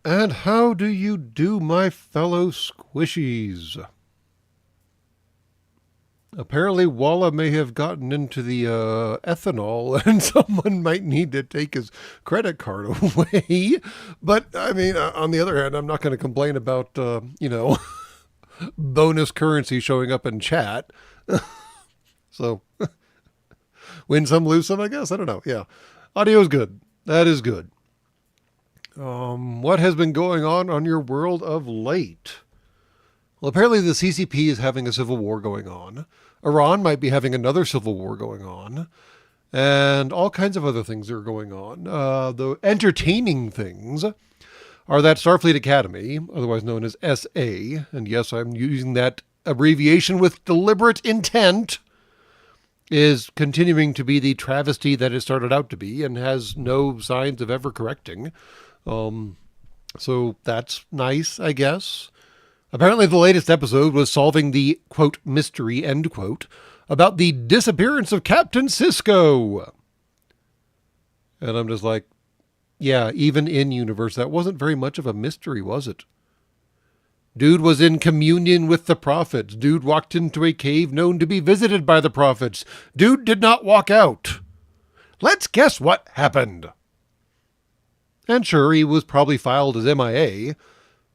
And how do you do, my fellow squishies? Apparently, Walla may have gotten into the ethanol, and someone might need to take his credit card away. But, I mean, on the other hand, I'm not going to complain about, bonus currency showing up in chat. So, win some, lose some, I guess. I don't know. Yeah. Audio is good. That is good. What has been going on your world of late? Well, apparently the CCP is having a civil war going on. Iran might be having another civil war going on. And all kinds of other things are going on. The entertaining things are that Starfleet Academy, otherwise known as SA, and yes, I'm using that abbreviation with deliberate intent, is continuing to be the travesty that it started out to be and has no signs of ever correcting. So that's nice, I guess. Apparently the latest episode was solving the, quote, mystery, end quote, about the disappearance of Captain Sisko. And I'm just like, yeah, even in universe, that wasn't very much of a mystery, was it? Dude was in communion with the prophets. Dude walked into a cave known to be visited by the prophets. Dude did not walk out. Let's guess what happened. And sure, he was probably filed as MIA,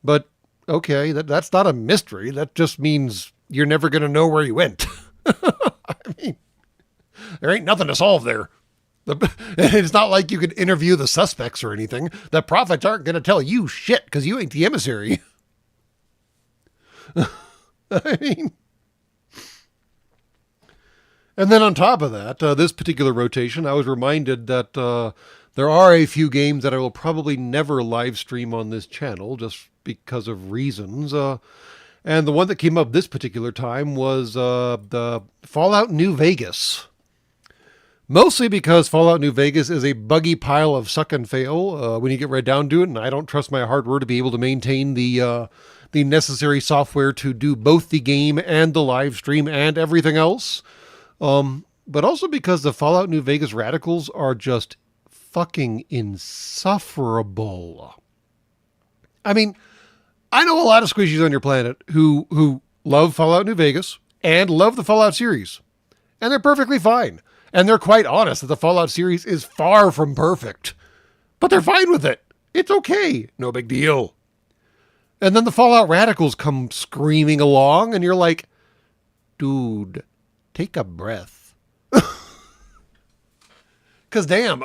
but okay, that's not a mystery. That just means you're never going to know where he went. I mean, there ain't nothing to solve there. It's not like you could interview the suspects or anything. The prophets aren't going to tell you shit because you ain't the emissary. I mean, and then on top of that, this particular rotation, I was reminded that there are a few games that I will probably never live stream on this channel just because of reasons. And the one that came up this particular time was the Fallout New Vegas. Mostly because Fallout New Vegas is a buggy pile of suck and fail when you get right down to it, and I don't trust my hardware to be able to maintain the necessary software to do both the game and the live stream and everything else. But also because the Fallout New Vegas radicals are just fucking insufferable. I mean, I know a lot of squishies on your planet who love Fallout New Vegas and love the Fallout series. And they're perfectly fine. And they're quite honest that the Fallout series is far from perfect. But they're fine with it. It's okay. No big deal. And then the Fallout radicals come screaming along and you're like, dude, take a breath. Because damn,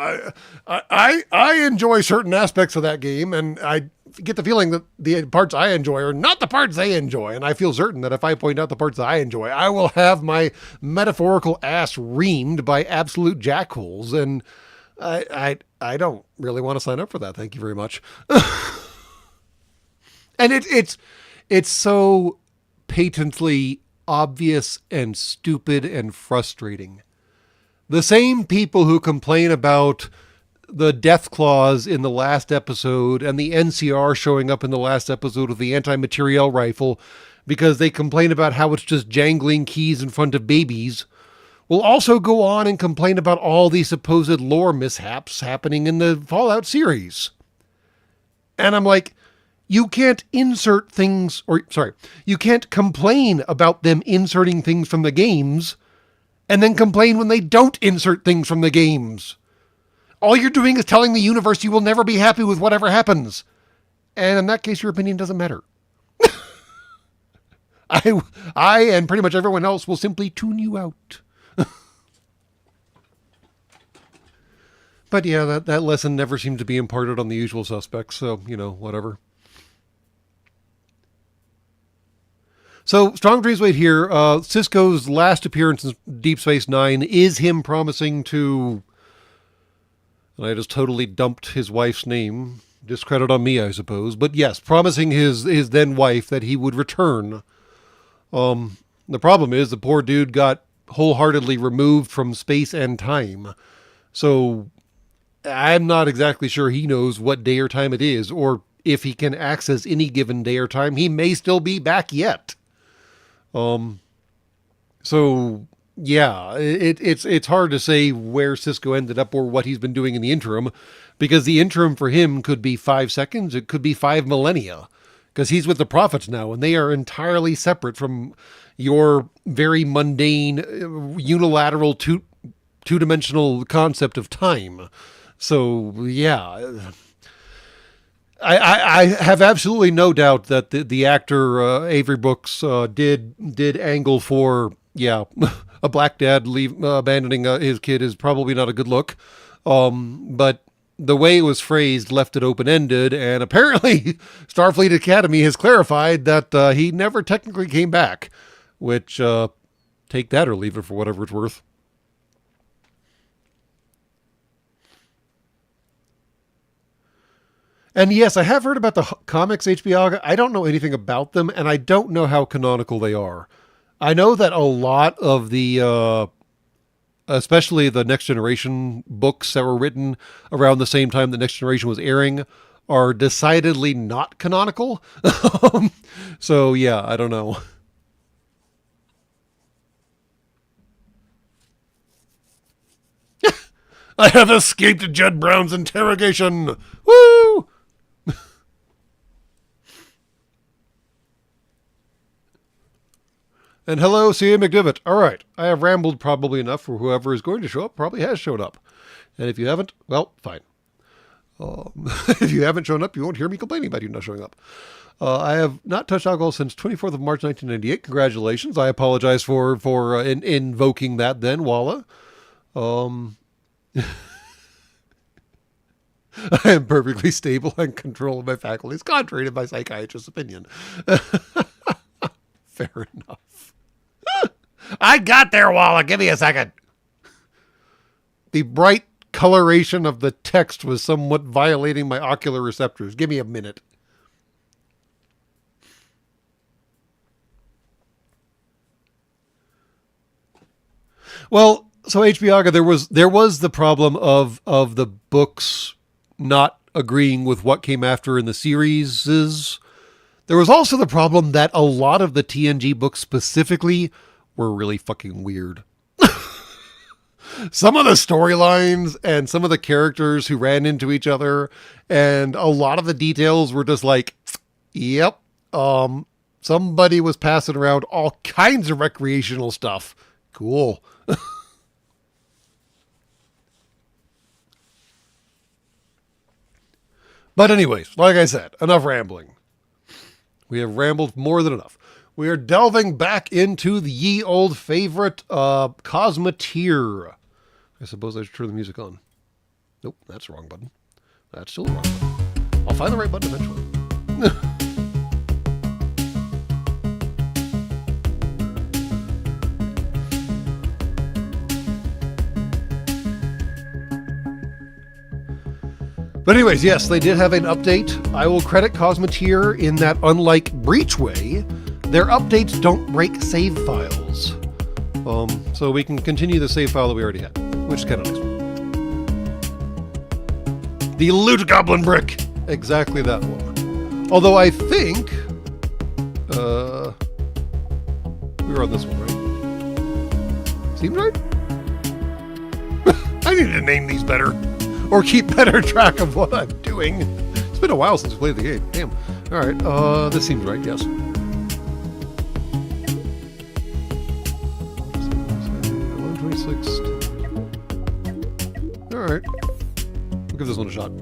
I enjoy certain aspects of that game, and I get the feeling that the parts I enjoy are not the parts they enjoy. And I feel certain that if I point out the parts that I enjoy, I will have my metaphorical ass reamed by absolute jackholes. And I don't really want to sign up for that. Thank you very much. And it's so patently obvious and stupid and frustrating. The same people who complain about the death clause in the last episode and the NCR showing up in the last episode of the anti-materiel rifle because they complain about how it's just jangling keys in front of babies will also go on and complain about all the supposed lore mishaps happening in the Fallout series. And I'm like, you can't insert things, you can't complain about them inserting things from the games and then complain when they don't insert things from the games. All you're doing is telling the universe you will never be happy with whatever happens. And in that case, your opinion doesn't matter. I and pretty much everyone else will simply tune you out. But yeah, that lesson never seemed to be imparted on the usual suspects, so, whatever. So, Strong Dreams Wait here. Sisko's last appearance in Deep Space Nine is him promising to... And I just totally dumped his wife's name. Discredit on me, I suppose. But yes, promising his then wife that he would return. The problem is the poor dude got wholeheartedly removed from space and time. So, I'm not exactly sure he knows what day or time it is, or if he can access any given day or time. He may still be back yet. So Yeah, it's hard to say where Cisco ended up or what he's been doing in the interim, because the interim for him could be 5 seconds, it could be 5 millennia, because he's with the prophets now, and they are entirely separate from your very mundane, unilateral, two-dimensional concept of time. So yeah, I have absolutely no doubt that the actor Avery Brooks did angle for a black dad abandoning his kid is probably not a good look, but the way it was phrased left it open ended, and apparently Starfleet Academy has clarified that he never technically came back, which take that or leave it for whatever it's worth. And yes, I have heard about the comics HBO. I don't know anything about them, and I don't know how canonical they are. I know that a lot of the, especially the Next Generation books that were written around the same time the Next Generation was airing, are decidedly not canonical. So yeah, I don't know. I have escaped Jed Brown's interrogation. Woo! And hello, C.A. McDivitt. All right, I have rambled probably enough for whoever is going to show up probably has shown up. And if you haven't, well, fine. If you haven't shown up, you won't hear me complaining about you not showing up. I have not touched alcohol since 24th of March, 1998. Congratulations. I apologize for invoking that then, Walla. I am perfectly stable and control of my faculties, contrary to my psychiatrist's opinion. Fair enough. I got there, Walla. Give me a second. The bright coloration of the text was somewhat violating my ocular receptors. Give me a minute. Well, so HBO, there was the problem of the books not agreeing with what came after in the series. There was also the problem that a lot of the TNG books specifically were really fucking weird. Some of the storylines and some of the characters who ran into each other and a lot of the details were just like, yep, somebody was passing around all kinds of recreational stuff. Cool. But anyways, like I said, enough rambling. We have rambled more than enough. We are delving back into the ye old favorite, Cosmoteer. I suppose I should turn the music on. Nope, that's the wrong button. That's still the wrong button. I'll find the right button eventually. But anyways, yes, they did have an update. I will credit Cosmoteer in that, unlike Breachway, their updates don't break save files. So we can continue the save file that we already had, which is kind of nice. The Loot Goblin Brick! Exactly that one. Although I think... we were on this one, right? Seems right? I need to name these better. Or keep better track of what I'm doing. It's been a while since we played the game. Damn. Alright, this seems right, yes. 1126. Alright. We'll give this one a shot.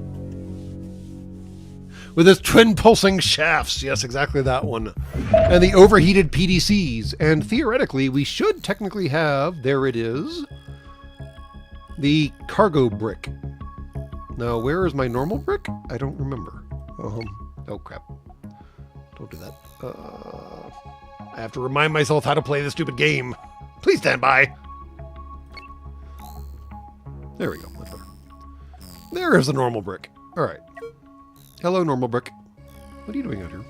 With its twin pulsing shafts. Yes, exactly that one. And the overheated PDCs. And theoretically, we should technically have, there it is, the cargo brick. Now, where is my normal brick? I don't remember. Oh, crap. Don't do that. I have to remind myself how to play this stupid game. Please stand by. There we go. Much better. There is the normal brick. All right. Hello, normal brick. What are you doing out here?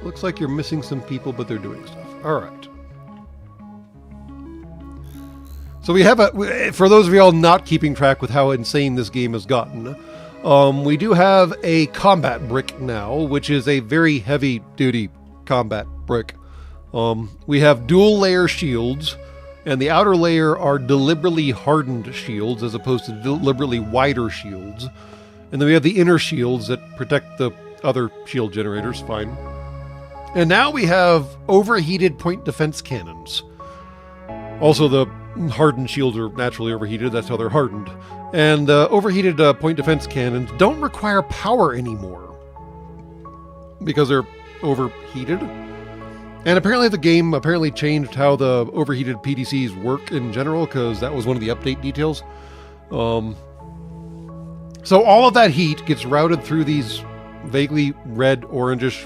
Looks like you're missing some people, but they're doing stuff. All right. So we have for those of y'all not keeping track with how insane this game has gotten, we do have a combat brick now, which is a very heavy duty combat brick. We have dual layer shields, and the outer layer are deliberately hardened shields as opposed to deliberately wider shields. And then we have the inner shields that protect the other shield generators, fine. And now we have overheated point defense cannons. Also, the hardened shields are naturally overheated, that's how they're hardened. And overheated point defense cannons don't require power anymore because they're overheated. And apparently the game changed how the overheated PDCs work in general, because that was one of the update details. So all of that heat gets routed through these vaguely red, orangish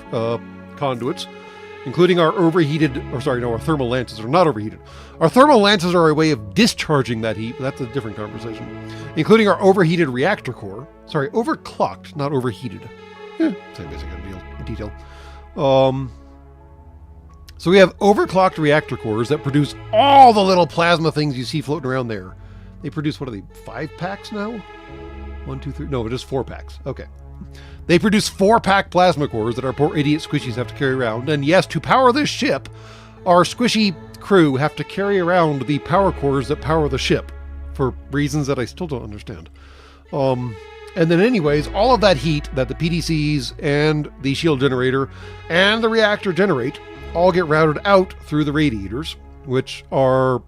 conduits, including our our thermal lances are not overheated. Our thermal lances are a way of discharging that heat, but that's a different conversation. Including our overheated reactor core. Sorry, overclocked, not overheated. Same basic detail. So we have overclocked reactor cores that produce all the little plasma things you see floating around there. They produce, what are they, 5 packs now? 1, 2, 3, no, just 4 packs. Okay. They produce 4-pack plasma cores that our poor idiot squishies have to carry around. And yes, to power this ship, our squishy crew have to carry around the power cores that power the ship for reasons that I still don't understand. And then anyways, all of that heat that the PDCs and the shield generator and the reactor generate all get routed out through the radiators, which are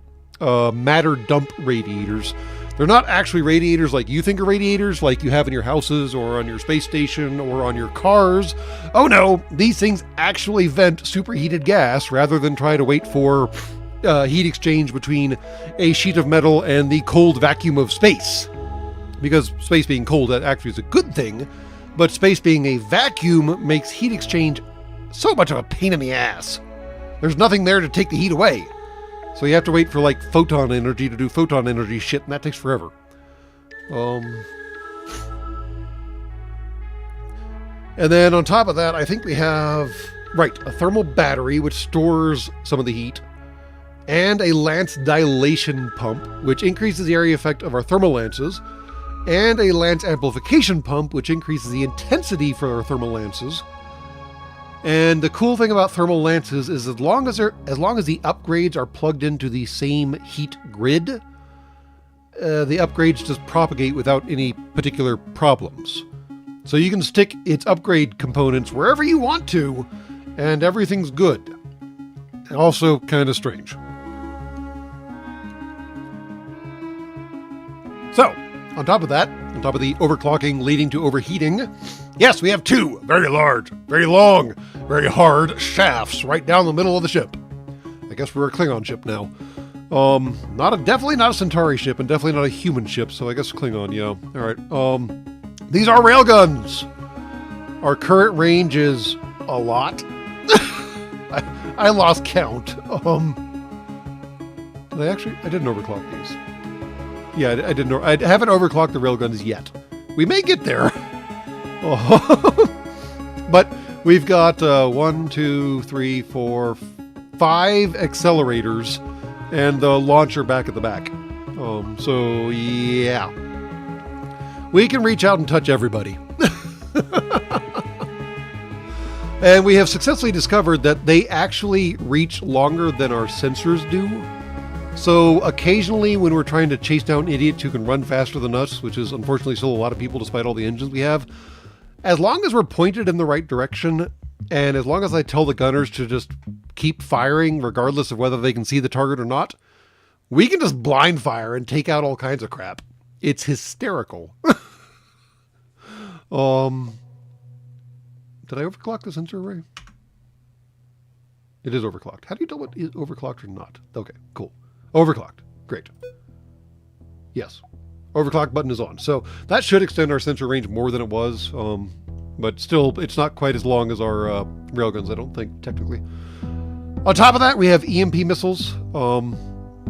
matter dump radiators. They're not actually radiators like you think of radiators, like you have in your houses or on your space station or on your cars. Oh no, these things actually vent superheated gas rather than try to wait for heat exchange between a sheet of metal and the cold vacuum of space. Because space being cold, that actually is a good thing, but space being a vacuum makes heat exchange so much of a pain in the ass. There's nothing there to take the heat away. So you have to wait for like photon energy to do photon energy shit, and that takes forever. And then on top of that, I think we have, a thermal battery, which stores some of the heat, and a lance dilation pump, which increases the area effect of our thermal lances, and a lance amplification pump, which increases the intensity for our thermal lances. And the cool thing about thermal lances is as long as the upgrades are plugged into the same heat grid, the upgrades just propagate without any particular problems. So you can stick its upgrade components wherever you want to, and everything's good. Also kind of strange. So, on top of that, on top of the overclocking leading to overheating, yes, we have 2 very large, very long, very hard shafts right down the middle of the ship. I guess we're a Klingon ship now. Definitely not a Centauri ship, and definitely not a human ship, so I guess Klingon, yeah. Alright, these are railguns. Our current range is a lot. I lost count. I didn't overclock these. Yeah, I didn't. I haven't overclocked the railguns yet. We may get there. But we've got 1, 2, 3, 4, 5 accelerators and the launcher back at the back. So yeah, we can reach out and touch everybody. And we have successfully discovered that they actually reach longer than our sensors do. So occasionally when we're trying to chase down idiots who can run faster than us, which is unfortunately still a lot of people despite all the engines we have, as long as we're pointed in the right direction, and as long as I tell the gunners to just keep firing regardless of whether they can see the target or not, we can just blind fire and take out all kinds of crap. It's hysterical. Did I overclock the sensor array? It is overclocked. How do you tell what is overclocked or not? Okay, cool. Overclocked. Great. Yes. Overclock button is on. So that should extend our sensor range more than it was. But still, it's not quite as long as our railguns, I don't think, technically. On top of that, we have EMP missiles.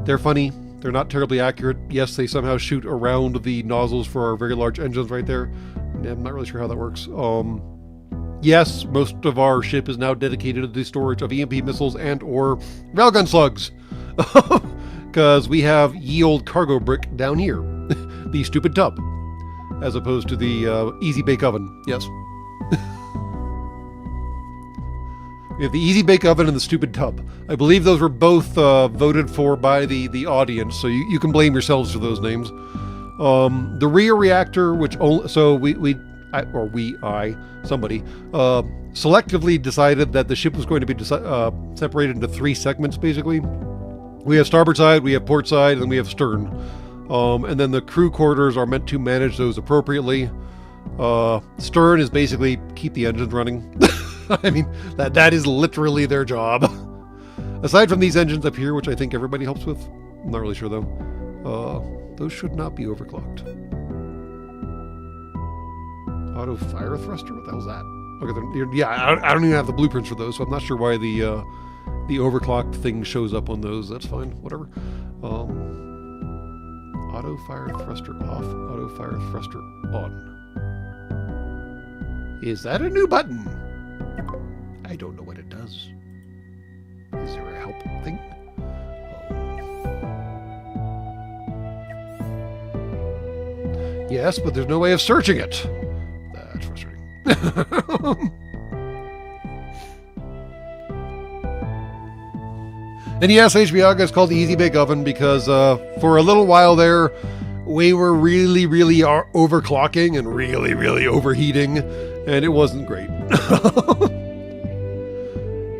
They're funny. They're not terribly accurate. Yes, they somehow shoot around the nozzles for our very large engines right there. I'm not really sure how that works. Yes, most of our ship is now dedicated to the storage of EMP missiles and or railgun slugs. Because we have ye old cargo brick down here. The stupid tub. As opposed to the easy bake oven. Yes. We have the Easy Bake Oven and the Stupid Tub. I believe those were both voted for by the audience, so you can blame yourselves for those names. The rear reactor, which only, so somebody selectively decided that the ship was going to be separated into 3 segments, basically. We have starboard side, we have port side, and then we have stern. And then the crew quarters are meant to manage those appropriately. Stern is basically keep the engines running. I mean, that is literally their job. Aside from these engines up here, which I think everybody helps with, I'm not really sure though. Those should not be overclocked. Auto fire thruster? What the hell's that? Okay, yeah, I don't even have the blueprints for those, so I'm not sure why the overclocked thing shows up on those. That's fine, whatever. Auto fire thruster off, auto fire thruster on. Is that a new button? I don't know what it does. Is there a help thing? Yes, but there's no way of searching it. That's frustrating. And yes, HBI is called the Easy Bake Oven because for a little while there, we were really overclocking and really overheating, and it wasn't great.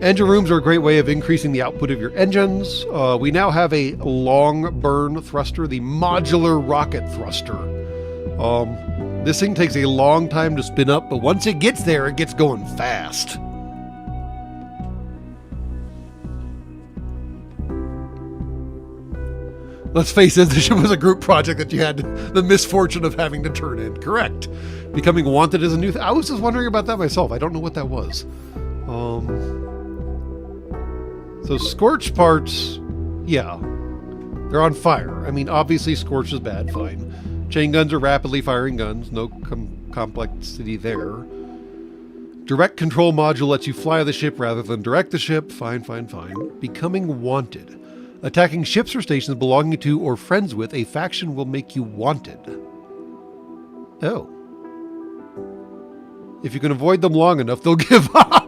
Engine rooms are a great way of increasing the output of your engines. We now have a long burn thruster, the modular rocket thruster. This thing takes a long time to spin up, but once it gets there, it gets going fast. Let's face it, the ship was a group project that you had the misfortune of having to turn in. Correct. Becoming wanted is a new thing. I was just wondering about that myself. I don't know what that was. So scorched parts, yeah, they're on fire. I mean, obviously scorched is bad, fine. Chain guns are rapidly firing guns, no complexity there. Direct control module lets you fly the ship rather than direct the ship, fine. Becoming wanted. Attacking ships or stations belonging to or friends with a faction will make you wanted. Oh. If you can avoid them long enough, they'll give up.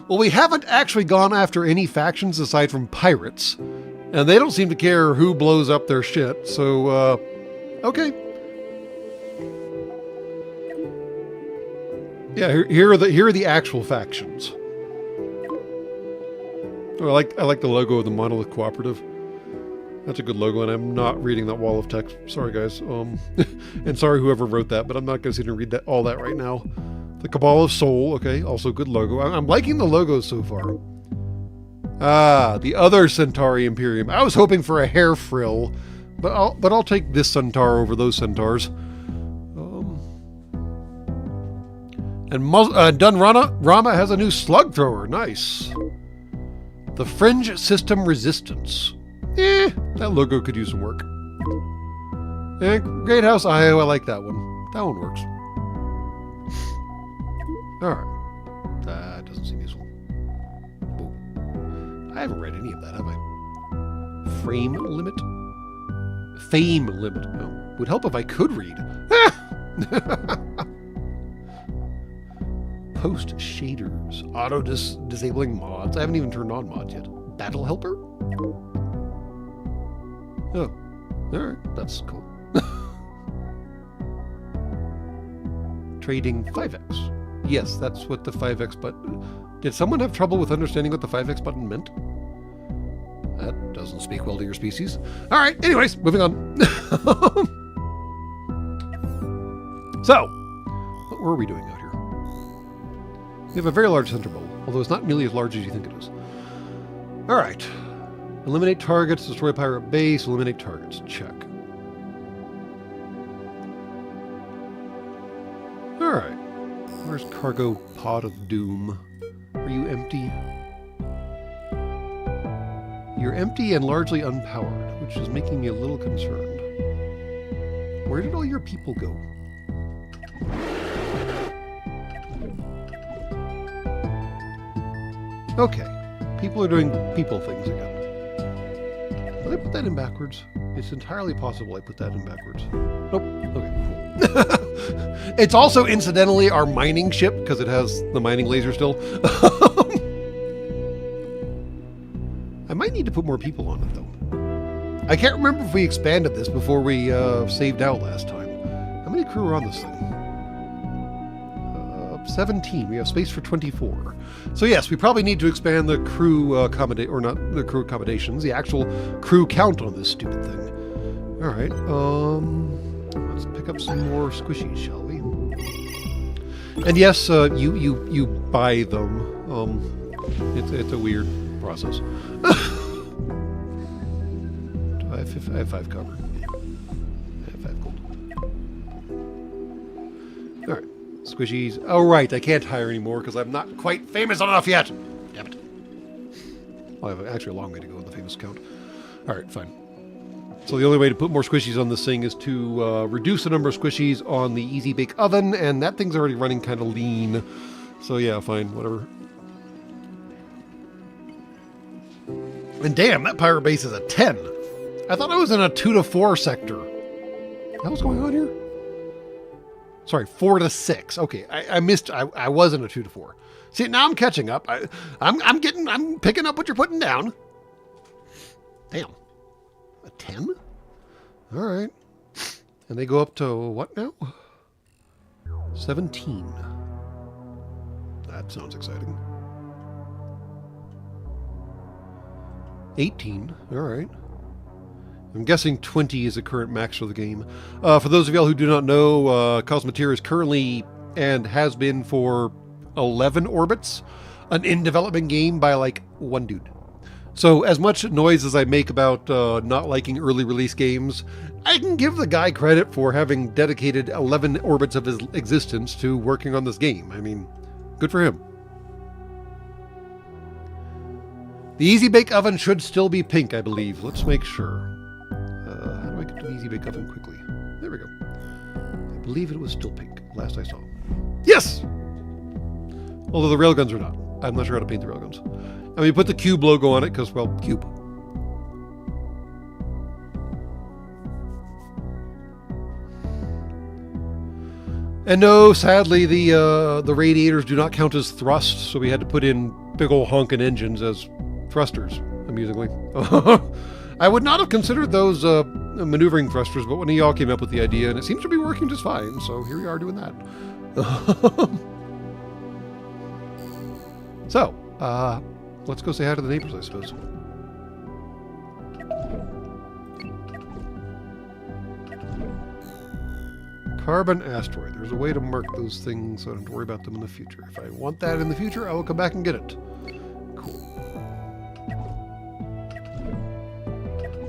Well, we haven't actually gone after any factions aside from pirates, and they don't seem to care who blows up their shit, so, okay. Yeah, here are the actual factions. Oh, I like the logo of the Monolith Cooperative. That's a good logo, and I'm not reading that wall of text. Sorry, guys. And sorry whoever wrote that, but I'm not going to sit and read all that right now. The Cabal of Soul, okay, also good logo. I'm liking the logos so far. Ah, the other Centauri Imperium. I was hoping for a hair frill, but I'll take this centaur over those centaurs. And Dun Rama has a new slug thrower. Nice. The Fringe System Resistance. That logo could use some work. And Great House IO, I like that one. That one works. Alright. That doesn't seem useful. Ooh. I haven't read any of that, have I? Frame limit? Fame limit. Oh, would help if I could read. Post shaders. Auto disabling mods. I haven't even turned on mods yet. Battle helper? Oh. Alright, that's cool. Trading 5x. Yes, that's what the 5x button... Did someone have trouble with understanding what the 5x button meant? That doesn't speak well to your species. Alright, anyways, moving on. So, what were we doing out here? We have a very large center bowl, although it's not nearly as large as you think it is. Alright. Eliminate targets, destroy pirate base, eliminate targets. Check. Alright. Where's cargo pod of doom? Are you empty? You're empty and largely unpowered, which is making me a little concerned. Where did all your people go? Okay. People are doing people things again. Did I put that in backwards? It's entirely possible I put that in backwards. Nope. Okay, cool. It's also, incidentally, our mining ship, because it has the mining laser still. I might need to put more people on it, though. I can't remember if we expanded this before we saved out last time. How many crew are on this thing? 17. We have space for 24. So yes, we probably need to expand the crew accommodations, the actual crew count on this stupid thing. All right. Let's pick up some more squishies, shall we? And yes, you buy them. It's a weird process. I have 5 cover. I have 5 gold. All right. Squishies. Oh, right. I can't hire anymore because I'm not quite famous enough yet. Damn it. Well, I have actually a long way to go in the famous count. All right, fine. So the only way to put more squishies on this thing is to reduce the number of squishies on the easy bake oven, and that thing's already running kind of lean. So yeah, fine, whatever. And damn, that pirate base is a 10. I thought I was in a 2 to 4 sector. What was going on here? Sorry, 4 to 6. Okay, I missed. I was in a 2 to 4. See, now I'm catching up. I'm picking up what you're putting down. Damn, a 10. All right, and they go up to what now? 17. That sounds exciting. 18. All right. I'm guessing 20 is the current max for the game. For those of y'all who do not know, Cosmoteer is currently, and has been for 11 orbits, an in-development game by, like, one dude. So as much noise as I make about not liking early release games, I can give the guy credit for having dedicated 11 orbits of his existence to working on this game. I mean, good for him. The Easy Bake Oven should still be pink, I believe. Let's make sure. How do I get to the Easy Bake Oven quickly? There we go. I believe it was still pink, last I saw. Yes! Although the railguns are not. I'm not sure how to paint the railguns. And we put the cube logo on it because, well, cube. And no, sadly, the radiators do not count as thrust, so we had to put in big old honking engines as thrusters, amusingly. I would not have considered those maneuvering thrusters, but one of y'all came up with the idea, and it seems to be working just fine, so here we are doing that. So, let's go say hi to the neighbors, I suppose. Carbon asteroid. There's a way to mark those things so I don't have to worry about them in the future. If I want that in the future, I will come back and get it. Cool.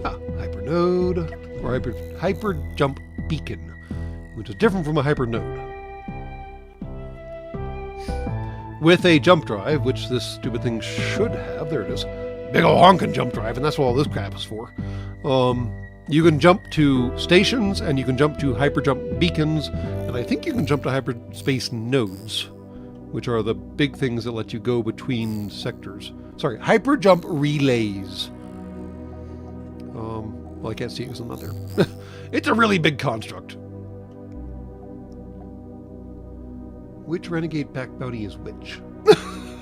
Ah, hypernode, or hyper jump beacon, which is different from a hypernode. With a jump drive, which this stupid thing should have. There it is. Big ol' honkin' jump drive, and that's what all this crap is for. You can jump to stations, and you can jump to hyperjump beacons, and I think you can jump to hyperspace nodes, which are the big things that let you go between sectors. Sorry, hyperjump relays. Well, I can't see it because I'm not there. It's a really big construct. Which renegade pack bounty is which?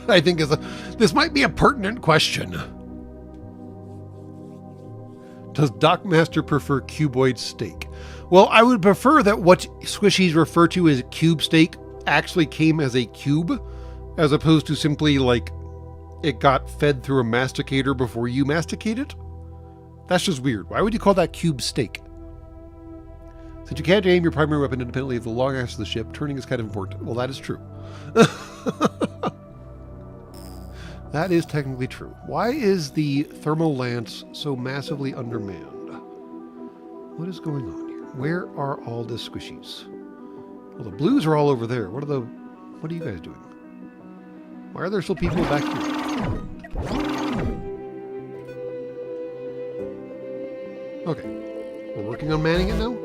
I think this might be a pertinent question. Does Dockmaster prefer cuboid steak? Well, I would prefer that what squishies refer to as cube steak actually came as a cube, as opposed to simply like it got fed through a masticator before you masticate it. That's just weird. Why would you call that cube steak? Since you can't aim your primary weapon independently of the long axis of the ship, turning is kind of important. Well, that is true. That is technically true. Why is the thermal lance so massively undermanned? What is going on here? Where are all the squishies? Well, the blues are all over there. What are you guys doing? Why are there still people back here? Okay. We're working on manning it now?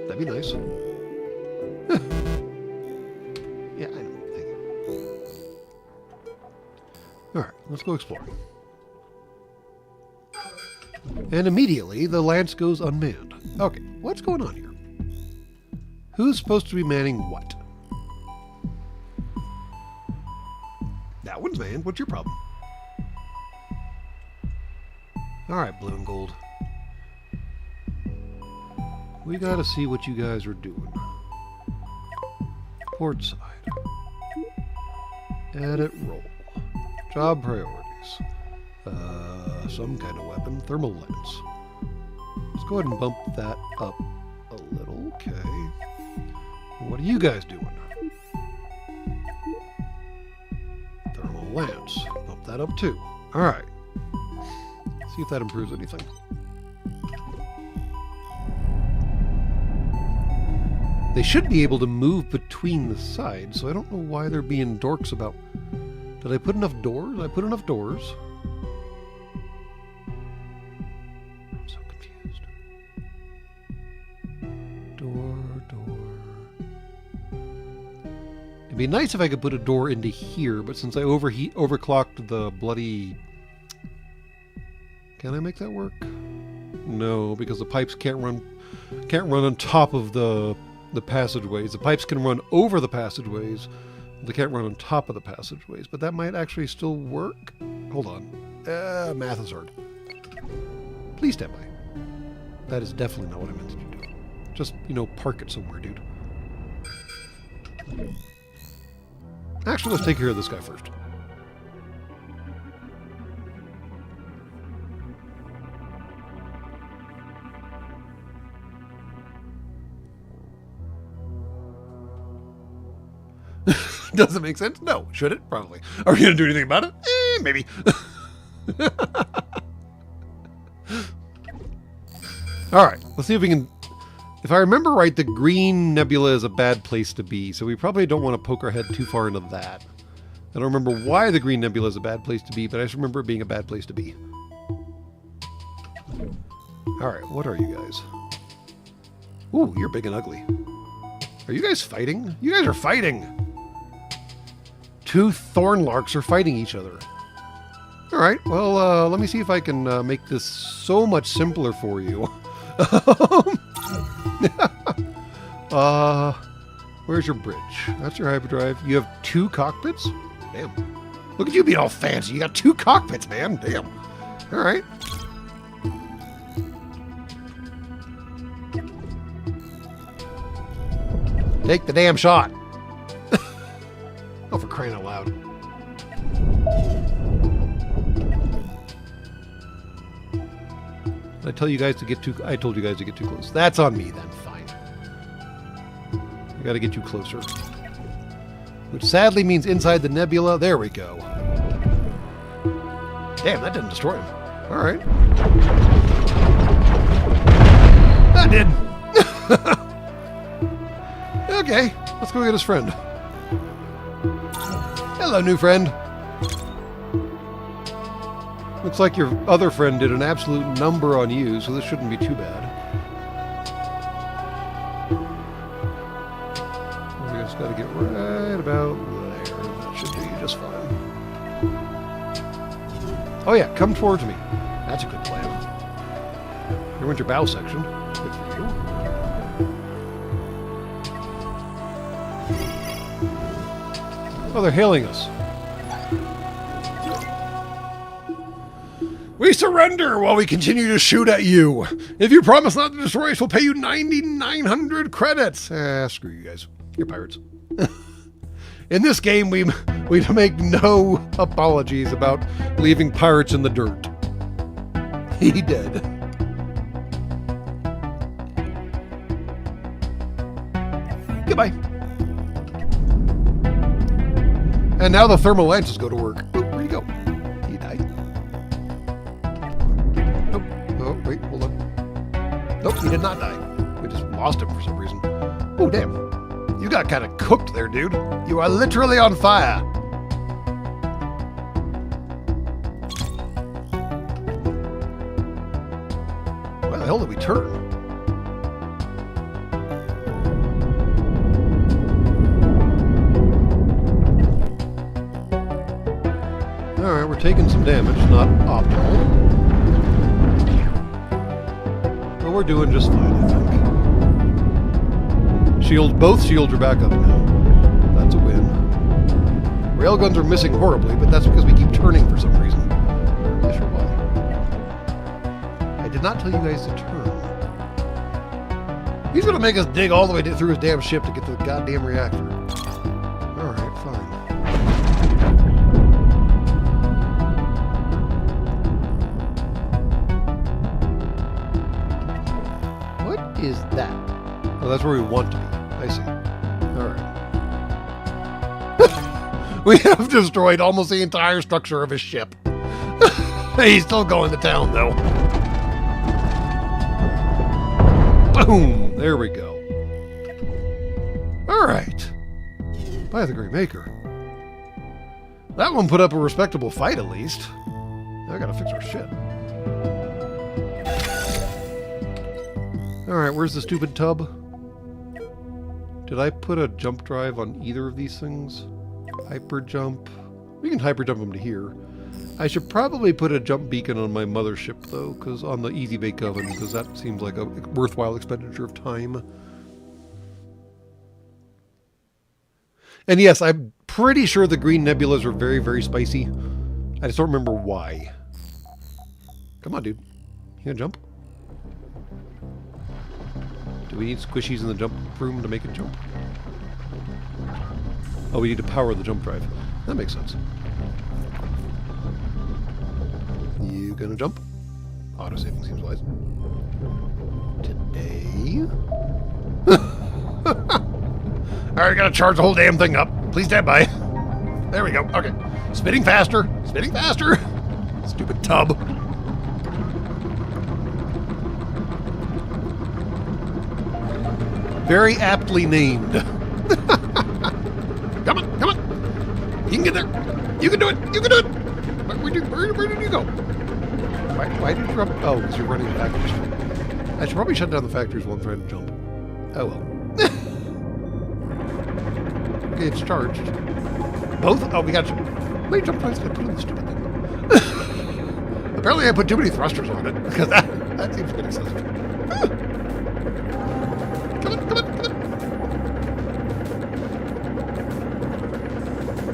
That'd be nice. Yeah, I know. Thank you. Alright, let's go exploring. And immediately, the lance goes unmanned. Okay, what's going on here? Who's supposed to be manning what? That one's manned. What's your problem? Alright, blue and gold. We gotta see what you guys are doing. Port side. Edit roll. Job priorities. Some kind of weapon. Thermal lens. Let's go ahead and bump that up a little. Okay. What are you guys doing? Thermal lance. Bump that up too. Alright. See if that improves anything. They should be able to move between the sides, so I don't know why they're being dorks about... Did I put enough doors? Did I put enough doors? I'm so confused. Door. It'd be nice if I could put a door into here, but since I overclocked the bloody... Can I make that work? No, because the pipes can't run on top of the passageways. The pipes can run over the passageways. They can't run on top of the passageways, but that might actually still work. Hold on. Math is hard. Please stand by. That is definitely not what I meant to do. Just, park it somewhere, dude. Actually, let's take care of this guy first. Does it make sense? No. Should it? Probably. Are we going to do anything about it? Maybe. Alright, let's see if we can... If I remember right, the green nebula is a bad place to be, so we probably don't want to poke our head too far into that. I don't remember why the green nebula is a bad place to be, but I just remember it being a bad place to be. Alright, what are you guys? Ooh, you're big and ugly. Are you guys fighting? You guys are fighting! Two thornlarks are fighting each other. Alright, well, let me see if I can make this so much simpler for you. Where's your bridge? That's your hyperdrive. You have 2 cockpits? Damn. Look at you being all fancy. You got 2 cockpits, man. Damn. Alright. Take the damn shot. Oh, for crying out loud. I told you guys to get too close. That's on me then. Fine. I gotta get you closer. Which sadly means inside the nebula. There we go. Damn, that didn't destroy him. Alright. That did. Okay, let's go get his friend. Hello, new friend. Looks like your other friend did an absolute number on you, so this shouldn't be too bad. We just gotta get right about there. That should be just fine. Oh yeah, come towards me. That's a good plan. Here went your bow section. Good for you. Oh, they're hailing us. We surrender while we continue to shoot at you. If you promise not to destroy us, we'll pay you 9,900 credits. Screw you guys. You're pirates. In this game, we make no apologies about leaving pirates in the dirt. He did. Goodbye. And now the thermal lances go to work. Oh, where'd he go? He died. Nope. Oh, wait, hold on. Nope, he did not die. We just lost him for some reason. Oh, damn. You got kind of cooked there, dude. You are literally on fire. Why the hell did we turn? Alright, we're taking some damage, not optimal. But we're doing just fine, I think. Both shields are back up now. That's a win. Railguns are missing horribly, but that's because we keep turning for some reason. I'm not sure why. I did not tell you guys to turn. He's going to make us dig all the way through his damn ship to get to the goddamn reactor. Alright, fine. What is that? Oh, that's where we want to be. I see. Alright. We have destroyed almost the entire structure of his ship. He's still going to town, though. Boom! There we go. Alright. By the Great Maker. That one put up a respectable fight, at least. Now I gotta fix our shit. Alright, where's the stupid tub? Did I put a jump drive on either of these things? Hyper jump. We can hyper jump them to here. I should probably put a jump beacon on my mothership, though, because on the Easy Bake Oven, because that seems like a worthwhile expenditure of time. And yes, I'm pretty sure the green nebulas are very, very spicy. I just don't remember why. Come on, dude. You gonna jump? Do we need squishies in the jump room to make it jump? Oh, we need to power the jump drive. That makes sense. You gonna jump? Auto-saving seems wise. Today? Alright, gotta charge the whole damn thing up. Please stand by. There we go. Okay. Spinning faster. Spinning faster. Stupid tub. Very aptly named. Come on, come on. You can get there. You can do it. You can do it. Where did you go? Why did you jump? Oh, because you're running the factories. I should probably shut down the factories while I'm trying to jump. Oh well. Okay, it's charged. Both? Oh, we got you. How many jump drives did I put on this stupid thing? Apparently I put too many thrusters on it, because that seems pretty excessive. Come on, come on, come on.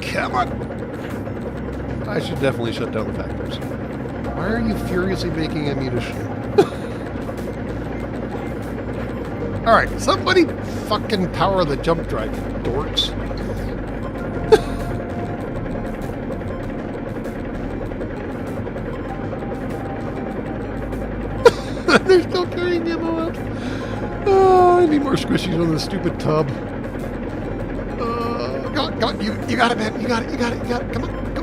Come on. I should definitely shut down the factories. Why are you furiously making ammunition? Alright, somebody fucking power the jump drive, you dorks. They're still carrying ammo out. Oh, I need more squishies on this stupid tub. Come on, you got it, man. You got it, you got it, you got it. Come on, go.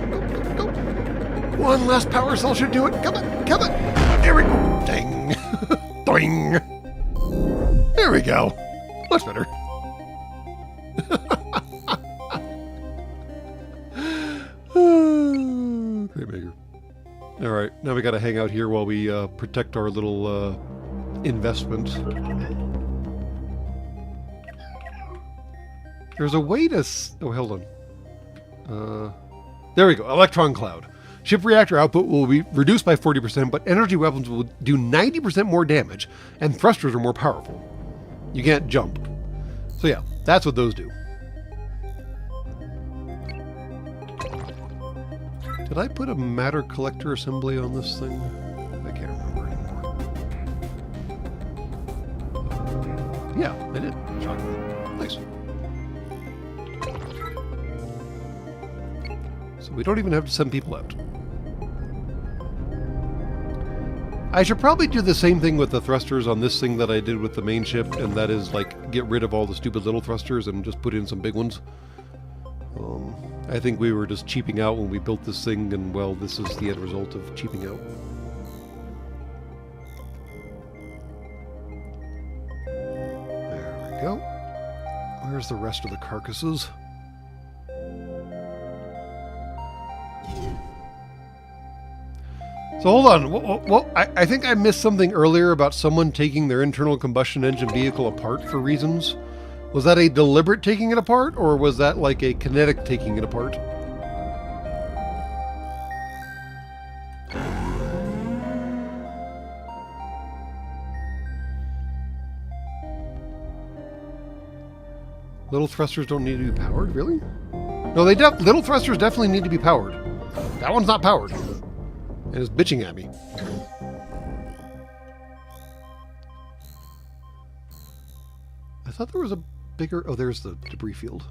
One last power cell should do it. Come on. There we go. Dang. Doing. There we go. Much better. Great maker. Alright, now we gotta hang out here while we protect our little investment. There's a way to... Oh, hold on. There we go. Electron cloud. Ship reactor output will be reduced by 40%, but energy weapons will do 90% more damage, and thrusters are more powerful. You can't jump. So yeah, that's what those do. Did I put a matter collector assembly on this thing? I can't remember anymore. Yeah, I did. Shocking. Nice. So we don't even have to send people out. I should probably do the same thing with the thrusters on this thing that I did with the main ship, and that is, like, get rid of all the stupid little thrusters and just put in some big ones. I think we were just cheaping out when we built this thing, and, well, this is the end result of cheaping out. There we go. Where's the rest of the carcasses? So hold on. Well, I think I missed something earlier about someone taking their internal combustion engine vehicle apart for reasons. Was that a deliberate taking it apart, or was that like a kinetic taking it apart? Little thrusters don't need to be powered? Really? No, little thrusters definitely need to be powered. That one's not powered. And it's bitching at me. I thought there was a bigger... Oh, there's the debris field.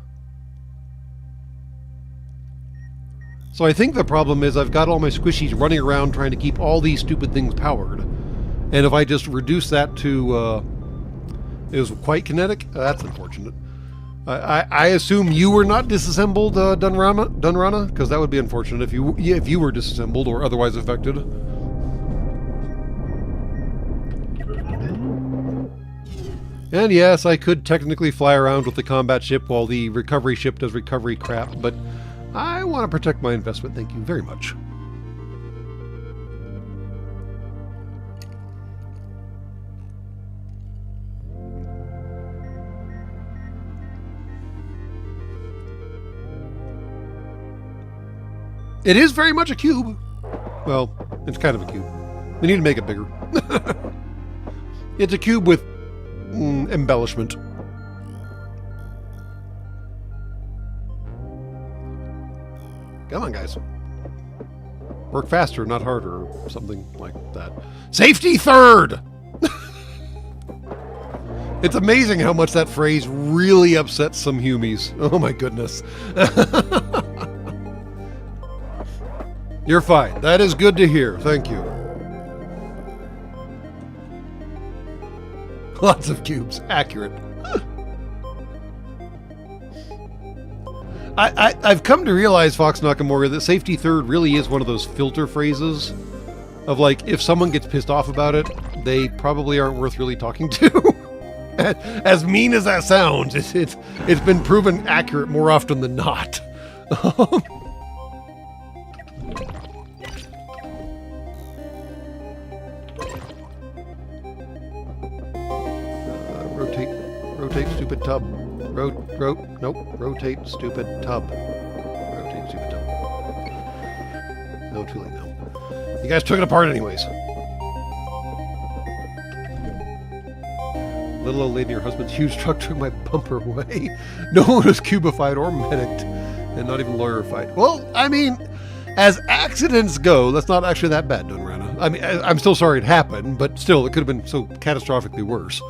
So I think the problem is I've got all my squishies running around trying to keep all these stupid things powered. And if I just reduce that to... it was quite kinetic, that's unfortunate. I assume you were not disassembled, Dunrana? Because that would be unfortunate if you were disassembled or otherwise affected. And yes, I could technically fly around with the combat ship while the recovery ship does recovery crap, but I want to protect my investment, thank you very much. It is very much a cube. Well, it's kind of a cube. We need to make it bigger. It's a cube with embellishment. Come on, guys. Work faster, not harder, or something like that. Safety third! It's amazing how much that phrase really upsets some humies. Oh my goodness. You're fine. That is good to hear. Thank you. Lots of cubes. Accurate. I've come to realize, Fox Nakamura, that safety third really is one of those filter phrases of like, if someone gets pissed off about it, they probably aren't worth really talking to. As mean as that sounds, it's been proven accurate more often than not. Rotate, stupid tub. Nope. Rotate, stupid tub. Rotate, stupid tub. No, too late now. You guys took it apart anyways. Little old lady and her husband's huge truck took my bumper away. No one was cubified or medicked, and not even lawyerified. Well, I mean, as accidents go, that's not actually that bad, Dunrana. I mean, I'm still sorry it happened, but still, it could have been so catastrophically worse.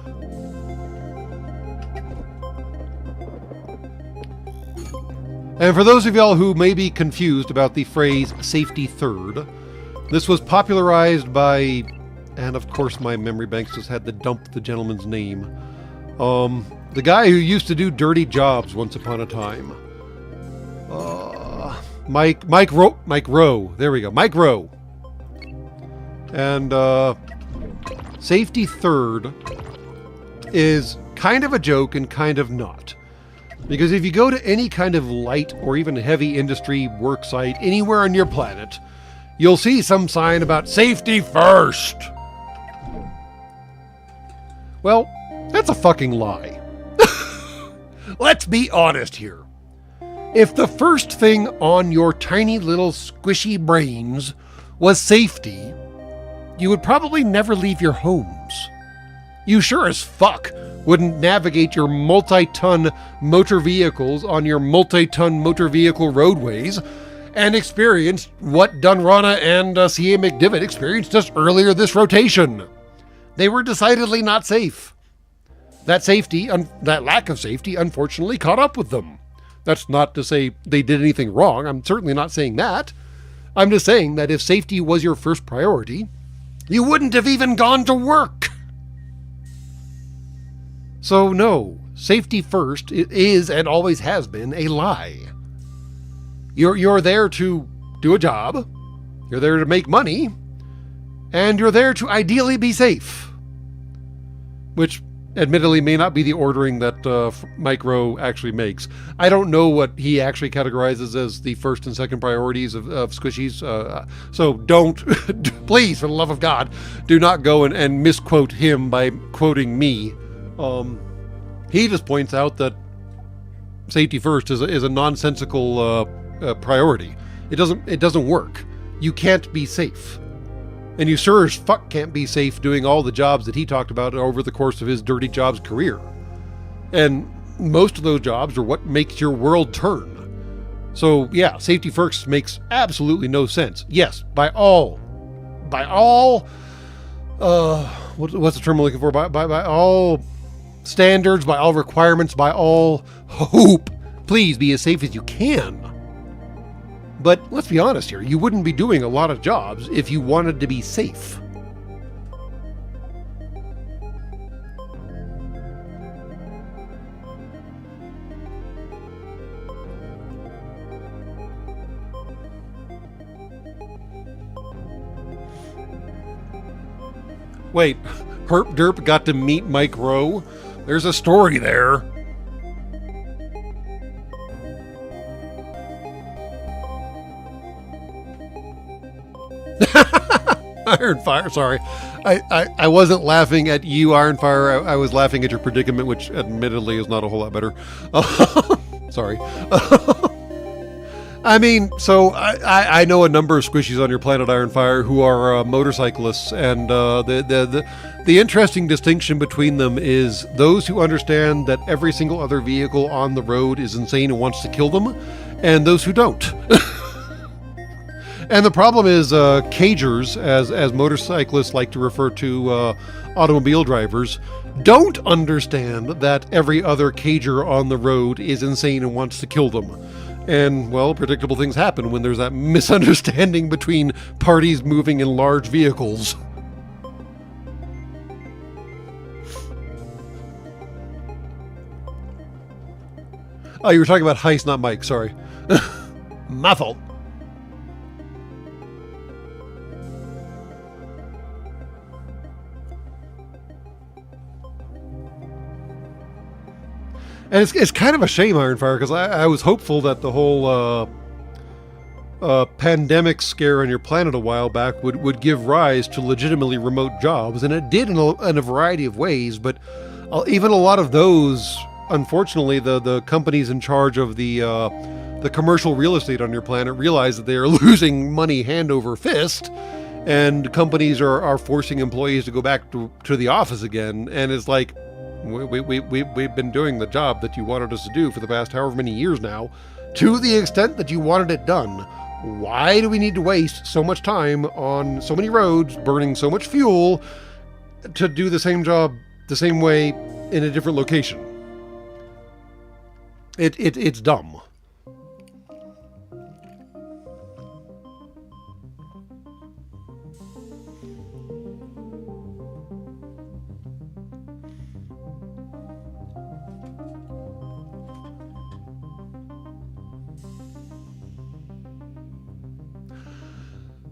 And for those of y'all who may be confused about the phrase safety third, this was popularized by, and of course my memory banks just had to dump the gentleman's name, the guy who used to do dirty jobs once upon a time. Mike Rowe. There we go. Mike Rowe. And safety third is kind of a joke and kind of not. Because if you go to any kind of light or even heavy industry work site anywhere on your planet, you'll see some sign about safety first. Well, that's a fucking lie. Let's be honest here. If the first thing on your tiny little squishy brains was safety, you would probably never leave your homes. You sure as fuck wouldn't navigate your multi-ton motor vehicles on your multi-ton motor vehicle roadways and experience what Dunrana and C.A. McDivitt experienced just earlier this rotation. They were decidedly not safe. That lack of safety, unfortunately, caught up with them. That's not to say they did anything wrong. I'm certainly not saying that. I'm just saying that if safety was your first priority, you wouldn't have even gone to work. So no, safety first is and always has been a lie. You're there to do a job, you're there to make money, and you're there to ideally be safe. Which admittedly may not be the ordering that Mike Rowe actually makes. I don't know what he actually categorizes as the first and second priorities of squishies. So don't, please, for the love of God, do not go and misquote him by quoting me. He just points out that safety first is a nonsensical priority. It doesn't work. You can't be safe. And you sure as fuck can't be safe doing all the jobs that he talked about over the course of his dirty jobs career. And most of those jobs are what makes your world turn. So yeah, safety first makes absolutely no sense. Yes, by all, what's the term I'm looking for? By all standards, by all requirements, by all hope, please be as safe as you can. But let's be honest here, you wouldn't be doing a lot of jobs if you wanted to be safe. Wait, Herp Derp got to meet Mike Rowe? There's a story there. Ironfire, sorry. I wasn't laughing at you, Ironfire. I was laughing at your predicament, which admittedly is not a whole lot better. Sorry. I mean, so I know a number of squishies on your planet, Ironfire, who are motorcyclists, and the interesting distinction between them is those who understand that every single other vehicle on the road is insane and wants to kill them, and those who don't. And the problem is cagers, as motorcyclists like to refer to automobile drivers, don't understand that every other cager on the road is insane and wants to kill them. And, well, predictable things happen when there's that misunderstanding between parties moving in large vehicles. Oh, you were talking about Heist, not Mike, sorry. My fault. And it's kind of a shame, Ironfire, because I was hopeful that the whole pandemic scare on your planet a while back would give rise to legitimately remote jobs, and it did in a variety of ways, but even a lot of those, unfortunately, the companies in charge of the commercial real estate on your planet realize that they are losing money hand over fist, and companies are forcing employees to go back to the office again, and it's like, we've been doing the job that you wanted us to do for the past however many years now, to the extent that you wanted it done. Why do we need to waste so much time on so many roads, burning so much fuel, to do the same job the same way in a different location? It's dumb.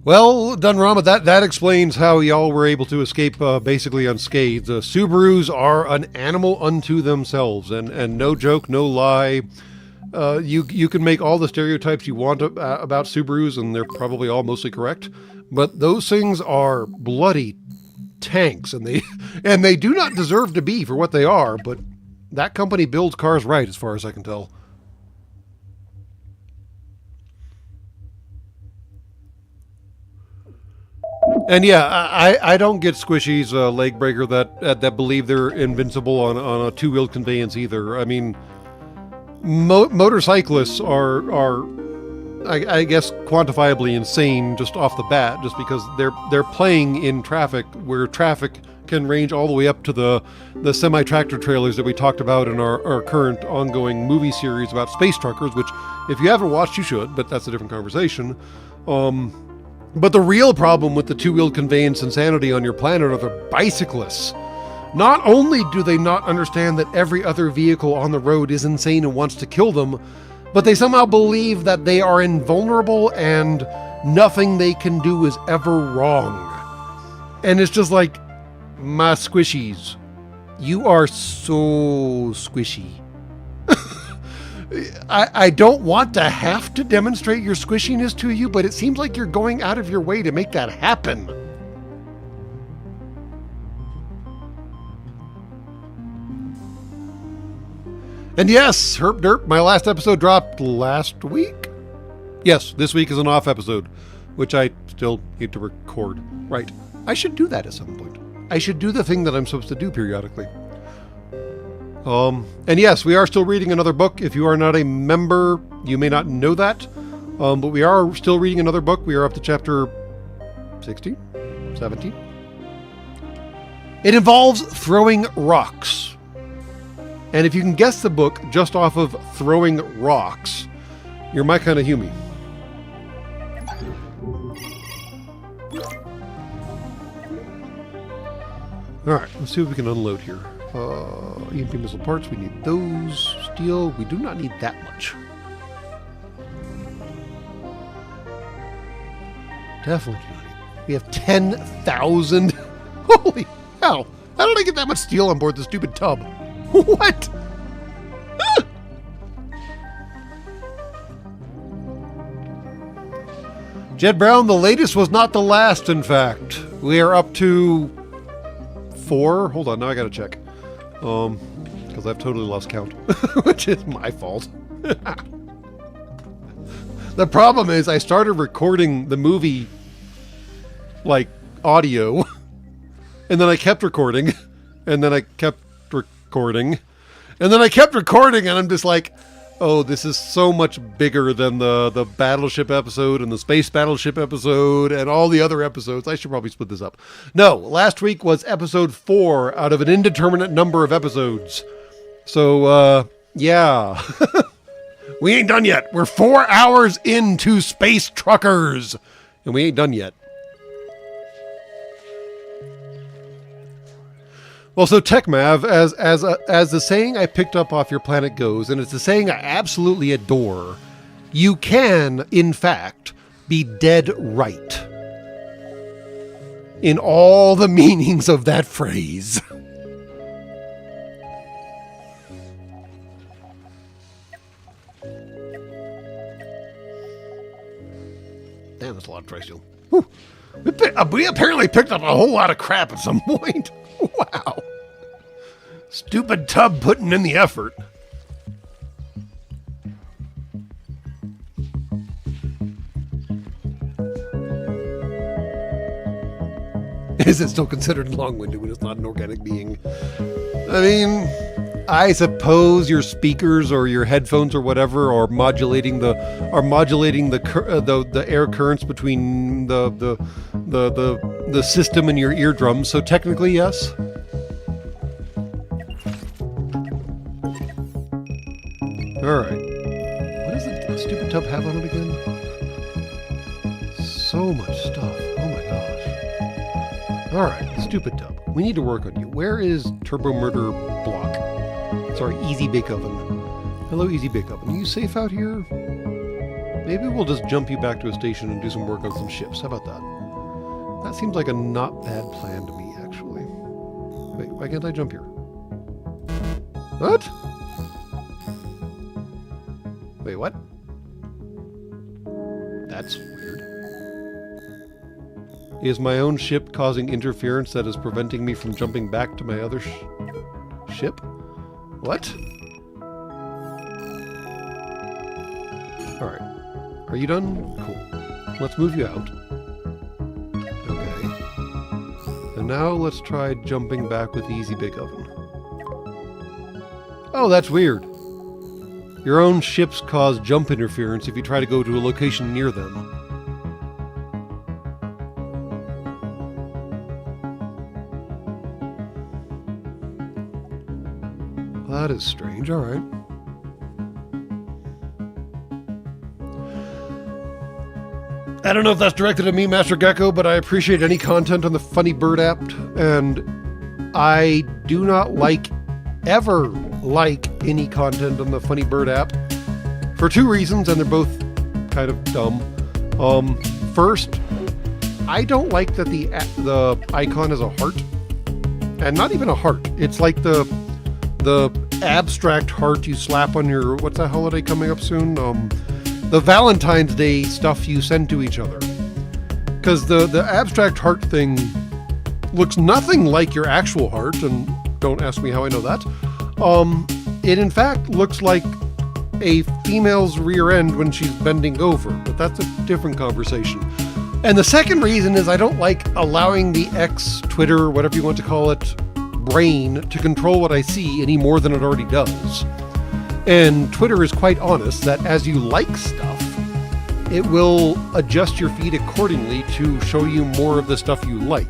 Well, Dunrama, that explains how y'all were able to escape basically unscathed. Subarus are an animal unto themselves, and no joke, no lie. You can make all the stereotypes you want about Subarus, and they're probably all mostly correct. But those things are bloody tanks, and they do not deserve to be for what they are. But that company builds cars right, as far as I can tell. And yeah, I don't get Squishy's leg breaker that believe they're invincible on a two-wheeled conveyance either. I mean, motorcyclists are I guess quantifiably insane just off the bat, just because they're playing in traffic where traffic can range all the way up to the semi-tractor trailers that we talked about in our current ongoing movie series about space truckers, which if you haven't watched, you should, but that's a different conversation. But the real problem with the two-wheeled conveyance insanity on your planet are the bicyclists. Not only do they not understand that every other vehicle on the road is insane and wants to kill them, but they somehow believe that they are invulnerable and nothing they can do is ever wrong. And it's just like, my squishies, you are so squishy. I don't want to have to demonstrate your squishiness to you, but it seems like you're going out of your way to make that happen. And yes, Herp Derp, my last episode dropped last week? Yes, this week is an off episode, which I still need to record. Right. I should do that at some point. I should do the thing that I'm supposed to do periodically. And yes, we are still reading another book. If you are not a member, you may not know that. But we are still reading another book. We are up to chapter 16, 17. It involves throwing rocks. And if you can guess the book just off of throwing rocks, you're my kind of human. Alright, let's see what we can unload here. EMP missile parts, we need those. Steel, we do not need that much. Definitely do not need. We have 10,000. Holy hell! How did I get that much steel on board the stupid tub? What? Jed Brown, the latest was not the last, in fact. We are up to 4. Hold on, now I gotta check. Because I've totally lost count. Which is my fault. The problem is I started recording the movie, like, audio. And then I kept recording. And then I kept recording. And then I kept recording, and I'm just like, oh, this is so much bigger than the Battleship episode and the Space Battleship episode and all the other episodes. I should probably split this up. No, last week was episode 4 out of an indeterminate number of episodes. So, yeah. We ain't done yet. We're 4 hours into Space Truckers, and we ain't done yet. Well, so TechMav, as the saying I picked up off your planet goes, and it's the saying I absolutely adore, you can, in fact, be dead right in all the meanings of that phrase. Damn, that's a lot of tri-steel. We apparently picked up a whole lot of crap at some point. Wow. Stupid tub putting in the effort. Is it still considered long-winded when it's not an organic being? I mean, I suppose your speakers or your headphones or whatever are modulating the air currents between the system and your eardrums. So technically, yes. All right. What does the stupid tub have on it again? So much stuff. Oh my gosh. All right, stupid tub. We need to work on you. Where is Turbo Murder Block? Sorry, Easy Bake Oven. Hello, Easy Bake Oven. Are you safe out here? Maybe we'll just jump you back to a station and do some work on some ships. How about that? That seems like a not bad plan to me, actually. Wait, why can't I jump here? What? Wait, what? That's weird. Is my own ship causing interference that is preventing me from jumping back to my other ship? What? Alright. Are you done? Cool. Let's move you out. Okay. And now let's try jumping back with the Easy Bake Oven. Oh, that's weird. Your own ships cause jump interference if you try to go to a location near them. That is strange. All right. I don't know if that's directed at me, Master Gecko, but I appreciate any content on the Funny Bird app, and I do not ever like any content on the Funny Bird app for 2 reasons, and they're both kind of dumb. First, I don't like that the icon is a heart, and not even a heart. It's like the abstract heart you slap on your, what's that holiday coming up soon? The Valentine's Day stuff you send to each other. Because the abstract heart thing looks nothing like your actual heart, and don't ask me how I know that. It in fact looks like a female's rear end when she's bending over, but that's a different conversation. And the second reason is I don't like allowing the X, Twitter, whatever you want to call it, brain to control what I see any more than it already does. And Twitter is quite honest that as you like stuff, it will adjust your feed accordingly to show you more of the stuff you like.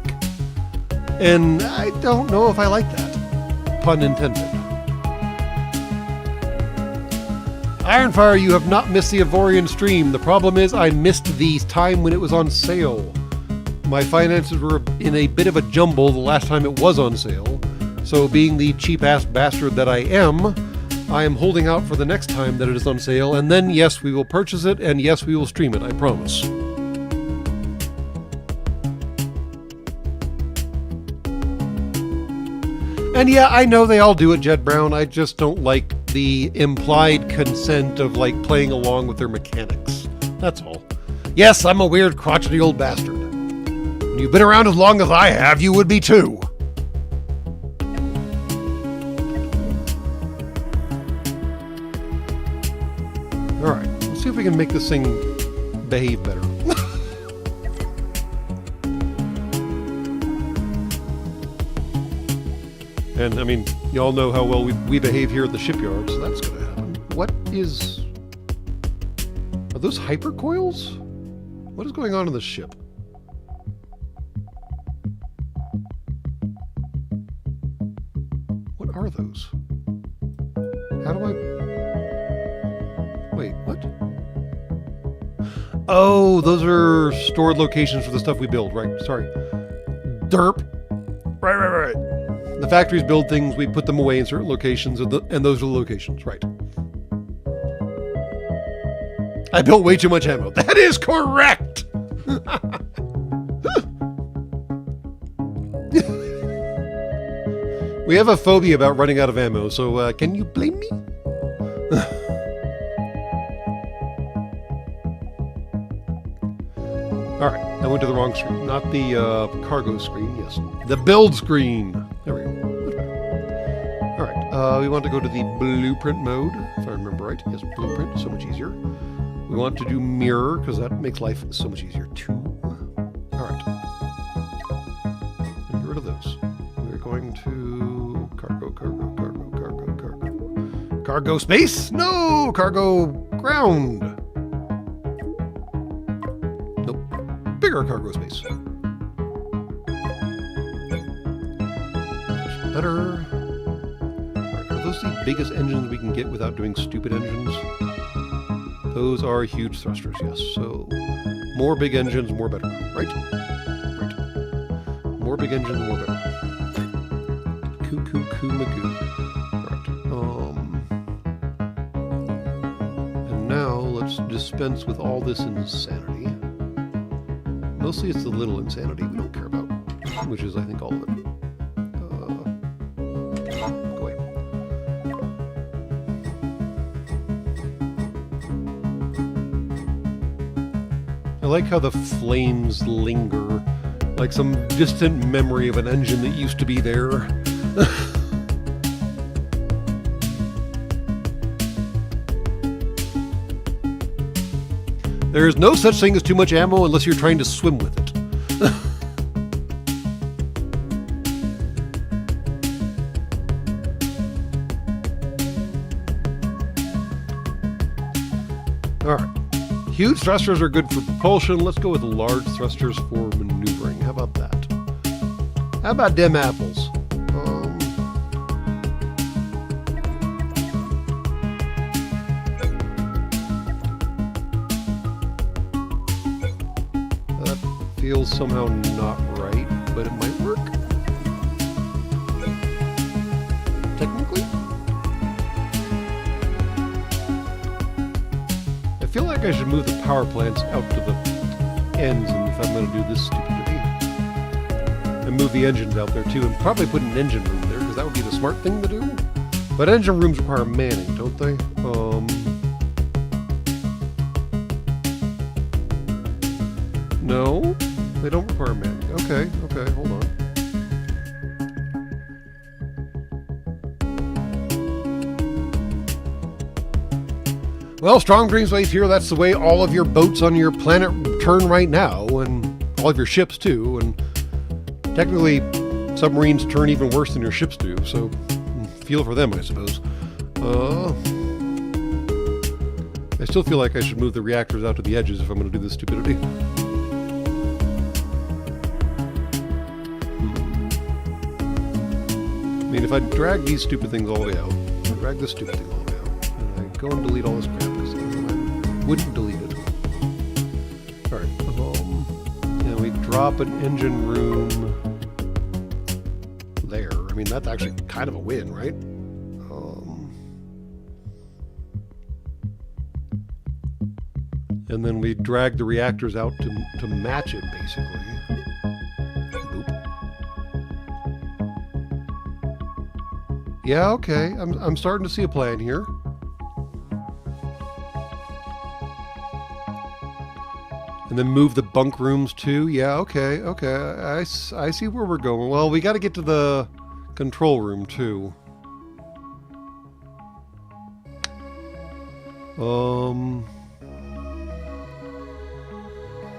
And I don't know if I like that. Pun intended. Ironfire, you have not missed the Ivorian stream. The problem is I missed the time when it was on sale. My finances were in a bit of a jumble the last time it was on sale. So being the cheap-ass bastard that I am holding out for the next time that it is on sale. And then, yes, we will purchase it. And yes, we will stream it. I promise. And yeah, I know they all do it, Jed Brown. I just don't like the implied consent of, like, playing along with their mechanics. That's all. Yes, I'm a weird, crotchety old bastard. When you've been around as long as I have, you would be too. Alright, let's see if we can make this thing behave better. And, I mean, you all know how well we behave here at the shipyard, so that's going to happen. What is... Are those hypercoils? What is going on in the ship? What are those? How do I... Wait, what? Oh, those are stored locations for the stuff we build, right? Sorry. Derp. Right. The factories build things, we put them away in certain locations, and those are the locations, right. I built way too much ammo. That is correct! We have a phobia about running out of ammo, so can you blame me? Alright, I went to the wrong screen. Not the cargo screen, yes. The build screen! There we go. Alright, we want to go to the blueprint mode, if I remember right. Yes, blueprint, so much easier. We want to do mirror, because that makes life so much easier too. Alright. And get rid of those. We're going to cargo. Cargo space? No! Cargo ground! Nope. Bigger cargo space. Better. Alright, are those the biggest engines we can get without doing stupid engines? Those are huge thrusters, yes. So, more big engines, more better. Right? Right. More big engines, more better. Magoo. Alright. And now, let's dispense with all this insanity. Mostly it's the little insanity we don't care about. Which is, I think, all of it. Go away. I like how the flames linger, like some distant memory of an engine that used to be there. There is no such thing as too much ammo unless you're trying to swim with it. Alright. Huge thrusters are good for propulsion. Let's go with large thrusters for maneuvering. How about that? How about them apples? That feels somehow not right, but it might work. Technically. I feel like I should move the power plants out to the ends if I'm going to do this stupidity. And move the engines out there too, and probably put an engine room there, because that would be the smart thing to do. But engine rooms require manning, don't they? No, they don't require manning. Okay, hold on. Well, Strong Dreams Ways here, that's the way all of your boats on your planet turn right now, and all of your ships too, and technically submarines turn even worse than your ships do, so feel for them, I suppose. I still feel like I should move the reactors out to the edges if I'm going to do this stupidity. I mean, if I drag these stupid things all the way out, drag this stupid thing all the way out, and I go and delete all this crap because I wouldn't delete it. Alright, and we drop an engine room there. I mean, that's actually kind of a win, right? And then we drag the reactors out to match it, basically. Boop. Yeah, okay. I'm starting to see a plan here. And then move the bunk rooms too. Yeah, okay, okay. I see where we're going. Well, we got to get to the control room too.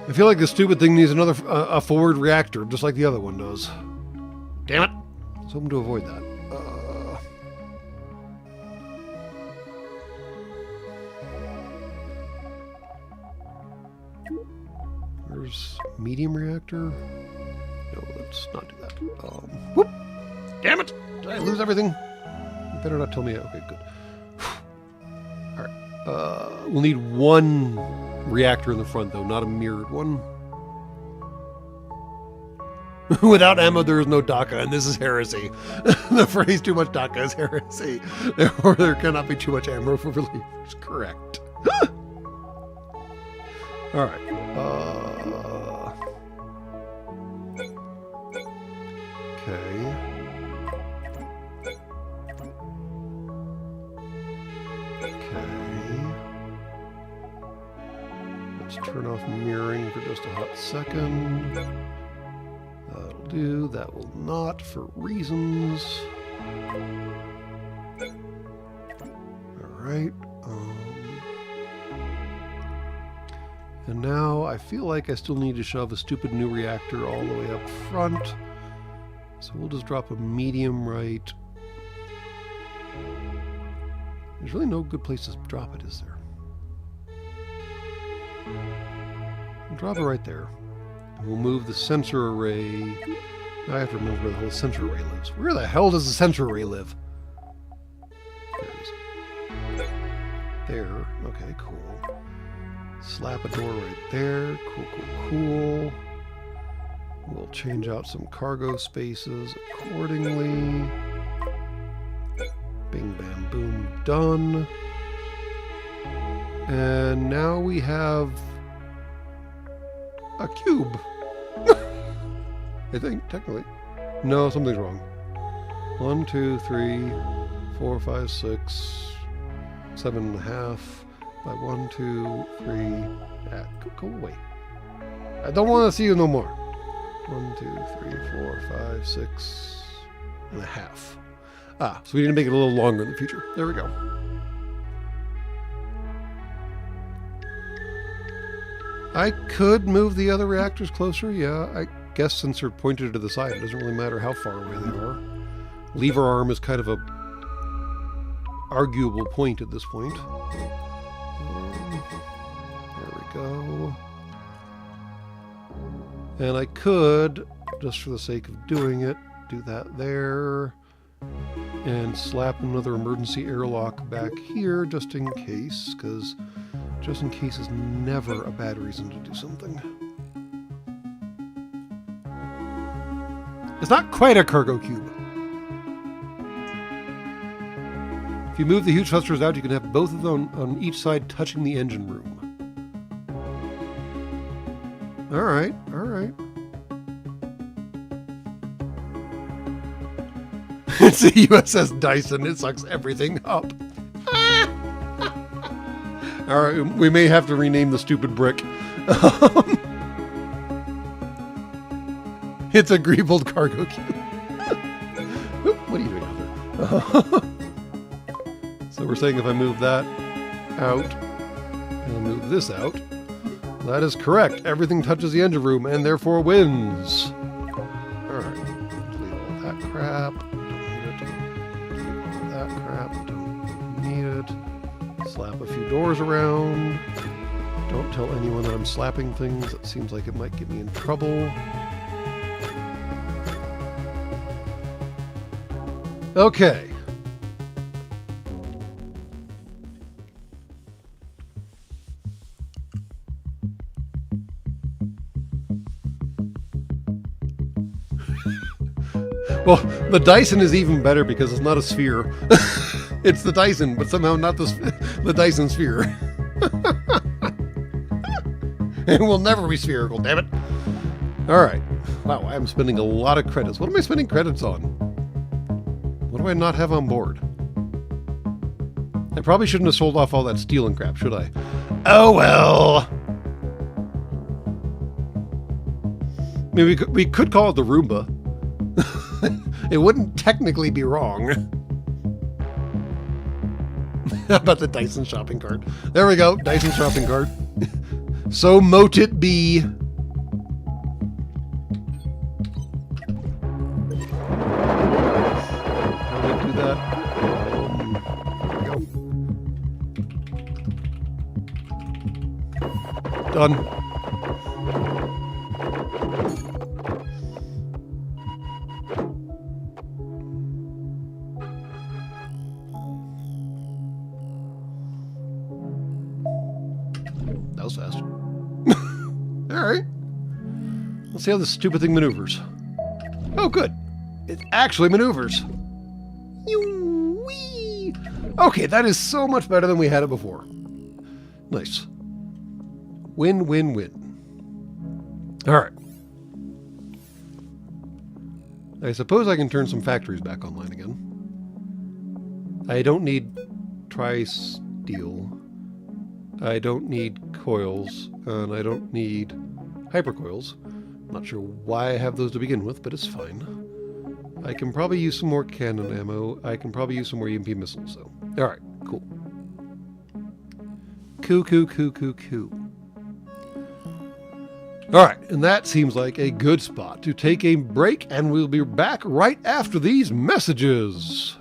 I feel like the stupid thing needs another a forward reactor, just like the other one does. Damn it! I was hoping to avoid that. Where's medium reactor? No, let's not do that. Whoop! Damn it! Did I lose everything? You better not tell me. Okay, good. All right. We'll need one reactor in the front, though, not a mirrored one. Without ammo, there is no DACA, and this is heresy. The phrase "too much DACA" is heresy. Therefore, there cannot be too much ammo for relievers. Correct. All right. Okay. Turn off mirroring for just a hot second. That'll do. That will not, for reasons. Alright. And now I feel like I still need to shove a stupid new reactor all the way up front. So we'll just drop a medium right. There's really no good place to drop it, is there? We'll drop it right there. And we'll move the sensor array. Now I have to remember where the whole sensor array lives. Where the hell does the sensor array live? There it is. There. Okay, cool. Slap a door right there. Cool, cool, cool. We'll change out some cargo spaces accordingly. Bing, bam, boom, done. And now we have a cube. I think, technically. No, something's wrong. 1, 2, 3, 4, 5, 6, 7.5 by 1, 2, 3. Go away. I don't want to see you no more. 1, 2, 3, 4, 5, 6 and a half. Ah, so we need to make it a little longer in the future. There we go. I could move the other reactors closer, yeah. I guess since they're pointed to the side, it doesn't really matter how far away they are. Lever arm is kind of a arguable point at this point. There we go. And I could, just for the sake of doing it, do that there. And slap another emergency airlock back here, just in case, because just in case is never a bad reason to do something. It's not quite a cargo cube. If you move the huge thrusters out, you can have both of them on each side touching the engine room. Alright, alright. It's the USS Dyson. It sucks everything up. Alright, we may have to rename the stupid brick. It's a Greebled cargo cube. What are you doing out there? So we're saying if I move that out and move this out, that is correct. Everything touches the engine room and therefore wins. Alright, delete all slap a few doors around. Don't tell anyone that I'm slapping things. It seems like it might get me in trouble. Okay. Well, the Dyson is even better because it's not a sphere. It's the Dyson, but somehow not the Dyson sphere. It will never be spherical, damn it. All right. Wow, I'm spending a lot of credits. What am I spending credits on? What do I not have on board? I probably shouldn't have sold off all that steel and crap, should I? Oh, well. I mean, we could call it the Roomba. It wouldn't technically be wrong. How about the Dyson shopping cart? There we go, Dyson shopping cart. So mote it be. How do I do that? There we go. Done. That was fast. Alright. Let's see how this stupid thing maneuvers. Oh, good. It actually maneuvers. Whee! Okay, that is so much better than we had it before. Nice. Win, win, win. Alright. I suppose I can turn some factories back online again. I don't need tri-steel. I don't need coils, and I don't need hypercoils. Not sure why I have those to begin with, but it's fine. I can probably use some more cannon ammo. I can probably use some more EMP missiles, so. Alright, cool. Cool. Alright, and that seems like a good spot to take a break, and we'll be back right after these messages.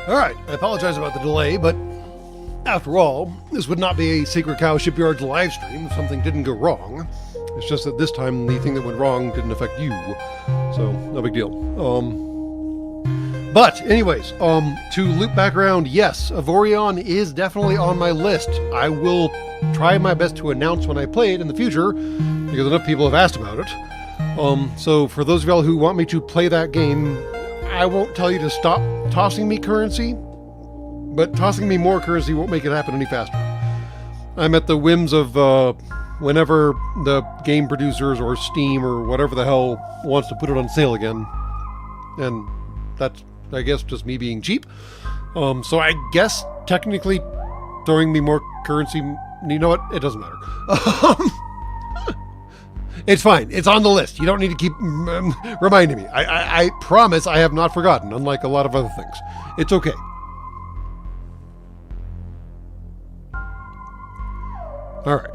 Alright, I apologize about the delay, but after all, this would not be a Sacred Cow Shipyard's live stream if something didn't go wrong. It's just that this time the thing that went wrong didn't affect you, so no big deal. But anyways, to loop back around, yes, Avorion is definitely on my list. I will try my best to announce when I play it in the future, because enough people have asked about it. So for those of y'all who want me to play that game, I won't tell you to stop tossing me currency, but tossing me more currency won't make it happen any faster. I'm at the whims of whenever the game producers or Steam or whatever the hell wants to put it on sale again. And that's, I guess, just me being cheap. So I guess technically throwing me more currency, you know what? It doesn't matter. It's fine. It's on the list. You don't need to keep reminding me. I promise I have not forgotten, unlike a lot of other things. It's okay. All right.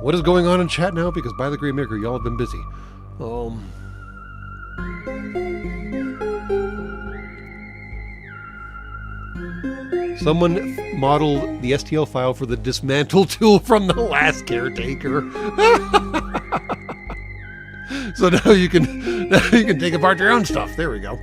What is going on in chat now? Because by the Great Maker, y'all have been busy. Someone modeled the STL file for the dismantle tool from the last caretaker. So now you can take apart your own stuff. There we go.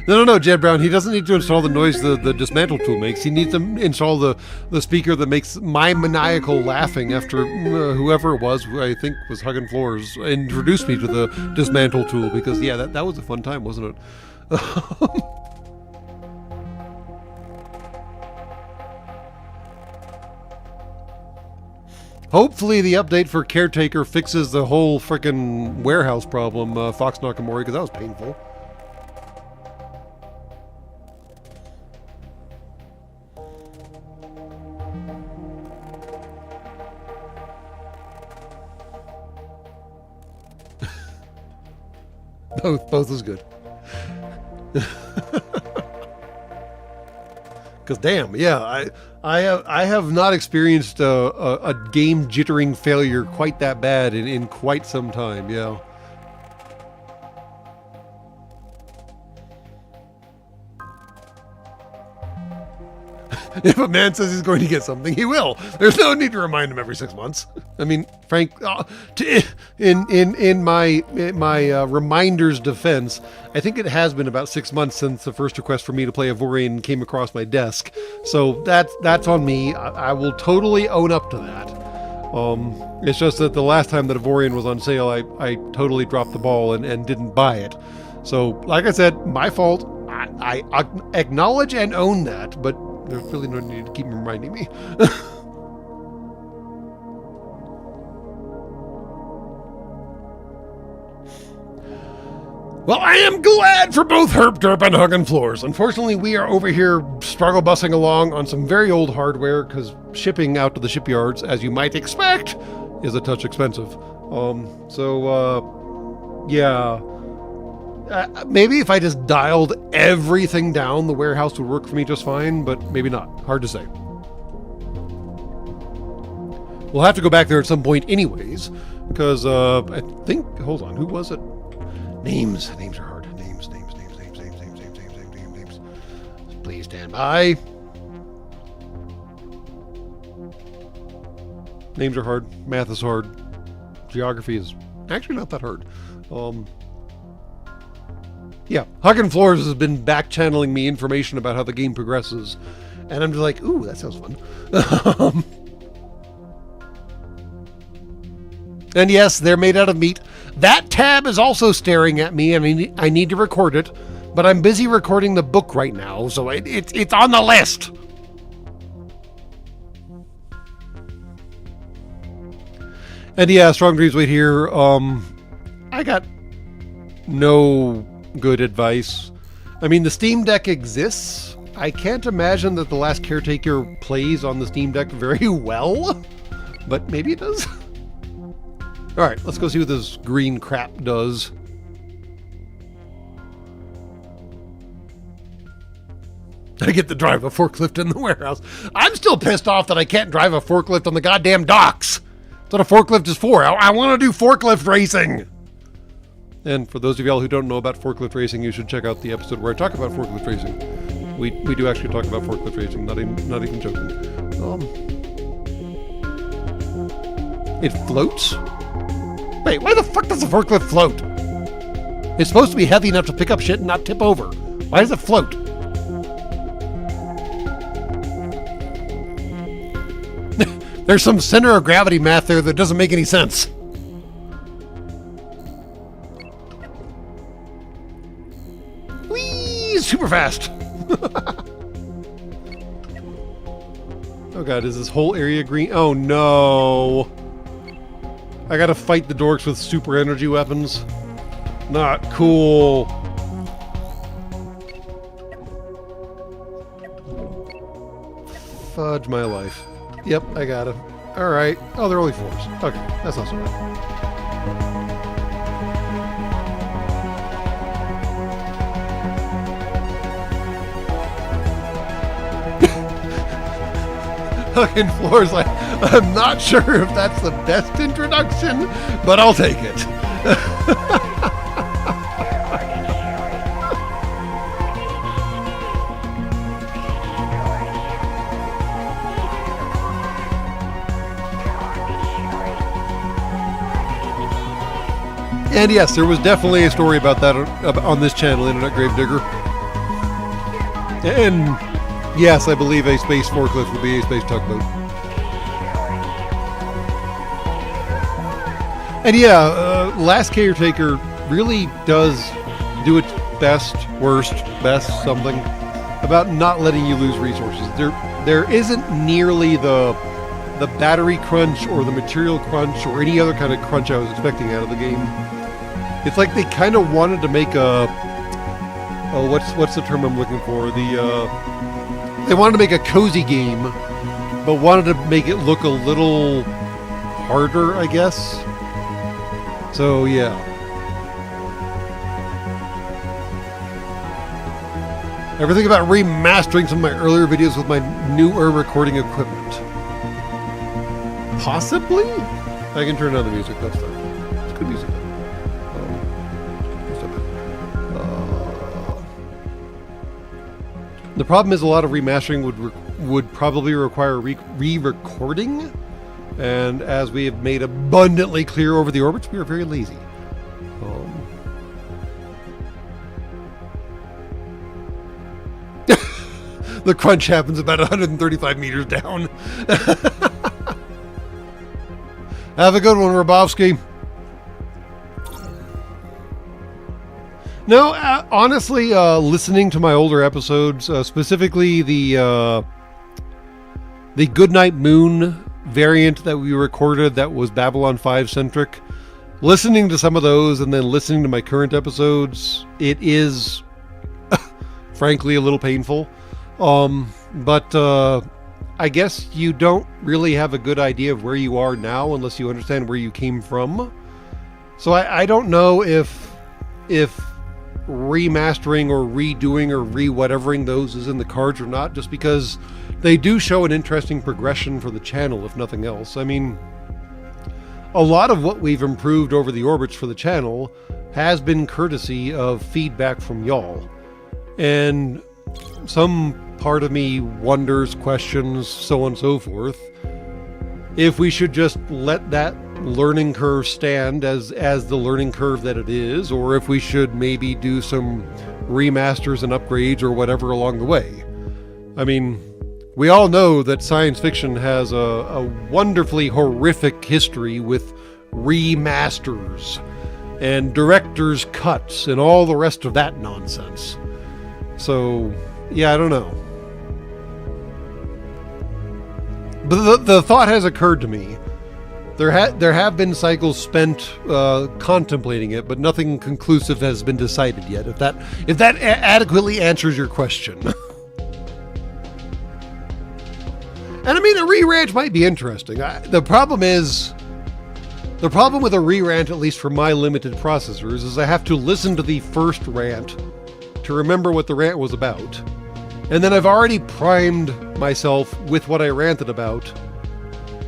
No, Jed Brown. He doesn't need to install the noise the dismantle tool makes. He needs to install the speaker that makes my maniacal laughing after whoever it was, who I think was Hugging Floors, introduced me to the dismantle tool, because, yeah, that was a fun time, wasn't it? Hopefully the update for Caretaker fixes the whole frickin' warehouse problem, Fox Nakamori, because that was painful. Both is good. Because damn, yeah, I have not experienced a game jittering failure quite that bad in quite some time. Yeah. If a man says he's going to get something, he will. There's no need to remind him every 6 months. I mean, Frank, in my reminder's defense, I think it has been about 6 months since the first request for me to play Avorion came across my desk. So that's on me. I will totally own up to that. It's just that the last time that Avorion was on sale, I totally dropped the ball and didn't buy it. So, like I said, my fault. I acknowledge and own that, but there's really no need to keep reminding me. Well, I am glad for both Herp Derp and Huggin' Floors. Unfortunately, we are over here struggle bussing along on some very old hardware, because shipping out to the shipyards, as you might expect, is a touch expensive. Yeah. Maybe if I just dialed everything down, the warehouse would work for me just fine, but maybe not. Hard to say. We'll have to go back there at some point anyways, because I think, hold on, who was it? Names are hard. Names. Please stand by. Names are hard. Math is hard. Geography is actually not that hard. Yeah, Huggin' Floors has been back-channeling me information about how the game progresses, and I'm just like, ooh, that sounds fun. And yes, they're made out of meat. That tab is also staring at me, and I need to record it, but I'm busy recording the book right now, so it's on the list. And yeah, Strong Dreams wait here. I got no good advice. I mean, the Steam Deck exists. I can't imagine that The Last Caretaker plays on the Steam Deck very well, but maybe it does. All right, let's go see what this green crap does. I get to drive a forklift in the warehouse. I'm still pissed off that I can't drive a forklift on the goddamn docks. That's what a forklift is for. I want to do forklift racing. And for those of y'all who don't know about forklift racing, you should check out the episode where I talk about forklift racing. We do actually talk about forklift racing, not even joking. It floats? Wait, why the fuck does the forklift float? It's supposed to be heavy enough to pick up shit and not tip over. Why does it float? There's some center of gravity math there that doesn't make any sense. Whee! Super fast. Oh god, is this whole area green? Oh no. I gotta fight the dorks with super energy weapons. Not cool. Fudge my life. Yep, I got it. Alright. Oh, they're only 4s. Okay, that's not so bad. Fucking floors, like, I'm not sure if that's the best introduction, but I'll take it. And yes, there was definitely a story about that on this channel, Internet Gravedigger. And yes, I believe a space forklift will be a space tugboat. And yeah, Last Caretaker really does do its best, worst, best, something about not letting you lose resources. There isn't nearly the battery crunch or the material crunch or any other kind of crunch I was expecting out of the game. It's like they kind of wanted to make a... Oh, what's the term I'm looking for? They wanted to make a cozy game, but wanted to make it look a little harder, I guess. So, yeah. Ever think about remastering some of my earlier videos with my newer recording equipment? Possibly? I can turn on the music, that's fine. It's good music. The problem is a lot of remastering would probably require re-recording, and as we have made abundantly clear over the orbits, we are very lazy. The crunch happens about 135 meters down. Have a good one, Rabowski. No, honestly, listening to my older episodes, specifically the Goodnight Moon variant that we recorded that was Babylon 5 centric, listening to some of those and then listening to my current episodes, it is frankly a little painful. But I guess you don't really have a good idea of where you are now unless you understand where you came from. So I don't know if remastering or redoing or re-whatevering those is in the cards or not, just because they do show an interesting progression for the channel, if nothing else. I mean, a lot of what we've improved over the orbits for the channel has been courtesy of feedback from y'all. And some part of me wonders, questions, so on and so forth, if we should just let that learning curve stand as the learning curve that it is, or if we should maybe do some remasters and upgrades or whatever along the way. I mean, we all know that science fiction has a wonderfully horrific history with remasters and director's cuts and all the rest of that nonsense. So, yeah, I don't know. But the thought has occurred to me. There have been cycles spent contemplating it, but nothing conclusive has been decided yet. If that adequately answers your question. And I mean, a re-rant might be interesting. The problem with a re-rant, at least for my limited processors, is I have to listen to the first rant to remember what the rant was about, and then I've already primed myself with what I ranted about.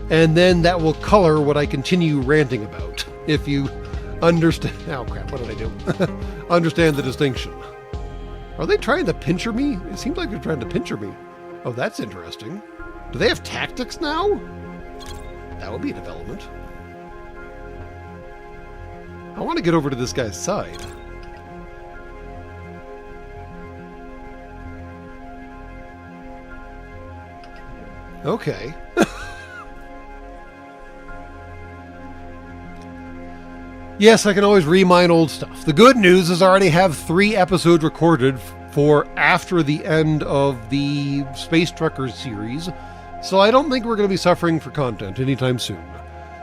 And then that will color what I continue ranting about, if you Understand. Oh crap! What did I do? Understand the distinction. Are they trying to pincher me? It seems like they're trying to pincher me. Oh, that's interesting. Do they have tactics now? That would be a development. I want to get over to this guy's side. Okay. Yes, I can always remine old stuff. The good news is I already have 3 episodes recorded for after the end of the Space Truckers series, so I don't think we're going to be suffering for content anytime soon.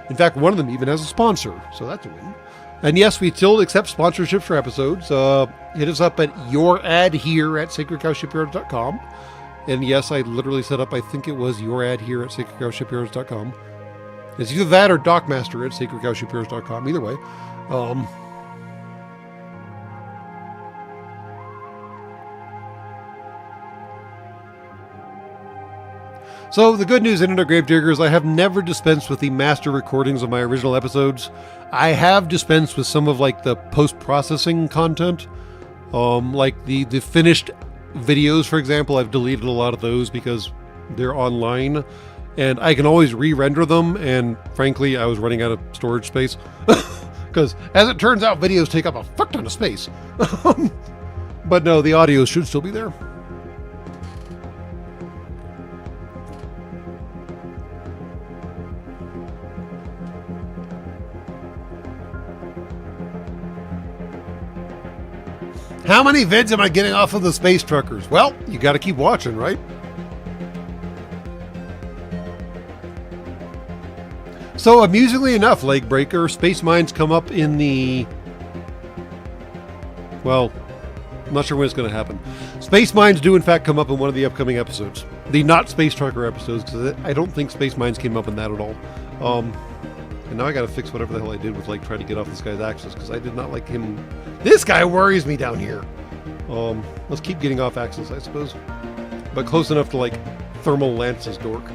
In fact, one of them even has a sponsor, so that's a win. And yes, we still accept sponsorships for episodes. Hit us up at youradhere@sacredcowshipyards.com. And yes, I literally set up, I think it was youradhere@sacredcowshipyards.com. It's either that or docmaster@sacredcowshipyards.com. Either way. So the good news, Internet Gravediggers, I have never dispensed with the master recordings of my original episodes. I have dispensed with some of like the post-processing content. Like the finished videos, for example, I've deleted a lot of those because they're online. And I can always re-render them, and frankly, I was running out of storage space. Because, as it turns out, videos take up a fuck ton of space. But no, the audio should still be there. How many vids am I getting off of the Space Truckers? Well, you gotta keep watching, right? So, amusingly enough, Legbreaker, Space Mines come up in the... Well, I'm not sure when it's going to happen. Space Mines do, in fact, come up in one of the upcoming episodes. The not Space Trucker episodes, because I don't think Space Mines came up in that at all. And now I got to fix whatever the hell I did with, like, trying to get off this guy's axis, because I did not like him... This guy worries me down here! Let's keep getting off axis, I suppose. But close enough to, like, thermal lance his dork.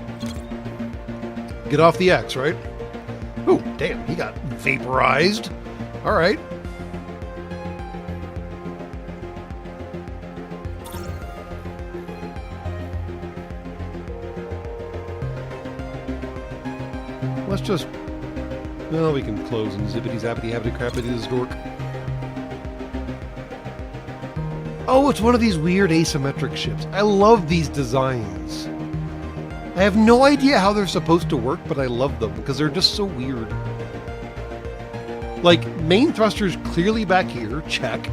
Get off the X, right? Oh, damn, he got vaporized. All right. Let's just... Well, we can close and zippity-zappity-happity-crappity this dork. Oh, it's one of these weird asymmetric ships. I love these designs. I have no idea how they're supposed to work, but I love them because they're just so weird. Like, main thrusters clearly back here, check.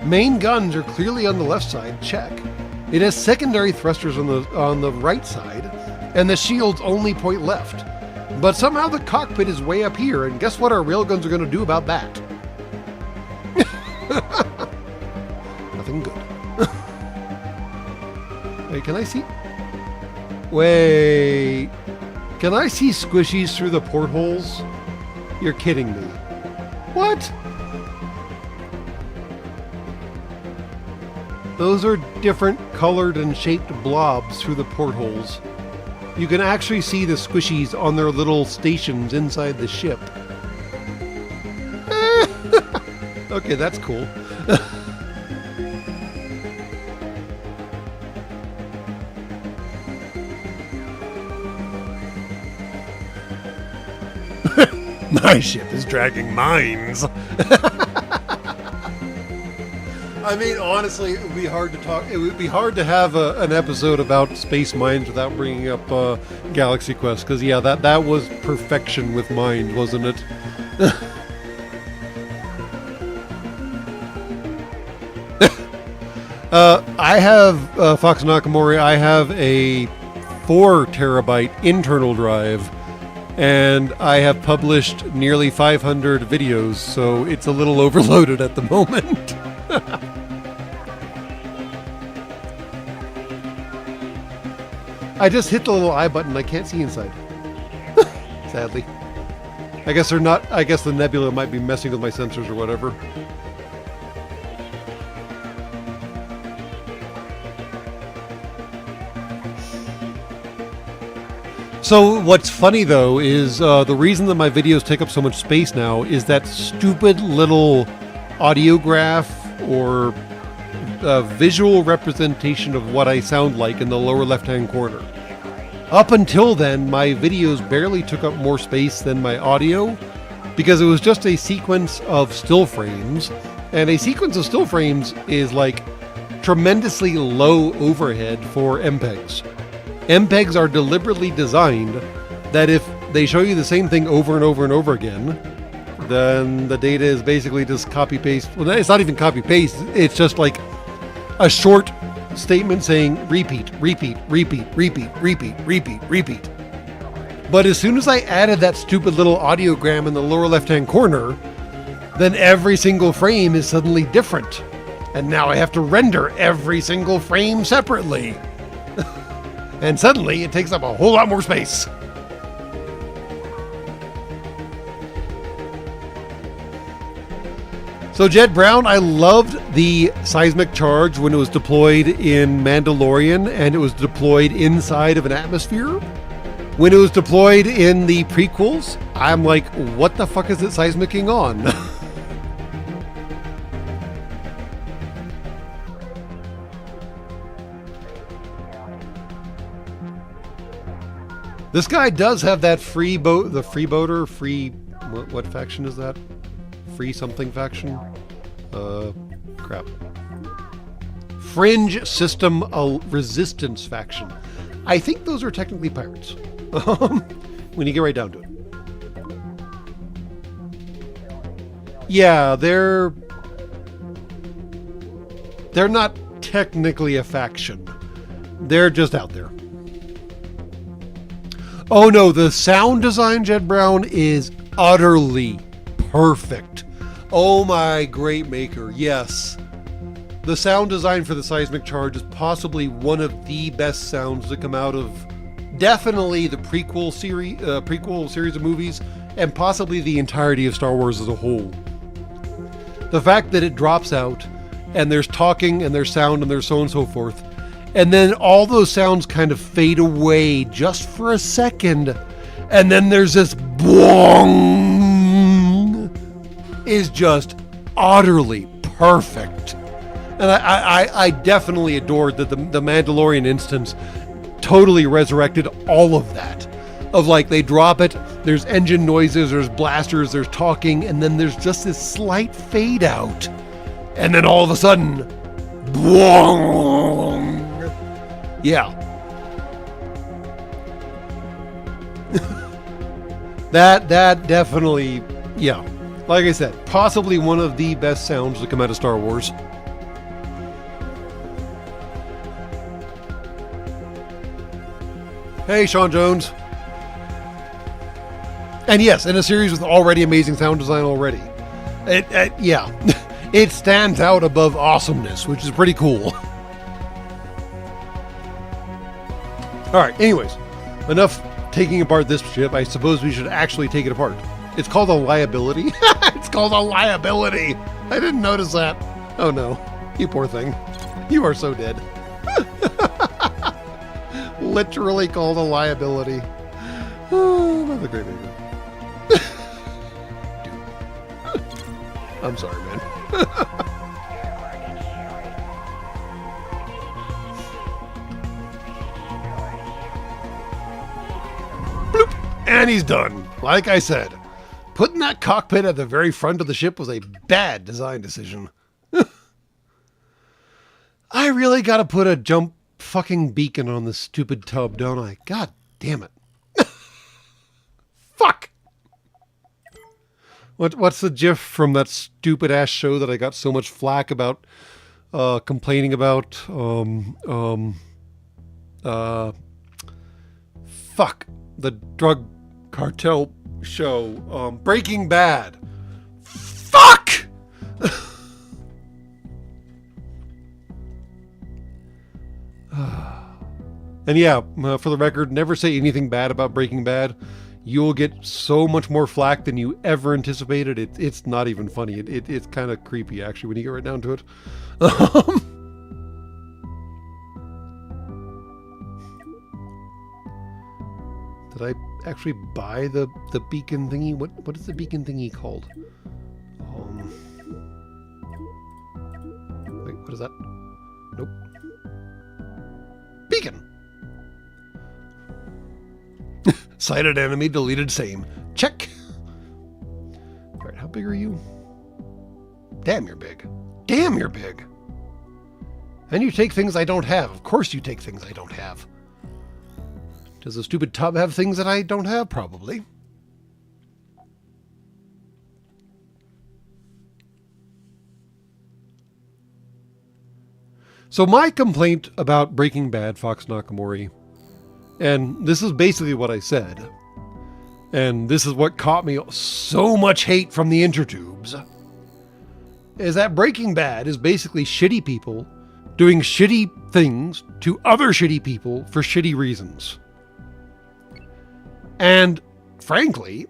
Main guns are clearly on the left side, check. It has secondary thrusters on the right side, and the shields only point left. But somehow the cockpit is way up here, and guess what our railguns are going to do about that? Nothing good. Wait, can I see? Wait, can I see squishies through the portholes? You're kidding me. What? Those are different colored and shaped blobs through the portholes. You can actually see the squishies on their little stations inside the ship. Okay, that's cool. My ship is dragging mines. I mean, honestly, it would be hard to talk. It would be hard to have an episode about space mines without bringing up Galaxy Quest, because yeah, that was perfection with mines, wasn't it? I have Fox Nakamori. I have a 4 terabyte internal drive. And I have published nearly 500 videos, so it's a little overloaded at the moment. I just hit the little I button. I can't see inside. Sadly. I guess they're not. I guess the nebula might be messing with my sensors or whatever. So what's funny though is the reason that my videos take up so much space now is that stupid little audiograph or visual representation of what I sound like in the lower left-hand corner. Up until then, my videos barely took up more space than my audio because it was just a sequence of still frames, and a sequence of still frames is like tremendously low overhead for MPEGs. MPEGs are deliberately designed that if they show you the same thing over and over and over again, then the data is basically just copy-paste. Well, it's not even copy-paste. It's just like a short statement saying repeat, repeat, repeat, repeat, repeat, repeat, repeat. But as soon as I added that stupid little audiogram in the lower left-hand corner, then every single frame is suddenly different. And now I have to render every single frame separately. And suddenly it takes up a whole lot more space. So Jed Brown, I loved the seismic charge when it was deployed in Mandalorian and it was deployed inside of an atmosphere. When it was deployed in the prequels, I'm like, what the fuck is it seismicking on? This guy does have that free boat, the freeboater, what faction is that? Free something faction? Crap. Fringe System Resistance faction. I think those are technically pirates. When you get right down to it. Yeah, they're not technically a faction. They're just out there. Oh no, the sound design, Jed Brown, is utterly perfect. Oh my great maker, yes. The sound design for the seismic charge is possibly one of the best sounds to come out of definitely the prequel series of movies, and possibly the entirety of Star Wars as a whole. The fact that it drops out, and there's talking, and there's sound, and there's so on and so forth, and then all those sounds kind of fade away just for a second, and then there's this boing, is just utterly perfect. And I definitely adored that the Mandalorian instance totally resurrected all of that. Of like, they drop it, there's engine noises, there's blasters, there's talking, and then there's just this slight fade out. And then all of a sudden, boing. Yeah. That definitely, yeah. Like I said, possibly one of the best sounds to come out of Star Wars. Hey, Sean Jones. And yes, in a series with already amazing sound design already. Yeah. It stands out above awesomeness, which is pretty cool. Alright, anyways. Enough taking apart this ship. I suppose we should actually take it apart. It's called a liability. It's called a liability. I didn't notice that. Oh no. You poor thing. You are so dead. Literally called a liability. Oh, that's a great movie. Dude. I'm sorry, man. Bloop. And he's done. Like I said, putting that cockpit at the very front of the ship was a bad design decision. I really gotta put a jump fucking beacon on this stupid tub, don't I? God damn it. Fuck! What's the gif from that stupid ass show that I got so much flack about, complaining about, fuck, the drug cartel show, Breaking Bad. Fuck! And yeah, for the record, never say anything bad about Breaking Bad. You'll get so much more flack than you ever anticipated. It's not even funny. It's kind of creepy, actually, when you get right down to it. The Did I actually buy the beacon thingy? What is the beacon thingy called? Wait, what is that? Nope. Beacon! Sighted enemy, deleted same. Check! Alright, how big are you? Damn, you're big. Damn, you're big! And you take things I don't have. Of course you take things I don't have. Does the stupid tub have things that I don't have? Probably. So my complaint about Breaking Bad, Fox Nakamori, and this is basically what I said, and this is what caught me so much hate from the intertubes, is that Breaking Bad is basically shitty people doing shitty things to other shitty people for shitty reasons. And frankly,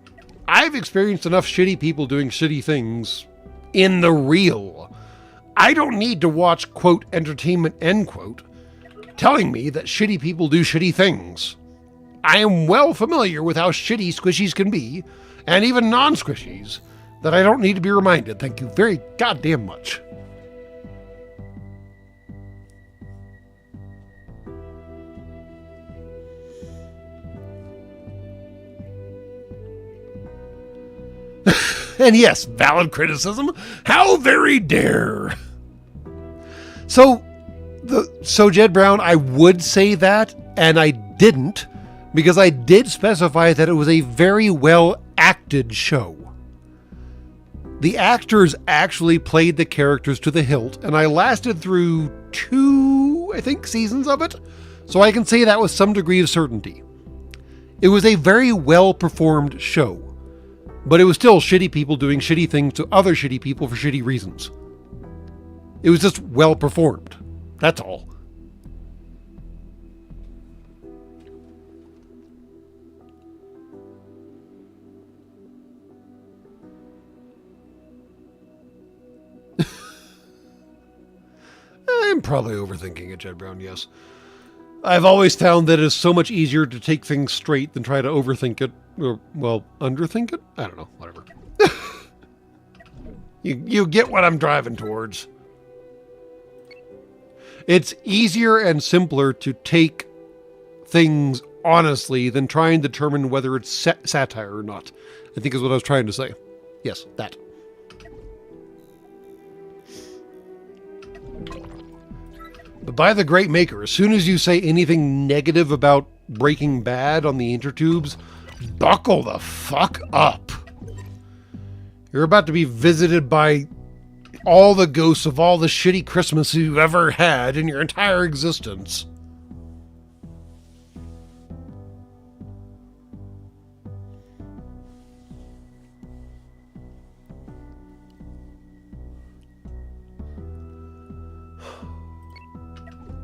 I've experienced enough shitty people doing shitty things in the real. I don't need to watch, quote, entertainment, end quote, telling me that shitty people do shitty things. I am well familiar with how shitty squishies can be, and even non-squishies, that I don't need to be reminded. Thank you very goddamn much. And yes, valid criticism. How very dare. So Jed Brown, I would say that, and I didn't, because I did specify that it was a very well acted show. The actors actually played the characters to the hilt, and I lasted through 2, I think, seasons of it, so I can say that with some degree of certainty. It was a very well performed show. But it was still shitty people doing shitty things to other shitty people for shitty reasons. It was just well performed. That's all. I'm probably overthinking it, Jed Brown, yes. I've always found that it's so much easier to take things straight than try to overthink it. Or, well, underthink it? I don't know, whatever. You get what I'm driving towards. It's easier and simpler to take things honestly than try and determine whether it's satire or not, I think is what I was trying to say. Yes, that. But by the great maker, as soon as you say anything negative about Breaking Bad on the intertubes, buckle the fuck up. You're about to be visited by all the ghosts of all the shitty Christmas you've ever had in your entire existence.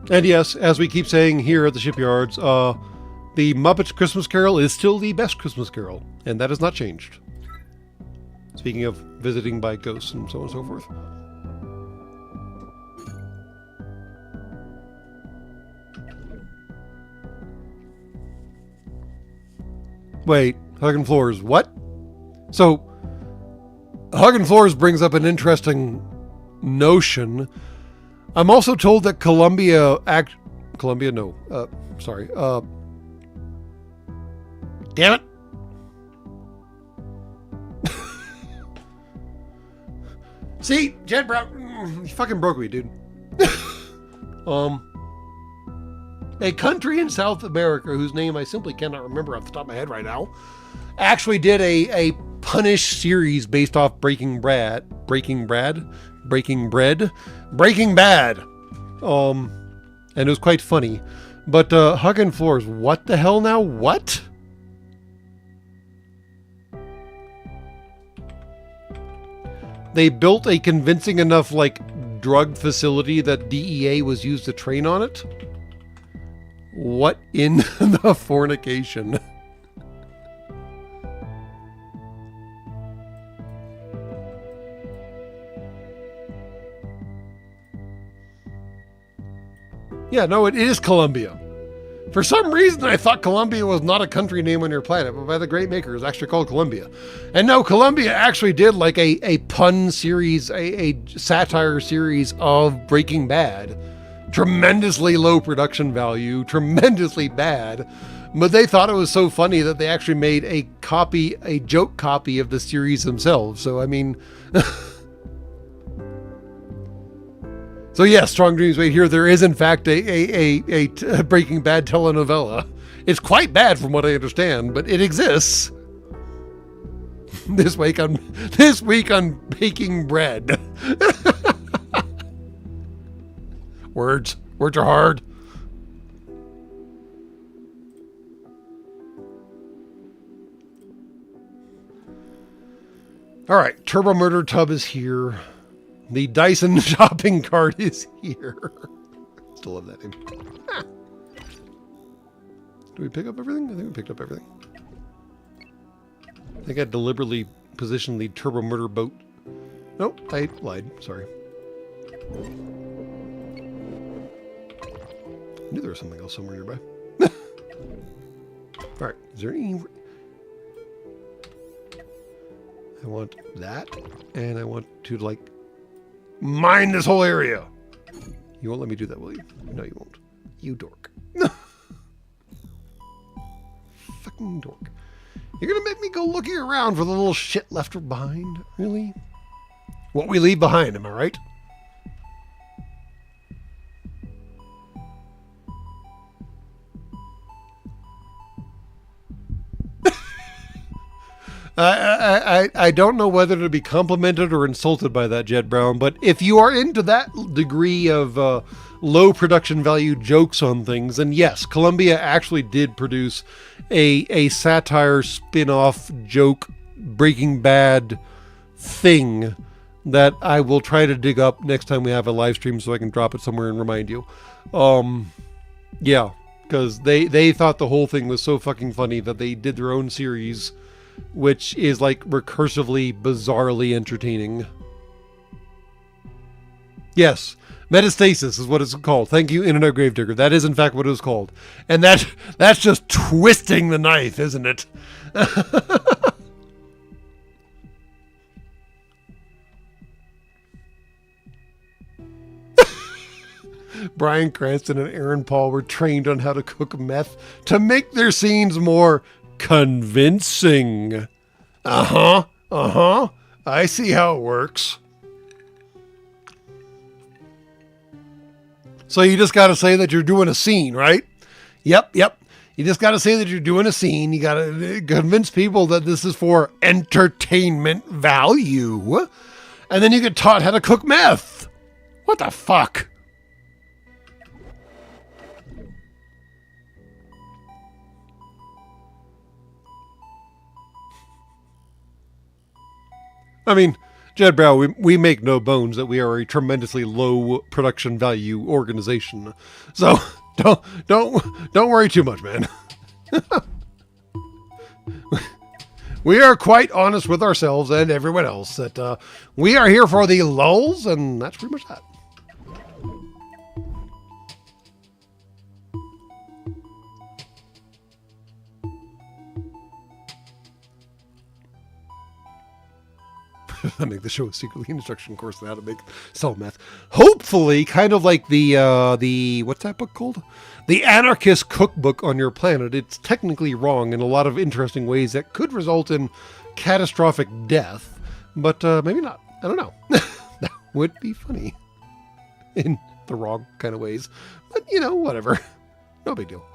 And yes, as we keep saying here at the Shipyards, the Muppets Christmas Carol is still the best Christmas Carol, and that has not changed. Speaking of visiting by ghosts and so on and so forth. Wait, Hugging Floors, what? So, Hugging Floors brings up an interesting notion. I'm also told that damn it. See, Jed Brown, you fucking broke me, dude. A country in South America whose name I simply cannot remember off the top of my head right now actually did a Punish series based off Breaking Bad. And it was quite funny. But Hugging Floors, what the hell now? What? They built a convincing enough, drug facility that DEA was used to train on it? What in the fornication? Yeah, no, it is Colombia. For some reason, I thought Columbia was not a country name on your planet, but by the great maker, it's actually called Columbia. And no, Columbia actually did like a pun series, a satire series of Breaking Bad. Tremendously low production value, tremendously bad. But they thought it was so funny that they actually made a joke copy of the series themselves. So, I mean... So yes, Strong Dreams wait here. There is in fact a Breaking Bad telenovela. It's quite bad from what I understand, but it exists. This week on baking bread. Words are hard. All right, Turbo Murder Tub is here. The Dyson shopping cart is here. Still love that name. Did we pick up everything? I think we picked up everything. I think I deliberately positioned the Turbo Murder boat. Nope, I lied. Sorry. I knew there was something else somewhere nearby. All right, is there any... I want that, and I want to, like, mine this whole area. You won't let me do that, will you? No, you won't. You dork. Fucking dork. You're gonna make me go looking around for the little shit left behind? Really? What we leave behind, am I right? I don't know whether to be complimented or insulted by that, Jed Brown, but if you are into that degree of low production value jokes on things, then yes, Columbia actually did produce a satire spin-off joke Breaking Bad thing that I will try to dig up next time we have a live stream so I can drop it somewhere and remind you. Yeah, because they thought the whole thing was so fucking funny that they did their own series, which is like recursively, bizarrely entertaining. Yes, metastasis is what it's called. Thank you, Internet Gravedigger. That is in fact what it was called. And that's just twisting the knife, isn't it? Bryan Cranston and Aaron Paul were trained on how to cook meth to make their scenes more convincing. I see how it works. So you just got to say that you're doing a scene, right? Yep. You just got to say that you're doing a scene. You got to convince people that this is for entertainment value. And then you get taught how to cook meth. What the fuck? I mean, Jed Brown, we make no bones that we are a tremendously low production value organization. So don't worry too much, man. We are quite honest with ourselves and everyone else that we are here for the lulz, and that's pretty much that. I make the show a secretly instruction course on how to sell meth. Hopefully, kind of like the what's that book called? The Anarchist Cookbook on Your Planet. It's technically wrong in a lot of interesting ways that could result in catastrophic death, but maybe not. I don't know. That would be funny in the wrong kind of ways, but you know, whatever. No big deal.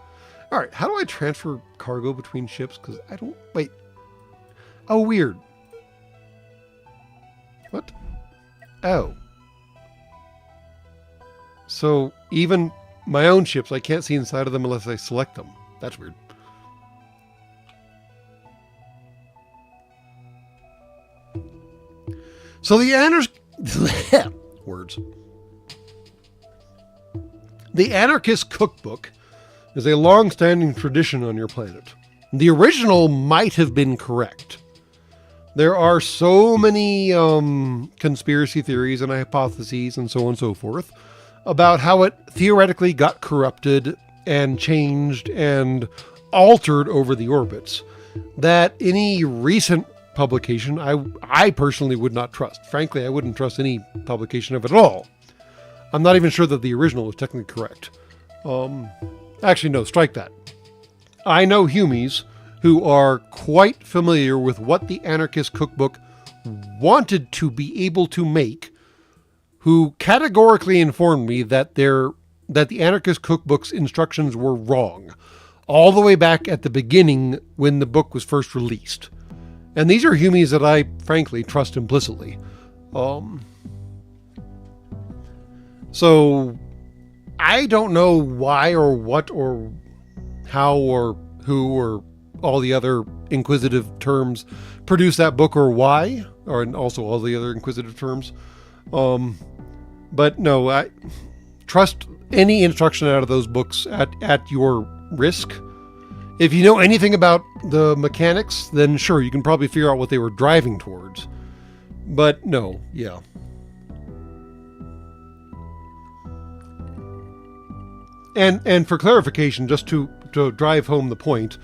All right, how do I transfer cargo between ships? Because I don't wait. Oh, weird. What? Oh. So even my own ships, I can't see inside of them unless I select them. That's weird. So the words. The Anarchist Cookbook is a long-standing tradition on your planet. The original might have been correct. There are so many conspiracy theories and hypotheses and so on and so forth about how it theoretically got corrupted and changed and altered over the orbits that any recent publication I personally would not trust. Frankly, I wouldn't trust any publication of it at all. I'm not even sure that the original is technically correct. Actually, no, strike that. I know Humies who are quite familiar with what the Anarchist Cookbook wanted to be able to make, who categorically informed me that the Anarchist Cookbook's instructions were wrong, all the way back at the beginning when the book was first released. And these are Humies that I, frankly, trust implicitly. So, I don't know why or what or how or who or all the other inquisitive terms produced that book or why, and also all the other inquisitive terms. But no, I trust any instruction out of those books at your risk. If you know anything about the mechanics, then sure, you can probably figure out what they were driving towards. But no, yeah. And for clarification, just to drive home the point,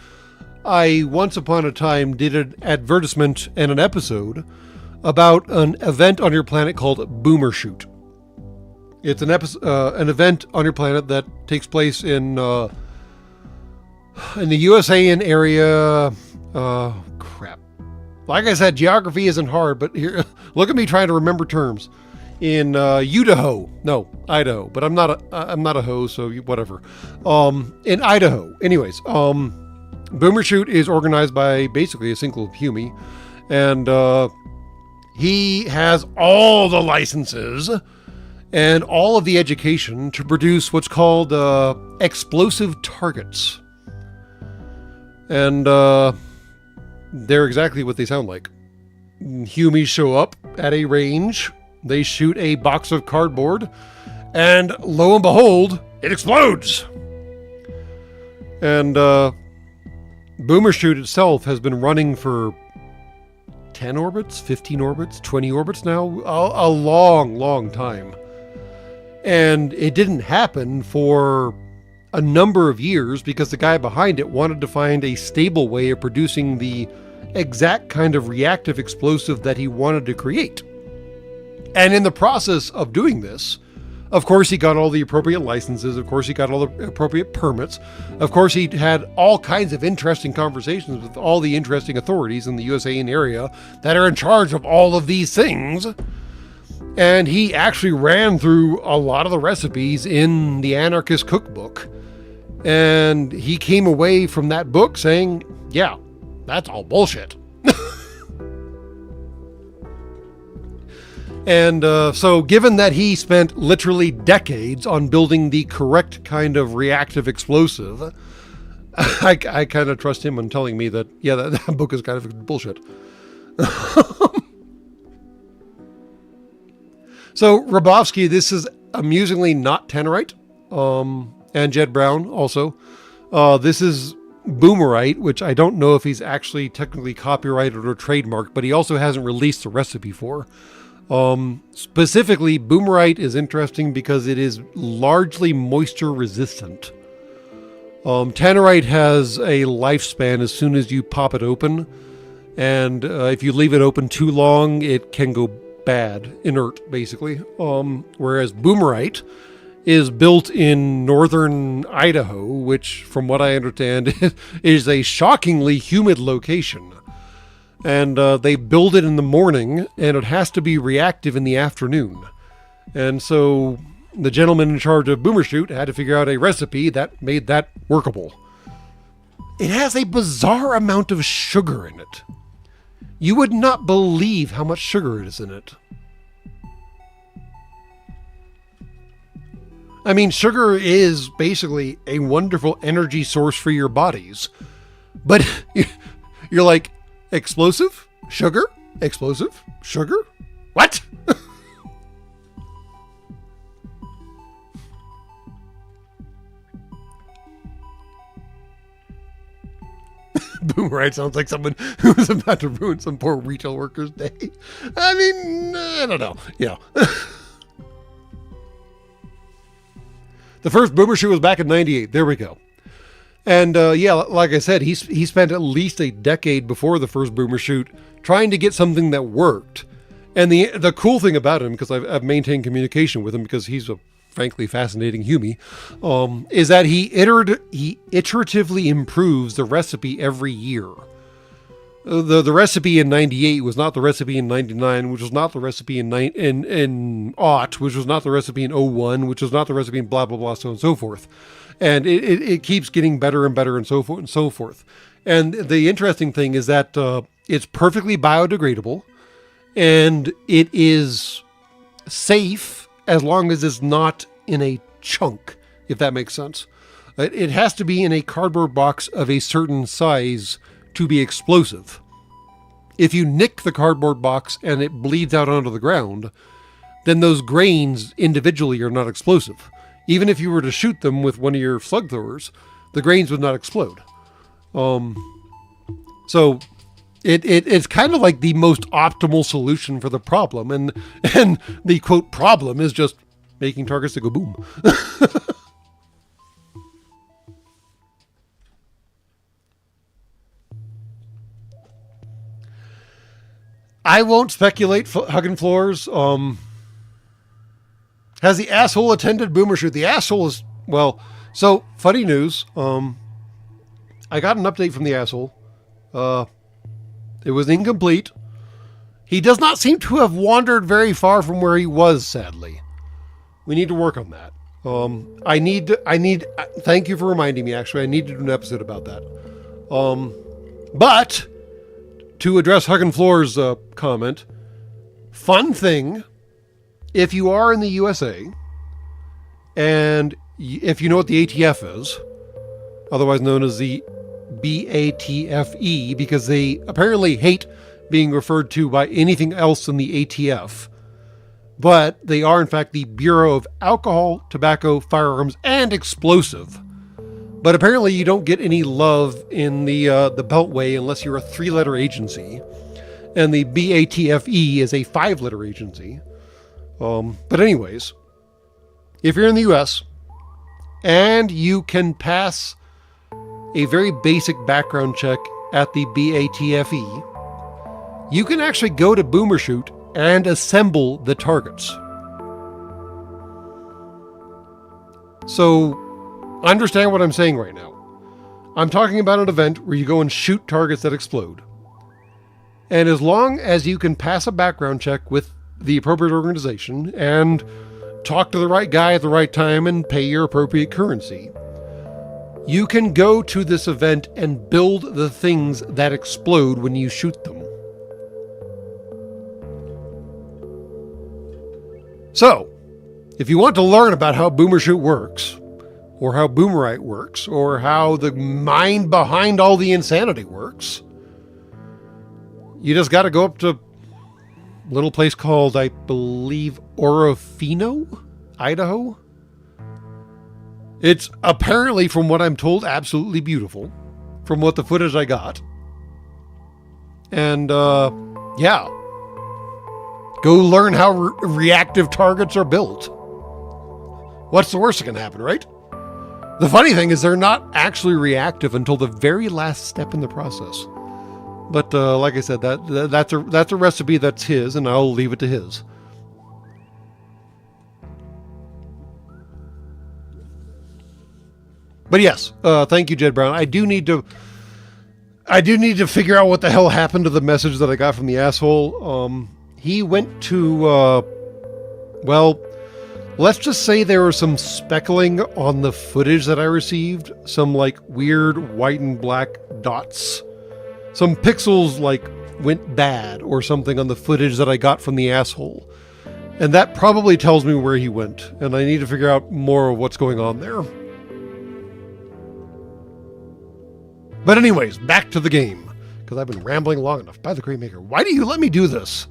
I once upon a time did an advertisement and an episode about an event on your planet called Boomershoot. It's an event on your planet that takes place in the USAN area. Crap. Like I said, geography isn't hard, but here, look at me trying to remember terms. In Idaho, no, Idaho, but I'm not a hoe, so whatever. In Idaho, anyways. Boomershoot is organized by basically a single Humie, and he has all the licenses and all of the education to produce what's called explosive targets. And they're exactly what they sound like. Humies show up at a range, they shoot a box of cardboard, and lo and behold, it explodes! And Boomershoot itself has been running for 10 orbits, 15 orbits, 20 orbits now, a long, long time. And it didn't happen for a number of years because the guy behind it wanted to find a stable way of producing the exact kind of reactive explosive that he wanted to create. And in the process of doing this, of course, he got all the appropriate licenses. Of course, he got all the appropriate permits. Of course, he had all kinds of interesting conversations with all the interesting authorities in the USAN area that are in charge of all of these things. And he actually ran through a lot of the recipes in the Anarchist Cookbook. And he came away from that book saying, yeah, that's all bullshit. And so given that he spent literally decades on building the correct kind of reactive explosive, I kind of trust him on telling me that, yeah, that book is kind of bullshit. So Rabovsky, this is amusingly not Tannerite, and Jed Brown also. This is Boomerite, which I don't know if he's actually technically copyrighted or trademarked, but he also hasn't released the recipe for. Specifically, Boomerite is interesting because it is largely moisture resistant. Tannerite has a lifespan as soon as you pop it open, and if you leave it open too long, it can go bad, inert, basically. Whereas Boomerite is built in northern Idaho, which, from what I understand, is a shockingly humid location. And they build it in the morning, and it has to be reactive in the afternoon. And so the gentleman in charge of Boomershoot had to figure out a recipe that made that workable. It has a bizarre amount of sugar in it. You would not believe how much sugar is in it. I mean, sugar is basically a wonderful energy source for your bodies. But you're like, explosive? Sugar? Explosive? Sugar? What? Boomerite sounds like someone who was about to ruin some poor retail worker's day. I mean, I don't know. Yeah. The first boomer shoot was back in 98. There we go. And yeah, like I said, he spent at least a decade before the first boomer shoot trying to get something that worked. And the cool thing about him, because I've maintained communication with him because he's a frankly fascinating humie, is that he iteratively improves the recipe every year. The recipe in 98 was not the recipe in 99, which was not the recipe in aught, which was not the recipe in 01, which was not the recipe in blah, blah, blah, so on and so forth. And it keeps getting better and better and so forth and so forth. And the interesting thing is that it's perfectly biodegradable and it is safe as long as it's not in a chunk, if that makes sense. It has to be in a cardboard box of a certain size to be explosive. If you nick the cardboard box and it bleeds out onto the ground, then those grains individually are not explosive. Even if you were to shoot them with one of your slug throwers, the grains would not explode. So it's kind of like the most optimal solution for the problem. And the quote problem is just making targets that go boom. I won't speculate. Hugging floors. Has the asshole attended boomer shoot? The asshole is, well, so funny news. I got an update from the asshole. It was incomplete. He does not seem to have wandered very far from where he was, sadly. We need to work on that. Thank you for reminding me, actually. I need to do an episode about that. But to address Huggin' Floor's comment, fun thing, if you are in the USA, and if you know what the ATF is, otherwise known as the BATFE, because they apparently hate being referred to by anything else than the ATF, but they are in fact the Bureau of Alcohol, Tobacco, Firearms, and Explosive. But apparently you don't get any love in the Beltway unless you're a 3-letter agency. And the BATFE is a 5-letter agency. But anyways, if you're in the US and you can pass a very basic background check at the BATFE, you can actually go to Boomer Shoot and assemble the targets. So understand what I'm saying right now. I'm talking about an event where you go and shoot targets that explode. And as long as you can pass a background check with the appropriate organization and talk to the right guy at the right time and pay your appropriate currency, you can go to this event and build the things that explode when you shoot them. So, if you want to learn about how Boomer Shoot works, or how Boomerite works, or how the mind behind all the insanity works, you just got to go up to a little place called, I believe, Orofino, Idaho. It's apparently, from what I'm told, absolutely beautiful, from what the footage I got. And, yeah. Go learn how reactive targets are built. What's the worst that can happen, right? The funny thing is they're not actually reactive until the very last step in the process. But like I said, that's a recipe that's his, and I'll leave it to his. But yes, thank you, Jed Brown. I do need to figure out what the hell happened to the message that I got from the asshole. He went to, well, let's just say there was some speckling on the footage that I received. Some like weird white and black dots. Some pixels like went bad or something on the footage that I got from the asshole. And that probably tells me where he went. And I need to figure out more of what's going on there. But anyways, back to the game. Because I've been rambling long enough. By the Great Maker, why do you let me do this?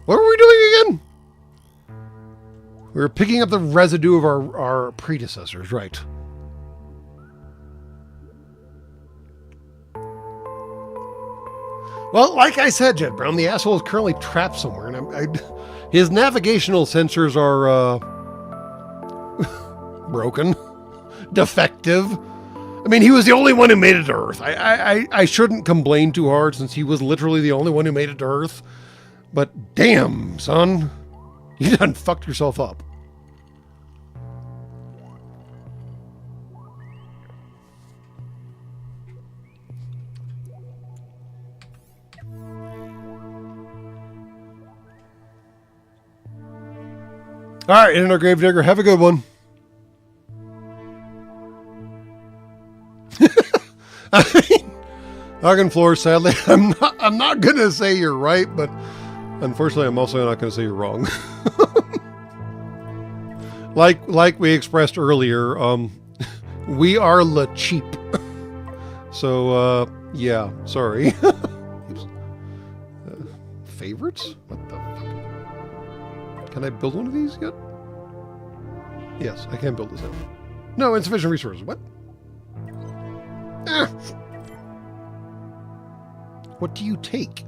What were we doing again? We were picking up the residue of our predecessors, right? Well, like I said, Jed Brown, the asshole is currently trapped somewhere, and his navigational sensors are, broken, defective. I mean, he was the only one who made it to Earth. I shouldn't complain too hard since he was literally the only one who made it to Earth. But damn, son, you done fucked yourself up. All right, Inner Gravedigger, have a good one. I mean, Hagen Floor, sadly, I'm not gonna say you're right, but unfortunately, I'm also not gonna say you're wrong. like we expressed earlier, we are la cheap. So yeah, sorry. Favorites? What the fuck? Can I build one of these yet? Yes, I can build this now. No, insufficient resources. What? Ah. What do you take?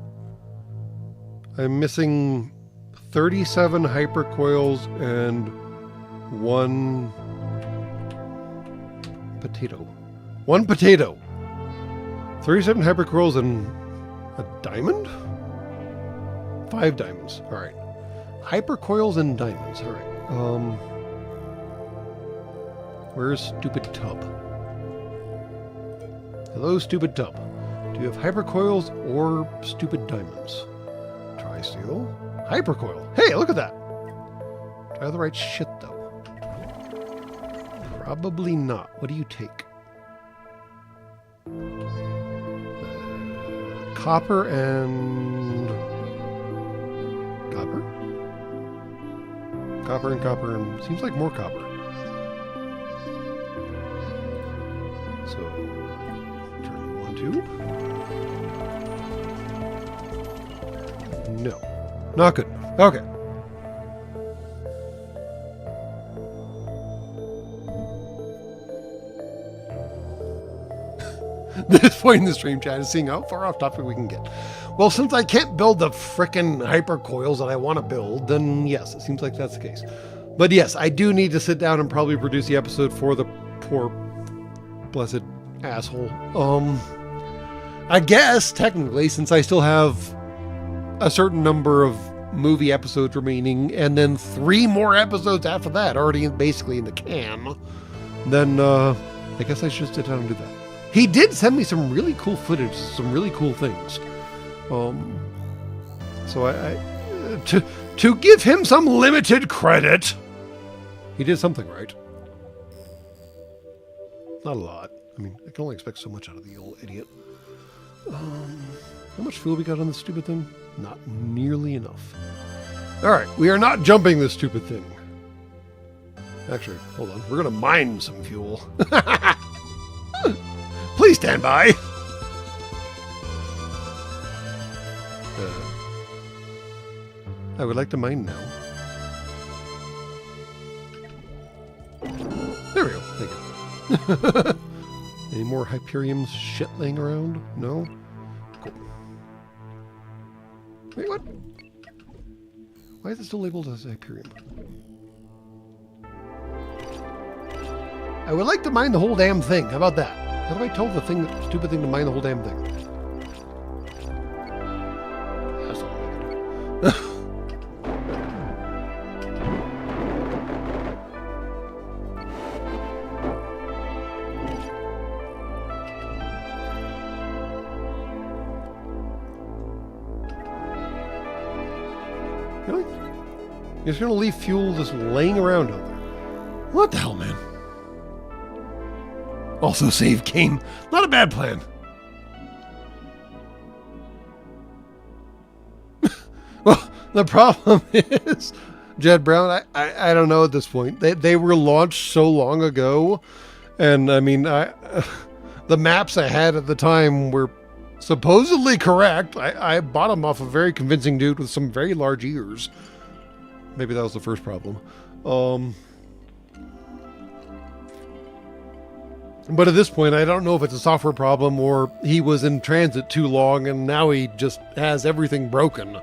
I'm missing 37 hypercoils and 1 potato. 1 potato. 37 hypercoils and a diamond? 5 diamonds. All right. Hypercoils and diamonds. All right. Where's stupid tub? Hello, stupid tub. Do you have hypercoils or stupid diamonds? Tri-steel. Hypercoil. Hey, look at that. Do I have the right shit, though? Probably not. What do you take? Copper and... Copper? Copper and copper and... Seems like more copper. So... Turn you on to... No. Not good. Okay. This point in the stream chat is seeing how far off topic we can get. Well, since I can't build the frickin' hypercoils that I want to build, then yes, it seems like that's the case. But yes, I do need to sit down and probably produce the episode for the poor, blessed asshole. I guess, technically, since I still have a certain number of movie episodes remaining, and then 3 more episodes after that, already basically in the can, then I guess I should sit down and do that. He did send me some really cool footage, some really cool things. So I to give him some limited credit, he did something right. Not a lot. I mean, I can only expect so much out of the old idiot. How much fuel we got on this stupid thing? Not nearly enough. All right, we are not jumping this stupid thing. Actually, hold on. We're going to mine some fuel. Please stand by. I would like to mine now. There we go. Thank you. Any more Hyperium shit laying around? No? Cool. Wait, what? Why is it still labeled as Hyperium? I would like to mine the whole damn thing. How about that? How do I tell the stupid thing to mine the whole damn thing? That's all I can do. Really? You're just gonna leave fuel just laying around out there? What the hell, man? Also save game. Not a bad plan. Well, the problem is, Jed Brown, I don't know at this point. They were launched so long ago. And I mean, the maps I had at the time were supposedly correct. I bought them off a very convincing dude with some very large ears. Maybe that was the first problem. But at this point, I don't know if it's a software problem or he was in transit too long and now he just has everything broken.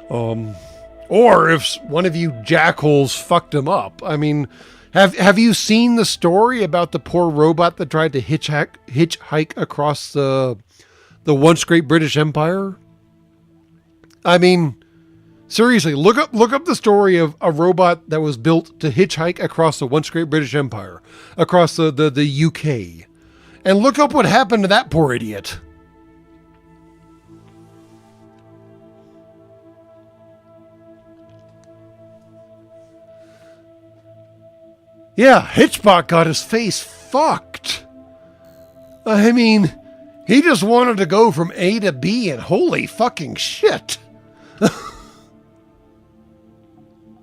Or if one of you jackholes fucked him up. I mean, Have you seen the story about the poor robot that tried to hitchhike across the once great British Empire? I mean, seriously, look up the story of a robot that was built to hitchhike across the once great British Empire, across the UK. And look up what happened to that poor idiot. Yeah, Hitchbot got his face fucked. I mean, he just wanted to go from A to B and holy fucking shit.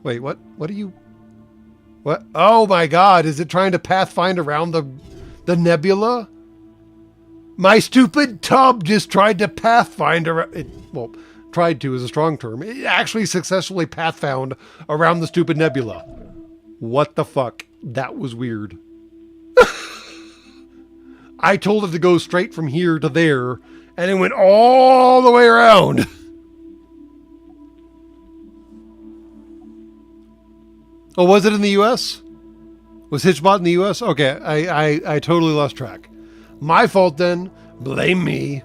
Wait, what? What are you... What? Oh my god, is it trying to pathfind around the nebula? My stupid tub just tried to pathfind around... Well, tried to is a strong term. It actually successfully pathfound around the stupid nebula. What the fuck? That was weird. I told it to go straight from here to there, and it went all the way around. Oh, was it in the U.S.? Was Hitchbot in the U.S.? Okay, I totally lost track. My fault then. Blame me.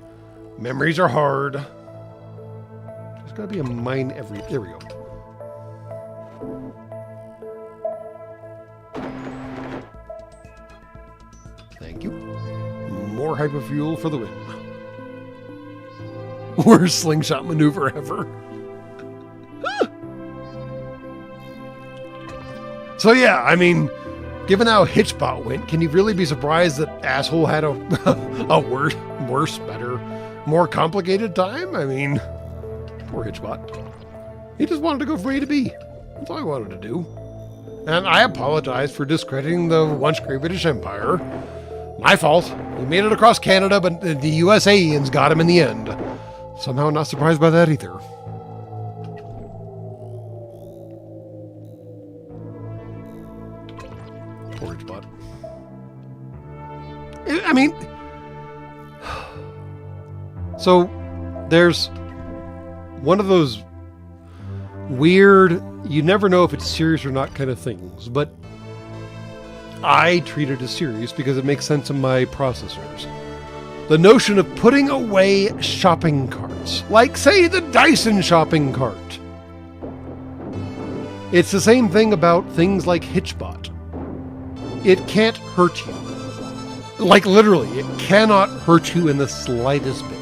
Memories are hard. There's got to be a mine every... There we go. Thank you. More hyperfuel for the win. Worst slingshot maneuver ever. So yeah, I mean, given how Hitchbot went, can you really be surprised that asshole had a worse, better, more complicated time? I mean, poor Hitchbot. He just wanted to go from A to B. That's all he wanted to do. And I apologize for discrediting the once great British Empire. My fault. He made it across Canada, but the USAians got him in the end. Somehow not surprised by that either. Poor Hitchbot. I mean... So, there's one of those weird, you never know if it's serious or not kind of things, but I treat it as serious because it makes sense in my processors. The notion of putting away shopping carts, like say the Dyson shopping cart. It's the same thing about things like Hitchbot. It can't hurt you. Like literally, it cannot hurt you in the slightest bit.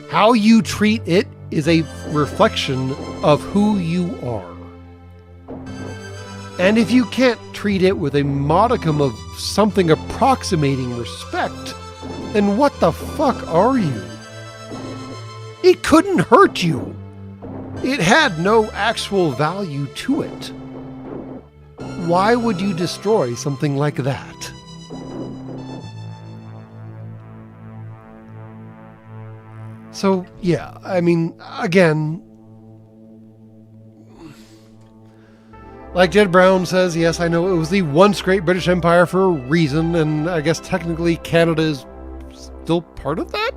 How you treat it is a reflection of who you are. And if you can't treat it with a modicum of something approximating respect, then what the fuck are you? It couldn't hurt you. It had no actual value to it. Why would you destroy something like that? So, yeah, I mean, again, like Jed Brown says, yes, I know it was the once great British Empire for a reason, and I guess technically Canada is still part of that?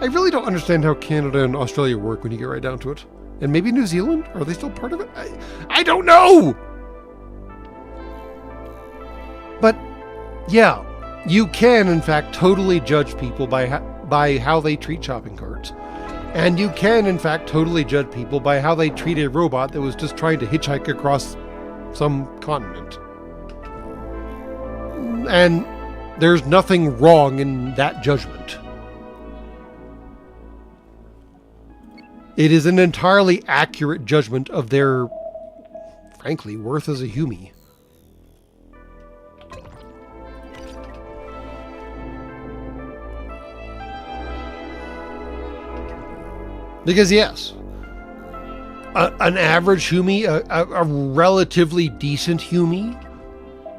I really don't understand how Canada and Australia work when you get right down to it. And maybe New Zealand? Are they still part of it? I don't know! But, yeah, you can, in fact, totally judge people by how they treat shopping carts. And you can, in fact, totally judge people by how they treat a robot that was just trying to hitchhike across some continent. And there's nothing wrong in that judgment. It is an entirely accurate judgment of their, frankly, worth as a human. Because yes, an average human, a relatively decent human,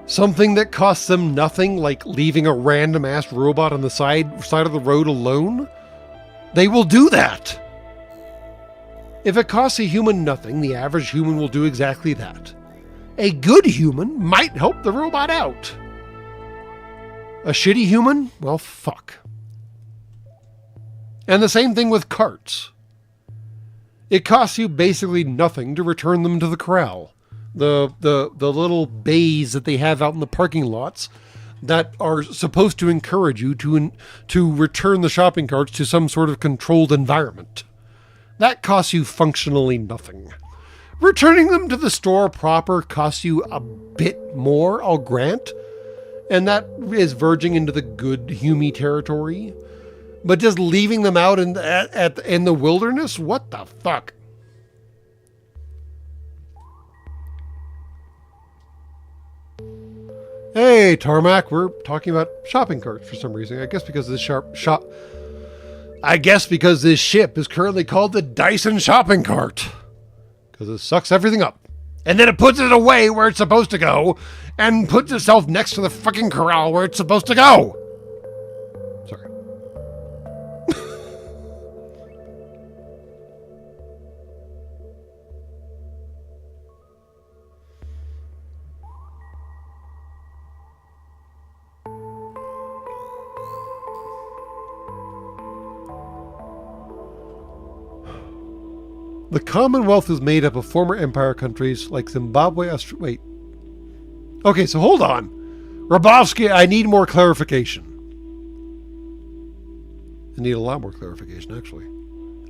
something that costs them nothing, like leaving a random ass robot on the side of the road alone, they will do that. If it costs a human nothing, the average human will do exactly that. A good human might help the robot out. A shitty human? Well, fuck. And the same thing with carts. It costs you basically nothing to return them to the corral. The little bays that they have out in the parking lots that are supposed to encourage you to return the shopping carts to some sort of controlled environment. That costs you functionally nothing. Returning them to the store proper costs you a bit more, I'll grant, and that is verging into the good humie territory. But just leaving them out in the wilderness, what the fuck? Hey, Tarmac, we're talking about shopping carts for some reason. I guess because this ship is currently called the Dyson Shopping Cart. Because it sucks everything up. And then it puts it away where it's supposed to go, and puts itself next to the fucking corral where it's supposed to go. Sorry. The Commonwealth is made up of former empire countries like Zimbabwe, Wait. Okay, so hold on. Rabowski, I need more clarification. I need a lot more clarification, actually.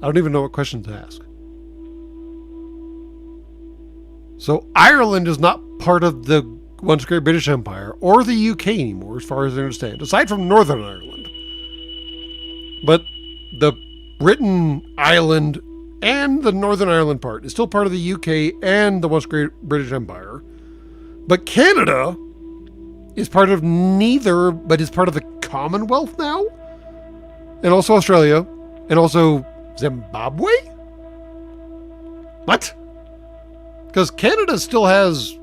I don't even know what questions to ask. So Ireland is not part of the once great British Empire or the UK anymore, as far as I understand, aside from Northern Ireland. But the Britain Island and the Northern Ireland part is still part of the UK and the once great British Empire. But Canada is part of neither, but is part of the Commonwealth now? And also Australia, and also Zimbabwe? What? Because Canada still has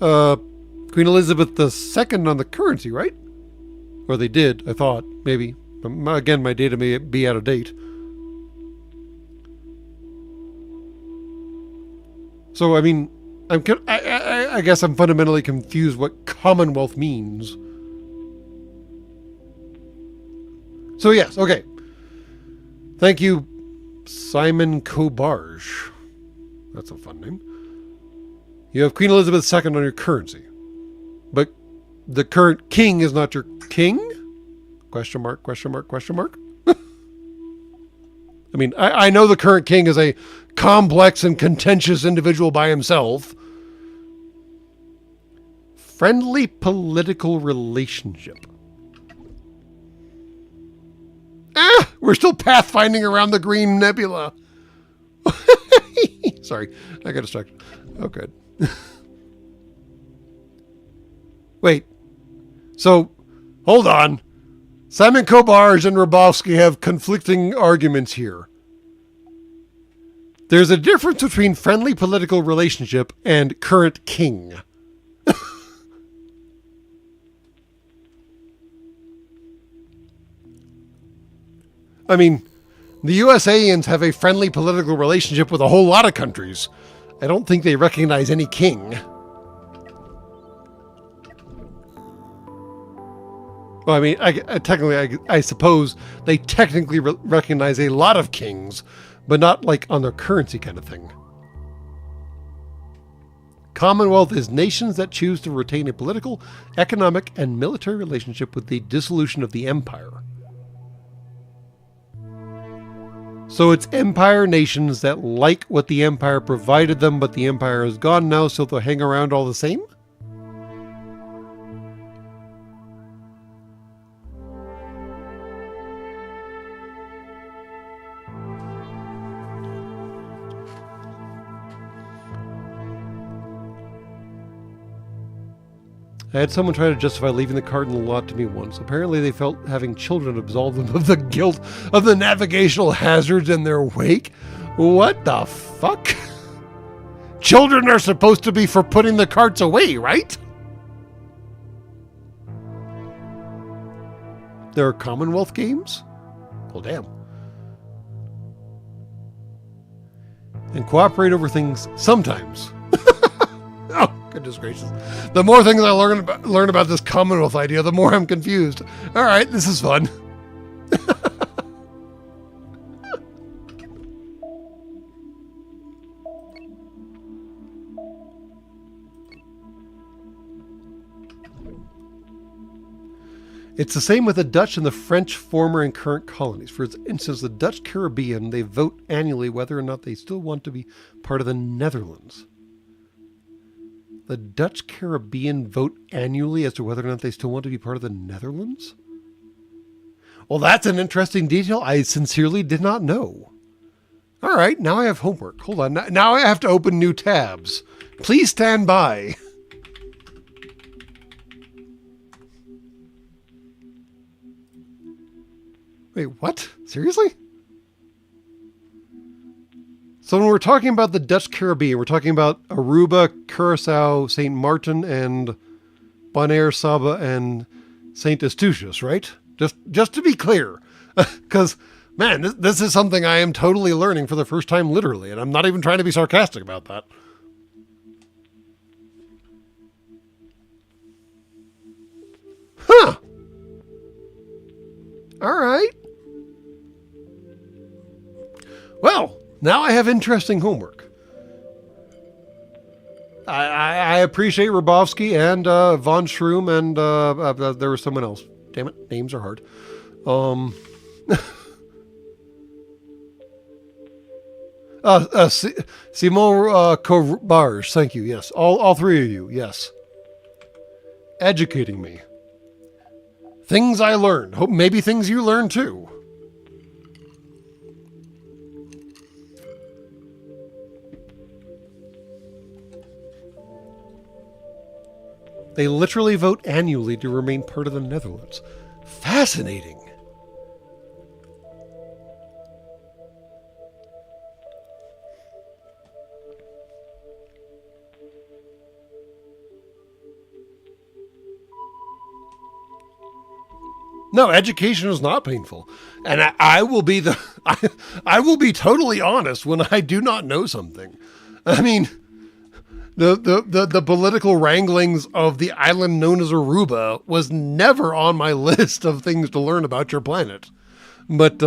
Queen Elizabeth II on the currency, right? Or they did, I thought, maybe. Again, my data may be out of date. So, I mean, I guess I'm fundamentally confused what Commonwealth means. So, yes, okay. Thank you, Simon Cobarge. That's a fun name. You have Queen Elizabeth II on your currency. But the current king is not your king? Question mark, question mark, question mark? I mean, I know the current king is a complex and contentious individual by himself. Friendly political relationship. We're still pathfinding around the Green Nebula. Sorry, I got distracted. Oh, good. Wait. So, hold on. Simon Cobarge and Rabowski have conflicting arguments here. There's a difference between friendly political relationship and current king. I mean, the USAians have a friendly political relationship with a whole lot of countries. I don't think they recognize any king. Well, I mean, I suppose they technically recognize a lot of kings, but not like on their currency kind of thing. Commonwealth is nations that choose to retain a political, economic, and military relationship with the dissolution of the empire. So it's empire nations that like what the empire provided them, but the empire is gone now, so they'll hang around all the same? I had someone try to justify leaving the cart in the lot to me once. Apparently they felt having children absolved them of the guilt of the navigational hazards in their wake. What the fuck? Children are supposed to be for putting the carts away, right? There are Commonwealth games? Well, damn. And cooperate over things sometimes. Oh, goodness gracious. The more things I learn about this Commonwealth idea, the more I'm confused. All right, this is fun. It's the same with the Dutch and the French former and current colonies. For instance, the Dutch Caribbean, they vote annually whether or not they still want to be part of the Netherlands. The Dutch Caribbean vote annually as to whether or not they still want to be part of the Netherlands? Well, that's an interesting detail I sincerely did not know. All right, now I have homework. Hold on. Now I have to open new tabs. Please stand by. Wait, what? Seriously? So when we're talking about the Dutch Caribbean, we're talking about Aruba, Curacao, St. Martin, and Bonaire, Saba, and St. Eustatius, right? Just to be clear. Because, man, this is something I am totally learning for the first time literally, and I'm not even trying to be sarcastic about that. Huh. All right. Well, now I have interesting homework. I appreciate Rabowski and Von Schroom and there was someone else. Damn it, names are hard. Simon Cobars, thank you. Yes, all three of you. Yes, educating me. Things I learned. Hope maybe things you learned too. They literally vote annually to remain part of the Netherlands. Fascinating. No, education is not painful. And I will be I will be totally honest when I do not know something. I mean, the political wranglings of the island known as Aruba was never on my list of things to learn about your planet. But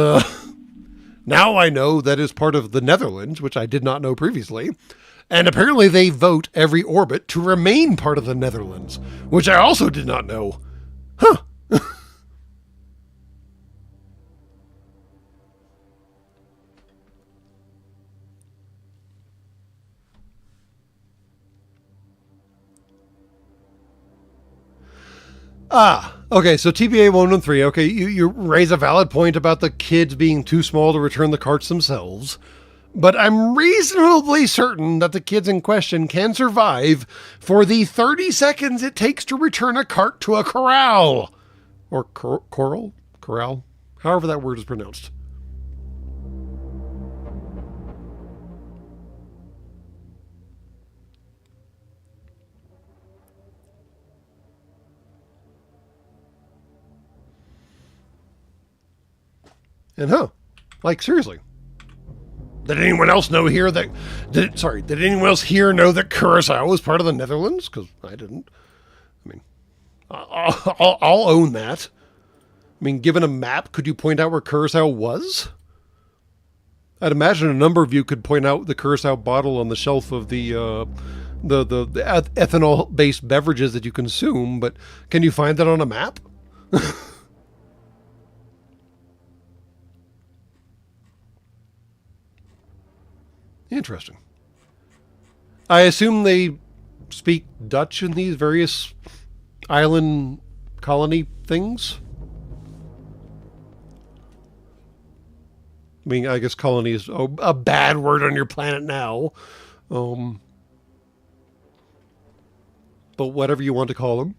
now I know that is part of the Netherlands, which I did not know previously. And apparently they vote every orbit to remain part of the Netherlands, which I also did not know. Huh. Okay, so TBA 113, okay, you raise a valid point about the kids being too small to return the carts themselves, but I'm reasonably certain that the kids in question can survive for the 30 seconds it takes to return a cart to a corral. Or corral? However that word is pronounced. And like seriously, did anyone else know here that? Did anyone else here know that Curacao was part of the Netherlands? Because I didn't. I mean, I'll own that. I mean, given a map, could you point out where Curacao was? I'd imagine a number of you could point out the Curacao bottle on the shelf of the ethanol-based beverages that you consume, but can you find that on a map? Interesting. I assume they speak Dutch in these various island colony things. I mean, I guess colony is a bad word on your planet now. But whatever you want to call them.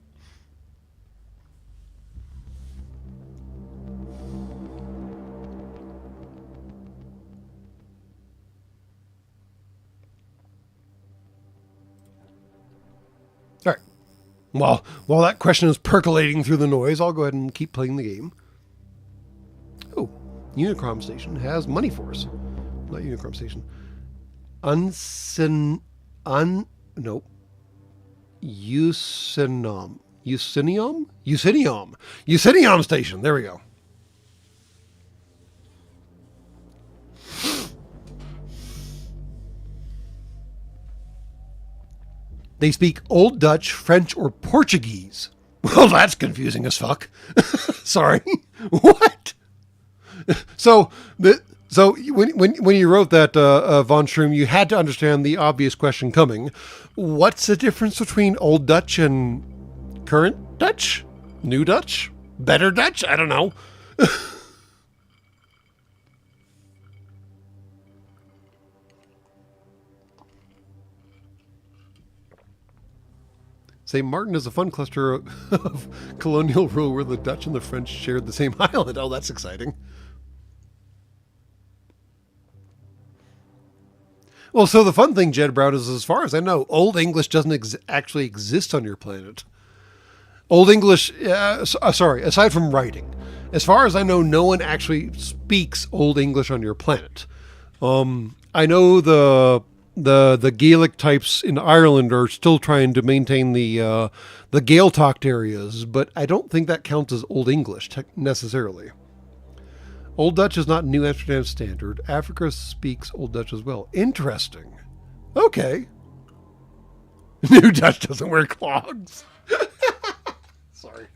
All right. Well, while that question is percolating through the noise, I'll go ahead and keep playing the game. Oh, Unicron Station has money for us. Not Unicron Station. Nope. Usinium Station. There we go. They speak Old Dutch, French, or Portuguese. Well, that's confusing as fuck. Sorry. What? So when you wrote that, von Schroom, you had to understand the obvious question coming. What's the difference between Old Dutch and current Dutch? New Dutch? Better Dutch? I don't know. St. Martin is a fun cluster of colonial rule where the Dutch and the French shared the same island. Oh, that's exciting. Well, so the fun thing, Jed Brown, is as far as I know, Old English doesn't actually exist on your planet. Old English, sorry, aside from writing, as far as I know, no one actually speaks Old English on your planet. I know the Gaelic types in Ireland are still trying to maintain the Gael-talked areas, but I don't think that counts as Old English necessarily. Old Dutch is not New Amsterdam standard. Africa speaks Old Dutch as well. Interesting. Okay. New Dutch doesn't wear clogs. Sorry.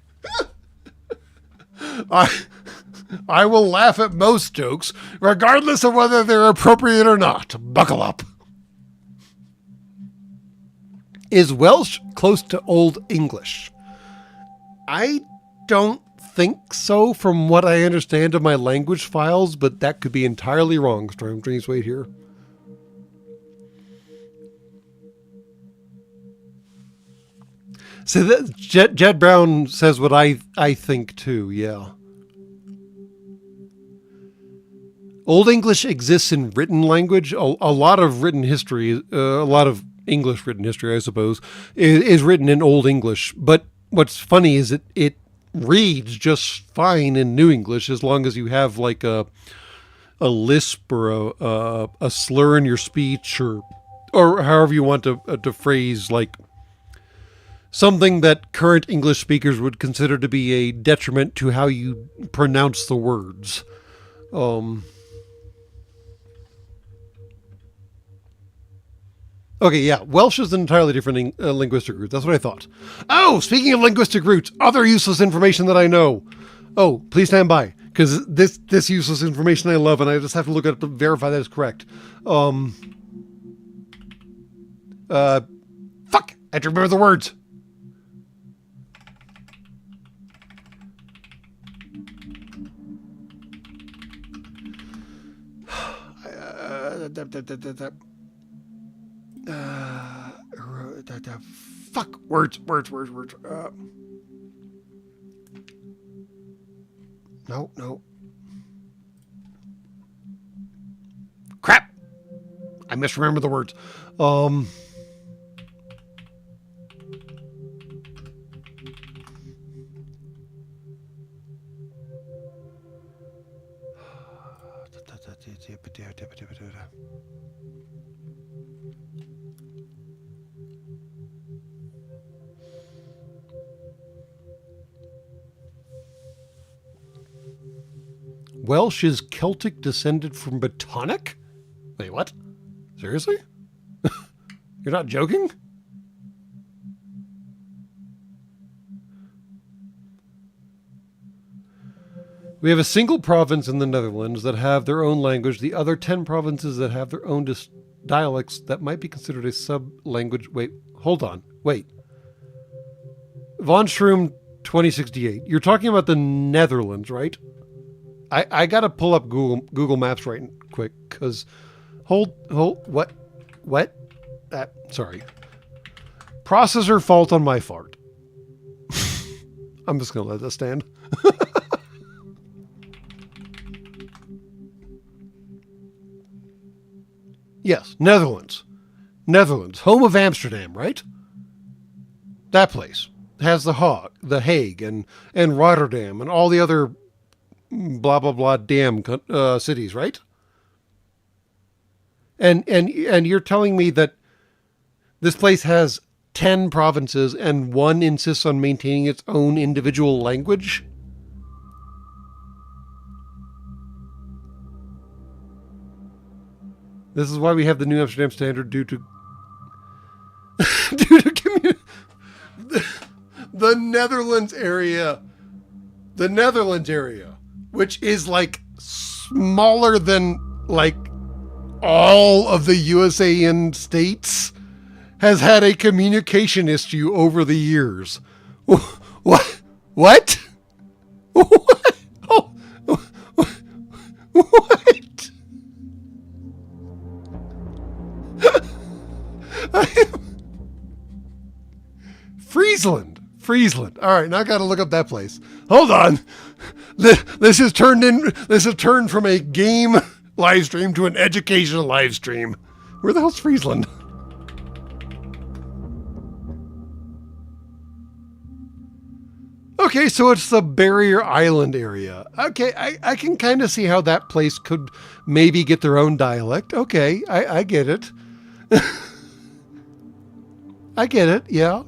I will laugh at most jokes, regardless of whether they're appropriate or not. Buckle up. Is Welsh close to Old English? I don't think so from what I understand of my language files, but that could be entirely wrong. Storm Dreams, wait here. So that Jed Brown says what I think too, yeah. Old English exists in written language. A lot of written history, a lot of English written history, I suppose, is written in Old English. But what's funny is it reads just fine in New English as long as you have like a lisp or a slur in your speech or however you want to phrase like something that current English speakers would consider to be a detriment to how you pronounce the words. Okay, yeah, Welsh is an entirely different linguistic root. That's what I thought. Oh, speaking of linguistic roots, other useless information that I know. Oh, please stand by, because this useless information I love, and I just have to look at it to verify that it's correct. Fuck, I have to remember the words. Fuck, words. No. Crap! I misremember the words. Welsh is Celtic descended from Brittonic? Wait, what? Seriously? You're not joking? We have a single province in the Netherlands that have their own language. The other 10 provinces that have their own dialects that might be considered a sub-language. Wait, hold on. Wait. Von Schroom 2068. You're talking about the Netherlands, right? I gotta pull up Google Maps right quick, because hold, what? Sorry. Processor fault on my fart. I'm just gonna let that stand. Yes, Netherlands, home of Amsterdam, right? That place has the Hague, and Rotterdam, and all the other blah blah blah damn cities, right? And you're telling me that this place has 10 provinces and one insists on maintaining its own individual language? This is why we have the New Amsterdam Standard due to the Netherlands area, which is like smaller than like all of the USAN states, has had a communication issue over the years. What? What? What? Oh, what? Friesland. All right, now I got to look up that place. Hold on. This has turned from a game live stream to an educational live stream. Where the hell's Friesland? Okay, so it's the Barrier Island area. Okay, I can kind of see how that place could maybe get their own dialect. Okay, I get it. I get it, yeah.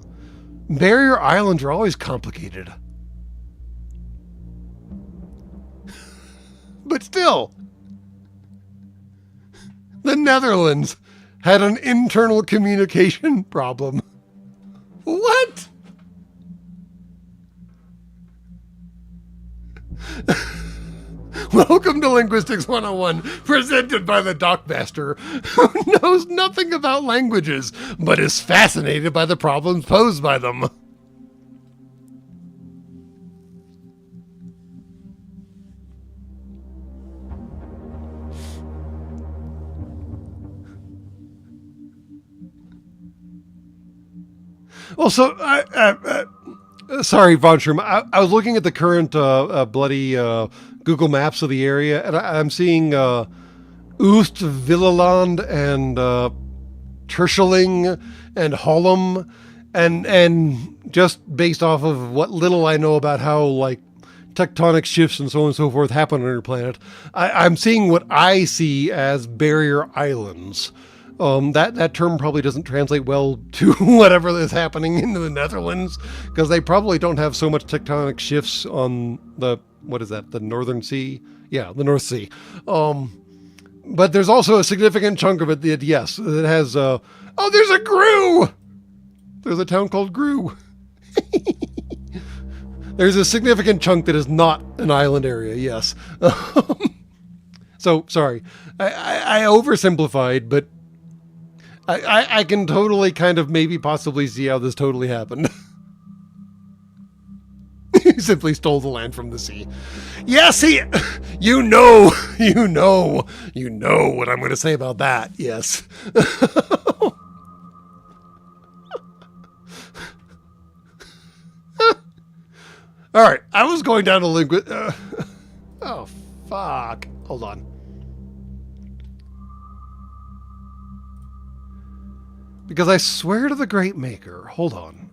Barrier Islands are always complicated. But still, the Netherlands had an internal communication problem. What? Welcome to Linguistics 101, presented by the Dockmaster, who knows nothing about languages, but is fascinated by the problems posed by them. Well, so, sorry, Von Schrum, I was looking at the current bloody Google Maps of the area, and I'm seeing Oost-Villeland and Terschelling and Hollum, and just based off of what little I know about how, like, tectonic shifts and so on and so forth happen on your planet, I'm seeing what I see as barrier islands. That term probably doesn't translate well to whatever is happening in the Netherlands, because they probably don't have so much tectonic shifts on the, what is that, the Northern Sea? Yeah, the North Sea. But there's also a significant chunk of it that, yes, it has, oh, there's a Grue! There's a town called Grue. There's a significant chunk that is not an island area, yes. So, sorry. I oversimplified, but I can totally kind of maybe possibly see how this totally happened. He simply stole the land from the sea. Yeah, see, you know what I'm going to say about that. Yes. All right, I was going down to oh, fuck. Hold on. Because I swear to the Great Maker, hold on.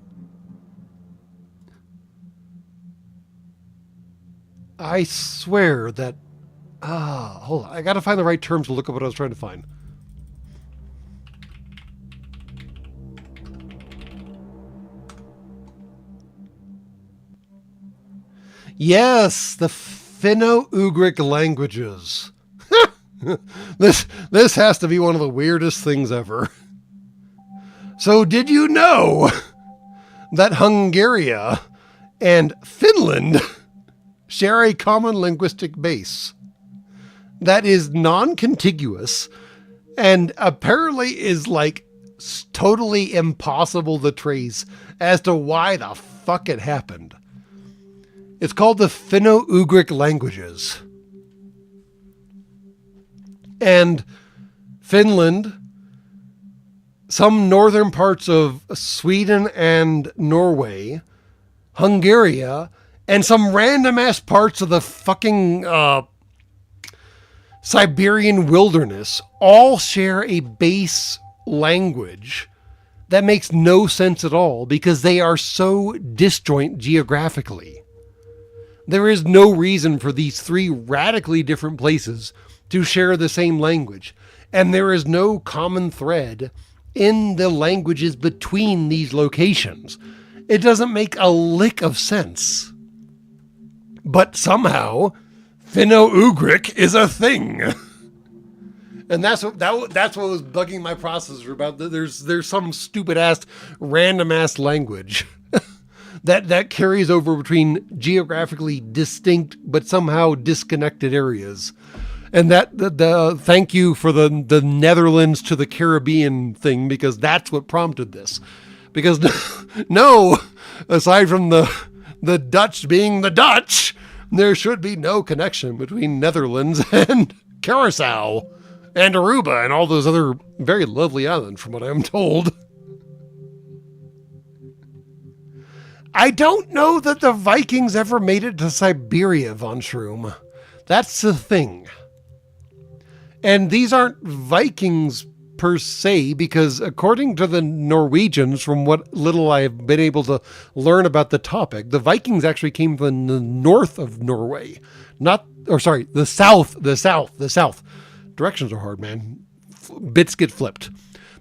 I swear that, hold on. I got to find the right terms to look up what I was trying to find. Yes, the Finno-Ugric languages. This has to be one of the weirdest things ever. So did you know that Hungary and Finland share a common linguistic base that is non-contiguous and apparently is like totally impossible to trace as to why the fuck it happened? It's called the Finno-Ugric languages. And Finland, some northern parts of Sweden and Norway, Hungary, and some random ass parts of the fucking Siberian wilderness all share a base language that makes no sense at all because they are so disjoint geographically. There is no reason for these three radically different places to share the same language, and there is no common thread in the languages between these locations. It doesn't make a lick of sense. But somehow, Finno-Ugric is a thing. And that's what was bugging my processor about. There's some stupid ass, random ass language that carries over between geographically distinct but somehow disconnected areas. And that the thank you for the Netherlands to the Caribbean thing, because that's what prompted this. Because no, aside from the Dutch being the Dutch, there should be no connection between Netherlands and Curacao and Aruba and all those other very lovely islands, from what I'm told. I don't know that the Vikings ever made it to Siberia, von Shroom. That's the thing. And these aren't Vikings per se, because according to the Norwegians, from what little I've been able to learn about the topic, the Vikings actually came from the north of Norway. The south. Directions are hard, man. Bits get flipped.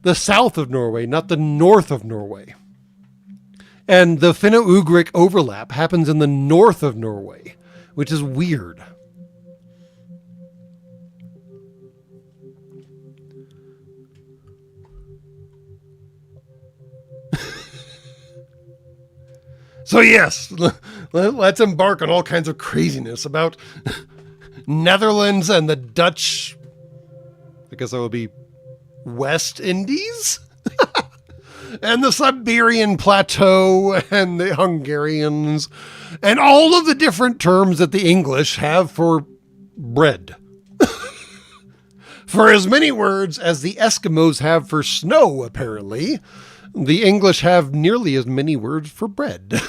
The south of Norway, not the north of Norway. And the Finno-Ugric overlap happens in the north of Norway, which is weird. So yes, let's embark on all kinds of craziness about Netherlands and the Dutch. I guess that would be West Indies? And the Siberian Plateau and the Hungarians and all of the different terms that the English have for bread. For as many words as the Eskimos have for snow, apparently, the English have nearly as many words for bread.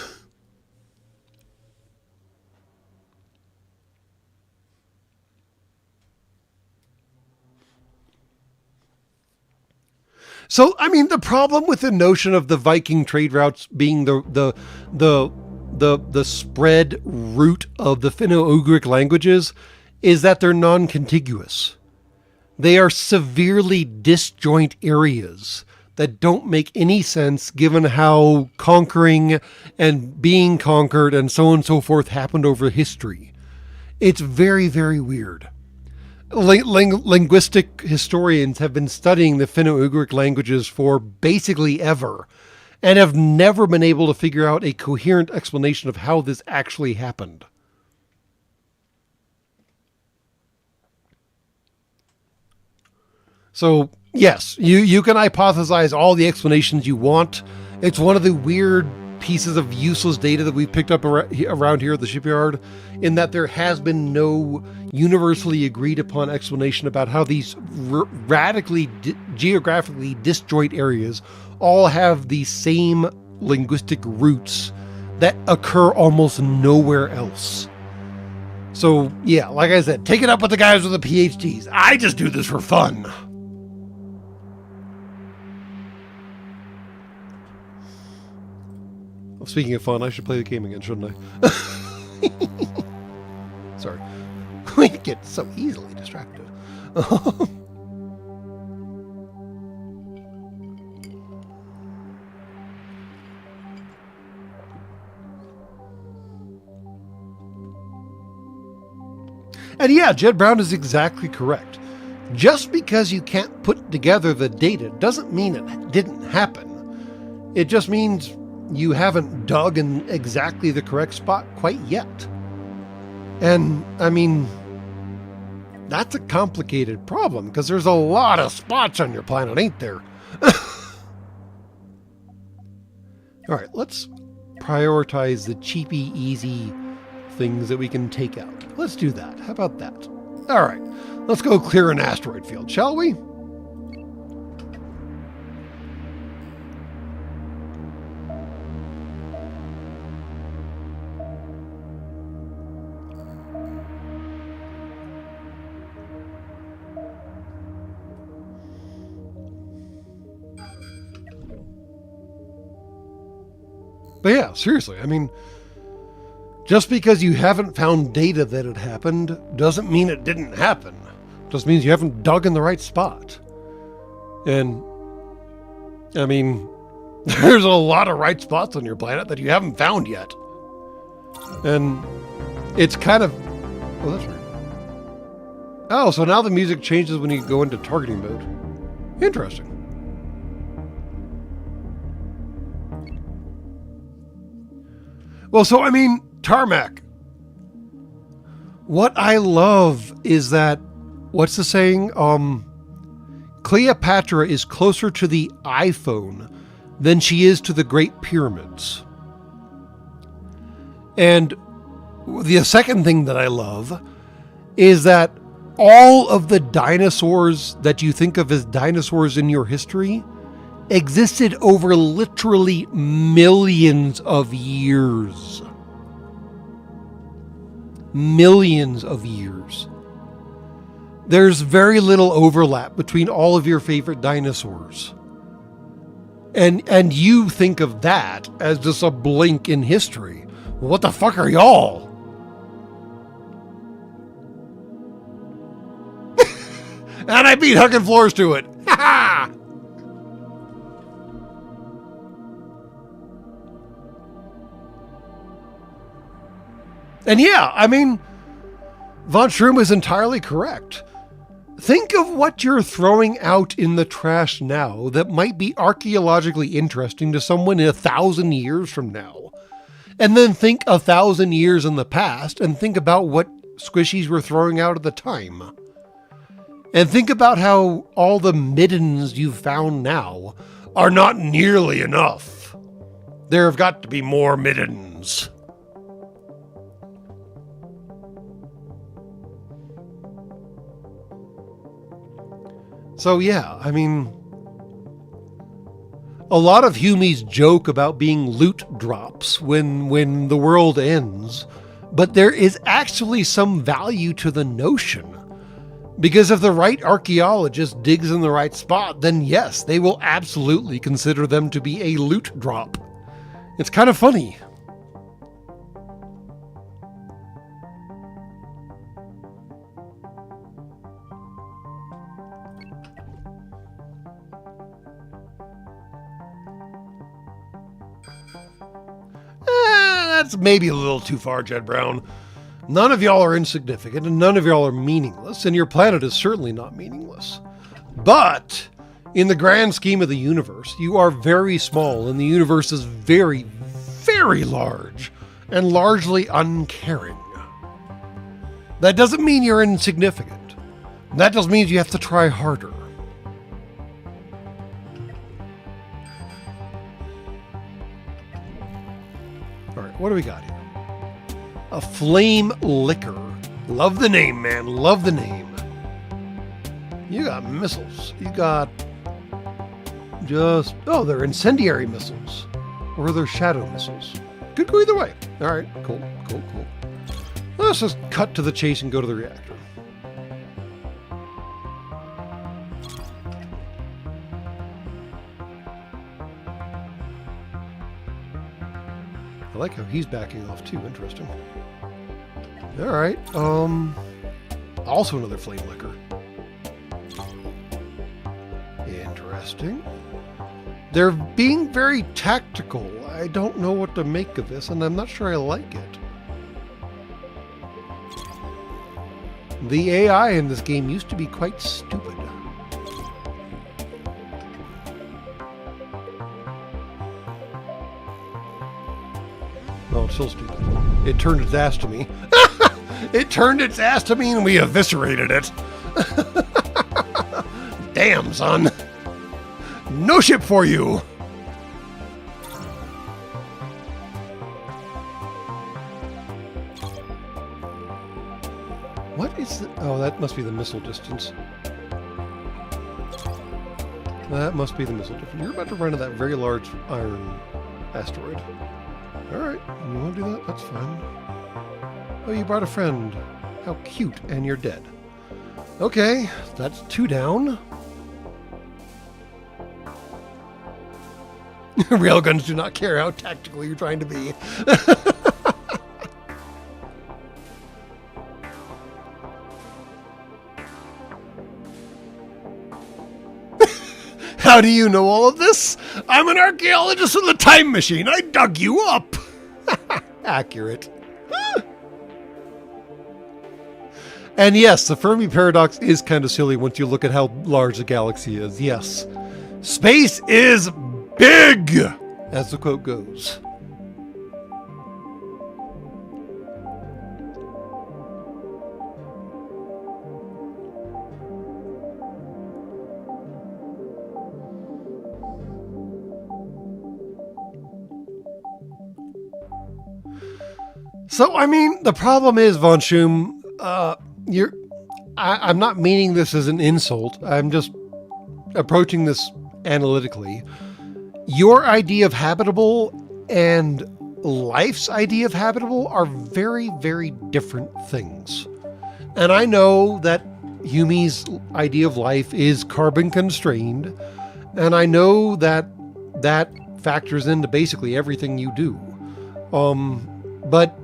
So, I mean, the problem with the notion of the Viking trade routes being the spread route of the Finno-Ugric languages is that they're non-contiguous. They are severely disjoint areas that don't make any sense given how conquering and being conquered and so on and so forth happened over history. It's very, very weird. Linguistic historians have been studying the Finno-Ugric languages for basically ever, and have never been able to figure out a coherent explanation of how this actually happened. So, yes, you can hypothesize all the explanations you want. It's one of the weird pieces of useless data that we've picked up around here at the Shipyard, in that there has been no universally agreed upon explanation about how these radically geographically disjoint areas all have the same linguistic roots that occur almost nowhere else. So yeah, like I said, take it up with the guys with the PhDs. I just do this for fun. Speaking of fun, I should play the game again, shouldn't I? Sorry. We get so easily distracted. And yeah, Jed Brown is exactly correct. Just because you can't put together the data doesn't mean it didn't happen. It just means you haven't dug in exactly the correct spot quite yet. And, I mean, that's a complicated problem, because there's a lot of spots on your planet, ain't there? Alright, let's prioritize the cheapy, easy things that we can take out. Let's do that. How about that? Alright, let's go clear an asteroid field, shall we? But yeah, seriously, I mean, just because you haven't found data that it happened doesn't mean it didn't happen. It just means you haven't dug in the right spot. And, I mean, there's a lot of right spots on your planet that you haven't found yet. And it's kind of... Oh, that's weird. Oh, so now the music changes when you go into targeting mode. Interesting. Well, so, I mean, tarmac. What I love is that, what's the saying? Cleopatra is closer to the iPhone than she is to the Great Pyramids. And the second thing that I love is that all of the dinosaurs that you think of as dinosaurs in your history existed over literally millions of years. Millions of years. There's very little overlap between all of your favorite dinosaurs. And you think of that as just a blink in history. Well, what the fuck are y'all? And I beat Hugging Floors to it. Ha ha! And yeah, I mean, Von Schroom is entirely correct. Think of what you're throwing out in the trash now that might be archaeologically interesting to someone in 1,000 years from now. And then think 1,000 years in the past and think about what squishies were throwing out at the time. And think about how all the middens you've found now are not nearly enough. There have got to be more middens. So yeah, I mean, a lot of Humies joke about being loot drops when the world ends, but there is actually some value to the notion. Because if the right archaeologist digs in the right spot, then yes, they will absolutely consider them to be a loot drop. It's kind of funny. That's maybe a little too far, Jed Brown. None of y'all are insignificant, and none of y'all are meaningless, and your planet is certainly not meaningless. But, in the grand scheme of the universe, you are very small, and the universe is very, very large, and largely uncaring. That doesn't mean you're insignificant. That just means you have to try harder. Alright, what do we got here? A flame liquor. Love the name, man. Love the name. You got missiles. You got just... Oh, they're incendiary missiles. Or they're shadow missiles. Could go either way. Alright, cool. Let's just cut to the chase and go to the reactor. I like how he's backing off too. Interesting. All right. Also another flame liquor. Interesting. They're being very tactical. I don't know what to make of this, and I'm not sure I like it. The AI in this game used to be quite stupid. Oh, it's still stupid. It turned its ass to me. It turned its ass to me and we eviscerated it. Damn, son. No ship for you. What is the... Oh, that must be the missile distance. That must be the missile distance. You're about to run into that very large iron asteroid. Alright, you want to do that? That's fine. Oh, you brought a friend. How cute, and you're dead. Okay, that's 2 down. Railguns do not care how tactical you're trying to be. How do you know all of this? I'm an archaeologist with a time machine. I dug you up. Accurate. And yes, the Fermi paradox is kind of silly once you look at how large the galaxy is. Yes. Space is big, as the quote goes. So, I mean, the problem is, Von Schum, I'm not meaning this as an insult. I'm just approaching this analytically. Your idea of habitable and life's idea of habitable are very, very different things. And I know that Hume's idea of life is carbon constrained, and I know that that factors into basically everything you do. But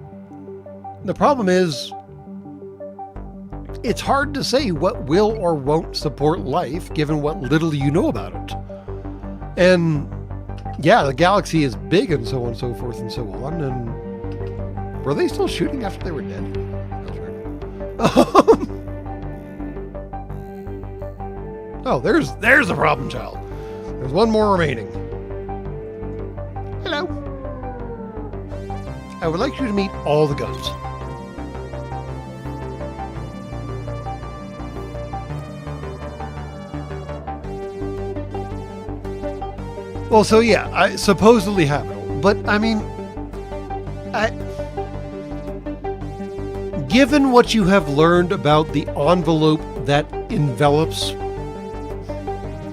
the problem is, it's hard to say what will or won't support life given what little you know about it. And yeah, the galaxy is big and so on and so forth and so on. And were they still shooting after they were dead? Oh, there's the problem child. There's one more remaining. Hello. I would like you to meet all the guns. Well, so yeah, I supposedly habitable, but I mean, given what you have learned about the envelope that envelops,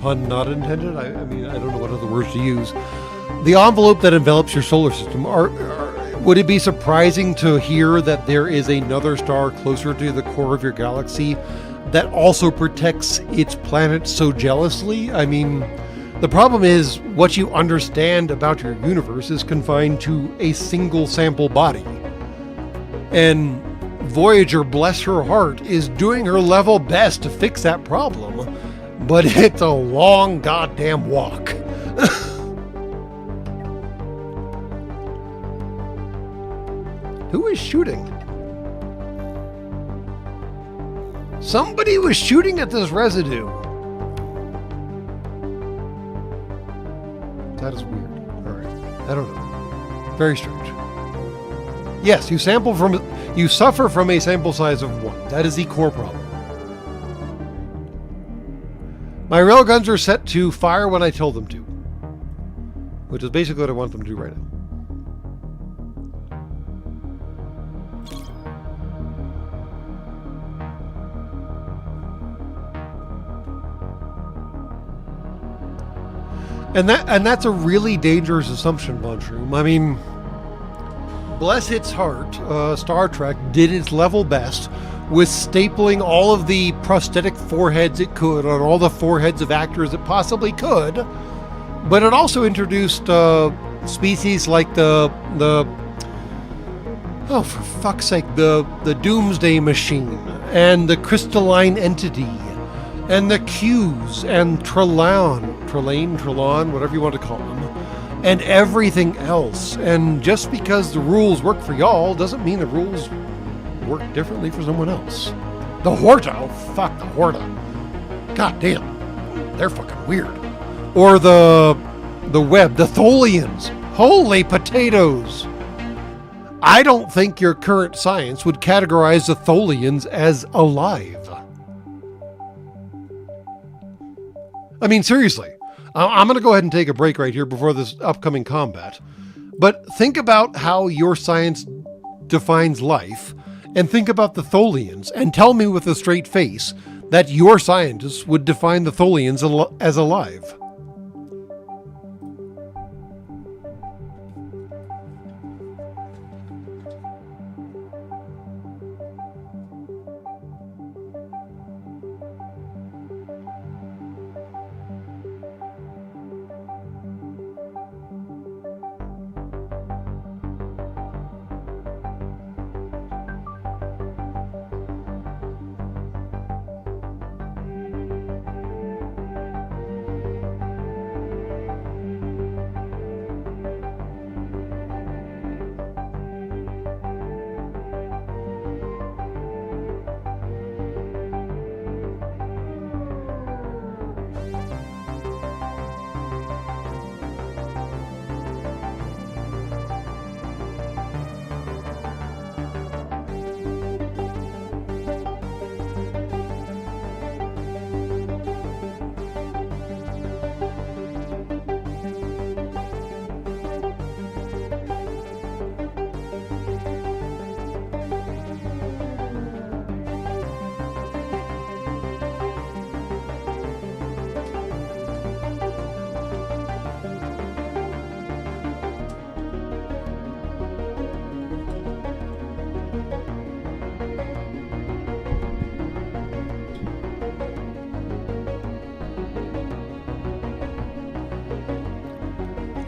pun not intended, I mean, I don't know what other words to use, the envelope that envelops your solar system, would it be surprising to hear that there is another star closer to the core of your galaxy that also protects its planet so jealously? I mean, the problem is what you understand about your universe is confined to a single sample body. And Voyager, bless her heart, is doing her level best to fix that problem, but it's a long goddamn walk. Who is shooting? Somebody was shooting at this residue. That is weird. All right. I don't know. Very strange. Yes, you suffer from a sample size of 1. That is the core problem. My railguns are set to fire when I tell them to, which is basically what I want them to do right now. And that's a really dangerous assumption, Von Schum. I mean, bless its heart, Star Trek did its level best with stapling all of the prosthetic foreheads it could on all the foreheads of actors it possibly could. But it also introduced species like the oh, for fuck's sake, the Doomsday Machine and the Crystalline Entity and the Qs and Trelane, whatever you want to call them, and everything else. And just because the rules work for y'all doesn't mean the rules work differently for someone else. The Horta, oh fuck the Horta. God damn, they're fucking weird. Or the Web, the Tholians. Holy potatoes. I don't think your current science would categorize the Tholians as alive. I mean, seriously, I'm going to go ahead and take a break right here before this upcoming combat. But think about how your science defines life, and think about the Tholians, and tell me with a straight face that your scientists would define the Tholians as alive.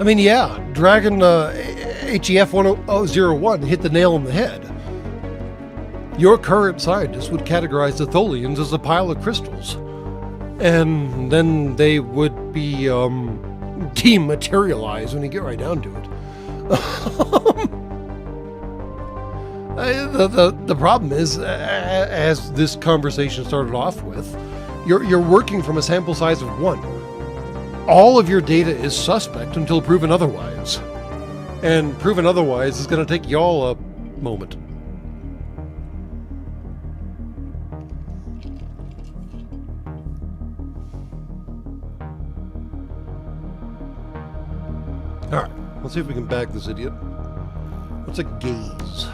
I mean, yeah, Dragon HEF 1001 hit the nail on the head. Your current scientists would categorize the Tholians as a pile of crystals. And then they would be dematerialized when you get right down to it. The problem is, as this conversation started off with, you're working from a sample size of 1. All of your data is suspect until proven otherwise. And proven otherwise is going to take y'all a moment. Alright, let's see if we can bag this idiot. What's a gaze?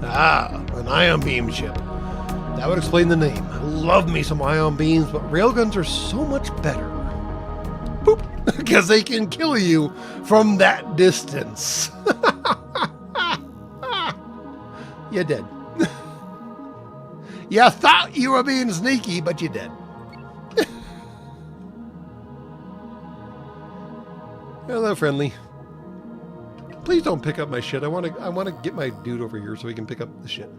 Ah, an ion beam ship. That would explain the name. I love me some ion beams, but railguns are so much better. Boop! Because they can kill you from that distance. You're dead. You thought you were being sneaky, but you're dead. Hello, friendly. Please don't pick up my shit. I want to get my dude over here so he can pick up the shit.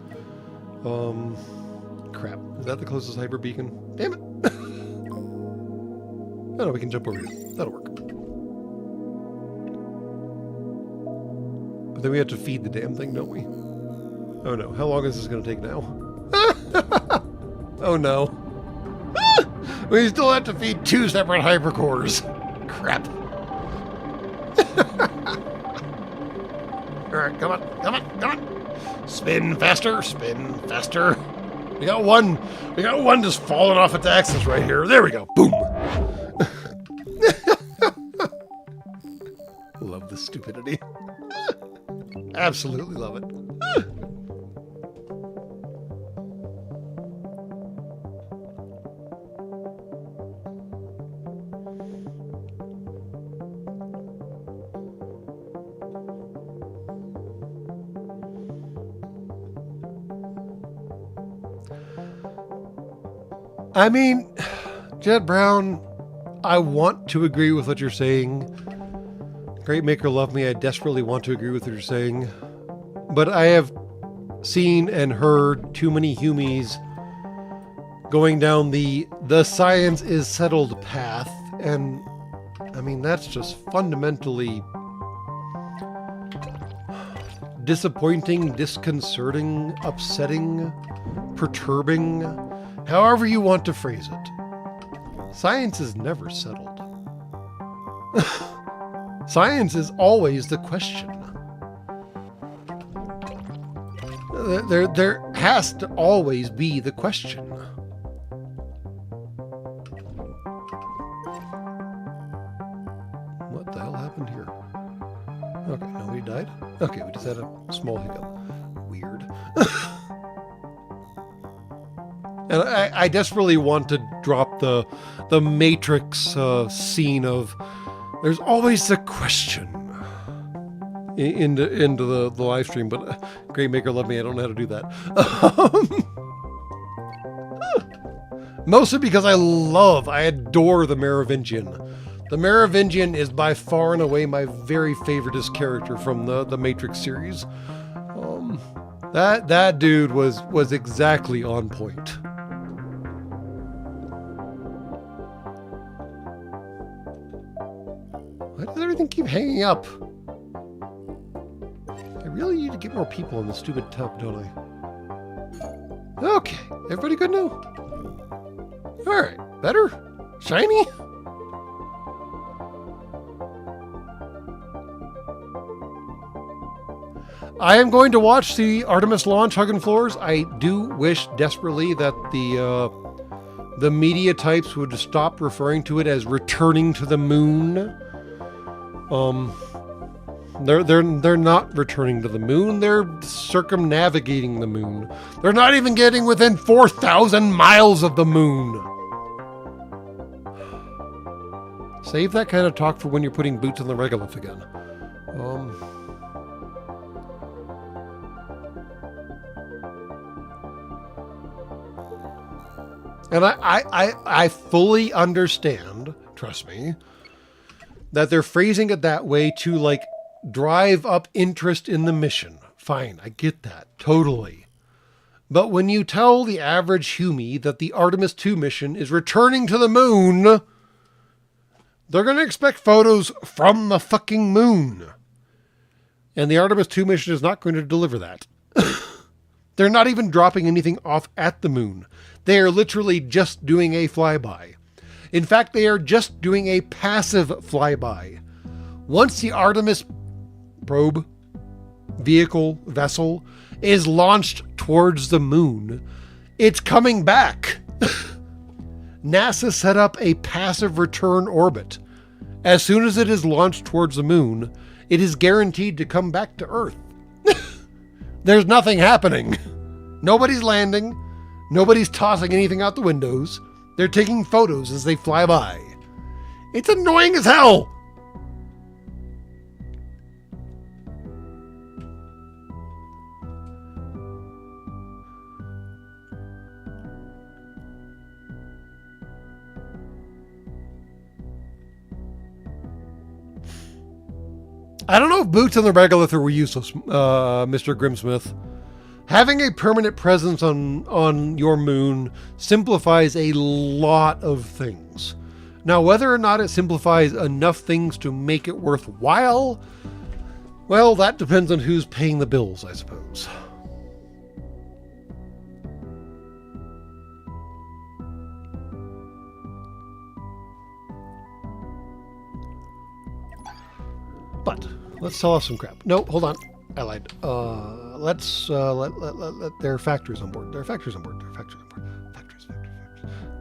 Crap. Is that the closest hyper beacon? Damn it. Oh no, we can jump over here. That'll work. But then we have to feed the damn thing, don't we? Oh no. How long is this going to take now? Oh no. We still have to feed 2 separate hypercores. Crap. Alright, come on. Spin faster, We got one just falling off its axis right here. There we go. Boom. Love the stupidity. Absolutely love it. I mean, Jed Brown, I want to agree with what you're saying. Great Maker Love Me, I desperately want to agree with what you're saying. But I have seen and heard too many Humies going down the science is settled path. And, I mean, that's just fundamentally disappointing, disconcerting, upsetting, perturbing. However you want to phrase it. Science is never settled. Science is always the question. There has to always be the question. What the hell happened here? Okay, nobody died? Okay, we just had a small hiccup. Weird. And I desperately want to drop the Matrix scene of there's always the question into the live stream, but Great Maker Love Me, I don't know how to do that. Mostly because I adore the Merovingian. The Merovingian is by far and away my very favoriteest character from the Matrix series. That dude was exactly on point. Why does everything keep hanging up? I really need to get more people in the stupid tub, don't I? Okay, everybody good now? Alright, better? Shiny? I am going to watch the Artemis launch, Hugging Floors. I do wish desperately that the media types would stop referring to it as returning to the moon. They're not returning to the moon. They're circumnavigating the moon. They're not even getting within 4,000 miles of the moon. Save that kind of talk for when you're putting boots on the regolith again. And I fully understand, trust me, that they're phrasing it that way to, like, drive up interest in the mission. Fine, I get that. Totally. But when you tell the average Humie that the Artemis 2 mission is returning to the moon, they're going to expect photos from the fucking moon. And the Artemis 2 mission is not going to deliver that. They're not even dropping anything off at the moon. They are literally just doing a flyby. In fact, they are just doing a passive flyby. Once the Artemis probe, vehicle, vessel is launched towards the moon, it's coming back. NASA set up a passive return orbit. As soon as it is launched towards the moon, it is guaranteed to come back to Earth. There's nothing happening. Nobody's landing. Nobody's tossing anything out the windows. They're taking photos as they fly by. It's annoying as hell. I don't know if boots on the regolith were useless, Mr. Grimsmith. Having a permanent presence on your moon simplifies a lot of things. Now, whether or not it simplifies enough things to make it worthwhile, well, that depends on who's paying the bills, I suppose. But let's sell off some crap. No, hold on. I lied. Let's let there are factories on board. There are factories on board. There are factories on board. Factories.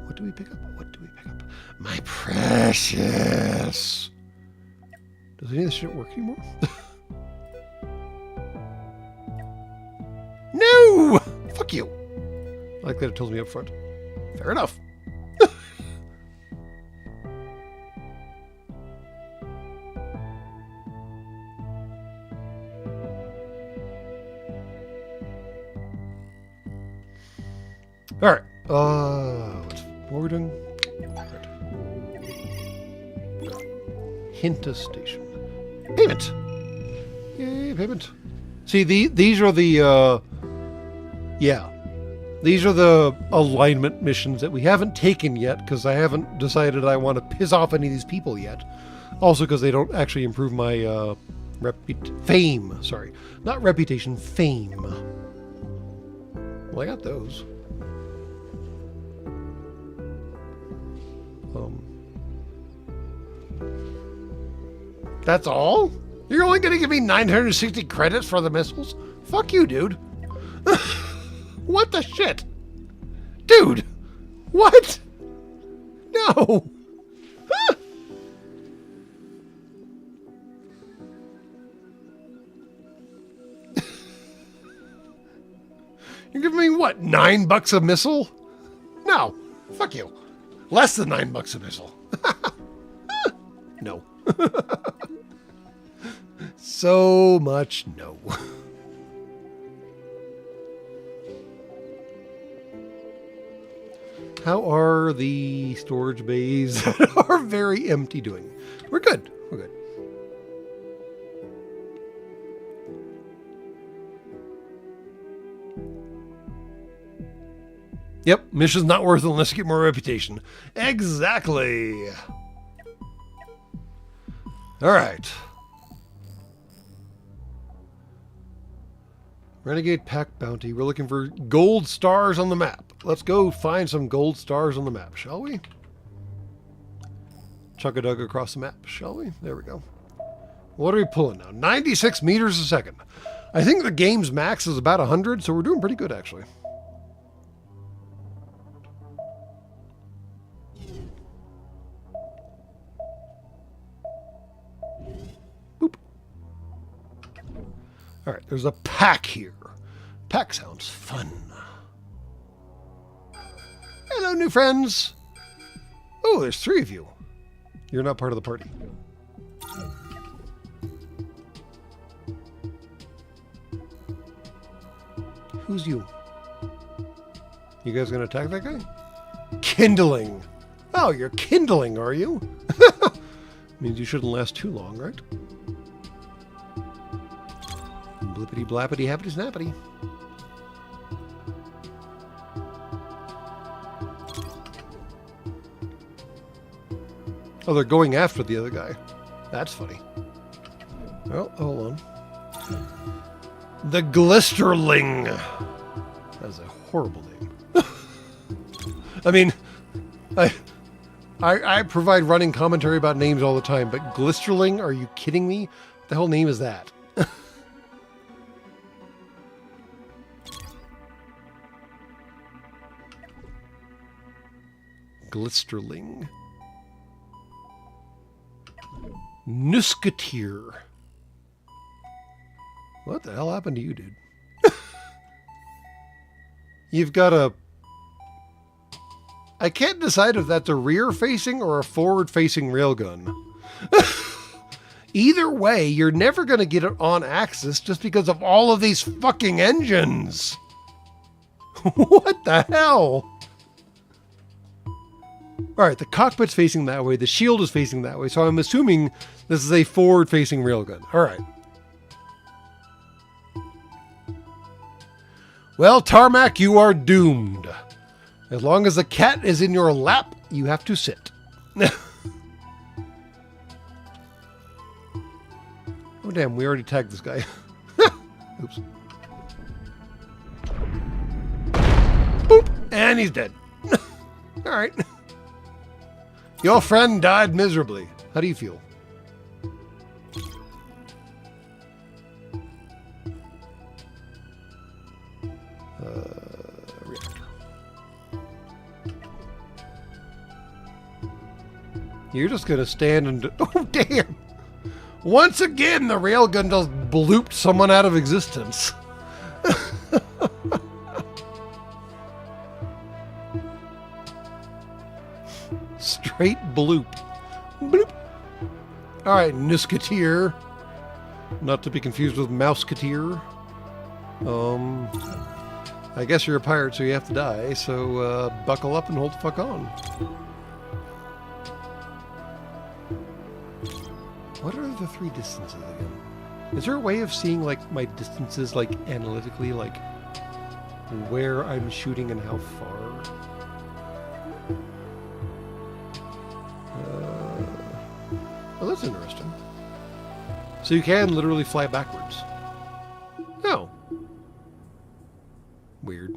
What do we pick up? What do we pick up? My precious. Does any of this shit work anymore? No! Fuck you. I like that it tells me up front. Fair enough. All right. What's forwarding? Right. Hinta station. Payment. Yay, payment. See, these are the these are the alignment missions that we haven't taken yet because I haven't decided I want to piss off any of these people yet. Also, because they don't actually improve my fame. Sorry, not reputation, fame. Well, I got those. That's all? You're only going to give me 960 credits for the missiles? Fuck you, dude. What the shit? Dude, what? No. You're giving me what, $9 a missile? No, fuck you. Less than $9 a missile. No. So much no. How are the storage bays that are very empty doing? We're good. We're good. Yep, mission's not worth it unless you get more reputation. Exactly. All right. Renegade Pack Bounty. We're looking for gold stars on the map. Let's go find some gold stars on the map, shall we? Chuck-a-dug across the map, shall we? There we go. What are we pulling now? 96 meters a second. I think the game's max is about 100, so we're doing pretty good, actually. Boop. All right, there's a pack here. Pack sounds fun. Hello, new friends. Oh, there's 3 of you. You're not part of the party. Who's you? You guys gonna attack that guy? Kindling. Oh, you're kindling, are you? Means you shouldn't last too long, right? Blippity blappity happity snappity. Oh, they're going after the other guy. That's funny. Oh, hold on. The Glisterling. That's a horrible name. I mean, I provide running commentary about names all the time, but Glisterling? Are you kidding me? What the hell name is that? Glisterling. Musketeer. What the hell happened to you, dude? You've got a... I can't decide if that's a rear-facing or a forward-facing railgun. Either way, you're never going to get it on axis just because of all of these fucking engines. What the hell? All right, the cockpit's facing that way. The shield is facing that way. So I'm assuming this is a forward-facing railgun. All right. Well, Tarmac, you are doomed. As long as the cat is in your lap, you have to sit. Oh, damn, we already tagged this guy. Oops. Boop, and he's dead. All right. Your friend died miserably. How do you feel? Reactor. You're just going to stand and... Oh, damn! Once again, the railgun just blooped someone out of existence. Straight bloop. Bloop. All right, Musketeer. Not to be confused with Mouseketeer. I guess you're a pirate, so you have to die. So buckle up and hold the fuck on. What are the three distances again? Is there a way of seeing like my distances like analytically, like where I'm shooting and how far? Oh, that's interesting. So you can literally fly backwards. Oh. Weird.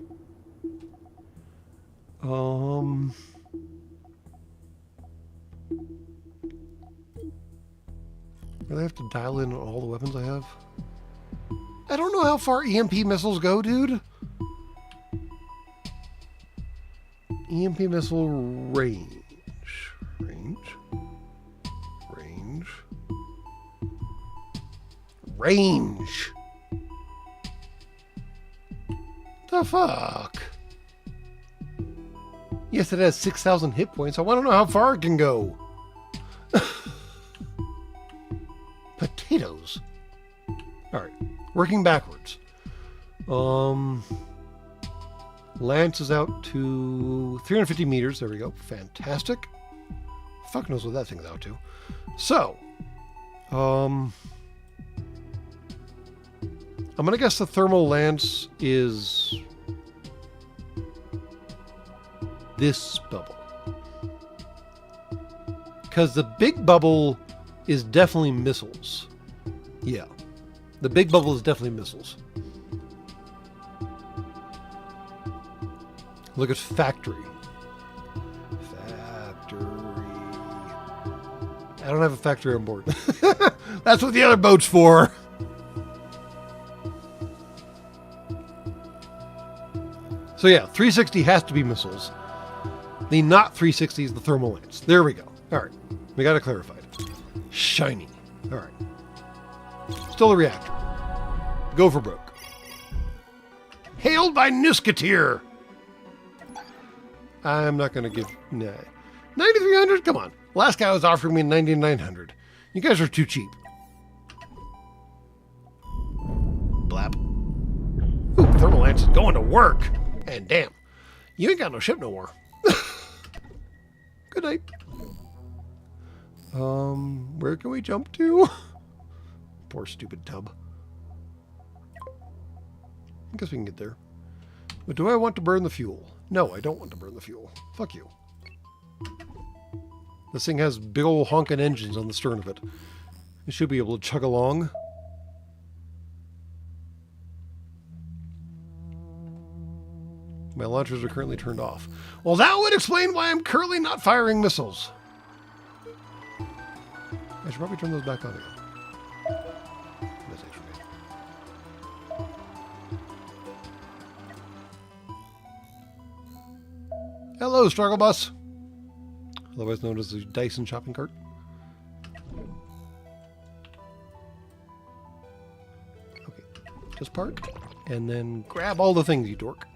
Do I have to dial in on all the weapons I have? I don't know how far EMP missiles go, dude. EMP missile range. Range. The fuck? Yes, it has 6,000 hit points. I want to know how far it can go. Potatoes. Alright. Working backwards. Lance is out to 350 meters. There we go. Fantastic. Fuck knows what that thing's out to. So, I'm going to guess the thermal lance is this bubble. Because the big bubble is definitely missiles. Yeah. The big bubble is definitely missiles. Look at factory. I don't have a factory on board. That's what the other boat's for. So yeah, 360 has to be missiles. The not 360 is the thermal lance. There we go. All right. We got it clarified. Shiny. All right. Still a reactor. Go for broke. Hailed by Musketeer. I'm not going to give... Nah. 9,300? Come on. Last guy was offering me 9,900. You guys are too cheap. Blap. Ooh, thermal lance is going to work. And damn, you ain't got no ship no more. Good night. Where can we jump to? Poor stupid tub. I guess we can get there. But do I want to burn the fuel? No, I don't want to burn the fuel. Fuck you. This thing has big old honking engines on the stern of it. It should be able to chug along. My launchers are currently turned off. Well, that would explain why I'm currently not firing missiles. I should probably turn those back on again. Hello, Struggle Bus. Otherwise known as the Dyson shopping cart. Okay, just park and then grab all the things, you dork.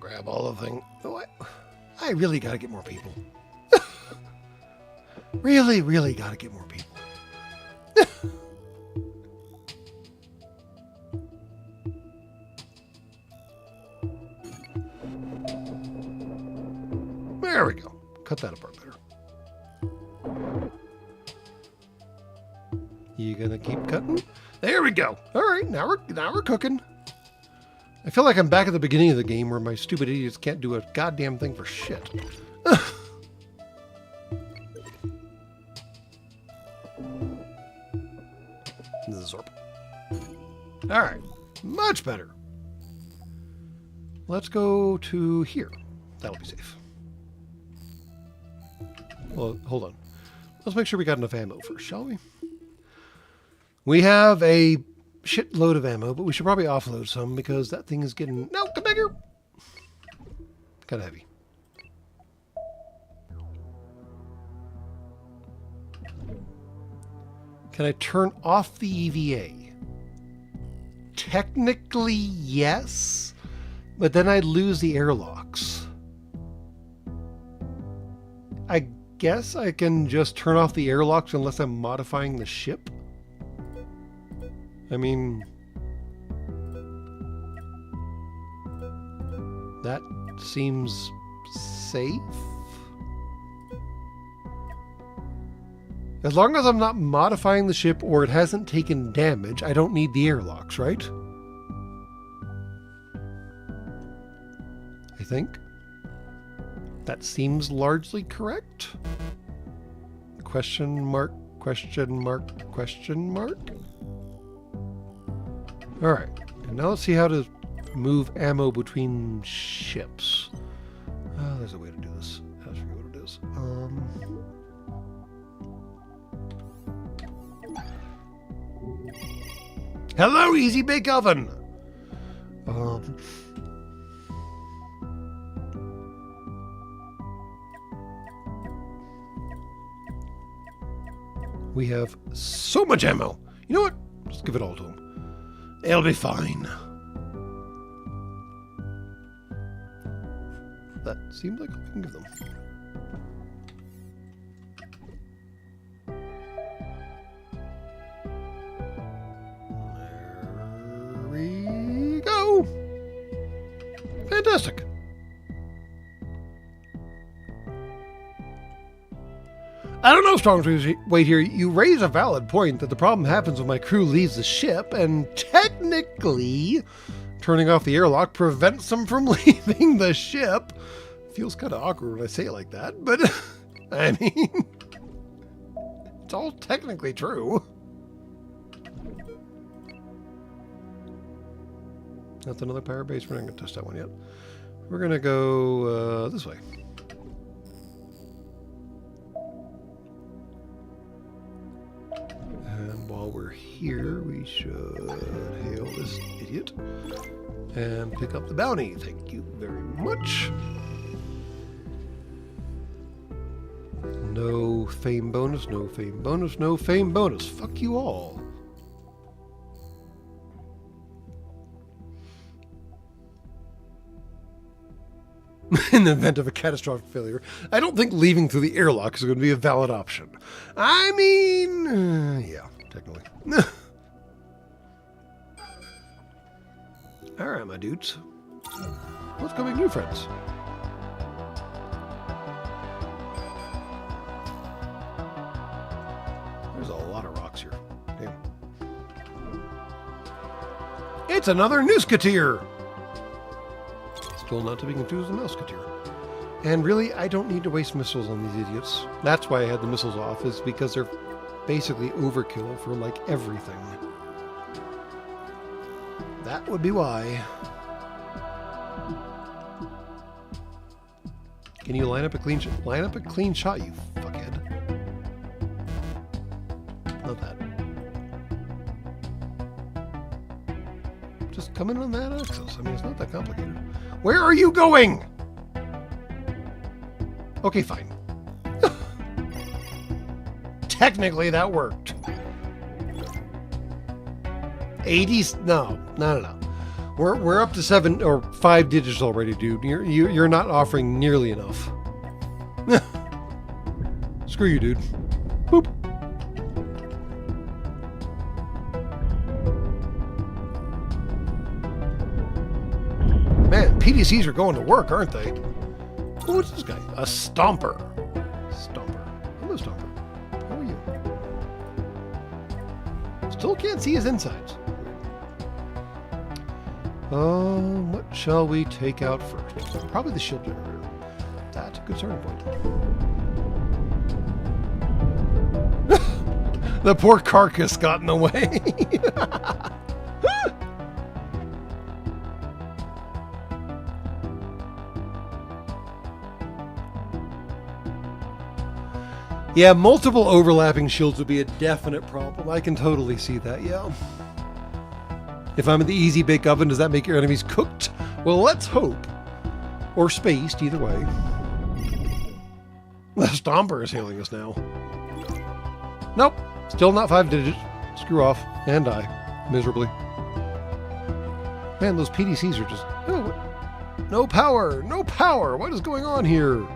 Grab all the things. Oh, I really gotta get more people. really gotta get more people. There we go. Cut that apart better. You gonna keep cutting? There we go. All right, now we're cooking. I feel like I'm back at the beginning of the game where my stupid idiots can't do a goddamn thing for shit. This is Zorp. All right, much better. Let's go to here. That'll be safe. Well, hold on. Let's make sure we got enough ammo first, shall we? We have a shitload of ammo, but we should probably offload some because that thing is getting... No, come back here! Kind of heavy. Can I turn off the EVA? Technically, yes, but then I'd lose the airlocks. I guess I can just turn off the airlocks unless I'm modifying the ship. I mean, that seems safe. As long as I'm not modifying the ship or it hasn't taken damage, I don't need the airlocks, right? I think. That seems largely correct. Question mark, question mark, question mark. All right, and now let's see how to move ammo between ships. There's a way to do this. I forget what it is. Hello, Easy Bake Oven. We have so much ammo. You know what? Just give it all to him. It'll be fine. That seems like we can give them. There we go. Fantastic. I don't know, Strong Wait here. You raise a valid point that the problem happens when my crew leaves the ship, and technically, turning off the airlock prevents them from leaving the ship. Feels kind of awkward when I say it like that, but I mean, it's all technically true. That's another power base. We're not going to touch that one yet. We're going to go this way. And while we're here, we should hail this idiot and pick up the bounty. Thank you very much. No fame bonus, no fame bonus, no fame bonus. Fuck you all. In the event of a catastrophic failure, I don't think leaving through the airlock is going to be a valid option. I mean, yeah, technically. Alright, my dudes. Let's go make new friends. There's a lot of rocks here. Damn. It's another Musketeer! Still not to be confused with Musketeer. And really, I don't need to waste missiles on these idiots. That's why I had the missiles off, is because they're basically overkill for, like, everything. That would be why. Can you line up a clean shot? Line up a clean shot, you fuckhead. Not that. Just come in on that axis. I mean, it's not that complicated. Where are you going? Okay, fine. Technically, that worked. 80s? No. We're up to 7 or 5 digits already, dude. You're not offering nearly enough. Screw you, dude. Boop. Man, PDCs are going to work, aren't they? Oh, what's this guy? A Stomper. Hello, Stomper. How are you? Still can't see his insides. What shall we take out first? Probably the shield generator. That's a good starting point. The poor carcass got in the way. Yeah, multiple overlapping shields would be a definite problem. I can totally see that, yeah. If I'm in the easy bake oven, does that make your enemies cooked? Well, let's hope. Or spaced, either way. The Stomper is hailing us now. Nope, still not 5 digits. Screw off and die miserably. Man, those PDCs are just... Oh, no power! No power! What is going on here?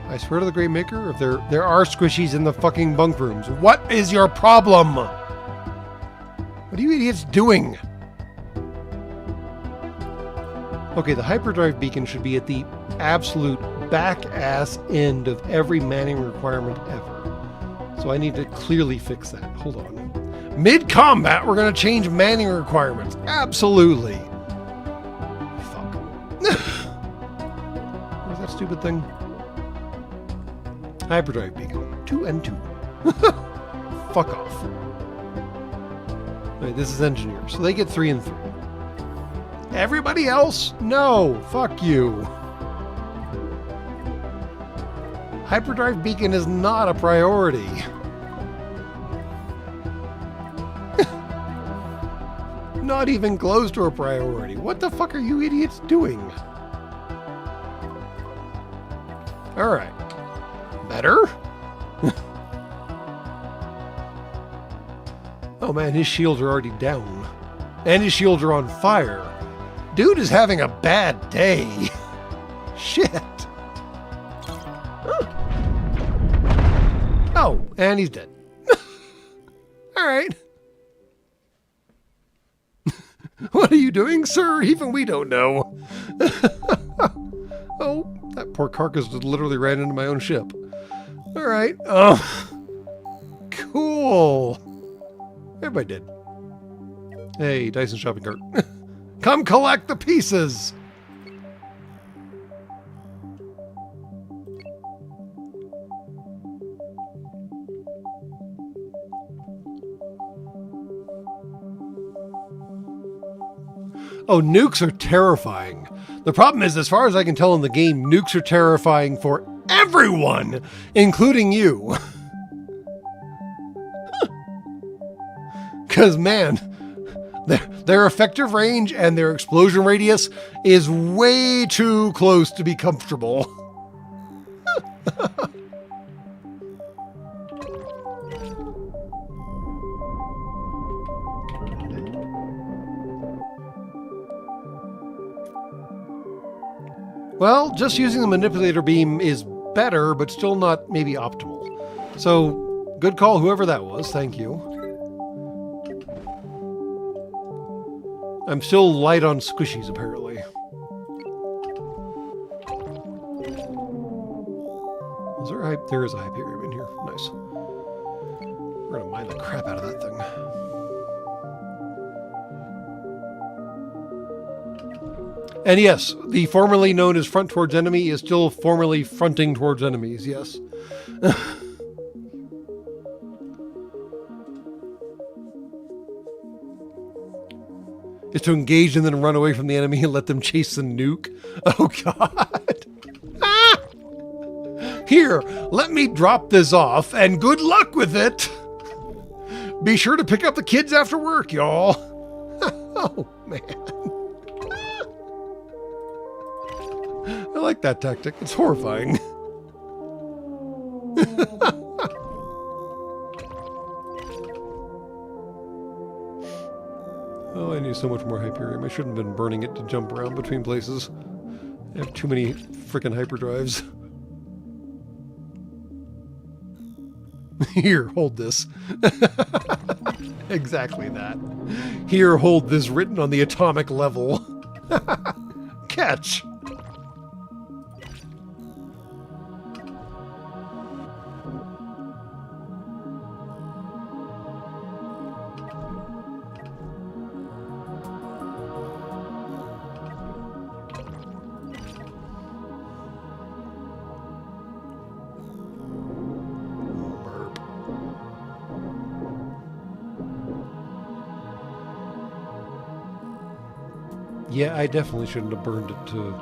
I swear to the Great Maker, if there are squishies in the fucking bunk rooms. What is your problem? What are you idiots doing? Okay, the hyperdrive beacon should be at the absolute back-ass end of every manning requirement ever. So I need to clearly fix that. Hold on. Mid-combat, we're going to change manning requirements. Absolutely. Fuck. What's that stupid thing? Hyperdrive beacon. 2 and 2. Fuck off. Right, this is engineers, so they get 3 and 3. Everybody else? No. Fuck you. Hyperdrive beacon is not a priority. Not even close to a priority. What the fuck are you idiots doing? Alright. Better? Oh man, his shields are already down. And his shields are on fire. Dude is having a bad day. Shit. Oh, and he's dead. Alright. What are you doing, sir? Even we don't know. Oh, that poor carcass just literally ran into my own ship. Alright. Cool. Everybody did. Hey, Dyson shopping cart. Come collect the pieces! Oh, nukes are terrifying. The problem is, as far as I can tell in the game, nukes are terrifying for everyone, including you. Because, man, their effective range and their explosion radius is way too close to be comfortable. Well, just using the manipulator beam is better, but still not maybe optimal. So, good call, whoever that was. Thank you. I'm still light on squishies, apparently. Is there a there is a Hyperion in here. Nice. We're gonna mine the crap out of that thing. And yes, the formerly known as front towards enemy is still formerly fronting towards enemies, yes. Is to engage and then run away from the enemy and let them chase the nuke. Oh god. Ah! Here, let me drop this off and good luck with it. Be sure to pick up the kids after work, y'all. Oh man. I like that tactic. It's horrifying. Oh, I need so much more Hyperium. I shouldn't have been burning it to jump around between places. I have too many frickin' hyperdrives. Here, hold this. Exactly that. Here, hold this written on the atomic level. Catch! Yeah, I definitely shouldn't have burned it to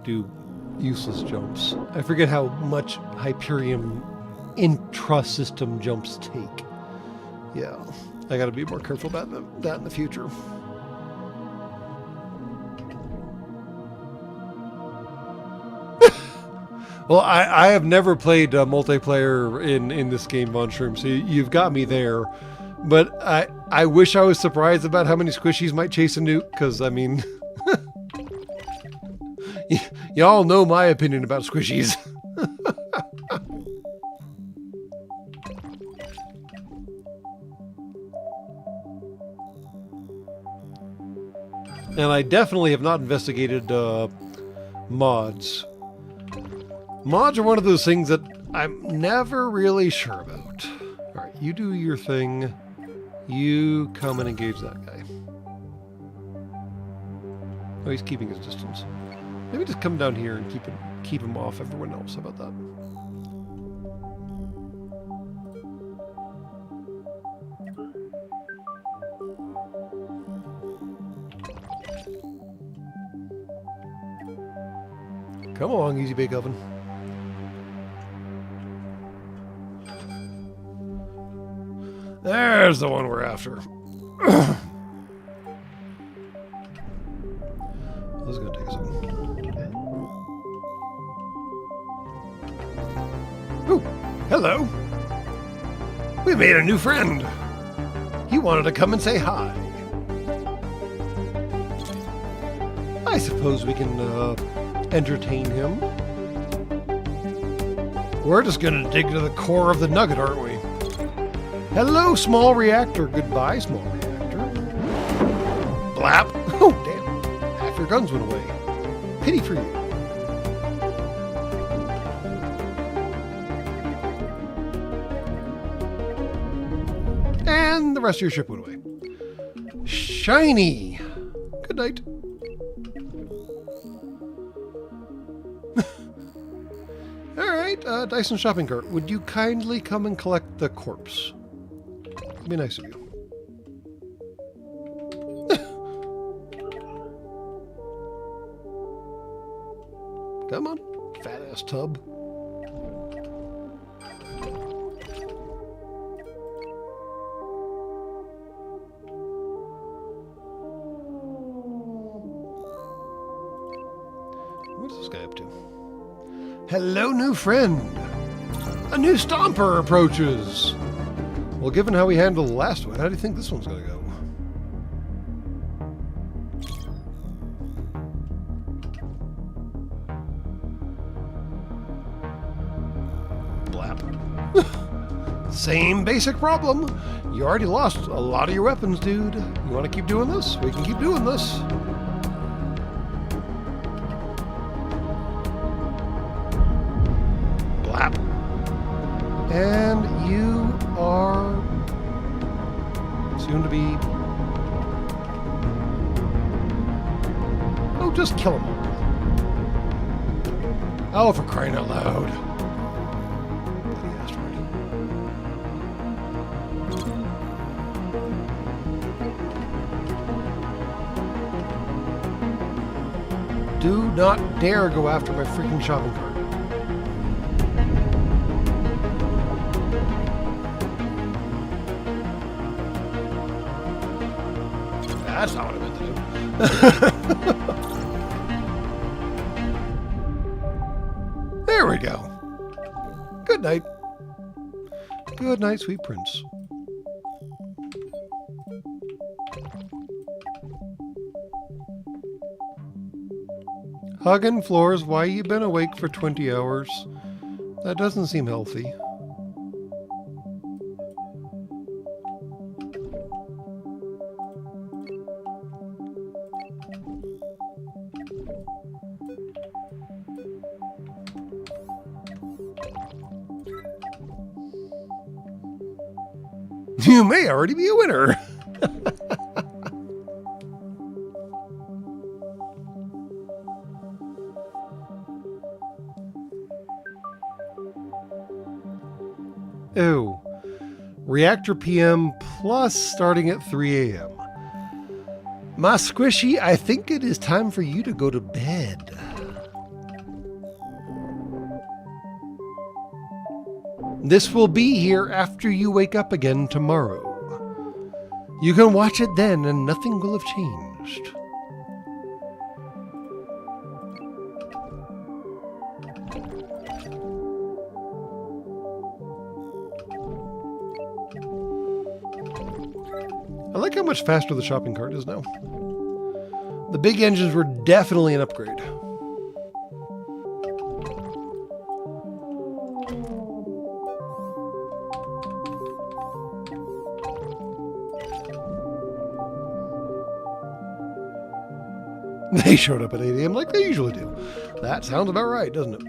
do useless jumps. I forget how much Hyperium intra-system jumps take. Yeah, I gotta be more careful about that in the future. Well, I have never played multiplayer in this game, Von Shroom, so you've got me there. But I wish I was surprised about how many squishies might chase a nuke, because, I mean... y'all know my opinion about squishies. And I definitely have not investigated mods. Mods are one of those things that I'm never really sure about. Alright, you do your thing. You come and engage that guy. Oh, he's keeping his distance. Maybe just come down here and keep him off everyone else. How about that? Come along, Easy Bake Oven. There's the one we're after. This is gonna take a second. Ooh, hello. We made a new friend. He wanted to come and say hi. I suppose we can entertain him. We're just gonna dig to the core of the nugget, aren't we? Hello, small reactor. Goodbye, small reactor. Blap. Oh, damn. Half your guns went away. Pity for you. And the rest of your ship went away. Shiny. Good night. Alright, Dyson shopping cart. Would you kindly come and collect the corpse? It'd be nice of you. Come on, fat ass tub. What's this guy up to? Hello, new friend. A new stomper approaches. Well, given how we handled the last one, how do you think this one's going to go? Blap. Same basic problem. You already lost a lot of your weapons, dude. You want to keep doing this? We can keep doing this. Blap. And you are soon to be... Oh, just kill him. Oh, for crying out loud. Do not dare go after my freaking shopping cart. That's not what I meant to do. There we go. Good night. Good night, sweet prince. Hugging floors, why you been awake for 20 hours? That doesn't seem healthy. You may already be a winner. Oh, reactor PM plus starting at 3 a.m. My squishy, I think it is time for you to go to bed. This will be here after you wake up again tomorrow. You can watch it then and nothing will have changed. I like how much faster the shopping cart is now. The big engines were definitely an upgrade. They showed up at 8 a.m. like they usually do. That sounds about right, doesn't it?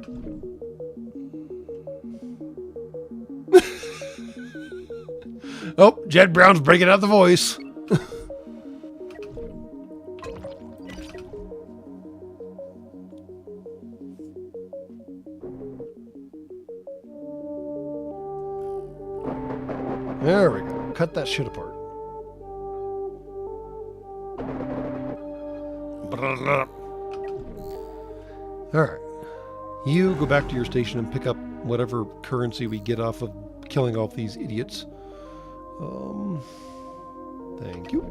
Oh, Jed Brown's breaking out the voice. There we go. Cut that shit apart. Alright. You go back to your station and pick up whatever currency we get off of killing off these idiots. Thank you.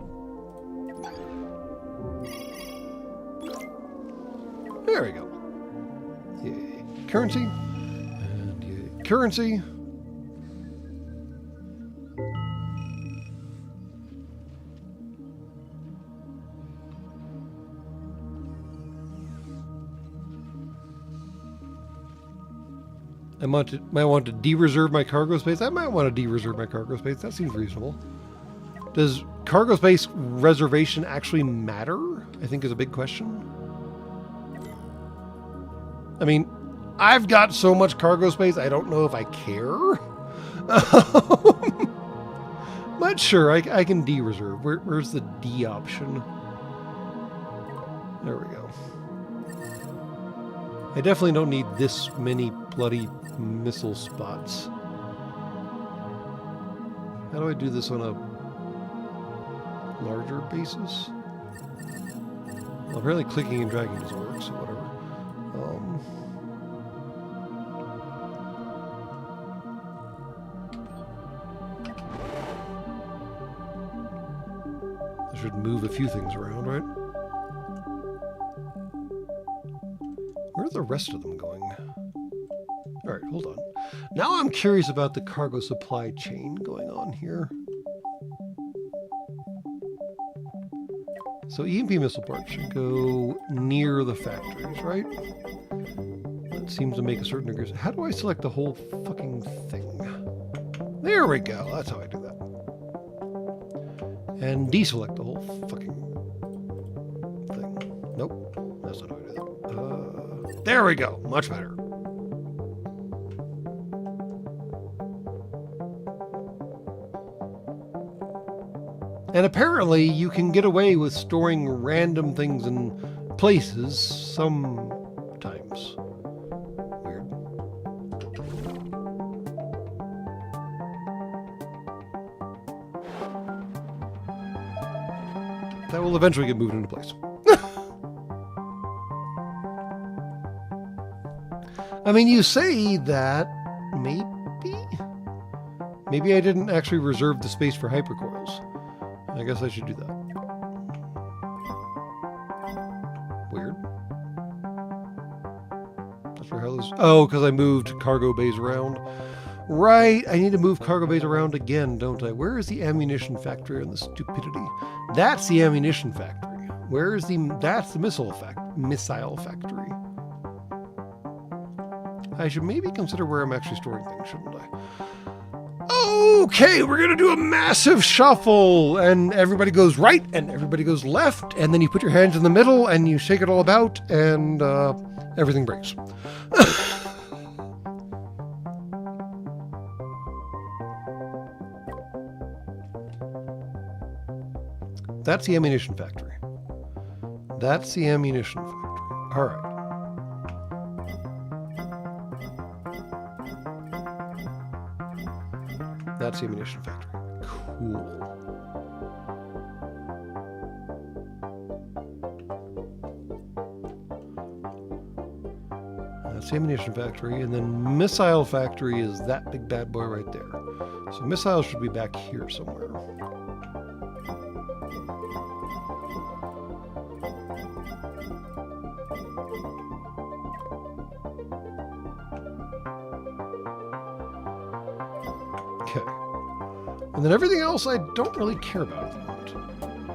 There we go. Yay. Currency. And yay. Currency. I might want to de-reserve my cargo space. I might want to de-reserve my cargo space. That seems reasonable. Does cargo space reservation actually matter? I think is a big question. I mean, I've got so much cargo space, I don't know if I care. But sure, I can de-reserve. Where's the D option? There we go. I definitely don't need this many bloody missile spots. How do I do this on a larger basis? Well, apparently clicking and dragging doesn't work, so whatever. I should move a few things around, right? Where are the rest of them going? All right, hold on. Now I'm curious about the cargo supply chain going on here. So EMP missile parts should go near the factories, right? That seems to make a certain degree. How do I select the whole fucking thing? There we go. That's how I do that. And deselect the whole fucking thing. Nope. That's not how I do that. There we go. Much better. And apparently you can get away with storing random things in places sometimes. Weird. That will eventually get moved into place. I mean, you say that, maybe I didn't actually reserve the space for hypercoils. I guess I should do that. Weird. That's where hell is. Oh, because I moved cargo bays around. Right, I need to move cargo bays around again, don't I? Where is the ammunition factory on the stupidity? That's the ammunition factory. Where is the... That's the missile factory. I should maybe consider where I'm actually storing things, shouldn't I? Okay, we're going to do a massive shuffle, and everybody goes right, and everybody goes left, and then you put your hands in the middle, and you shake it all about, and everything breaks. That's the ammunition factory. That's the ammunition factory. All right. That's the ammunition factory. Cool. That's the ammunition factory, and then missile factory is that big bad boy right there. So missiles should be back here somewhere. Okay. And then everything else I don't really care about at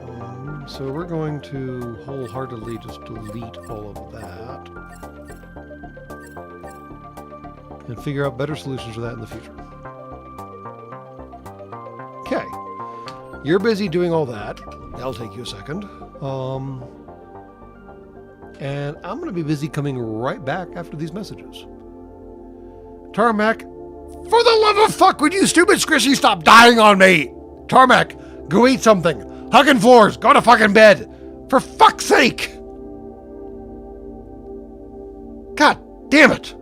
the moment. So we're going to wholeheartedly just delete all of that. And figure out better solutions for that in the future. Okay. You're busy doing all that. That'll take you a second. And I'm going to be busy coming right back after these messages. Tarmac, for the love of fuck, would you stupid squishy stop dying on me? Tarmac, go eat something. Hugging floors, go to fucking bed. For fuck's sake. God damn it.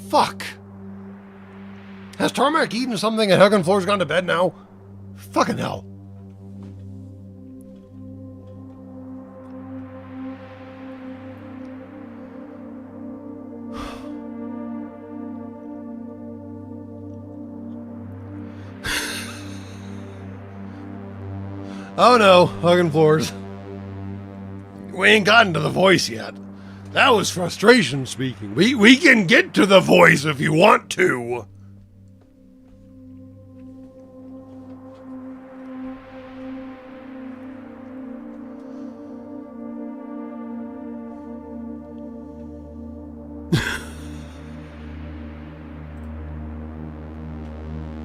Fuck. Has Tarmac eaten something and Huggin' Floor's gone to bed now? Fucking hell. Oh no, hugging floors. We ain't gotten to the voice yet. That was frustration speaking. We can get to the voice if you want to.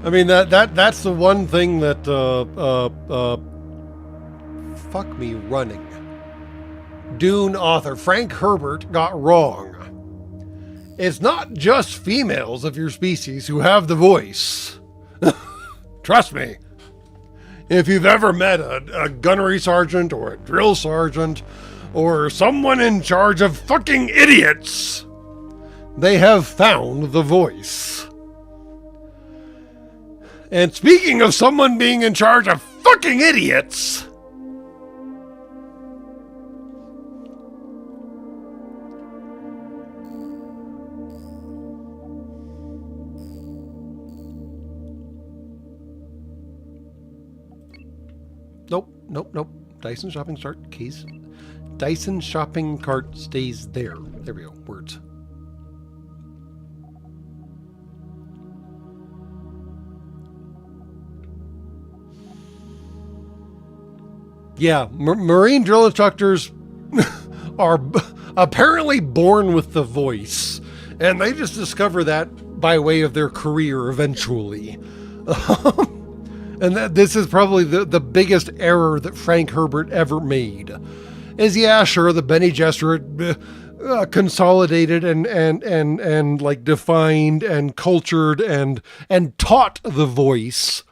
I mean that's the one thing that fuck me running. Dune author Frank Herbert got wrong. It's not just females of your species who have the voice. Trust me. If you've ever met a gunnery sergeant or a drill sergeant or someone in charge of fucking idiots, they have found the voice. And speaking of someone being in charge of fucking idiots, Nope. Dyson shopping cart case. Dyson shopping cart stays there. There we go. Words. Yeah, marine drill instructors are apparently born with the voice, and they just discover that by way of their career eventually. And that this is probably the biggest error that Frank Herbert ever made. Is yeah, sure, the Bene Gesserit consolidated and like defined and cultured and taught the voice.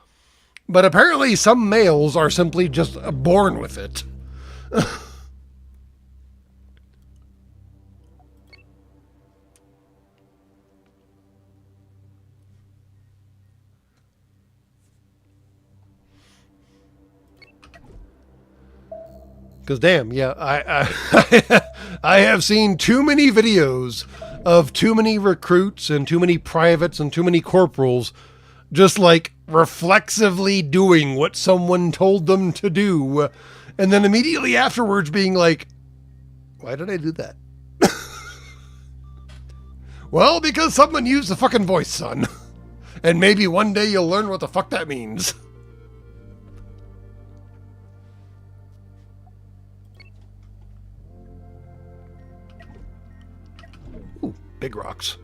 But apparently some males are simply just born with it. Because damn, yeah, I have seen too many videos of too many recruits and too many privates and too many corporals just like reflexively doing what someone told them to do, and then immediately afterwards being like, why did I do that? Well, because someone used the fucking voice, son. And maybe one day you'll learn what the fuck that means. Ooh, big rocks.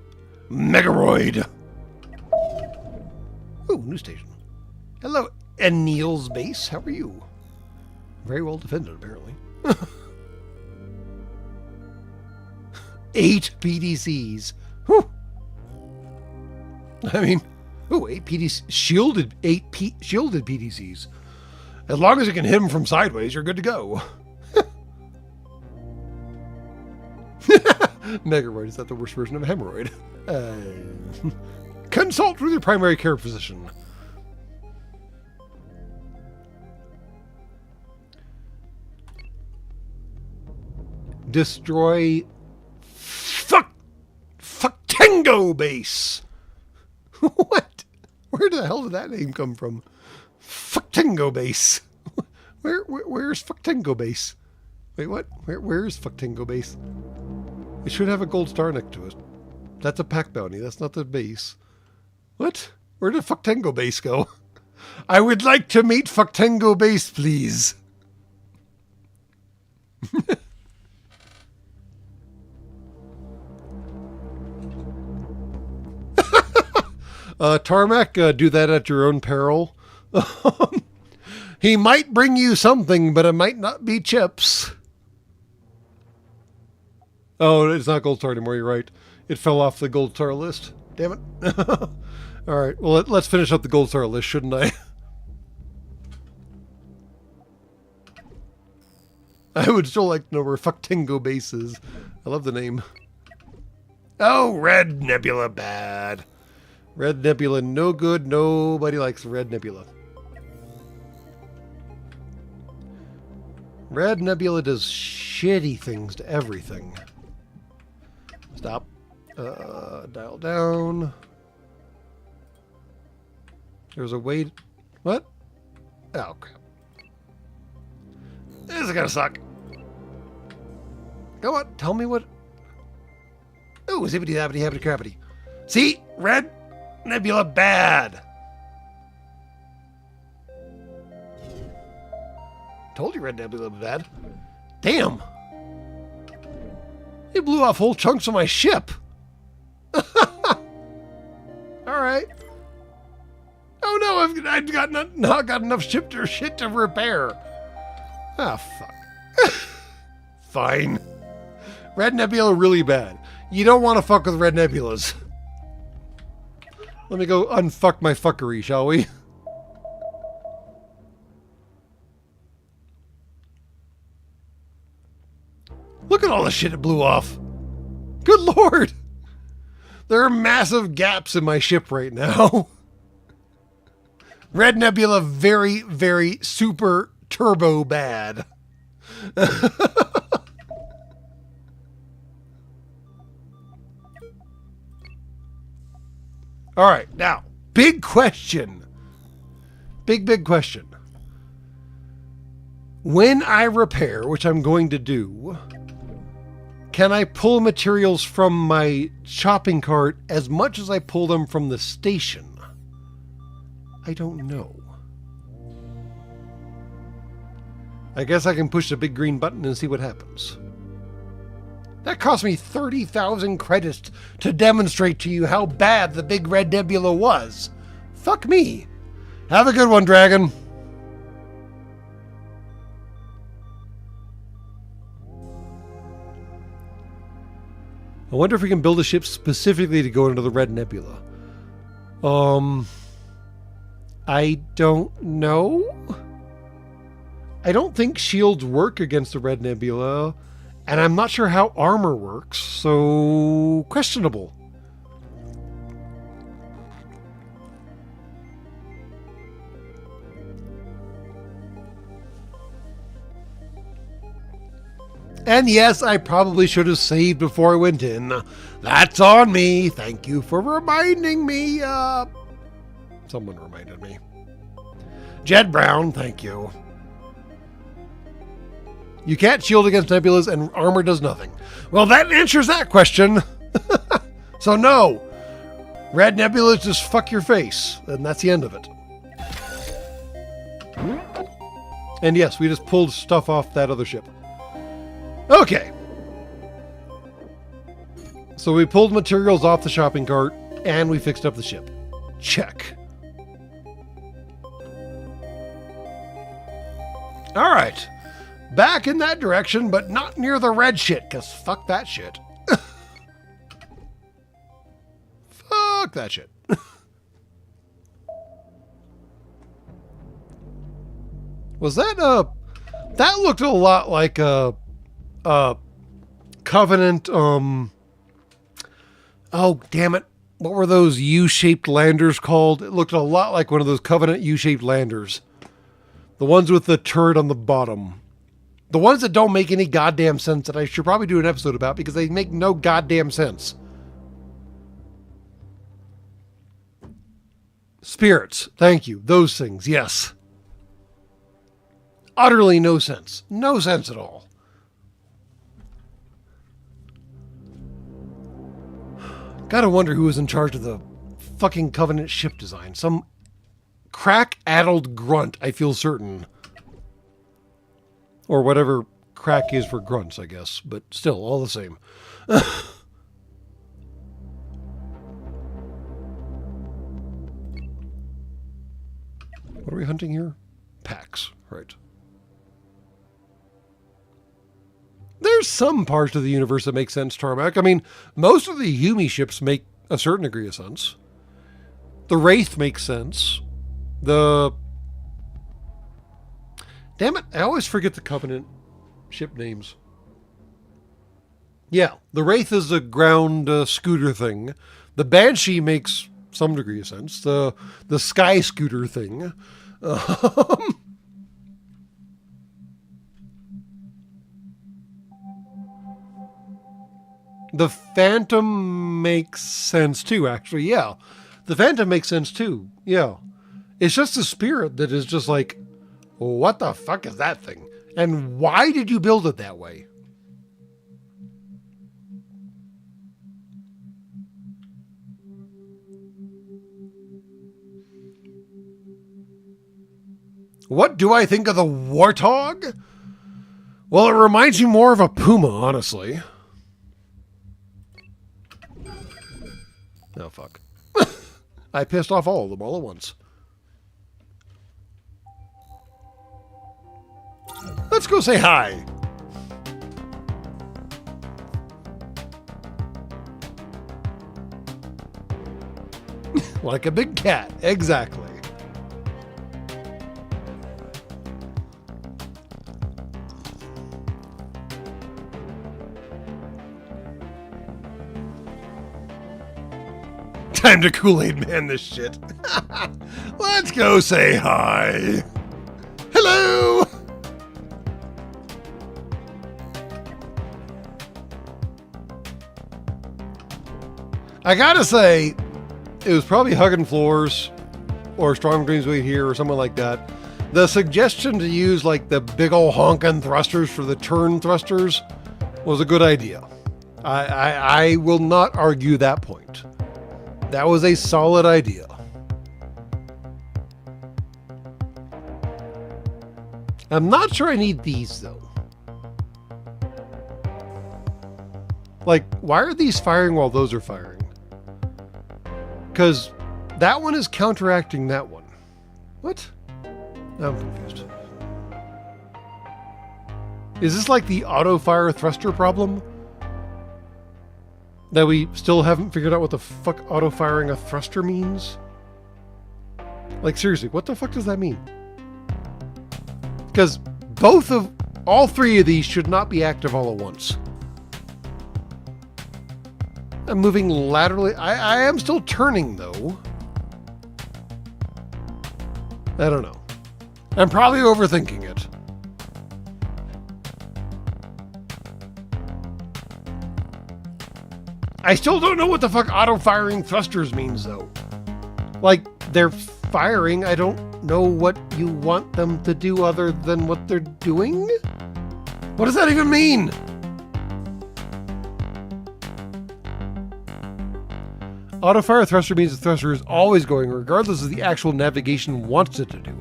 Megaroid. Ooh, new station. Hello, Neil's base. How are you? Very well defended, apparently. 8 PDCs. Whew. I mean, ooh, 8 PDCs. Shielded PDCs. As long as you can hit them from sideways, you're good to go. Megaroid, is that the worst version of a hemorrhoid? Consult with your primary care physician. Destroy Tango base. What? Where the hell did that name come from? Tango base. Where's Tango base? Wait, what? Where's Tango base? It should have a gold star next to it. That's a pack bounty. That's not the base. What? Where did Tango base go? I would like to meet Tango base, please. Tarmac, do that at your own peril. He might bring you something, but it might not be chips. Oh, it's not gold star anymore, you're right. It fell off the gold star list. Damn it. All right, well, let's finish up the gold star list, shouldn't I? I would still like to know where Tango base is. I love the name. Oh, Red Nebula bad. Red Nebula no good. Nobody likes Red Nebula. Red Nebula does shitty things to everything. Stop. Dial down. There's a way... What? Oh, crap. This is gonna suck. Go on, tell me what... Ooh, zippity zappity happity crappity. See? Red Nebula bad. Told you Red Nebula bad. Damn. It blew off whole chunks of my ship. Alright. Oh no, I've got not got enough ship or shit to repair. Ah, fuck. Fine. Red Nebula really bad. You don't want to fuck with Red Nebulas. Let me go unfuck my fuckery, shall we? Look at all the shit it blew off. Good lord. There are massive gaps in my ship right now. Red Nebula very, very super turbo bad. All right, now, big question. Big question. When I repair, which I'm going to do, can I pull materials from my shopping cart as much as I pull them from the station? I don't know. I guess I can push the big green button and see what happens. That cost me 30,000 credits to demonstrate to you how bad the big Red Nebula was. Fuck me. Have a good one, Dragon. I wonder if we can build a ship specifically to go into the Red Nebula. I don't know. I don't think shields work against the Red Nebula. And I'm not sure how armor works, so questionable. And yes, I probably should have saved before I went in. That's on me. Thank you for reminding me. Someone reminded me. Jed Brown, thank you. You can't shield against nebulas and armor does nothing. Well, that answers that question. So no. Red nebulas just fuck your face. And that's the end of it. And yes, we just pulled stuff off that other ship. Okay. So we pulled materials off the shopping cart and we fixed up the ship. Check. All right. Back in that direction, but not near the red shit, because fuck that shit. Fuck that shit. Was that that looked a lot like a Covenant, oh damn it. What were those U-shaped landers called? It looked a lot like one of those Covenant U-shaped landers. The ones with the turret on the bottom. The ones that don't make any goddamn sense that I should probably do an episode about because they make no goddamn sense. Spirits. Thank you. Those things. Yes. Utterly no sense. No sense at all. Gotta wonder who was in charge of the fucking Covenant ship design. Some crack-addled grunt, I feel certain. Or whatever crack is for grunts, I guess. But still, all the same. What are we hunting here? Packs, right. There's some parts of the universe that make sense, Tarmac. I mean, most of the Yumi ships make a certain degree of sense. The Wraith makes sense. Damn it, I always forget the Covenant ship names. Yeah, the Wraith is a ground scooter thing. The Banshee makes some degree of sense. The Sky Scooter thing. The Phantom makes sense too, actually. Yeah, the Phantom makes sense too. Yeah. It's just the Spirit that is just like, what the fuck is that thing? And why did you build it that way? What do I think of the warthog? Well, it reminds me more of a puma, honestly. Oh, fuck. I pissed off all of them all at once. Let's go say hi. Like a big cat, exactly. Time to Kool-Aid Man this shit. Let's go say hi. Hello. I gotta say, it was probably Hugging Floors or Strong Dreams Wait Here or something like that. The suggestion to use like the big ol' honkin' thrusters for the turn thrusters was a good idea. I will not argue that point. That was a solid idea. I'm not sure I need these though. Like, why are these firing while those are firing? Because that one is counteracting that one. What? I'm confused. Is this like the auto-fire thruster problem? That we still haven't figured out what the fuck auto-firing a thruster means? Like, seriously, what the fuck does that mean? Because all three of these should not be active all at once. I'm moving laterally. I am still turning, though. I don't know. I'm probably overthinking it. I still don't know what the fuck auto-firing thrusters means, though. Like, they're firing. I don't know what you want them to do other than what they're doing? What does that even mean? Auto-fire thruster means the thruster is always going, regardless of the actual navigation wants it to do.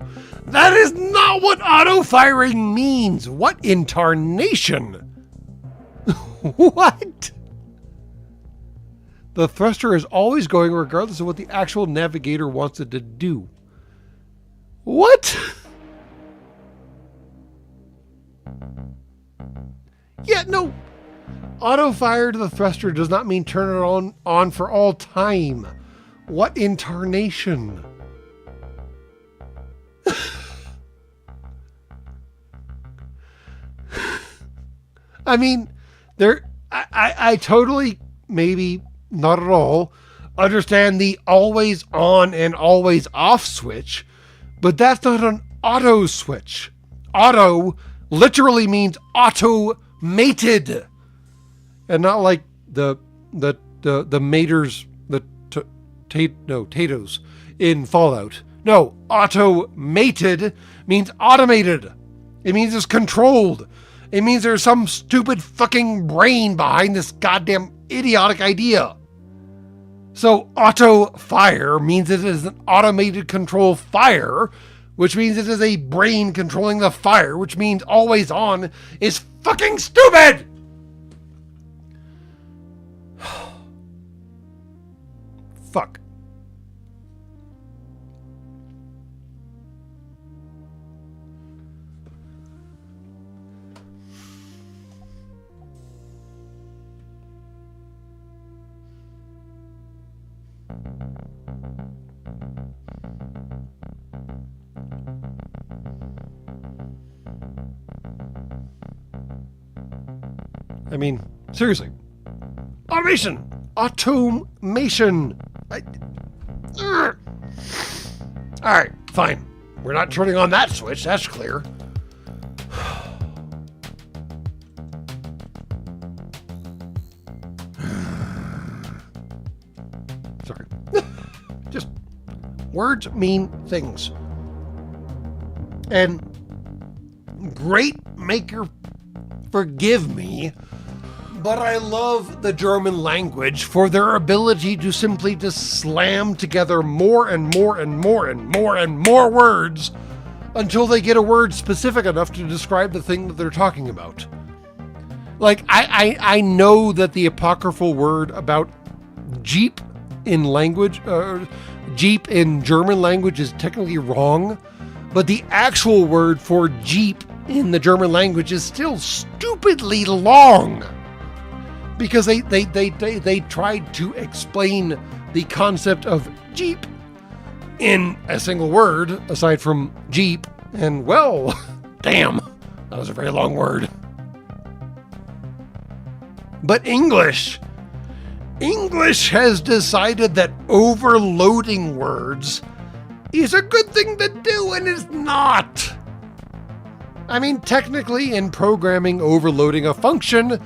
That is not what auto-firing means! What in tarnation? What? The thruster is always going, regardless of what the actual navigator wants it to do. What? Yeah, no. Auto-fire to the thruster does not mean turn it on for all time. What in tarnation? I mean, I totally, maybe not at all, understand the always on and always off switch, but that's not an auto switch. Auto literally means automated. And not like the maters, Tatos in Fallout. No, automated means automated. It means it's controlled. It means there's some stupid fucking brain behind this goddamn idiotic idea. So auto fire means it is an automated control fire, which means it is a brain controlling the fire, which means always on is fucking stupid! Fuck. I mean, seriously. Automation! Automation! Alright, fine. We're not turning on that switch, that's clear. Sorry. Just, words mean things. And great maker forgive me, but I love the German language for their ability to simply just slam together more and more and more and more and more words until they get a word specific enough to describe the thing that they're talking about. Like, I know that the apocryphal word about Jeep in language, Jeep in German language is technically wrong, but the actual word for Jeep in the German language is still stupidly long. Because they tried to explain the concept of Jeep in a single word, aside from Jeep, and well, damn, that was a very long word. But English has decided that overloading words is a good thing to do, and it's not. I mean, technically, in programming, overloading a function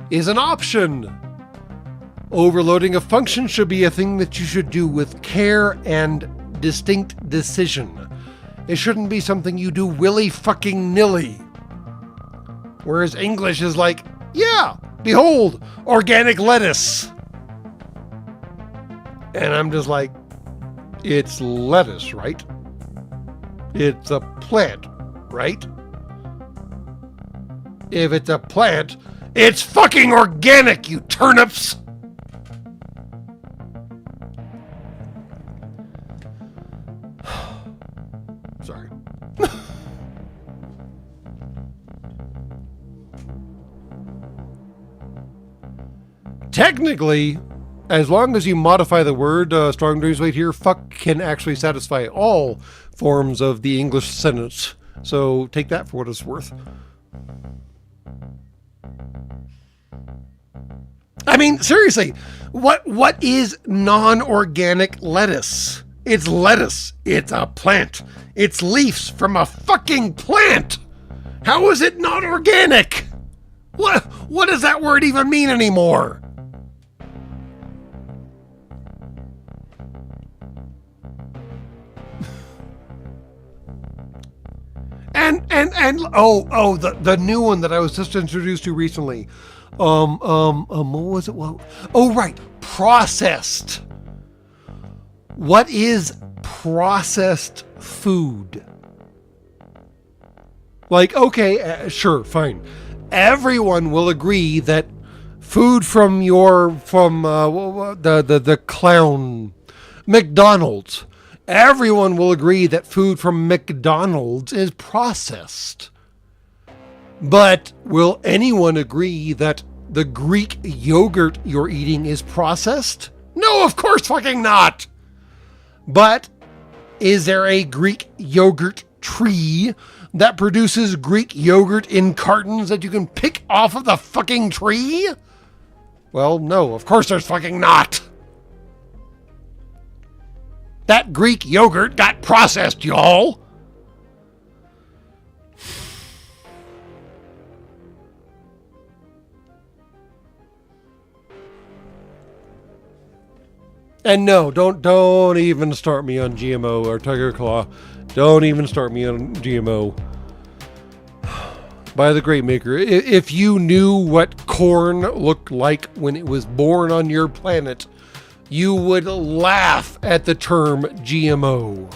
is an option. Overloading a function should be a thing that you should do with care and distinct decision. It shouldn't be something you do willy-fucking-nilly. Whereas English is like, yeah, behold, organic lettuce. And I'm just like, it's lettuce, right? It's a plant, right? If it's a plant, it's fucking organic, you turnips! Sorry. Technically, as long as you modify the word, strong dreams wait here, fuck can actually satisfy all forms of the English sentence. So take that for what it's worth. I mean, seriously, what is non-organic lettuce? It's lettuce. It's a plant. It's leaves from a fucking plant. How is it not organic? What does that word even mean anymore? And the new one that I was just introduced to recently. What was it? Oh, right. Processed. What is processed food? Like, okay, sure, fine. Everyone will agree that food from the clown McDonald's. Everyone will agree that food from McDonald's is processed. But will anyone agree that the Greek yogurt you're eating is processed? No, of course fucking not. But is there a Greek yogurt tree that produces Greek yogurt in cartons that you can pick off of the fucking tree? Well, no, of course there's fucking not. That Greek yogurt got processed, y'all. And no, don't even start me on GMO or Tiger Claw. Don't even start me on GMO. By the great maker. If you knew what corn looked like when it was born on your planet, you would laugh at the term GMO.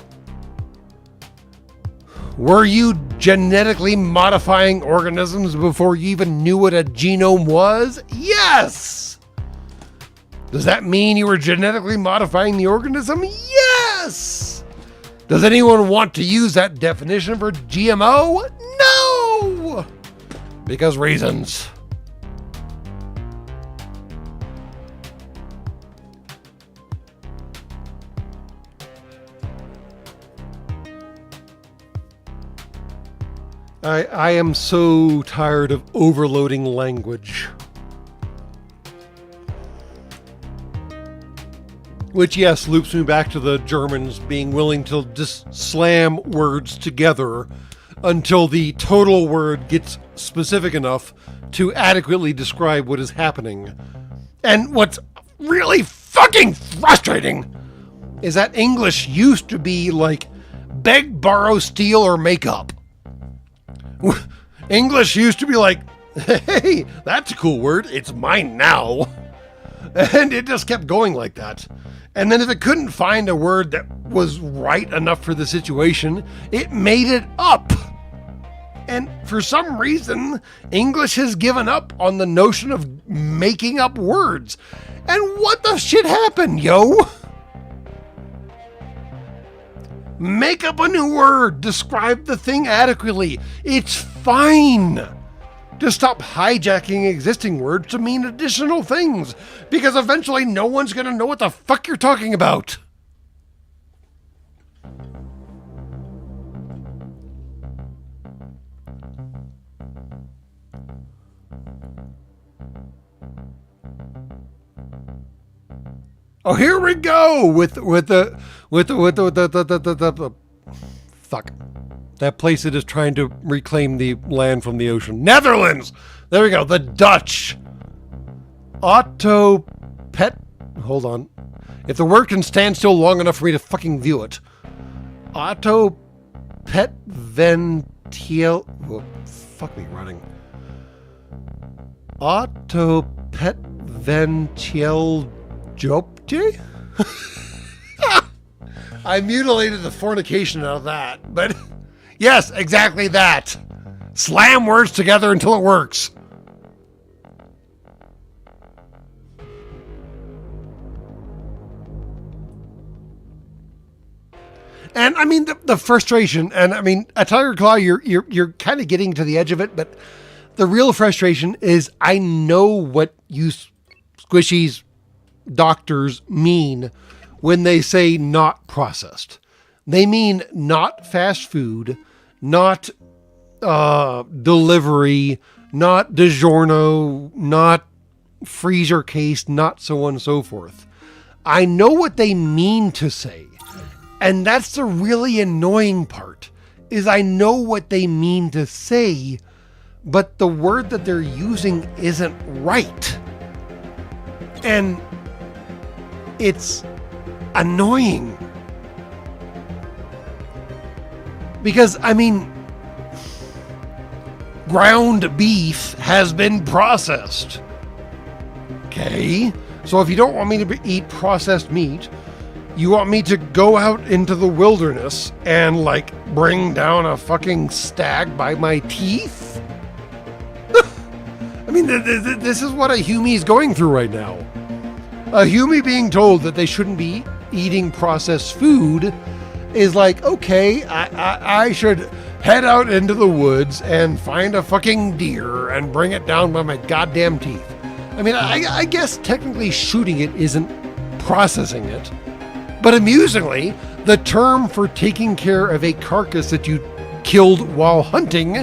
Were you genetically modifying organisms before you even knew what a genome was? Yes! Does that mean you were genetically modifying the organism? Yes! Does anyone want to use that definition for GMO? No! Because reasons. I am so tired of overloading language. Which, yes, loops me back to the Germans being willing to just slam words together until the total word gets specific enough to adequately describe what is happening. And what's really fucking frustrating is that English used to be like beg, borrow, steal, or make up. English used to be like, hey, that's a cool word. It's mine now. And it just kept going like that. And then if it couldn't find a word that was right enough for the situation, it made it up. And for some reason, English has given up on the notion of making up words. And what the shit happened, yo? Make up a new word. Describe the thing adequately. It's fine. Just stop hijacking existing words to mean additional things, because eventually no one's going to know what the fuck you're talking about. Oh, here we go with the fuck. That place that is trying to reclaim the land from the ocean. Netherlands! There we go. The Dutch. Hold on. If the word can stand still long enough for me to fucking view it. Autopetventiel. Oh, fuck me running. Autopetventiel. I mutilated the fornication out of that, but yes, exactly that. Slam words together until it works. And I mean the frustration, and I mean, a Tiger Claw, you're kind of getting to the edge of it, but the real frustration is I know what you squishies doctors mean when they say not processed. They mean not fast food, not delivery, not DiGiorno, not freezer case, not so on and so forth. I know what they mean to say. And that's the really annoying part, is I know what they mean to say, but the word that they're using isn't right. And it's annoying. Because, I mean, ground beef has been processed. Okay? So if you don't want me to eat processed meat, you want me to go out into the wilderness and, like, bring down a fucking stag by my teeth? I mean, this is what a Humie is going through right now. A Humie being told that they shouldn't be eating processed food is like, okay, I should head out into the woods and find a fucking deer and bring it down by my goddamn teeth. I mean, I guess technically shooting it isn't processing it. But amusingly, the term for taking care of a carcass that you killed while hunting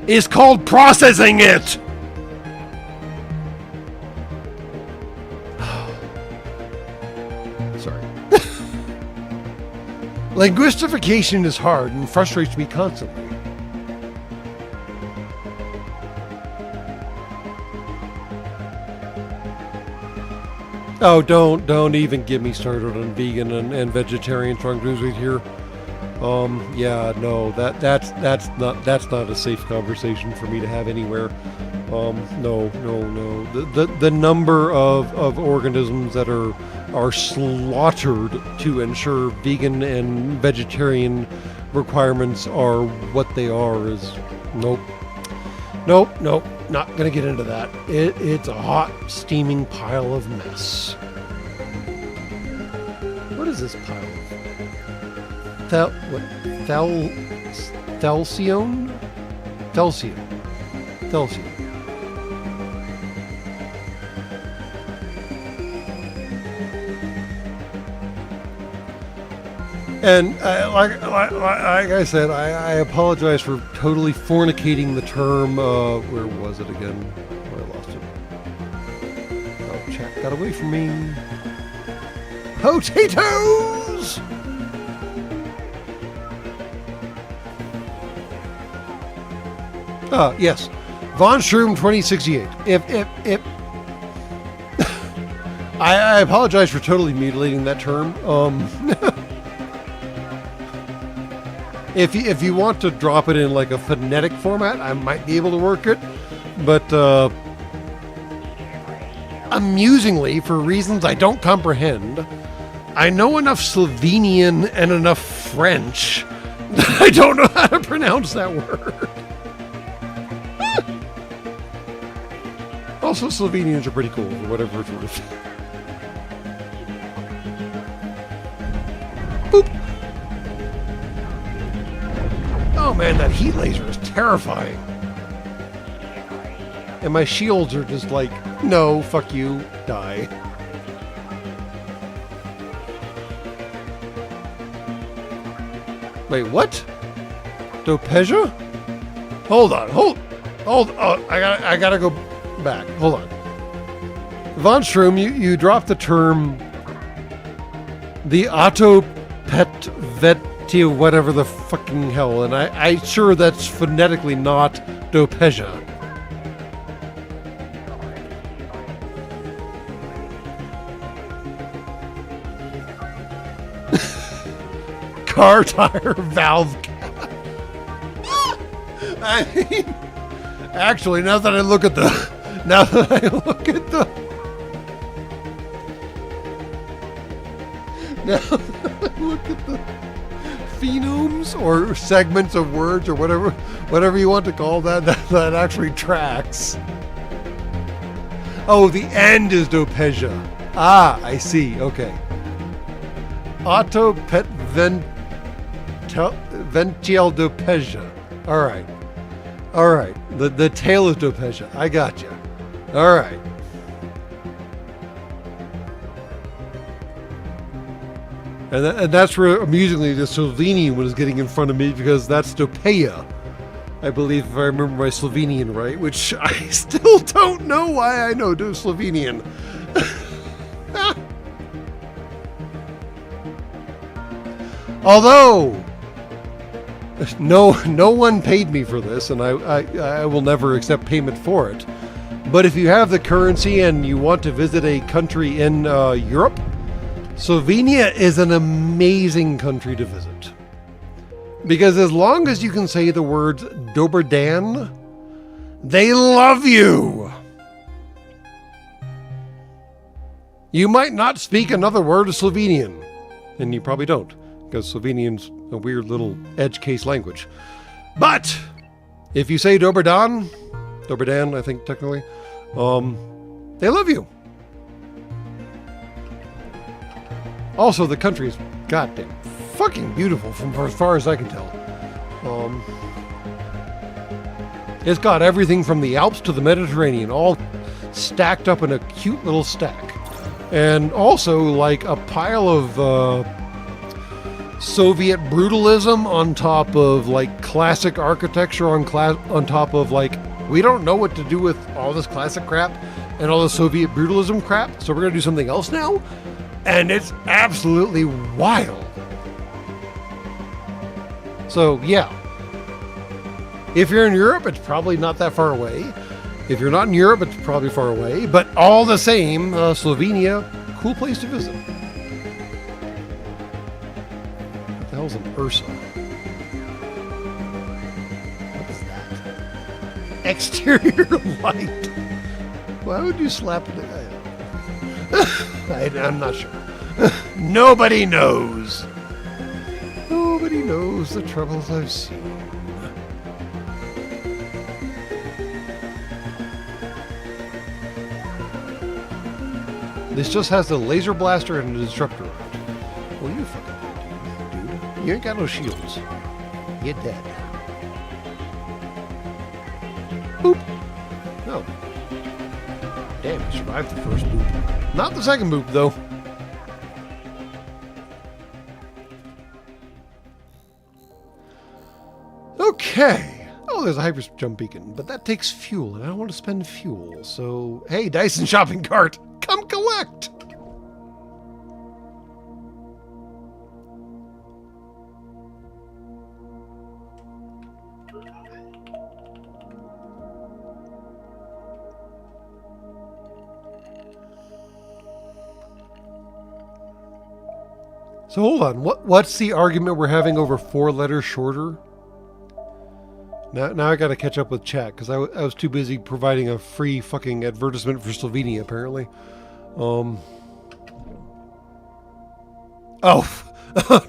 is called processing it. Sorry. Linguistification is hard and frustrates me constantly. Oh, don't even get me started on vegan and vegetarian strong brews right here. Yeah, no, that's not a safe conversation for me to have anywhere. No. The number of organisms that are slaughtered to ensure vegan and vegetarian requirements are what they are is nope. Not gonna get into that. It's a hot, steaming pile of mess. What is this pile of? Thalcione? And like I said, I apologize for totally fornicating the term. Where was it again? Where I lost it. Oh, chat got away from me. Potatoes! Yes. Von Shroom 2068. If I apologize for totally mutilating that term. If you want to drop it in like a phonetic format, I might be able to work it. But amusingly, for reasons I don't comprehend, I know enough Slovenian and enough French that I don't know how to pronounce that word. Also, Slovenians are pretty cool, for whatever it's worth. Boop. Oh man, that heat laser is terrifying. And my shields are just like, no, fuck you, die. Wait, what? Dopeja? Hold on, hold, oh, I gotta go back. Hold on. Von Strom, you dropped the term, the autopetveti, whatever the fucking hell, and I sure that's phonetically not Dopeja. Car tire valve cap. I mean, actually, now that I look at the phenomes or segments of words or whatever you want to call that that actually tracks. Oh, the end is Dopeja. Ah, I see. Okay. Autopetvential Dopeja. All right. The tail is Dopeja. I got you. All right. And that's where, amusingly, the Slovenian one is getting in front of me because that's Dopeja, I believe, if I remember my Slovenian right, which I still don't know why I know Slovenian. Although no one paid me for this, and I will never accept payment for it. But if you have the currency and you want to visit a country in Europe, Slovenia is an amazing country to visit. Because as long as you can say the words Dober dan, they love you. You might not speak another word of Slovenian, and you probably don't, because Slovenian's a weird little edge case language. But if you say Dober dan, I think technically, they love you. Also, the country is goddamn fucking beautiful from as far as I can tell. It's got everything from the Alps to the Mediterranean, all stacked up in a cute little stack. And also, like, a pile of Soviet brutalism on top of, like, classic architecture on top of, like, we don't know what to do with all this classic crap and all the Soviet brutalism crap, so we're going to do something else now? And it's absolutely wild. So, yeah. If you're in Europe, it's probably not that far away. If you're not in Europe, it's probably far away. But all the same, Slovenia, cool place to visit. What the hell's an Ursa? What is that? Exterior light. Why would you slap it? I'm not sure. Nobody knows. Nobody knows the troubles I've seen. This just has a laser blaster and a disruptor on it. Well, you fucking dead, dude. You ain't got no shields. You're dead. Boop. No. Damn, you survived the first boop. Not the second boop, though. Okay. Oh, there's a hyper jump beacon, but that takes fuel, and I don't want to spend fuel. So, hey, Dyson shopping cart, come collect! So hold on. What's the argument we're having over 4 letters shorter? Now I got to catch up with chat because I was too busy providing a free fucking advertisement for Slovenia apparently.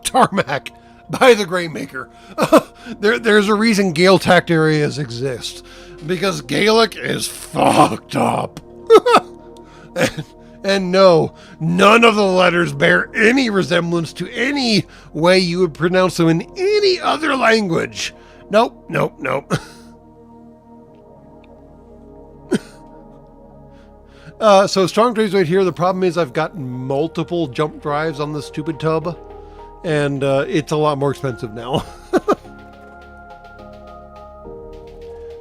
Tarmac by the Greymaker. There's a reason Gaeltact areas exist because Gaelic is fucked up. And no, none of the letters bear any resemblance to any way you would pronounce them in any other language. Nope. So strong drives right here. The problem is I've got multiple jump drives on this stupid tub, and it's a lot more expensive now.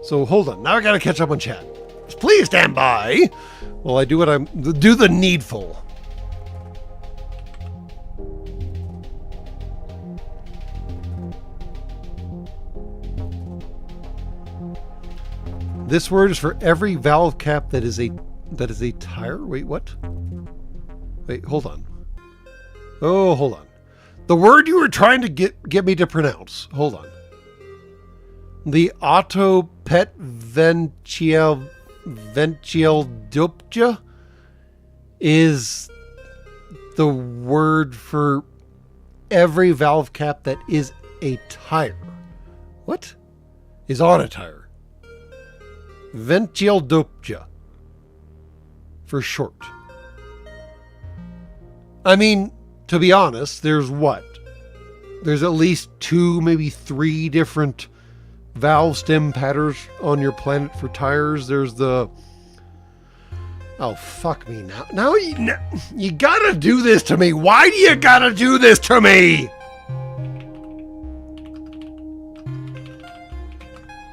So hold on. Now I gotta catch up on chat. Please stand by while I do do the needful. This word is for every valve cap that is a tire. Wait, what? Wait, hold on. Oh, hold on. The word you were trying to get me to pronounce. Hold on. The autopet ventialdupja is the word for every valve cap that is a tire. What? Is on a tire. Ventialdupja. For short. I mean, to be honest, there's what? There's at least 2, maybe 3 different valve stem patterns on your planet for tires. There's the... Oh, fuck me now. Now you gotta do this to me. Why do you gotta do this to me?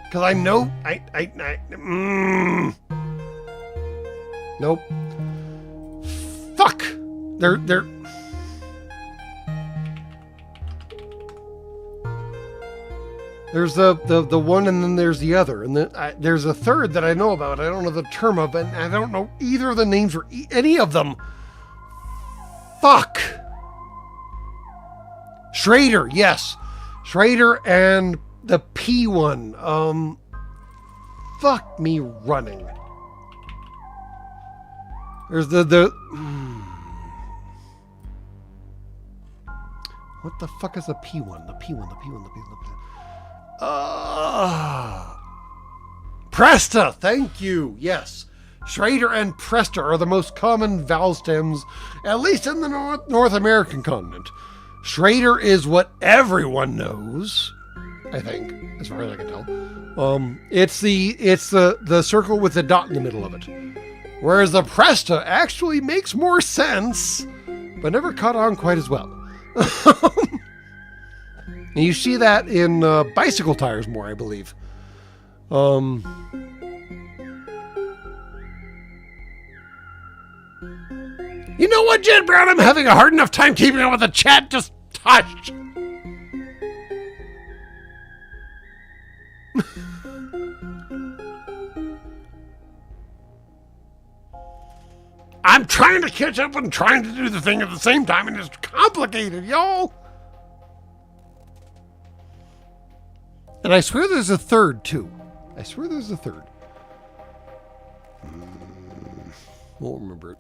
Because I know... Nope. Fuck! They're... There's the one and then there's the other. And then there's a third that I know about. I don't know the term of it. And I don't know either of the names or any of them. Fuck! Schrader, yes. Schrader and the P one. Fuck me running. There's the what the fuck is the P1? The P1. Presta, thank you. Yes. Schrader and Presta are the most common valve stems, at least in the North American continent. Schrader is what everyone knows, I think, as far as I can tell. It's the circle with the dot in the middle of it. Whereas the Presta actually makes more sense, but never caught on quite as well. And you see that in bicycle tires more, I believe. You know what, Jen Brown? I'm having a hard enough time keeping up with the chat. Just touched. I'm trying to catch up and trying to do the thing at the same time, and it's complicated, y'all. And I swear there's a third, too. I swear there's a third. Won't remember it.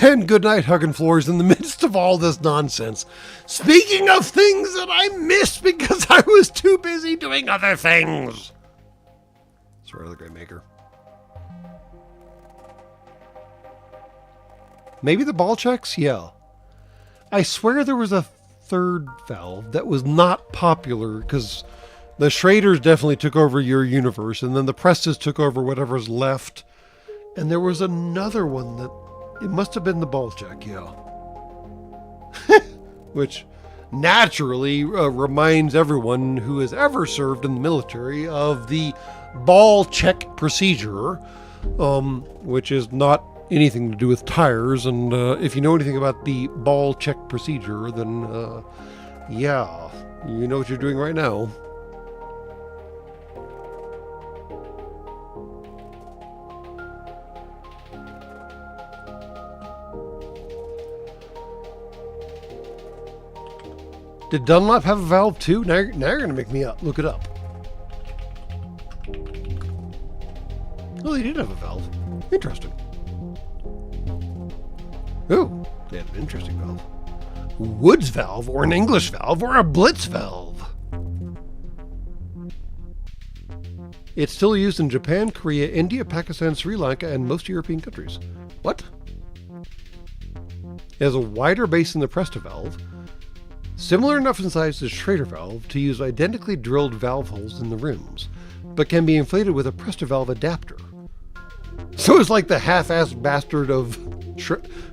And good night, hugging floors in the midst of all this nonsense. Speaking of things that I missed because I was too busy doing other things. Sorry, the Greymaker. Maybe the ball checks? Yeah. I swear there was a third valve that was not popular because the Schraders definitely took over your universe and then the Prestas took over whatever's left. And there was another one that it must have been the ball check, yeah. Which naturally reminds everyone who has ever served in the military of the ball check procedure, which is not anything to do with tires. And if you know anything about the ball check procedure, then yeah, you know what you're doing right now. Did Dunlop have a valve too? Now you're going to make me look it up. Well, they did have a valve. Interesting. Oh, they had an interesting valve. Woods valve, or an English valve, or a Blitz valve. It's still used in Japan, Korea, India, Pakistan, Sri Lanka, and most European countries. What? It has a wider base than the Presta valve, similar enough in size to Schrader valve to use identically drilled valve holes in the rims, but can be inflated with a Presta valve adapter. So it's like the half-assed bastard of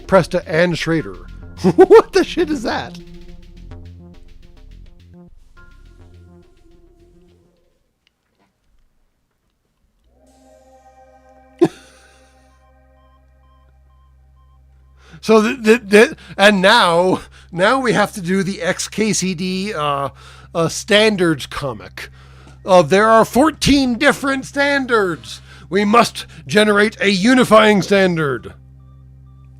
Presta and Schrader. What the shit is that? So and now we have to do the XKCD standards comic. There are 14 different standards. We must generate a unifying standard.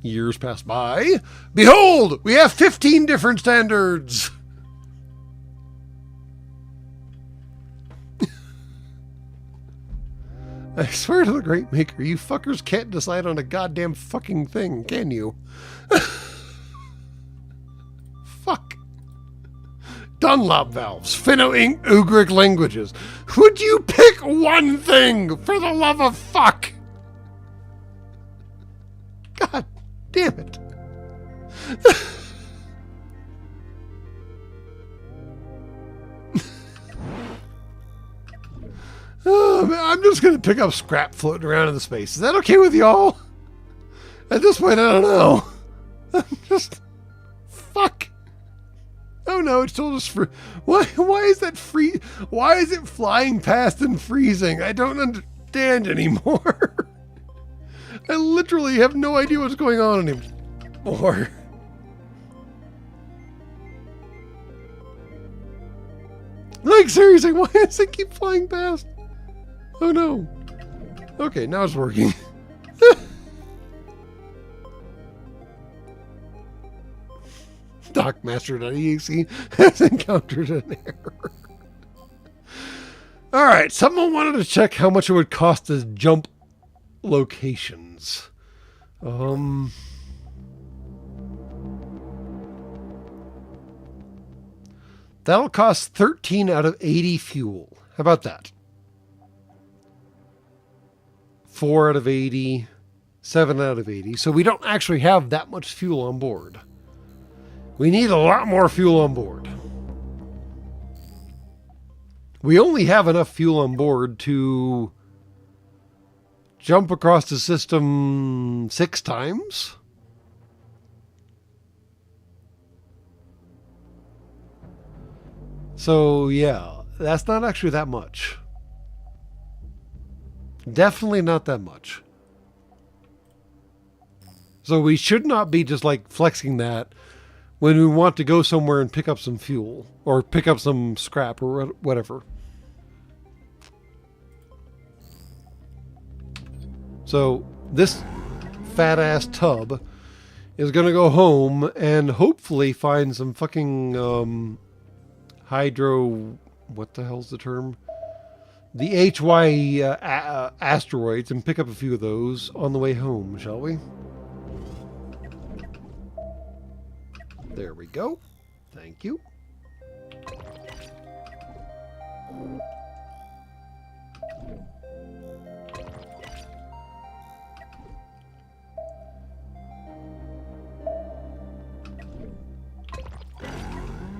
Years pass by. Behold, we have 15 different standards. I swear to the great maker, you fuckers can't decide on a goddamn fucking thing, can you? Fuck. Dunlop valves, Finno-Ugric languages. Would you pick one thing, for the love of fuck? God damn it. Oh, man, I'm just going to pick up scrap floating around in the space. Is that okay with y'all? At this point, I don't know. I'm just... Fuck. Oh no, it's still just why is that free? Why is it flying past and freezing? I don't understand anymore. I literally have no idea what's going on anymore. Like seriously, why does it keep flying past? Oh no. Okay, now it's working. Dockmaster.exe has encountered an error. Alright, someone wanted to check how much it would cost to jump locations. That'll cost 13 out of 80 fuel. How about that? 4 out of 80, 7 out of 80. So we don't actually have that much fuel on board. We need a lot more fuel on board. We only have enough fuel on board to jump across the system 6 times. So yeah, that's not actually that much. Definitely not that much. So we should not be just like flexing that when we want to go somewhere and pick up some fuel or pick up some scrap or whatever. So this fat ass tub is going to go home and hopefully find some fucking hydro, what the hell's the term? The HY asteroids, and pick up a few of those on the way home, shall we? There we go. Thank you.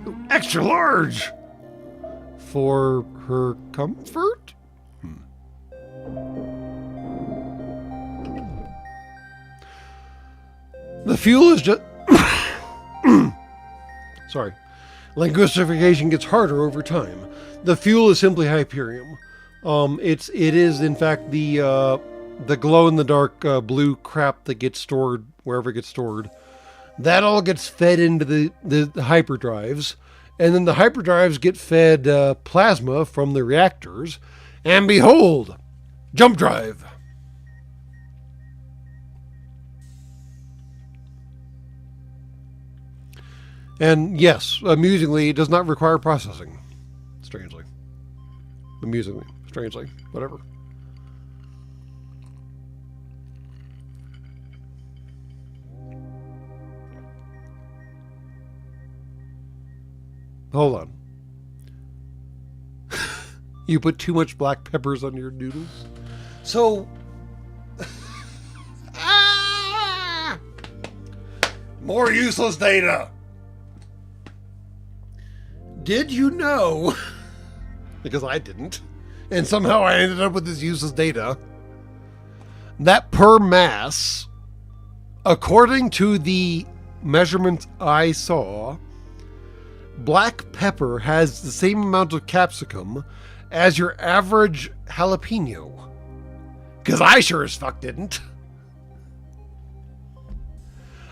Ooh, extra large! For her comfort? The fuel is just... Sorry. Linguistification gets harder over time. The fuel is simply Hyperium. It is in fact the the glow-in-the-dark blue crap that gets stored wherever it gets stored, that all gets fed into the hyperdrives, and then the hyperdrives get fed plasma from the reactors, and behold, jump drive. And yes, amusingly, it does not require processing. Strangely. Amusingly. Strangely. Whatever. Hold on. You put too much black peppers on your noodles? So... More useless data! Did you know, because I didn't, and somehow I ended up with this useless data, that per mass, according to the measurements I saw, black pepper has the same amount of capsicum as your average jalapeno? Because I sure as fuck didn't.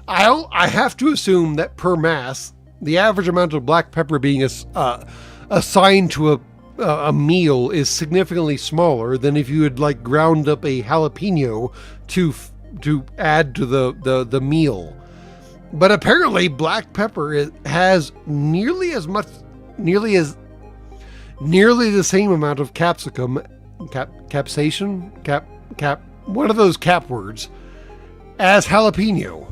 I have to assume that per mass, the average amount of black pepper being assigned to a meal is significantly smaller than if you had like ground up a jalapeno to add to the meal. But apparently, black pepper has nearly the same amount of capsicum, one of those cap words, as jalapeno.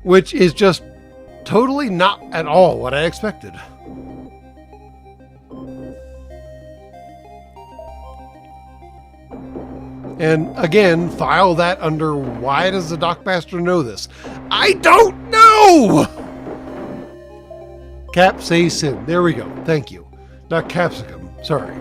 Which is just totally not at all what I expected. And again, file that under why does the Dockmaster know this? I don't know! Capsaicin. There we go. Thank you. Not capsicum. Sorry.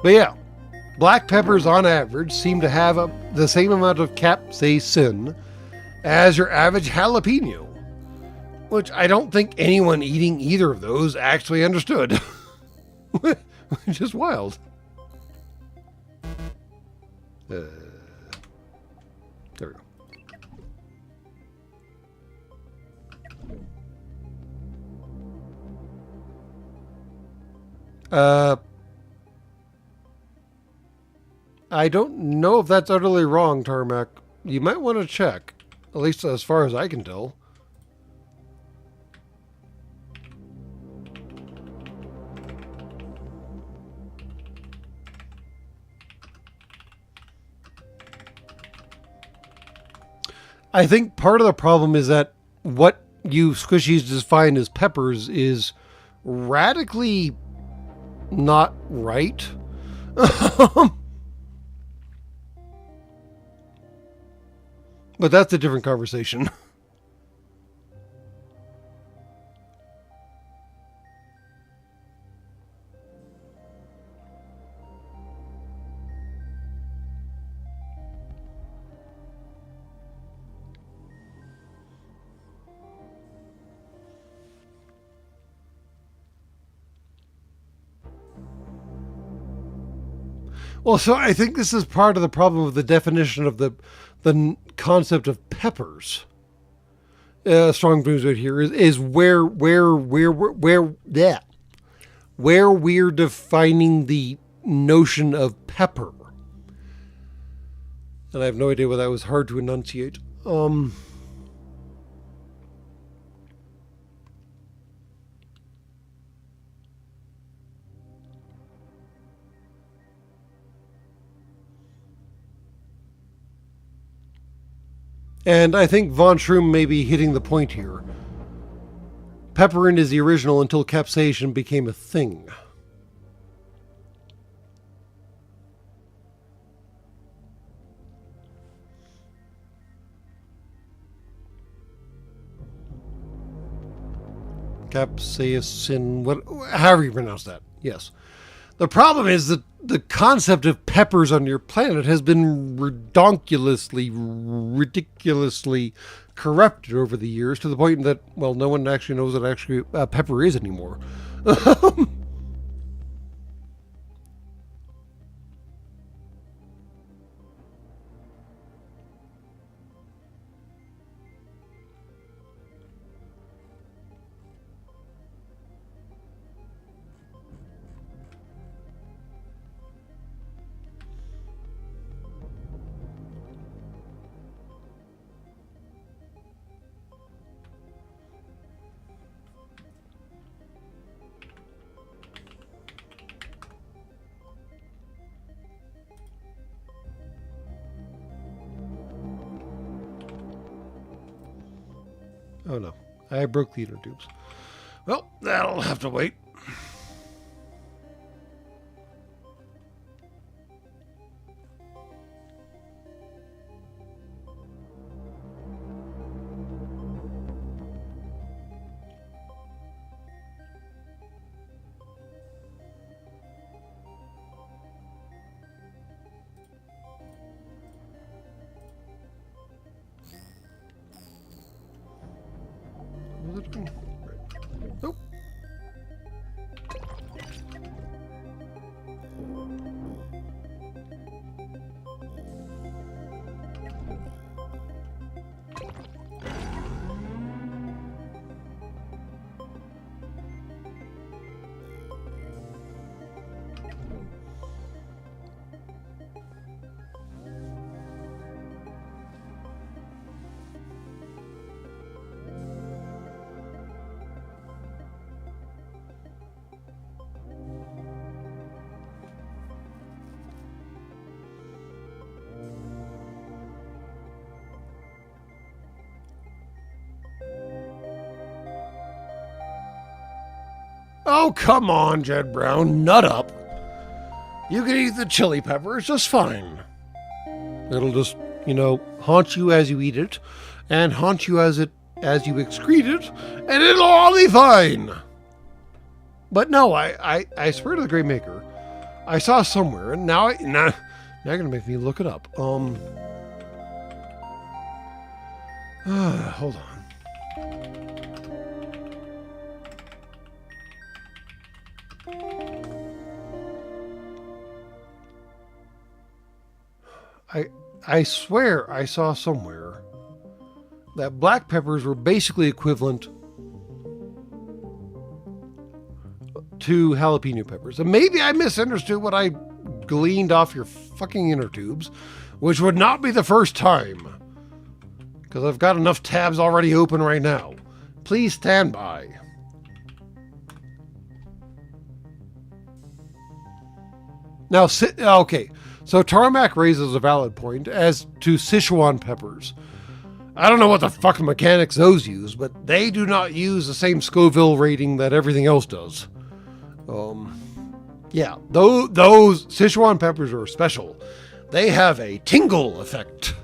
But yeah, black peppers on average seem to have the same amount of capsaicin as your average jalapeno, which I don't think anyone eating either of those actually understood. Which is wild. There we go. I don't know if that's utterly wrong, Tarmac. You might want to check, at least as far as I can tell. I think part of the problem is that what you squishies define as peppers is radically not right. But that's a different conversation. Well, so I think this is part of the problem of the definition of the concept of peppers. Strong Blues right here is where we're defining the notion of pepper. And I have no idea why that was hard to enunciate. And I think Von Schroom may be hitting the point here. Pepperin is the original until capsaicin became a thing. Capsaicin, however you pronounce that, yes. The problem is that the concept of peppers on your planet has been ridiculously corrupted over the years to the point that, well, no one actually knows what actually pepper is anymore. Oh no, I broke the inner tubes. Well, that'll have to wait. Nope. Oh, come on, Jed Brown. Nut up. You can eat the chili pepper. It's just fine. It'll just, haunt you as you eat it, and haunt you as you excrete it, and it'll all be fine. But no, I swear to the Great Maker, I saw somewhere, and now you're gonna make me look it up. Hold on. I swear I saw somewhere that black peppers were basically equivalent to jalapeno peppers. And maybe I misunderstood what I gleaned off your fucking inner tubes, which would not be the first time, because I've got enough tabs already open right now. Please stand by. Now, okay. So Tarmac raises a valid point as to Sichuan peppers. I don't know what the fucking mechanics those use, but they do not use the same Scoville rating that everything else does. Yeah, those Sichuan peppers are special. They have a tingle effect.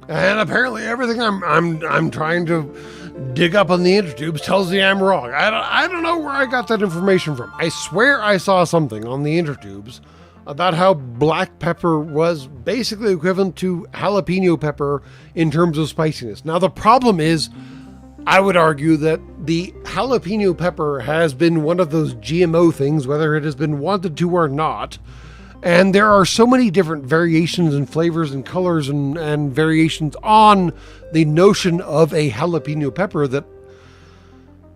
And apparently everything I'm trying to dig up on the intertubes tells me I'm wrong. I don't know where I got that information from. I swear I saw something on the intertubes about how black pepper was basically equivalent to jalapeno pepper in terms of spiciness. Now the problem is, I would argue that the jalapeno pepper has been one of those GMO things, whether it has been wanted to or not. And there are so many different variations and flavors and colors and variations on the notion of a jalapeno pepper that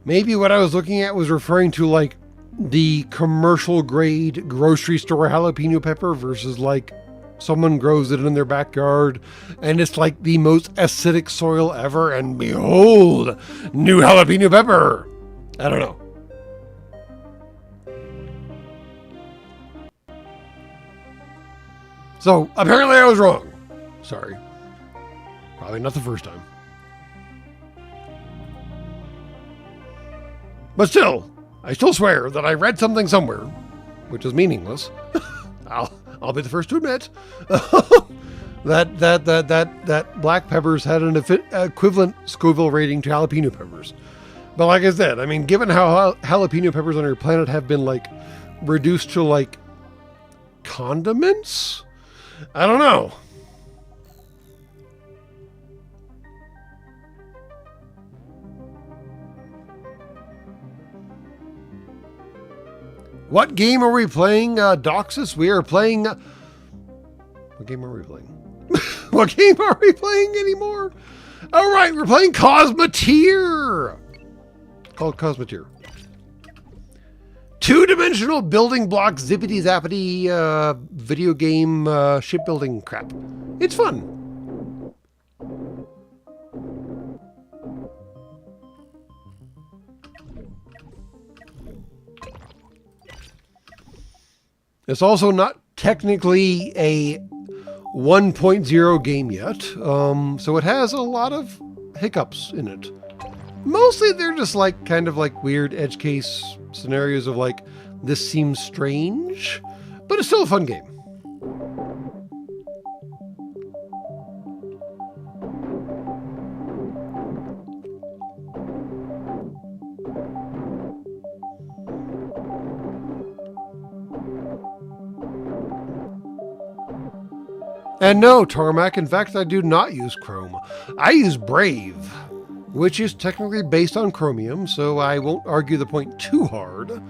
maybe what I was looking at was referring to like the commercial grade grocery store jalapeno pepper versus like someone grows it in their backyard, and it's like the most acidic soil ever, and behold, new jalapeno pepper. I don't know. So, apparently I was wrong. Sorry. Probably not the first time. But still, I still swear that I read something somewhere, which is meaningless. I'll be the first to admit that black peppers had an equivalent Scoville rating to jalapeno peppers. But like I said, I mean, given how jalapeno peppers on our planet have been like reduced to like condiments, I don't know. What game are we playing, Doxus? We are playing... What game are we playing? What game are we playing anymore? All right, we're playing Cosmoteer. It's called Cosmoteer. Two-dimensional building block zippity-zappity video game shipbuilding crap. It's fun. It's also not technically a 1.0 game yet, so it has a lot of hiccups in it. Mostly they're just like kind of like weird edge case scenarios of like, this seems strange, but it's still a fun game. And no, Tarmac, in fact, I do not use Chrome. I use Brave, which is technically based on Chromium, so I won't argue the point too hard.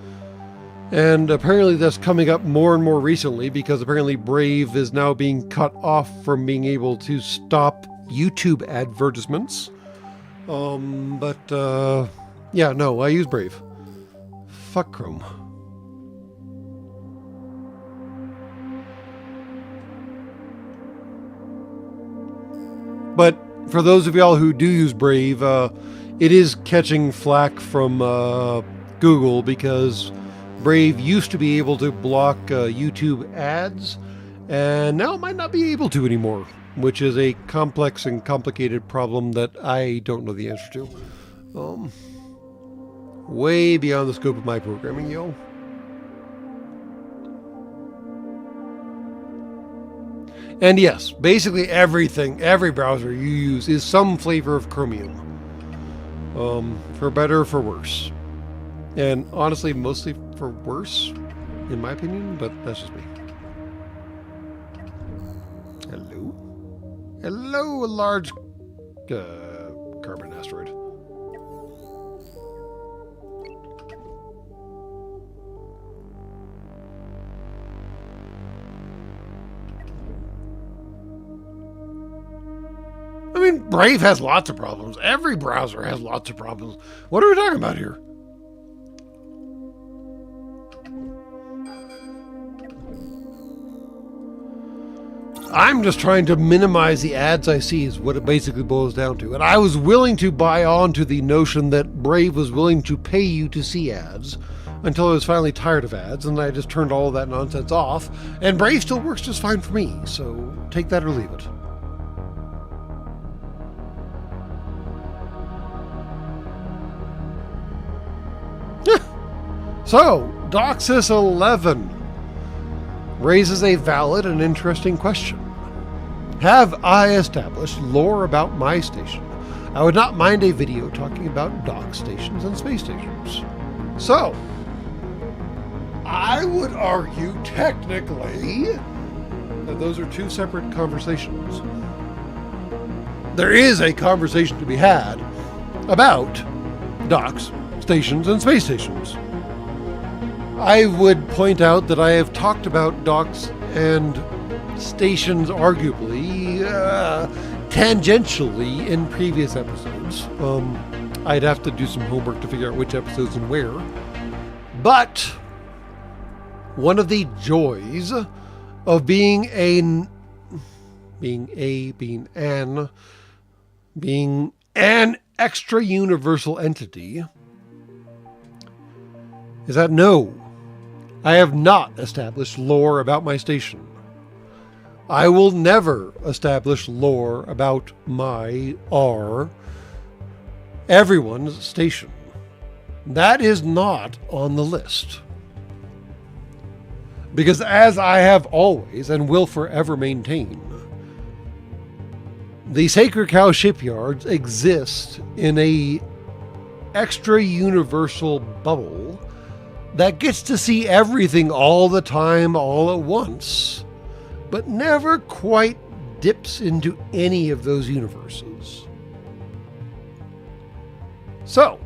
And apparently that's coming up more and more recently because apparently Brave is now being cut off from being able to stop YouTube advertisements. Yeah, no, I use Brave. Fuck Chrome. But for those of y'all who do use Brave, it is catching flack from Google because Brave used to be able to block YouTube ads, and now it might not be able to anymore, which is a complex and complicated problem that I don't know the answer to. Way beyond the scope of my programming, yo. And yes, basically everything, every browser you use is some flavor of Chromium. For better or for worse. And honestly, mostly for worse, in my opinion, but that's just me. Hello? Hello, a large carbon asteroid. I mean, Brave has lots of problems. Every browser has lots of problems. What are we talking about here? I'm just trying to minimize the ads I see is what it basically boils down to. And I was willing to buy on to the notion that Brave was willing to pay you to see ads until I was finally tired of ads, and I just turned all of that nonsense off. And Brave still works just fine for me, so take that or leave it. So, Doxus 11 raises a valid and interesting question. Have I established lore about my station? I would not mind a video talking about dock stations and space stations. So, I would argue technically that those are two separate conversations. There is a conversation to be had about docks, stations, and space stations. I would point out that I have talked about docks and stations arguably, tangentially in previous episodes. I'd have to do some homework to figure out which episodes and where. But one of the joys of being being an extra universal entity, is that no, I have not established lore about my station. I will never establish lore about everyone's station. That is not on the list. Because as I have always and will forever maintain, the Sacred Cow shipyards exist in a extra universal bubble that gets to see everything all the time, all at once, but never quite dips into any of those universes. So,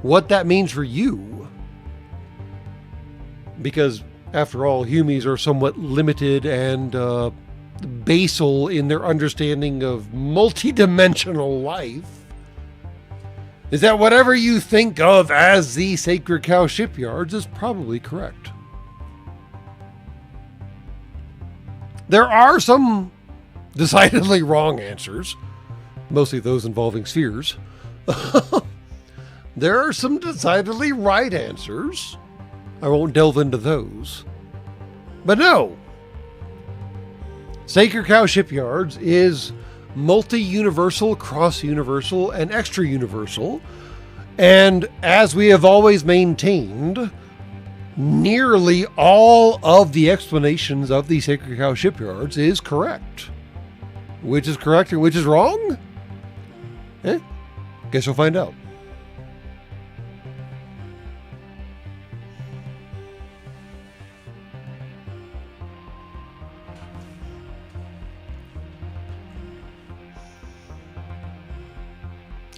what that means for you, because after all, humies are somewhat limited and basal in their understanding of multidimensional life, is that whatever you think of as the Sacred Cow shipyards is probably correct. There are some decidedly wrong answers, mostly those involving spheres. There are some decidedly right answers. I won't delve into those. But no, Sacred Cow Shipyards is multi-universal, cross-universal, and extra-universal. And as we have always maintained, nearly all of the explanations of the Sacred Cow Shipyards is correct. Which is correct and which is wrong? Guess you'll find out.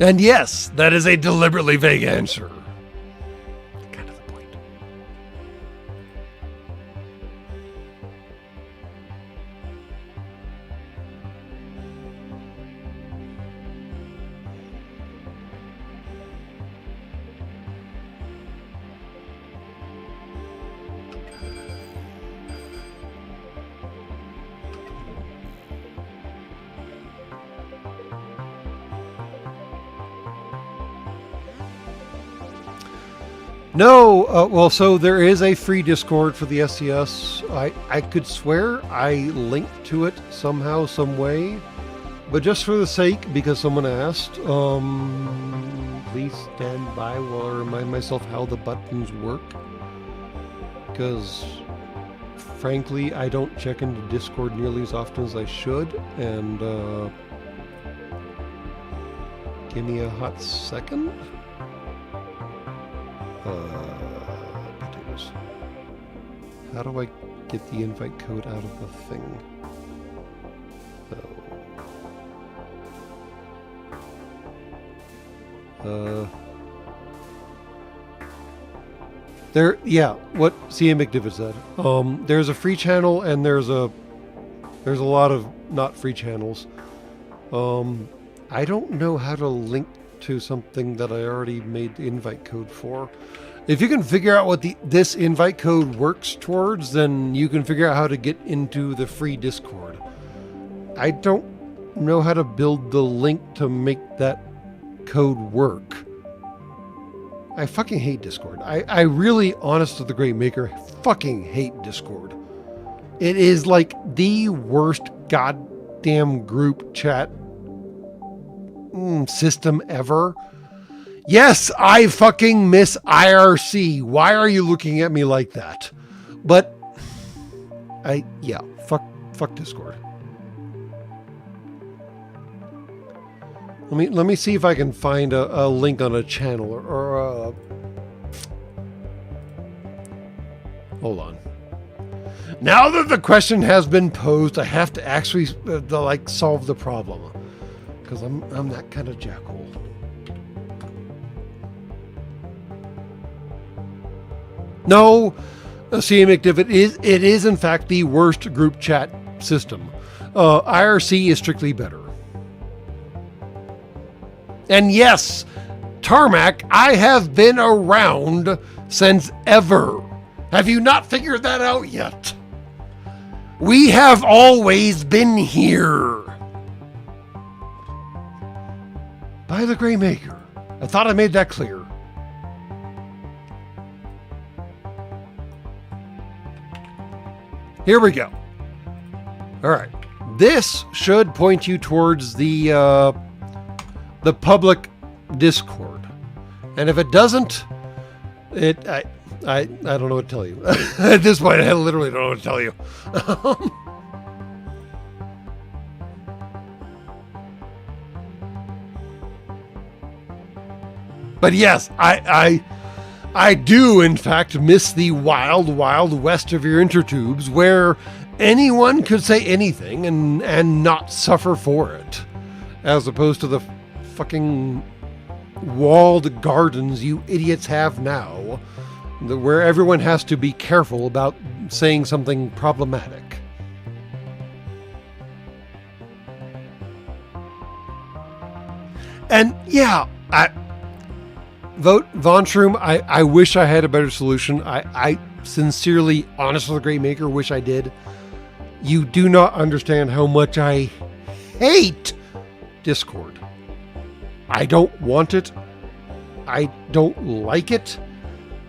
And yes, that is a deliberately vague answer. Kind of the point. No, well, so there is a free Discord for the SCS. I could swear I linked to it somehow, some way, but just for the sake, because someone asked, please stand by while I remind myself how the buttons work. Because, frankly, I don't check into Discord nearly as often as I should, and give me a hot second. Potatoes. How do I get the invite code out of the thing? There, yeah, what CA McDivitt said. There's a free channel and there's a lot of not free channels. I don't know how to link to something that I already made the invite code for. If you can figure out what this invite code works towards, then you can figure out how to get into the free Discord. I don't know how to build the link to make that code work. I fucking hate Discord. I really, honest to the great maker, fucking hate Discord. It is like the worst goddamn group chat system ever. Yes, I fucking miss IRC. Why are you looking at me like that? But fuck Discord. Let me see if I can find a link on a channel or hold on. Now that the question has been posed, I have to actually solve the problem. Because I'm that kind of jackhole. No, CA McDivitt it is in fact the worst group chat system. IRC is strictly better. And yes, Tarmac, I have been around since ever. Have you not figured that out yet? We have always been here. By the Grey Maker. I thought I made that clear. Here we go. All right. This should point you towards the public Discord. And if it doesn't, I don't know what to tell you. At this point, I literally don't know what to tell you. But yes, I do, in fact, miss the wild, wild west of your intertubes where anyone could say anything and not suffer for it. As opposed to the fucking walled gardens you idiots have now, where everyone has to be careful about saying something problematic. And yeah, Von Shroom, I wish I had a better solution. I sincerely, honest with the Great Maker, wish I did. You do not understand how much I hate Discord. I don't want it. I don't like it.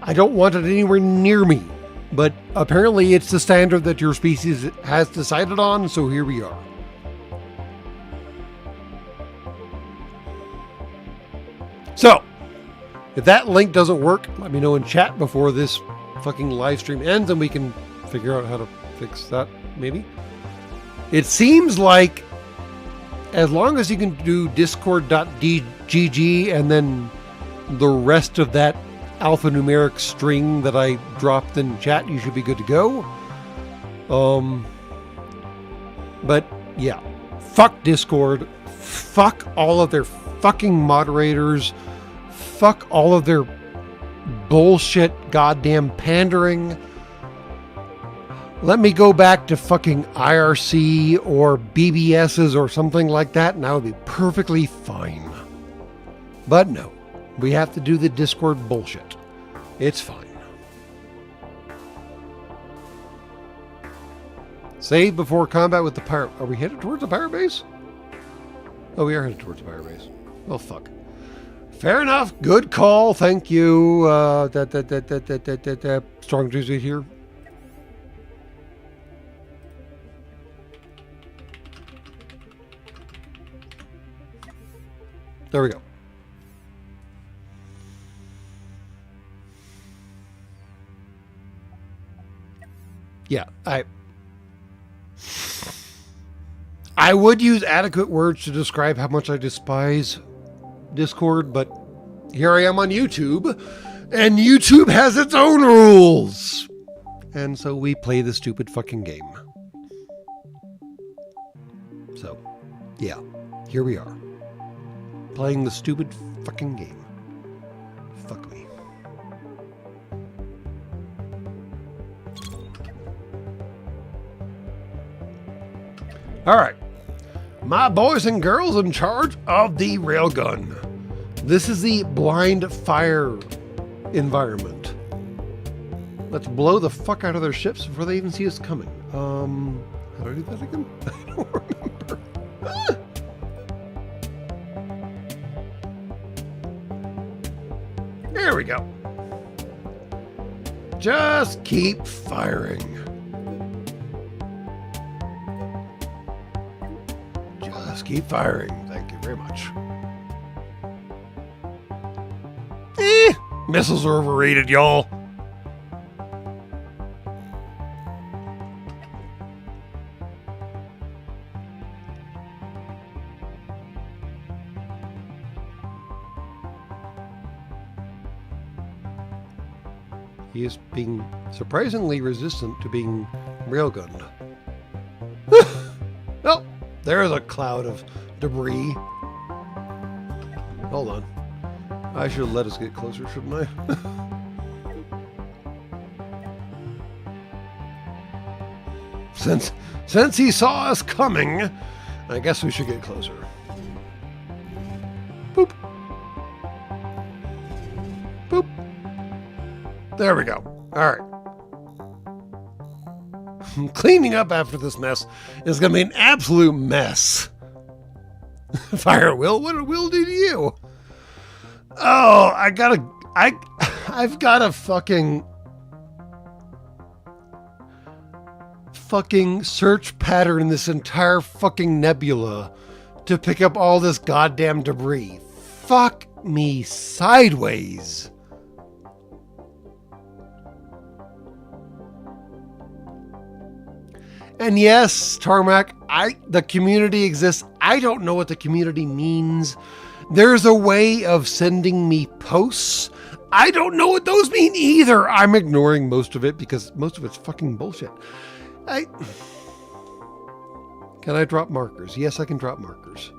I don't want it anywhere near me. But apparently it's the standard that your species has decided on, so here we are. So, if that link doesn't work, let me know in chat before this fucking live stream ends and we can figure out how to fix that, maybe. It seems like as long as you can do discord.gg and then the rest of that alphanumeric string that I dropped in chat, you should be good to go. But yeah, fuck Discord. Fuck all of their fucking moderators. Fuck all of their bullshit goddamn pandering. Let me go back to fucking IRC or BBSs or something like that and I would be perfectly fine. But no, we have to do the Discord bullshit. It's fine. Save before combat with the pirate. Are we headed towards the pirate base? Oh, we are headed towards the pirate base. Well, fuck. Fair enough. Good call. Thank you. Strong Tuesday here. There we go. Yeah, I would use adequate words to describe how much I despise Discord, but here I am on YouTube, and YouTube has its own rules. And so we play the stupid fucking game. So, yeah, here we are. Playing the stupid fucking game. Fuck me. Alright. My boys and girls in charge of the railgun. This is the blind fire environment. Let's blow the fuck out of their ships before they even see us coming. How do I do that again? I don't remember. There we go. Just keep firing. Just keep firing. Thank you very much. Missiles are overrated, y'all. He is being surprisingly resistant to being railgunned. Oh, there's a cloud of debris. Hold on. I should let us get closer, shouldn't I? Since he saw us coming, I guess we should get closer. Boop. Boop. There we go. All right. Cleaning up after this mess is going to be an absolute mess. Fire Will, what did Will do to you? Oh, I've got a fucking search pattern in this entire fucking nebula to pick up all this goddamn debris. Fuck me sideways. And yes, Tarmac, the community exists. I don't know what the community means. There's a way of sending me posts. I don't know what those mean either. I'm ignoring most of it because most of it's fucking bullshit. Can I drop markers? Yes, I can drop markers.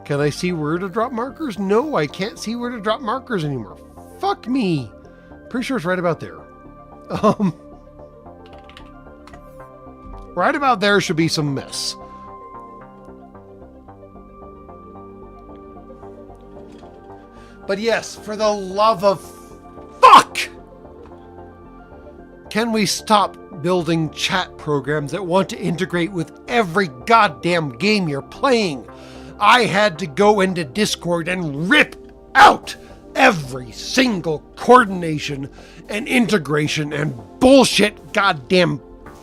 Can I see where to drop markers? No, I can't see where to drop markers anymore. Fuck me. Pretty sure it's right about there. Right about there should be some mess. But yes, for the love of fuck! Can we stop building chat programs that want to integrate with every goddamn game you're playing? I had to go into Discord and rip out every single coordination and integration and bullshit goddamn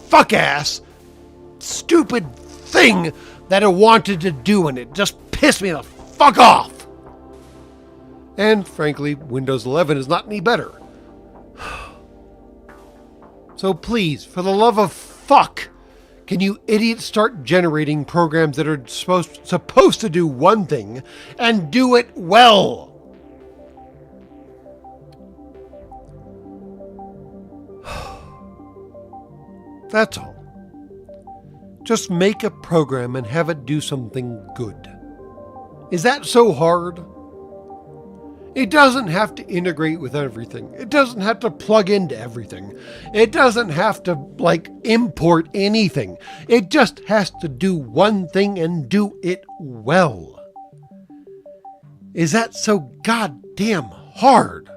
fuck ass stupid thing that I wanted to do, and it just pissed me the fuck off. And frankly, Windows 11 is not any better. So please, for the love of fuck, can you idiots start generating programs that are supposed to do one thing and do it well? That's all. Just make a program and have it do something good. Is that so hard? It doesn't have to integrate with everything. It doesn't have to plug into everything. It doesn't have to, import anything. It just has to do one thing and do it well. Is that so goddamn hard?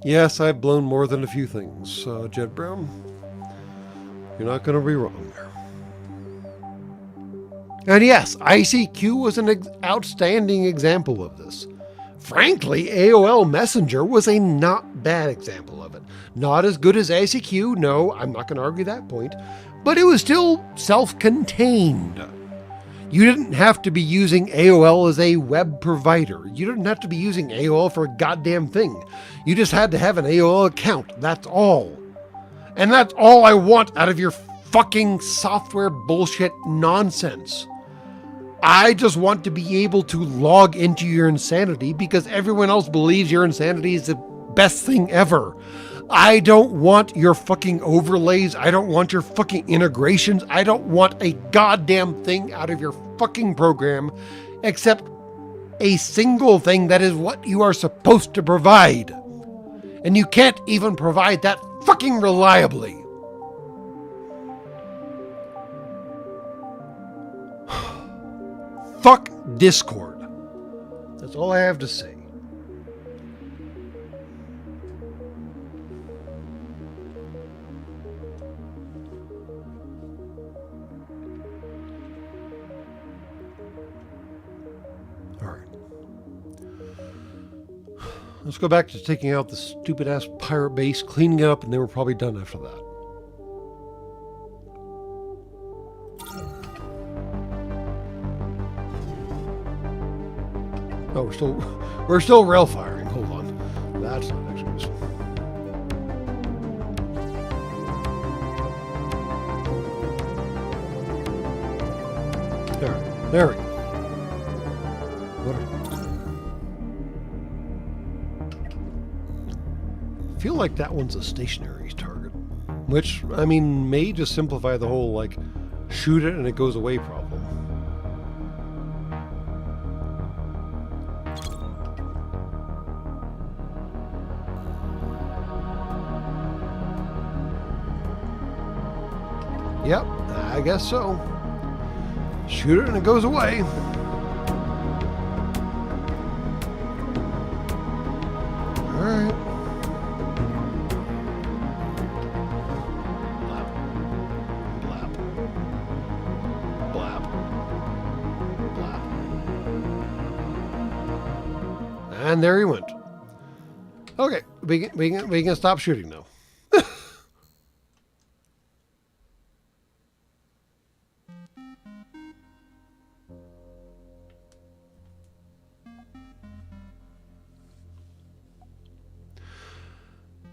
Yes, I've blown more than a few things, Jed Brown. You're not going to be wrong there. And yes, ICQ was an outstanding example of this. Frankly, AOL Messenger was a not bad example of it. Not as good as ICQ, no, I'm not going to argue that point, but it was still self-contained. You didn't have to be using AOL as a web provider. You didn't have to be using AOL for a goddamn thing. You just had to have an AOL account. That's all. And that's all I want out of your fucking software bullshit nonsense. I just want to be able to log into your insanity because everyone else believes your insanity is the best thing ever. I don't want your fucking overlays. I don't want your fucking integrations. I don't want a goddamn thing out of your fucking program except a single thing that is what you are supposed to provide. And you can't even provide that fucking reliably. Fuck Discord. That's all I have to say. Let's go back to taking out the stupid ass pirate base, cleaning it up, and then we're probably done after that. Oh, we're still rail firing. Hold on. That's not an excuse. There we go. Whatever. I feel like that one's a stationary target, which, I mean, may just simplify the whole, shoot it and it goes away problem. Yep, I guess so. Shoot it and it goes away. Alright. Blap. Blap. Blap. Blap. And there he went. Okay, we can stop shooting now.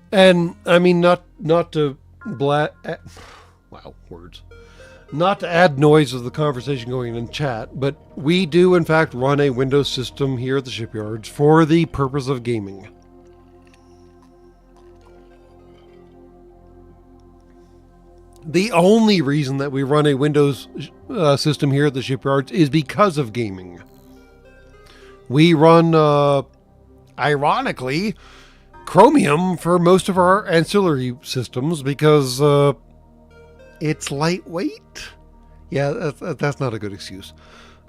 And I mean, not to wow, words. Not to add noise of the conversation going in chat, but we do in fact run a Windows system here at the Shipyards for the purpose of gaming. The only reason that we run a Windows system here at the Shipyards is because of gaming. We run, ironically, Chromium for most of our ancillary systems because it's lightweight. Yeah, that's not a good excuse.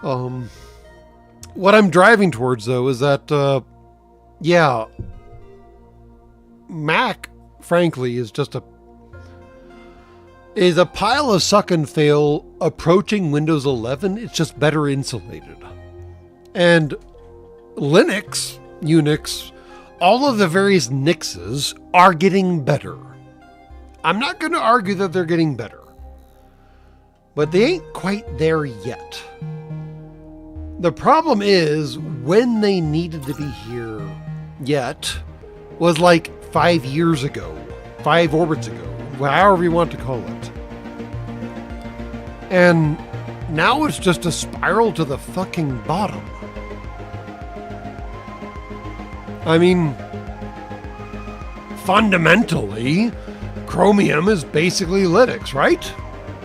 What I'm driving towards, though, is that, yeah, Mac, frankly, is just a pile of suck and fail approaching Windows 11. It's just better insulated. And Linux, Unix, all of the various Nixes are getting better. I'm not going to argue that they're getting better, but they ain't quite there yet. The problem is when they needed to be here yet was like 5 years ago, 5 orbits ago, however you want to call it. And now it's just a spiral to the fucking bottom. I mean, fundamentally, Chromium is basically Linux, right?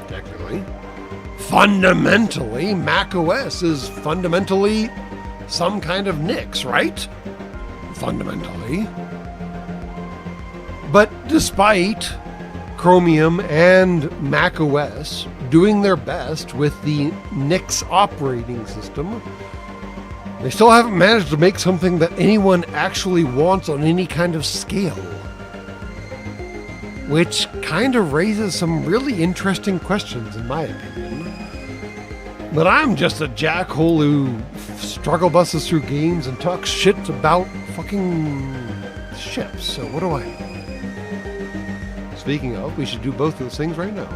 Technically. Fundamentally, Mac OS is fundamentally some kind of Nix, right? Fundamentally. But despite Chromium and Mac OS doing their best with the Nix operating system, they still haven't managed to make something that anyone actually wants on any kind of scale. Which kind of raises some really interesting questions, in my opinion. But I'm just a jackhole who struggle buses through games and talks shit about fucking ships, so what do I know? Speaking of, we should do both of those things right now.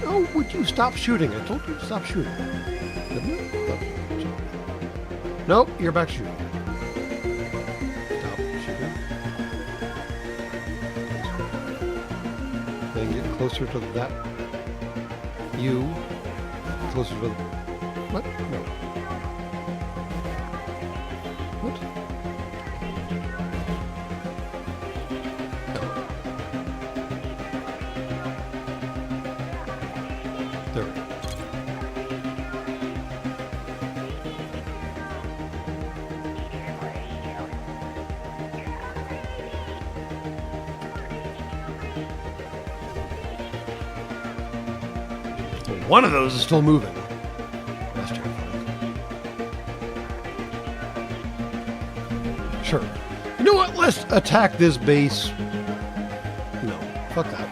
Oh, would you stop shooting? I told you to stop shooting. Didn't you? Nope, you're back shooting. Stop shooting. Then get closer to that. You. Closer to the... What? No. What? There we go. One of those is still moving. That's terrifying. Sure. You know what? Let's attack this base. No. Fuck that.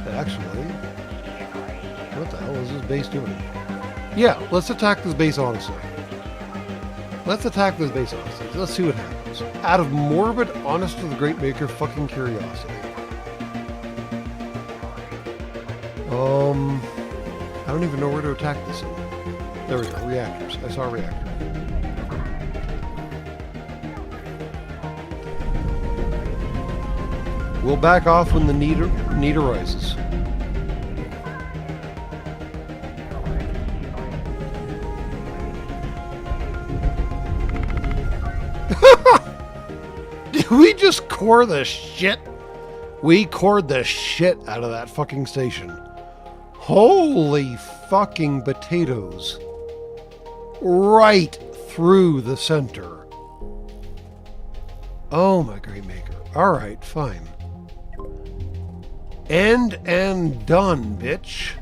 Actually, what the hell is this base doing? Yeah, let's attack this base honestly. Let's attack this base honestly. Let's see what happens. Out of morbid, honest to the great maker fucking curiosity. I don't even know where to attack this in. There we go, reactors. I saw a reactor. We'll back off when the need arises. Did we just core the shit? We cored the shit out of that fucking station. Holy fucking potatoes. Right through the center. Oh, my great maker. All right, fine. End and done, bitch.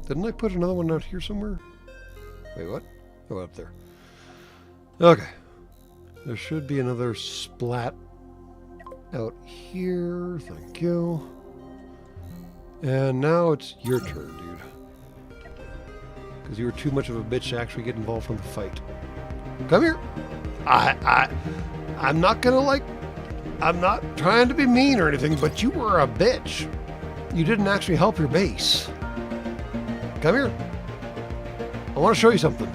Didn't I put another one out here somewhere? Wait, what? Oh, up there. Okay. There should be another splat out here. Thank you. And now it's your turn, dude. Because you were too much of a bitch to actually get involved in the fight. Come here. I'm not gonna I'm not trying to be mean or anything, but you were a bitch. You didn't actually help your base. Come here. I want to show you something.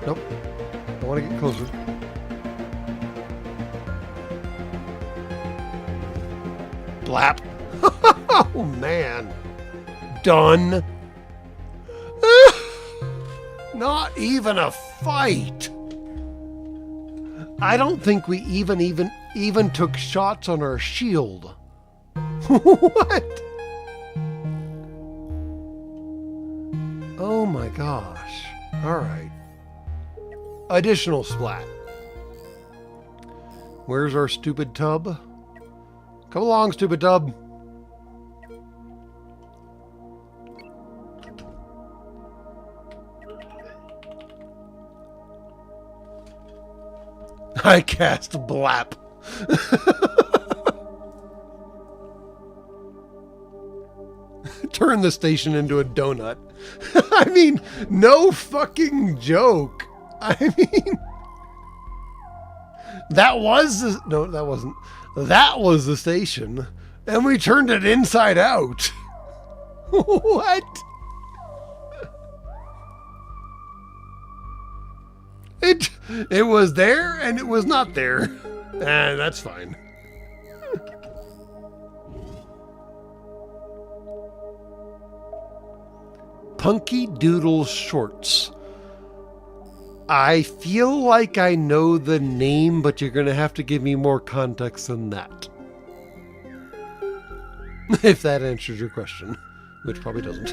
Nope. I want to get closer. Blap. Oh, man. Done. Not even a fight. I don't think we even took shots on our shield. What? Oh my gosh. All right. Additional splat. Where's our stupid tub? Come along, stupid tub. I cast blap. Turn the station into a donut. I mean, no fucking joke. I mean, that was the, no, that wasn't. That was the station, and we turned it inside out. What? It was there and it was not there. And that's fine. Punky Doodle Shorts. I feel like I know the name, but you're going to have to give me more context than that. If that answers your question, which probably doesn't.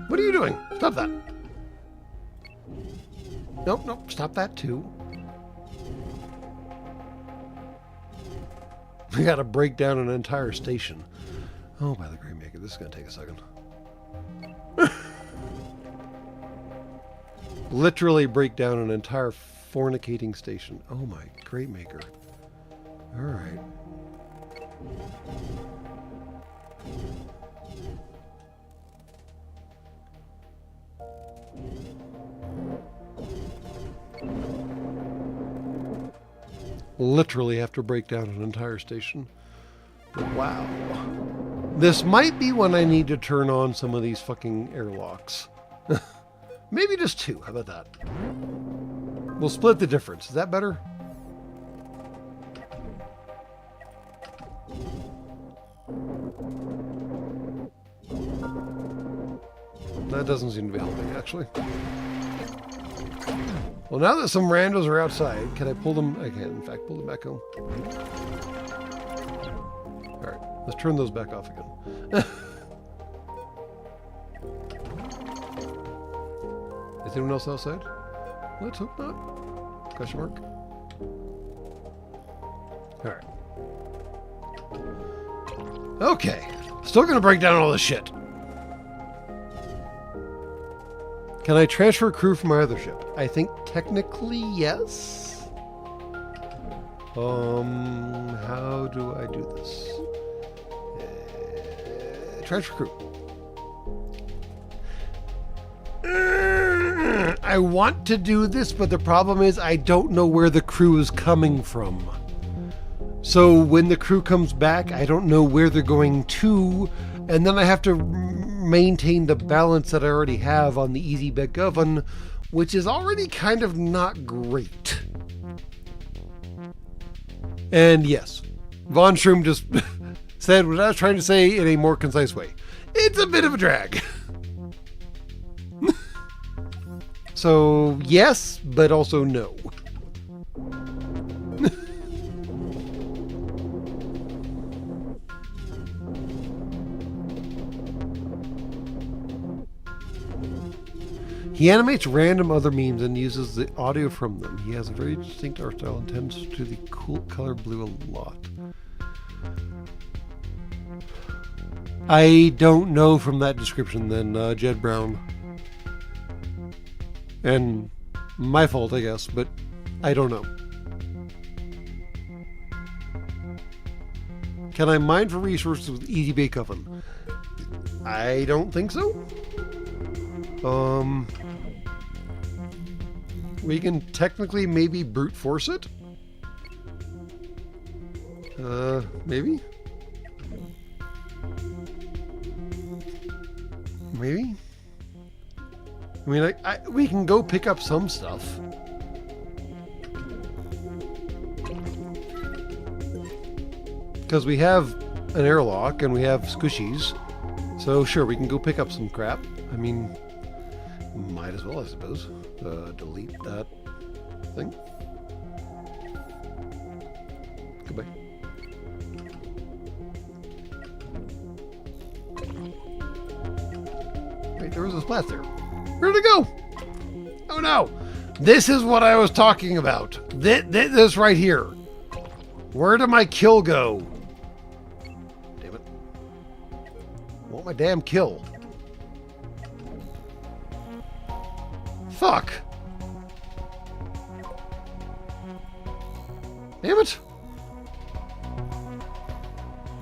What are you doing? Stop that. Nope, nope, stop that too. We gotta break down an entire station. Oh, by the Great Maker, this is gonna take a second. Literally break down an entire fornicating station. Oh my Great Maker. Alright. Literally have to break down an entire station. But wow. This might be when I need to turn on some of these fucking airlocks. Maybe just two. How about that? We'll split the difference. Is that better? That doesn't seem to be helping, actually. Well, now that some randos are outside, can I pull them? I can, in fact, pull them back home. Alright, let's turn those back off again. Is anyone else outside? Let's hope not. Question mark. Alright. Okay. Still gonna break down all this shit. Can I transfer crew from my other ship? I think technically yes. How do I do this? Transfer crew. I want to do this, but the problem is I don't know where the crew is coming from. So when the crew comes back, I don't know where they're going to, and then I have to maintain the balance that I already have on the Easy Bake Oven, which is already kind of not great. And yes, Von Shroom just said what I was trying to say in a more concise way. It's a bit of a drag. So yes, but also no. He animates random other memes and uses the audio from them. He has a very distinct art style and tends to the cool color blue a lot. I don't know from that description then, Jed Brown. And my fault, I guess, but I don't know. Can I mine for resources with Easy Bake Oven? I don't think so. We can technically maybe brute force it. Maybe? Maybe? I mean, we can go pick up some stuff. Because we have an airlock and we have squishies. So sure, we can go pick up some crap. I mean, might as well, I suppose. Delete that thing. Goodbye. Wait, there was a splat there. Where'd it go? Oh no! This is what I was talking about. This right here. Where did my kill go? Damn it. I want my damn kill. Fuck. Damn it.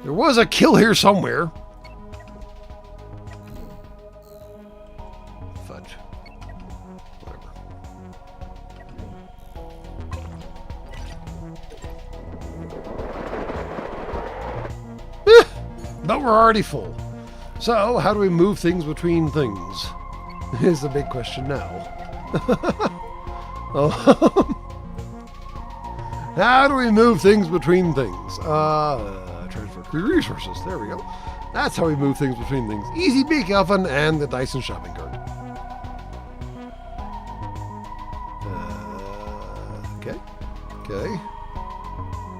There was a kill here somewhere. Fudge. Whatever. But we're already full. So, how do we move things between things? Is the big question now. How do we move things between things? Transfer resources. There we go. That's how we move things between things. Easy Bake Oven and the Dyson shopping cart. Okay.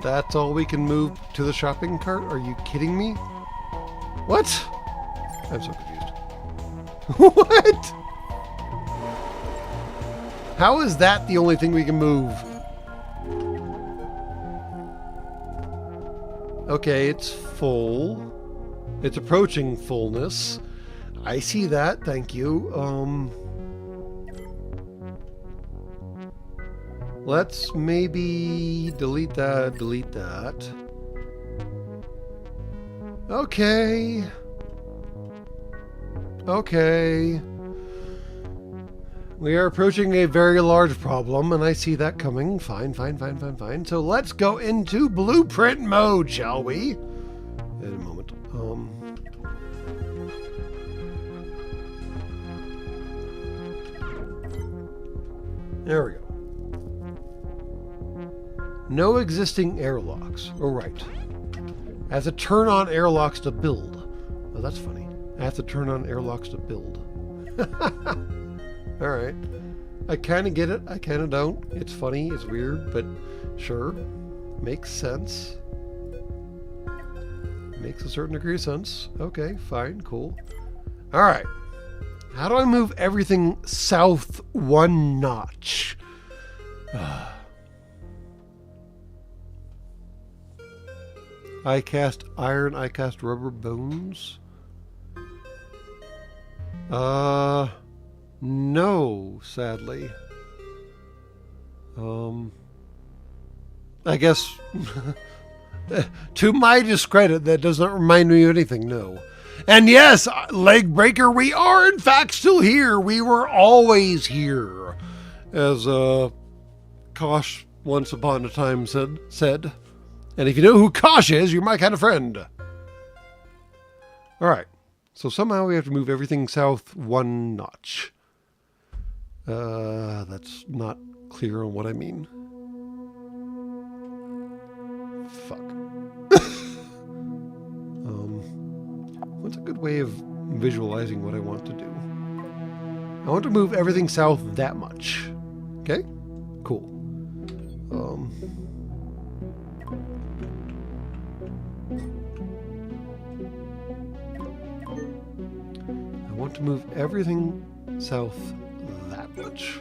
That's all we can move to the shopping cart? Are you kidding me? What? I'm so confused. What? How is that the only thing we can move? Okay, it's full. It's approaching fullness. I see that, thank you. Let's maybe delete that. Okay. We are approaching a very large problem, and I see that coming. Fine. So let's go into blueprint mode, shall we? In a moment. There we go. No existing airlocks. Oh, right. I have to turn on airlocks to build. Oh, that's funny. I have to turn on airlocks to build. Alright. I kind of get it. I kind of don't. It's funny. It's weird. But sure. Makes sense. Makes a certain degree of sense. Okay. Fine. Cool. Alright. How do I move everything south one notch? I cast iron. I cast rubber bones. No, sadly. I guess, to my discredit, that does not remind me of anything, no. And yes, Leg Breaker, we are in fact still here. We were always here. As, Kosh once upon a time said. And if you know who Kosh is, you're my kind of friend. Alright. So somehow we have to move everything south one notch. That's not clear on what I mean. Fuck. What's a good way of visualizing what I want to do? I want to move everything south that much. Okay? Cool. I want to move everything south that much.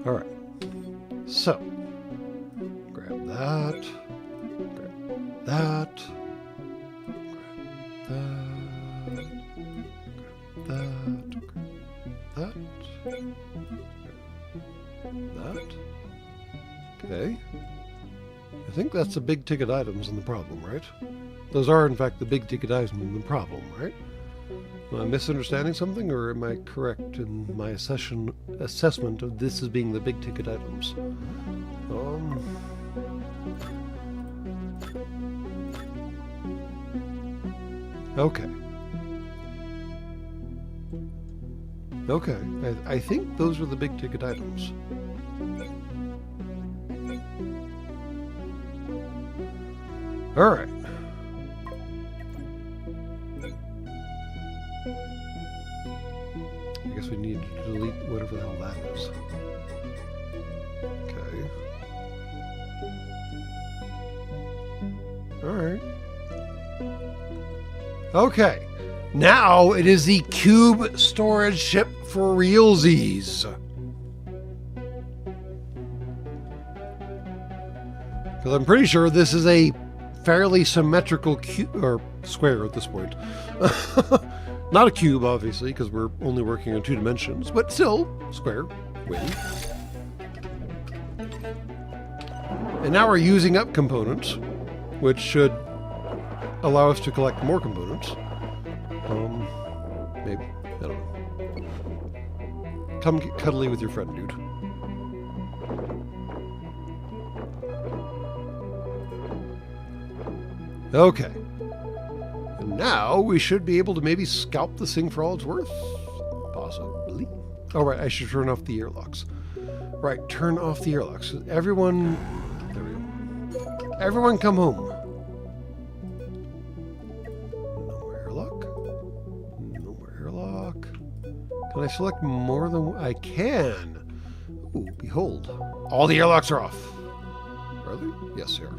Alright. So, grab that. Grab that. That. Okay. I think that's the big ticket items in the problem, right? Those are, in fact, the big ticket items in the problem, right? Am I misunderstanding something, or am I correct in my assessment of this as being the big ticket items? Okay. Okay, I think those are the big ticket items. Alright. I guess we need to delete whatever the hell that is. Okay. Alright. Okay. Now it is the cube storage ship for realsies. Because I'm pretty sure this is a fairly symmetrical cube, or square at this point. Not a cube, obviously, because we're only working on 2 dimensions, but still, square, win. And now we're using up components, which should allow us to collect more components. Maybe. I don't know. Come get cuddly with your friend, dude. Okay. And now we should be able to maybe scalp this thing for all it's worth. Possibly. Oh, right. I should turn off the airlocks. Right. Turn off the airlocks. Everyone... There we go. Everyone come home. Can I select more than I can? Ooh, behold. All the airlocks are off. Are they? Yes, they are.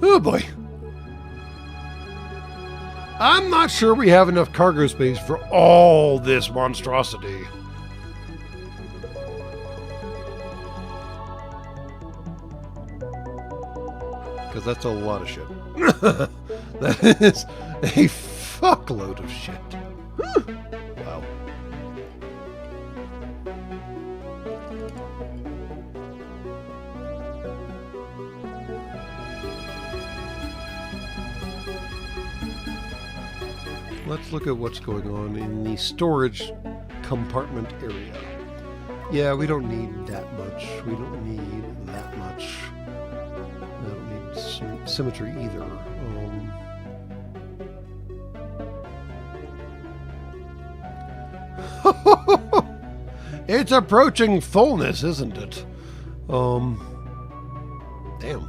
Oh boy. I'm not sure we have enough cargo space for all this monstrosity. Because that's a lot of shit. That is a fuckload of shit. Wow. Let's look at what's going on in the storage compartment area. Yeah, we don't need that much. We don't need that much. I don't need symmetry either. It's approaching fullness, isn't it? Damn.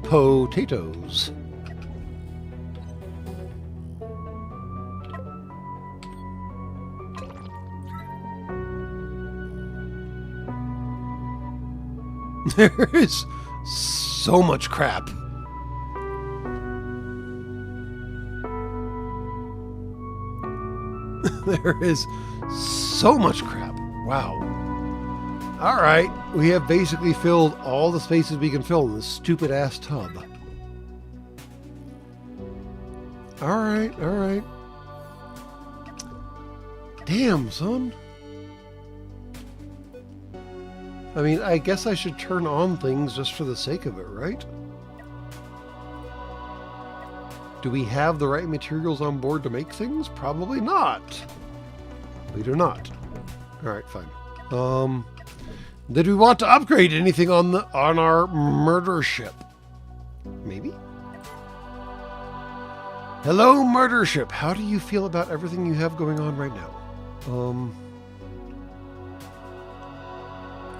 Potatoes. There is so much crap. There is so much crap. Wow. All right. We have basically filled all the spaces we can fill in this stupid ass tub. All right. All right. Damn, son. I mean, I guess I should turn on things just for the sake of it, right? Do we have the right materials on board to make things? Probably not. We do not. All right, fine. Did we want to upgrade anything on our murder ship? Maybe. Hello, murder ship. How do you feel about everything you have going on right now?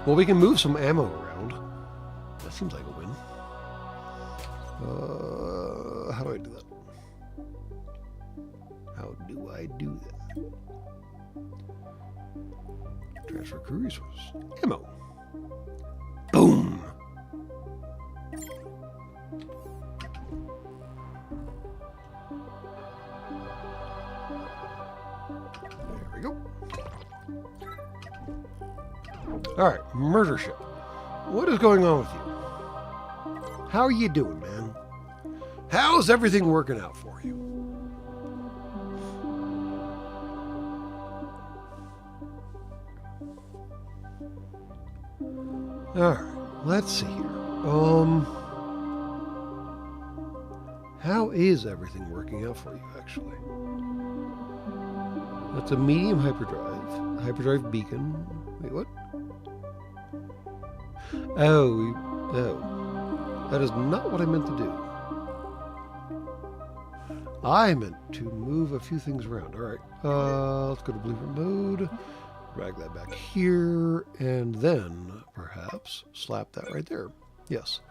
Well, we can move some ammo around. That seems like a win. How do I do that? How do I do that? Transfer crew resources. Ammo. Boom. There we go. All right, murder ship. What is going on with you? How are you doing, man? How's everything working out for you? All right, let's see here. How is everything working out for you, actually? That's a medium hyperdrive. Hyperdrive beacon. Wait, what? Oh, that is not what I meant to do. I meant to move a few things around. All right, let's go to blueprint mode. Drag that back here, and then perhaps slap that right there. Yes,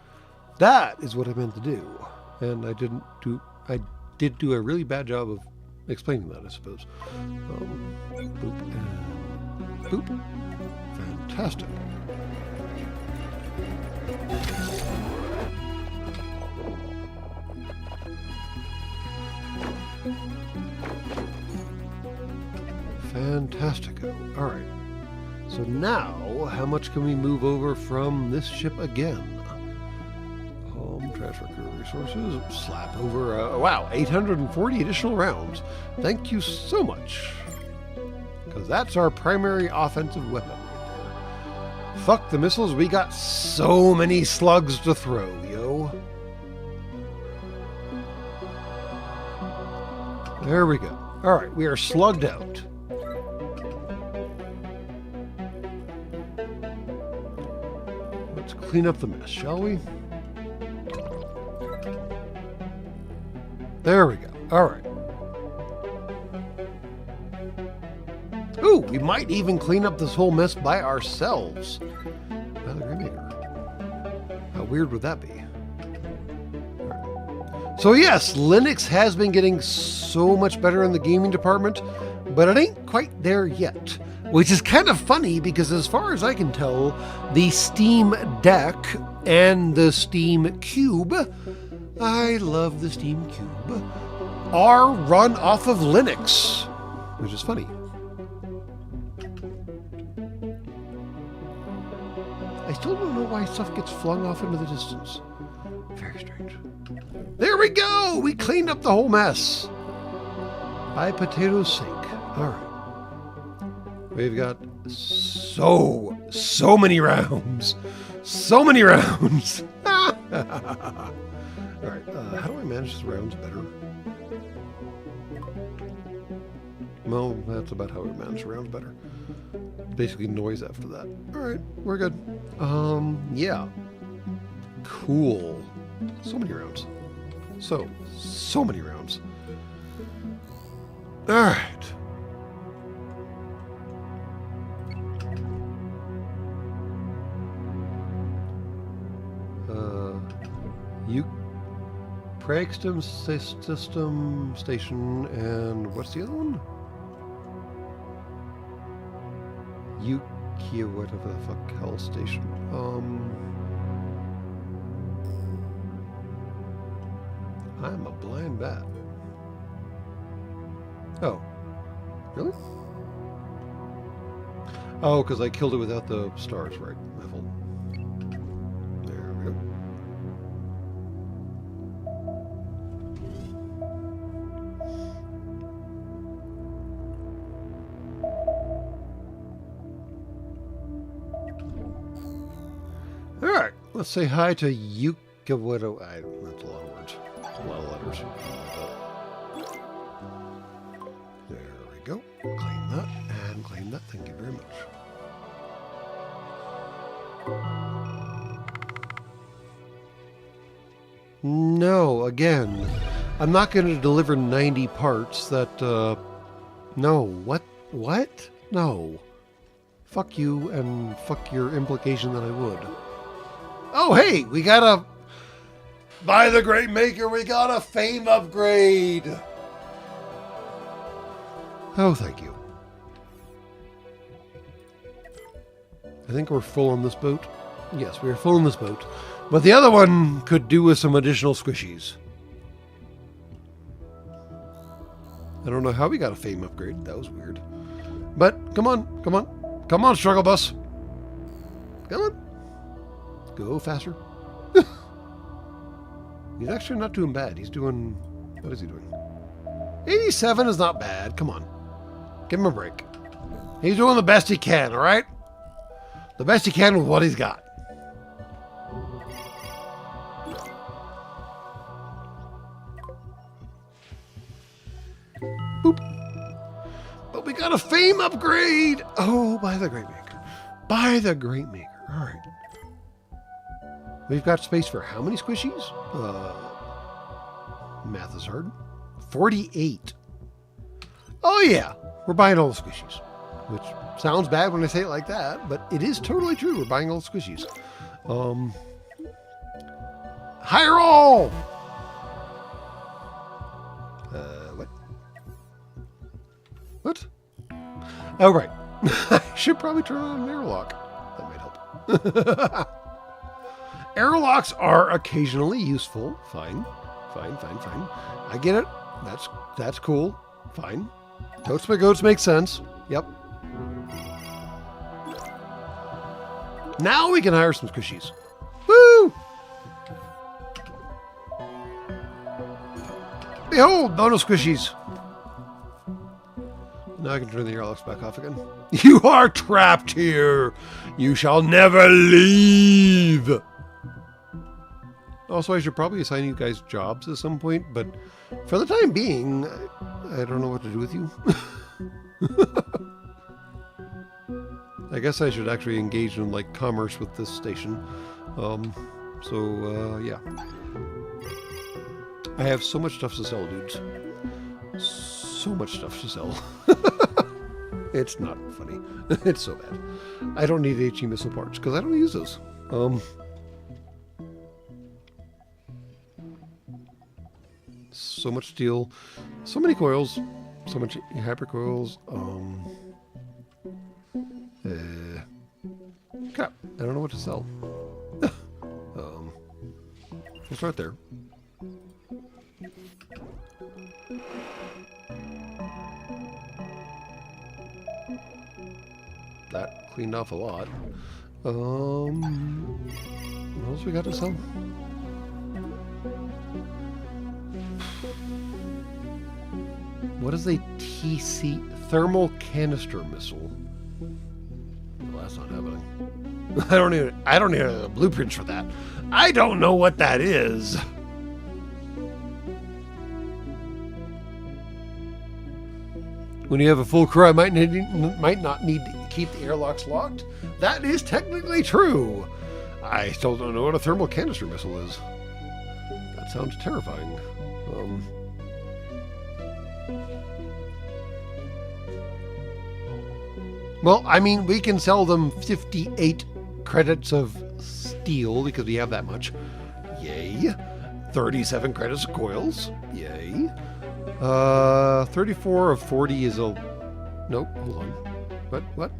that is what I meant to do, and I did do a really bad job of explaining that, I suppose. Boop and boop. Fantastic. Fantastico. All right. So now, how much can we move over from this ship again? Transfer crew resources. Slap over. Wow, 840 additional rounds. Thank you so much. Because that's our primary offensive weapon right there. Fuck the missiles. We got so many slugs to throw, yo. There we go. All right, we are slugged out. Let's clean up the mess, shall we? There we go. All right. Ooh, we might even clean up this whole mess by ourselves. By the Greymaker. How weird would that be? Right. So yes, Linux has been getting so much better in the gaming department, but it ain't quite there yet. Which is kind of funny because as far as I can tell, the Steam Deck and the Steam Cube, I love the Steam Cube, are run off of Linux, which is funny. I still don't know why stuff gets flung off into the distance. Very strange. There we go! We cleaned up the whole mess. By potato sink. All right. We've got so many rounds. So many rounds. All right, how do I manage the rounds better? Well, that's about how we manage the rounds better. Basically noise after that. All right, we're good. Yeah. Cool. So many rounds. So many rounds. All right. You Pragstem System Station, and what's the other one? Yukia, whatever the fuck, hell station. I'm a blind bat. Oh. Really? Oh, because I killed it without the stars, right? My fault. There we go. Alright, let's say hi to Yuka. That's a lot of words. That's a lot of letters. There we go. Claim that and claim that. Thank you very much. No, again, I'm not going to deliver 90 parts that, no, what? No. Fuck you and fuck your implication that I would. Oh, hey, we got a, by the Great Maker, we got a fame upgrade. Oh, thank you. I think we're full on this boat. Yes, we are full on this boat. But the other one could do with some additional squishies. I don't know how we got a fame upgrade. That was weird. But come on, come on. Come on, struggle bus. Come on. Go faster. He's actually not doing bad. He's doing... What is he doing? 87 is not bad. Come on. Give him a break. He's doing the best he can, all right? The best he can with what he's got. Boop. But we got a fame upgrade. Oh, by the Great Maker. By the Great Maker. All right. We've got space for how many squishies? Math is hard. 48. Oh, yeah. We're buying all the squishies. Which sounds bad when I say it like that, but it is totally true. We're buying all the squishies. Hire all! What? What? Oh, right. I should probably turn on an airlock. That might help. Airlocks are occasionally useful. Fine. Fine, fine, fine. I get it. That's cool. Fine. Totes my goats make sense. Yep. Now we can hire some squishies. Woo! Behold, bonus squishies. Now I can turn the airlocks back off again. You are trapped here. You shall never leave. Also, I should probably assign you guys jobs at some point, but for the time being, I don't know what to do with you. I guess I should actually engage in, like, commerce with this station. Yeah. I have so much stuff to sell, dudes. So much stuff to sell. It's not funny. It's so bad. I don't need HE missile parts, because I don't use those. So much steel, so many coils, so much hypercoils. Crap, I don't know what to sell. We'll start there. That cleaned off a lot. What else we got to sell? What is a TC thermal canister missile? Well, that's not happening. I don't need a blueprint for that. I don't know what that is. When you have a full crew, I might not need to keep the airlocks locked. That is technically true. I still don't know what a thermal canister missile is. That sounds terrifying. Well, I mean, we can sell them 58 credits of steel because we have that much. Yay. 37 credits of coils. Yay. 34 of 40 is a... Nope, hold on. What?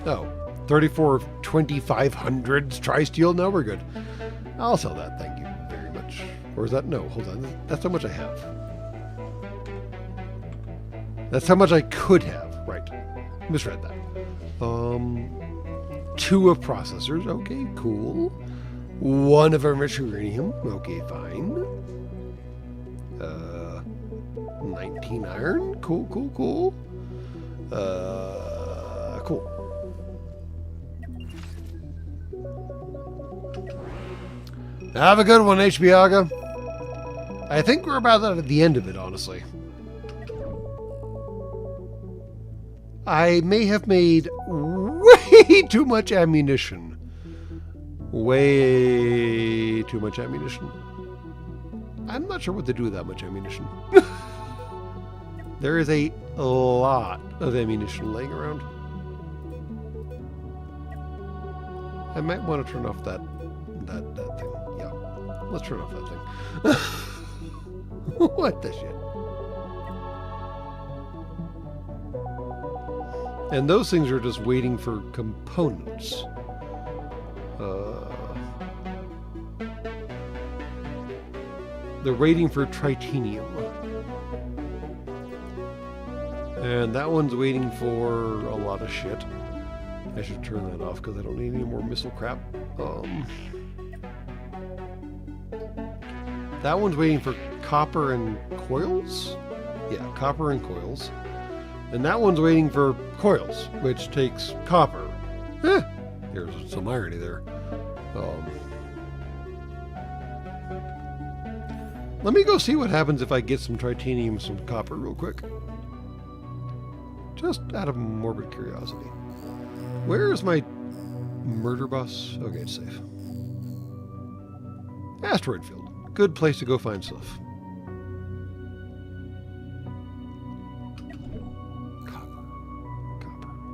Oh, 34 of 2500s tri-steel. No, we're good. I'll sell that, thank you very much. Or is that... No, hold on. That's how much I have. That's how much I could have. Right. Misread that. 2 of processors. Okay, cool. 1 of enriched uranium. Okay, fine. 19 iron. Cool. Cool. Have a good one, HBAga. I think we're about at the end of it, honestly. I may have made way too much ammunition. Way too much ammunition. I'm not sure what to do with that much ammunition. There is a lot of ammunition laying around. I might want to turn off that thing. Yeah, let's turn off that thing. What the shit? And those things are just waiting for components. They're waiting for tritanium. And that one's waiting for a lot of shit. I should turn that off because I don't need any more missile crap. That one's waiting for copper and coils? Yeah, copper and coils. And that one's waiting for coils, which takes copper. There's some irony there. Let me go see what happens if I get some tritanium, some copper real quick. Just out of morbid curiosity. Where is my murder bus? Okay, it's safe. Asteroid field. Good place to go find stuff. Copper.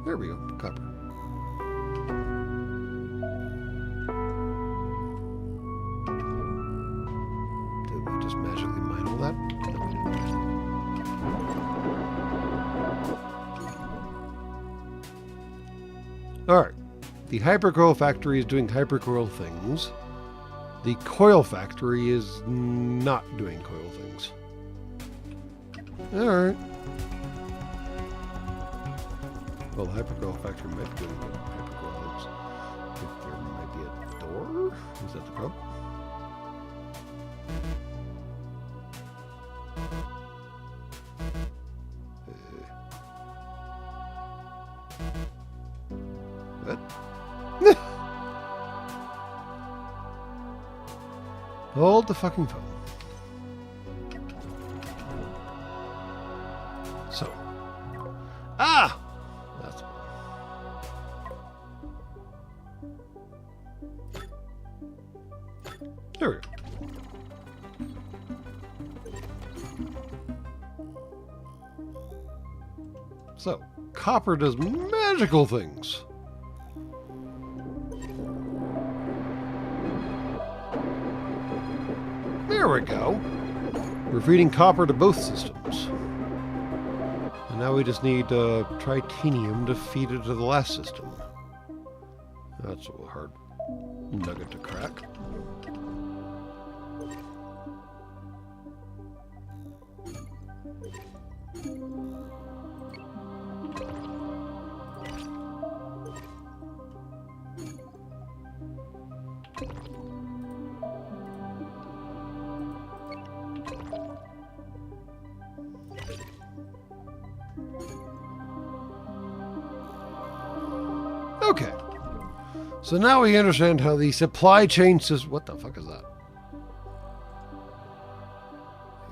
There we go. Copper. Did we just magically mine all that? No, we didn't. Alright. The hypercoil factory is doing hypercoil things. The coil factory is not doing coil things. Alright. Well, the hypercoil factory might be doing hypercoil things. There might be a door? Is that the problem? What? Hold the fucking phone. So. Ah! That's there we go. So, copper does magical things. There we go. We're feeding copper to both systems. And now we just need tritanium to feed it to the last system. That's a hard nugget to crack. Okay. So now we understand how the supply chain system... What the fuck is that?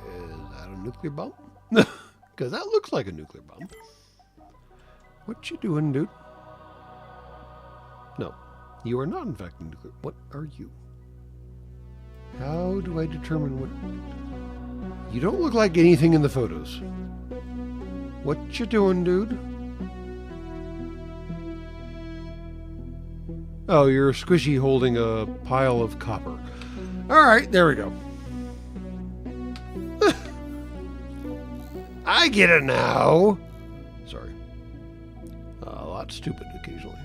Is that a nuclear bomb? Because that looks like a nuclear bomb. What you doing, dude? No. You are not, in fact, a nuclear... What are you? How do I determine what... You don't look like anything in the photos. What you doing, dude? Oh, you're squishy holding a pile of copper. All right, there we go. I get it now. Sorry. A lot stupid occasionally.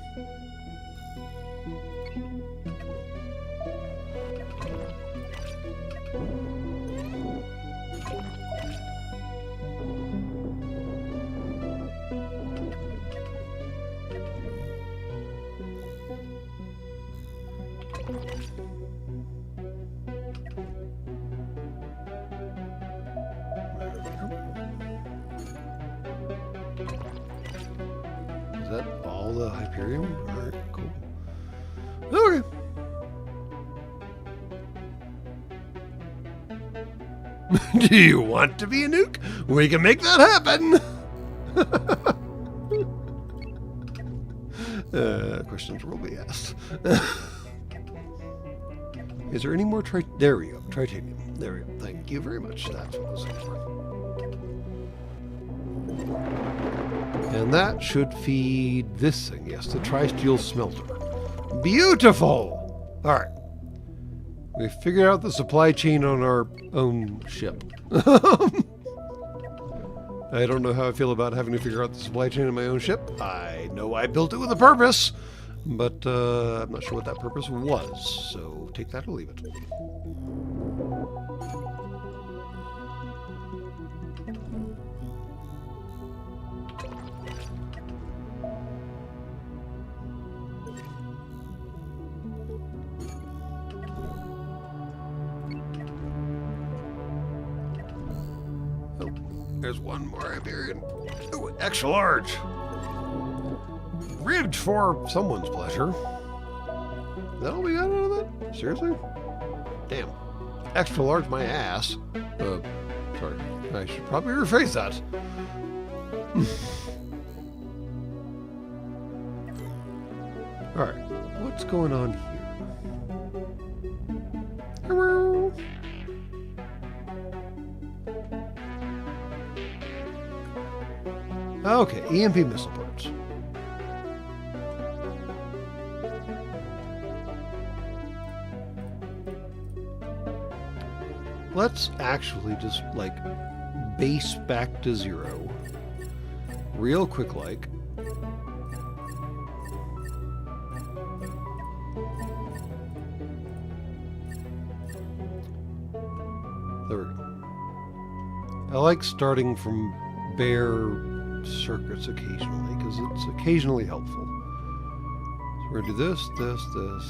Is that all the Hyperion? Alright, cool. Okay. Do you want to be a nuke? We can make that happen! Questions will be asked. Is there any more there we go. Tritanium. There we go. Thank you very much. That's what I was looking for. And that should feed this thing. Yes, the tri-steel smelter. Beautiful! Alright. We figured out the supply chain on our own ship. I don't know how I feel about having to figure out the supply chain of my own ship. I know I built it with a purpose, but I'm not sure what that purpose was, so take that or leave it. There's one more Iberian. Ooh, extra large. Ribbed for someone's pleasure. Is that all we got out of that? Seriously? Damn. Extra large my ass. Sorry. I should probably rephrase that. Alright. What's going on here? Hello. Okay, EMP missile parts. Let's actually just, like, base back to 0. Real quick, like. There we go. I like starting from bare circuits occasionally, because it's occasionally helpful. So we're going to do this, this.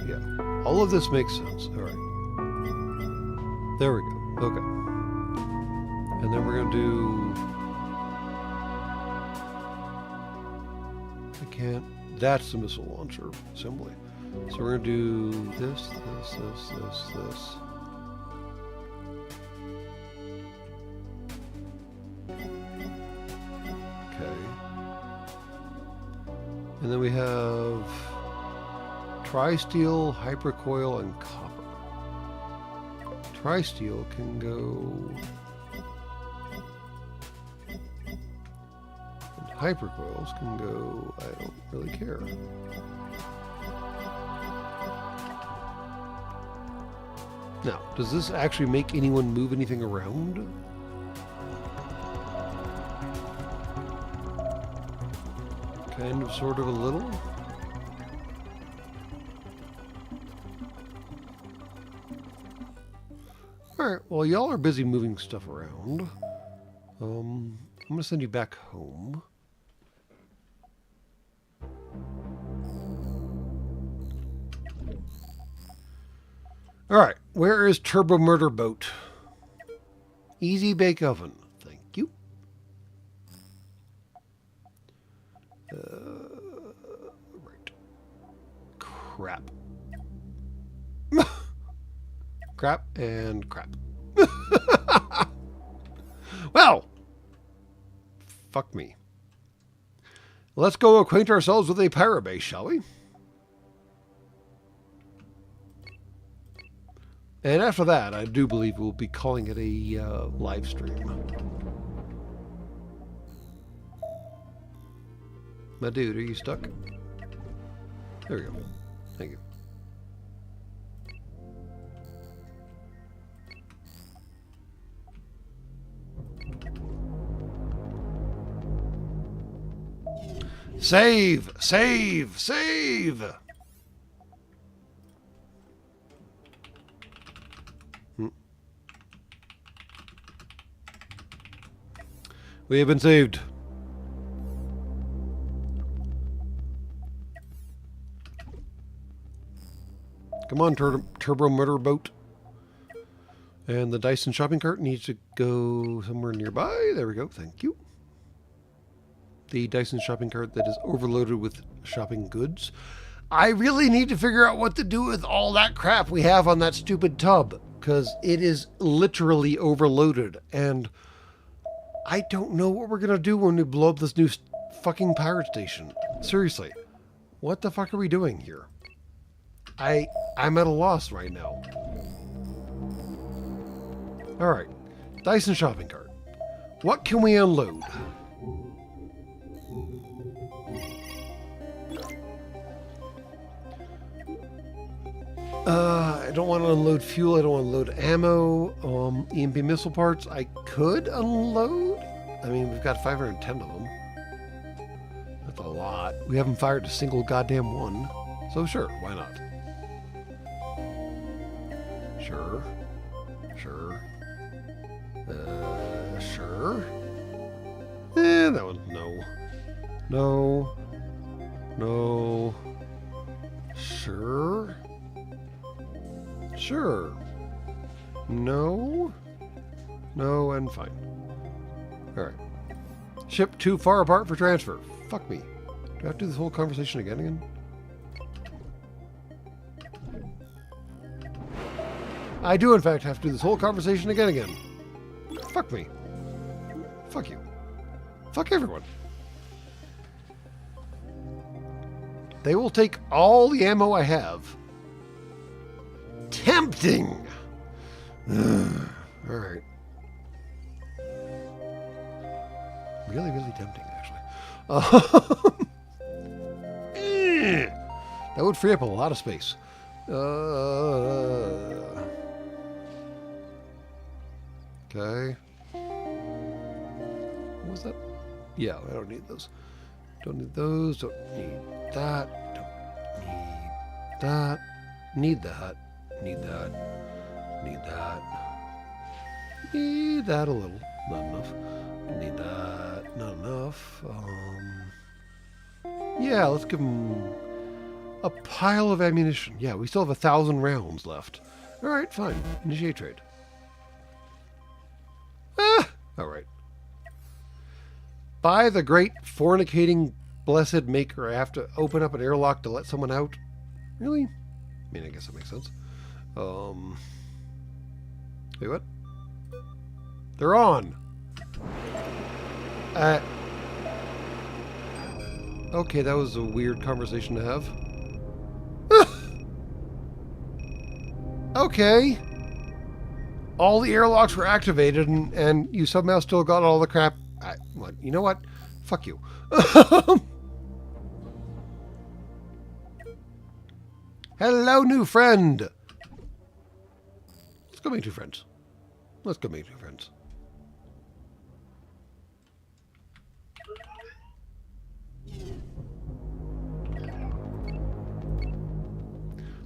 Yeah. All of this makes sense. All right. There we go. Okay. And then we're going to do... I can't... That's the missile launcher assembly. So we're going to do this. And then we have tri-steel, hypercoil, and copper. Tri-steel can go... And hypercoils can go... I don't really care. Now, does this actually make anyone move anything around? Kind of, sort of, a little. Alright, well, y'all are busy moving stuff around. I'm going to send you back home. Alright, where is Turbo Murder Boat? Easy Bake Oven. Thank you. Right. Crap. Crap and crap. Well, fuck me. Let's go acquaint ourselves with a pirate base, shall we? And after that, I do believe we'll be calling it a live stream. My dude, are you stuck? There we go. Thank you. Save! Save! Save! We have been saved. Come on, Turbo Murder Boat. And the Dyson shopping cart needs to go somewhere nearby. There we go. Thank you. The Dyson shopping cart that is overloaded with shopping goods. I really need to figure out what to do with all that crap we have on that stupid tub, because it is literally overloaded, and I don't know what we're going to do when we blow up this new fucking pirate station. Seriously. What the fuck are we doing here? I'm at a loss right now. Alright. Dyson shopping cart. What can we unload? I don't want to unload fuel. I don't want to load ammo. EMP missile parts. I could unload. I mean, we've got 510 of them. That's a lot. We haven't fired a single goddamn one. So sure, why not? Sure. Sure. Sure. That one, no. No. No. Sure. Sure. No. No, and fine. Alright. Ship too far apart for transfer. Fuck me. Do I have to do this whole conversation again? I do, in fact, have to do this whole conversation again. Fuck me. Fuck you. Fuck everyone. They will take all the ammo I have. Tempting! Alright. Really, really tempting, actually. That would free up a lot of space. Okay. What was that? Yeah, I don't need those. Don't need those. Don't need that. Don't need that. Need that. Need that. Need that. Need that a little. Not enough. Need that. Not enough. Yeah, let's give them a pile of ammunition. Yeah, we still have 1,000 rounds left. All right, fine. Initiate trade. All right. By the great fornicating blessed maker, I have to open up an airlock to let someone out? Really? I mean, I guess that makes sense. Wait, what? They're on. Okay, that was a weird conversation to have. Okay. All the airlocks were activated, and you somehow still got all the crap. What? You know what? Fuck you. Hello, new friend. Let's go make new friends. Let's go make new friends.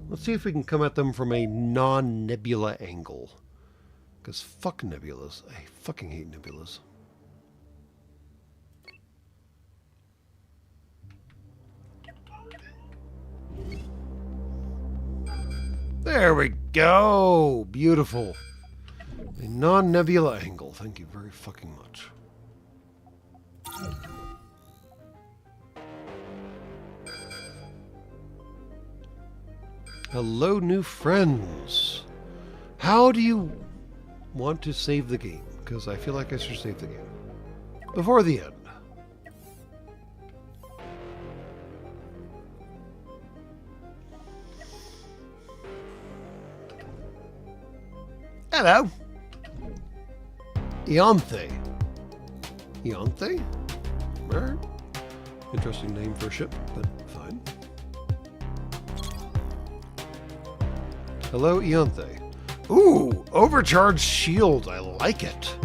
Let's see if we can come at them from a non-nebula angle. Because fuck nebulas. I fucking hate nebulas. There we go! Beautiful. A non-nebula angle. Thank you very fucking much. Hello, new friends. How do you want to save the game? Because I feel like I should save the game before the end. Hello. Ianthe. Ianthe? Alright. Interesting name for a ship, but fine. Hello, Ianthe. Ooh, overcharged shields. I like it.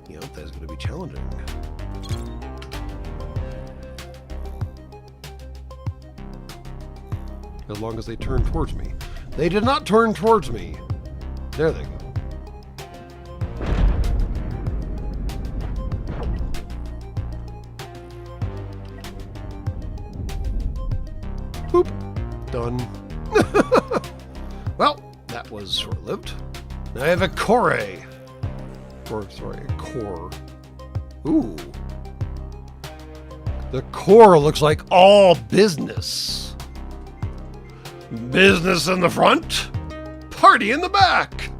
Ianthe's going to be challenging. As long as they turn towards me. They did not turn towards me. There they go. Boop. Done. Well, that was short-lived. Now I have a core. Or, sorry, a core. Ooh. The core looks like all business. Business in the front, party in the back.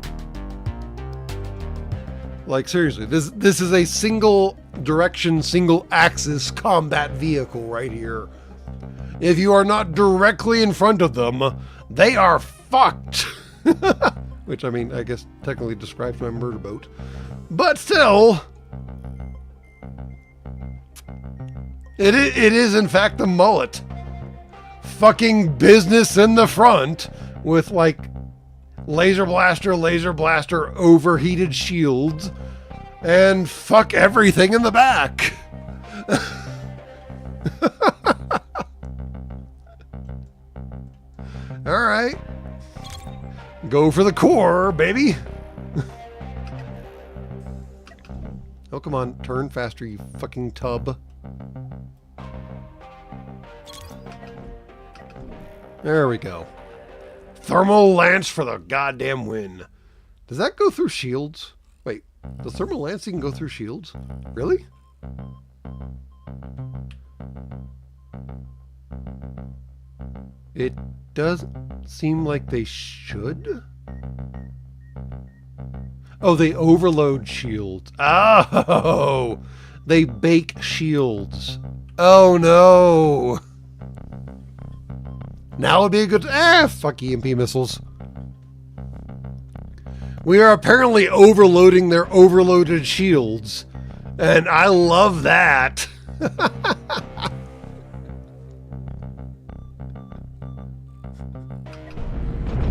Like, seriously, this is a single direction, single axis combat vehicle right here. If you are not directly in front of them, they are fucked. Which, I mean, I guess technically describes my murder boat. But still, it is in fact the mullet. Fucking business in the front, with like laser blaster, overheated shields, and fuck everything in the back. All right. Go for the core, baby. Oh, come on. Turn faster, you fucking tub. There we go. Thermal lance for the goddamn win. Does that go through shields? Wait, does thermal lancing go through shields? Really? It does seem like they should. Oh, they overload shields. Oh, they bake shields. Oh no. Now would be a good... fuck EMP missiles. We are apparently overloading their overloaded shields. And I love that.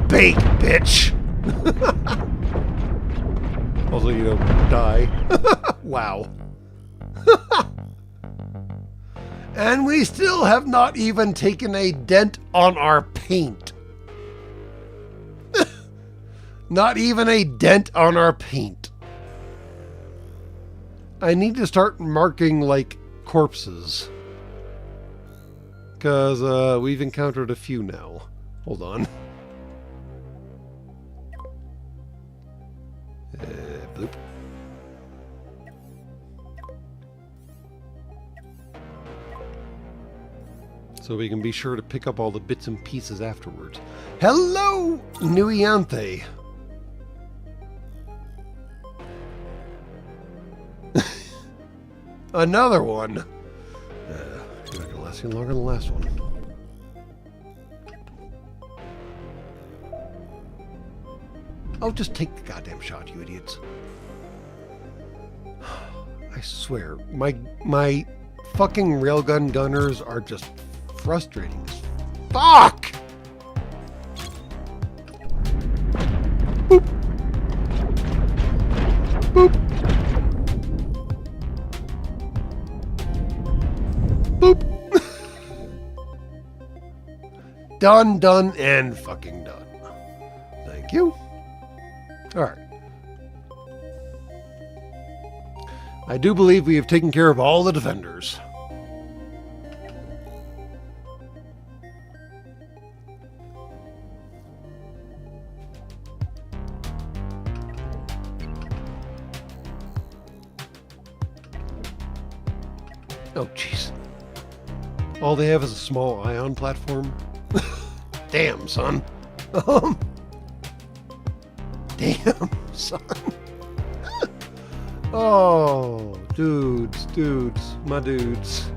Bake, bitch. Also, you know, die. Wow. And we still have not even taken a dent on our paint. Not even a dent on our paint. I need to start marking, like, corpses. Because we've encountered a few now. Hold on. Bloop. So we can be sure to pick up all the bits and pieces afterwards. Hello, Nuiante. Another one. You're not gonna last any longer than the last one. Oh, just take the goddamn shot, you idiots. I swear, my fucking railgun gunners are just frustrating as fuck! Boop. Boop. Boop. Done, done, and fucking done. Thank you. Alright. I do believe we have taken care of all the defenders. Oh, jeez. All they have is a small ion platform? Damn, son. Damn, son. Oh, dudes, my dudes.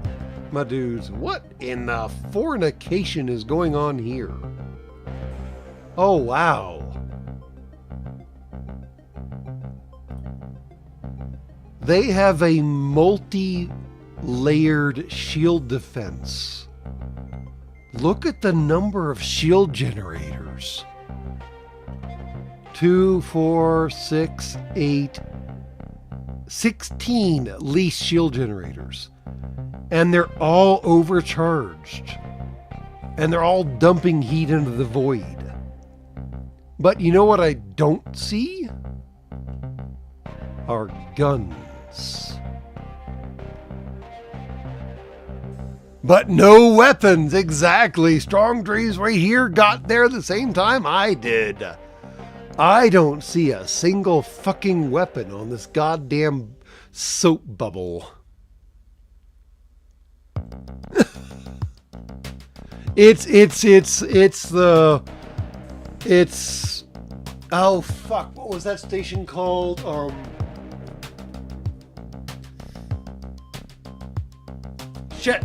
What in the fornication is going on here? Oh, wow. They have a multi-layered shield defense. Look at the number of shield generators. 2, 4, 6, 8, 16 least shield generators. And they're all overcharged. And they're all dumping heat into the void. But you know what I don't see? Our guns. But no weapons, exactly. Strong Trees right here got there the same time I did. I don't see a single fucking weapon on this goddamn soap bubble. Oh fuck, what was that station called? Shit.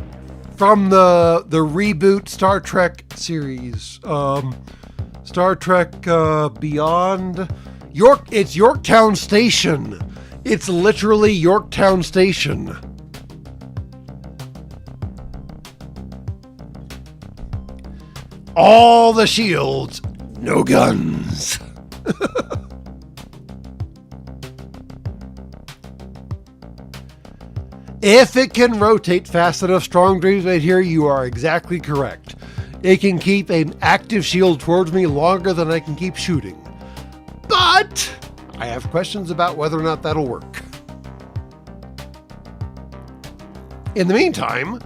From the reboot Star Trek series. Star Trek Beyond. It's Yorktown Station. It's literally Yorktown Station. All the shields No guns. If it can rotate fast enough, Strong Dreams right here, you are exactly correct. It can keep an active shield towards me longer than I can keep shooting. But I have questions about whether or not that'll work. In the meantime,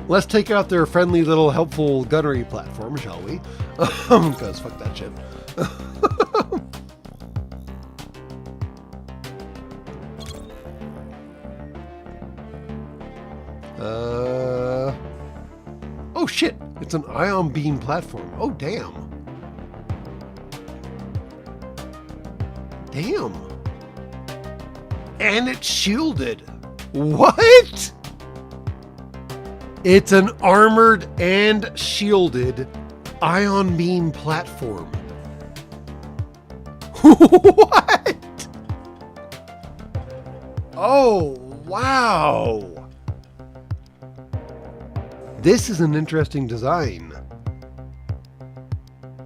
let's take out their friendly little helpful gunnery platform, shall we? Because fuck that shit. Oh shit, it's an ion beam platform. Oh damn. Damn. And it's shielded. What? It's an armored and shielded ion beam platform. What? Oh, wow. This is an interesting design.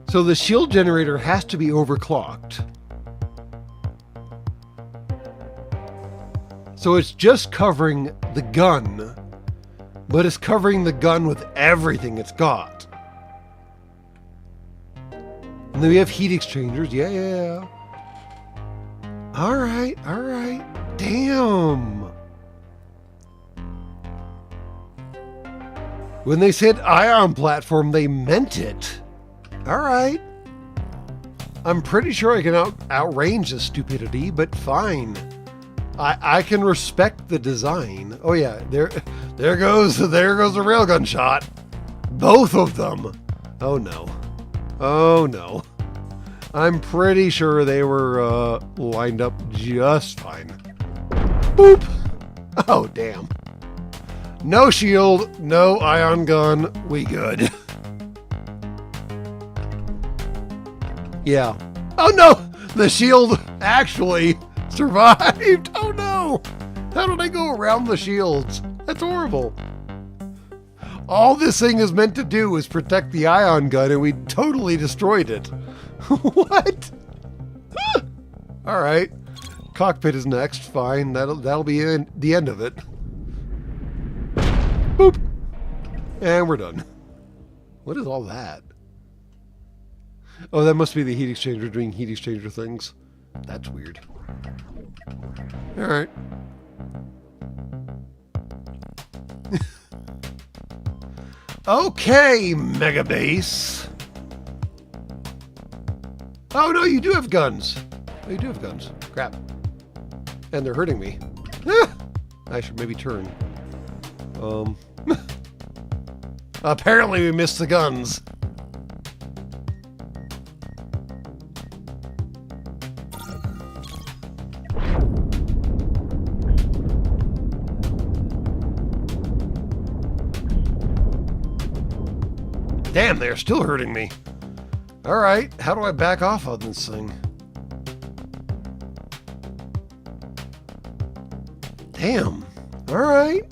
So the shield generator has to be overclocked. So it's just covering the gun, but it's covering the gun with everything it's got. And then we have heat exchangers. Yeah. All right. Damn. When they said ion platform, they meant it. All right. I'm pretty sure I can outrange this stupidity, but fine. I can respect the design. Oh yeah, there goes the railgun shot. Both of them. Oh no. I'm pretty sure they were lined up just fine. Boop. Oh damn. No shield, no ion gun, we good. Yeah. Oh no! The shield actually survived! Oh no! How did I go around the shields? That's horrible. All this thing is meant to do is protect the ion gun, and we totally destroyed it. What? Alright. Cockpit is next, fine. That'll be the end of it. Boop. And we're done. What is all that? Oh, that must be the heat exchanger doing heat exchanger things. That's weird. Alright. Okay, Mega Base. Oh no, you do have guns. Oh, you do have guns. Crap. And they're hurting me. I should maybe turn. Apparently we missed the guns. Damn, they're still hurting me. Alright, how do I back off of this thing? Damn. Alright.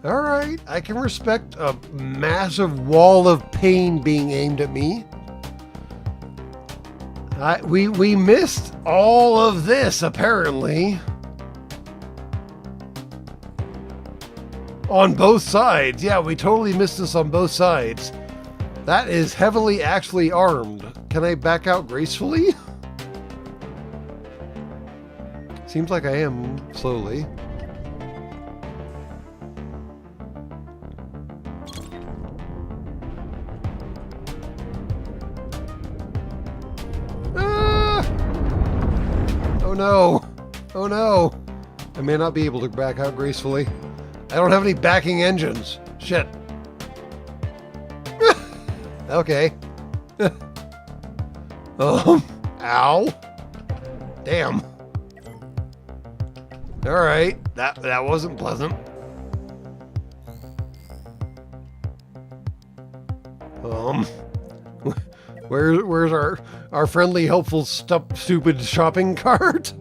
Alright, I can respect a massive wall of pain being aimed at me. We missed all of this, apparently. On both sides. Yeah, we totally missed this on both sides. That is heavily actually armed. Can I back out gracefully? Seems like I am, slowly. Ah! Oh no! Oh no! I may not be able to back out gracefully. I don't have any backing engines. Shit. Okay. Ow. Damn. Alright. That wasn't pleasant. Where's our friendly, helpful, stupid shopping cart?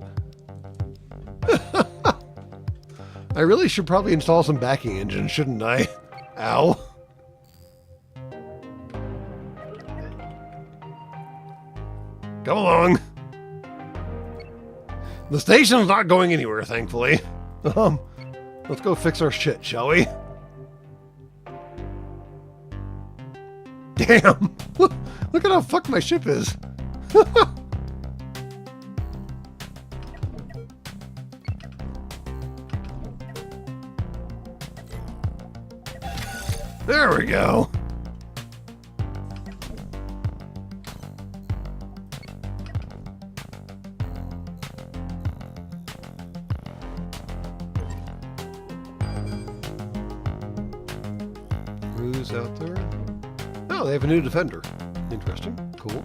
I really should probably install some backing engines, shouldn't I? Ow. Come along. The station's not going anywhere, thankfully. Let's go fix our shit, shall we? Damn! Look at how fucked my ship is. There we go. Who's out there? Oh, they have a new defender. Interesting. Cool.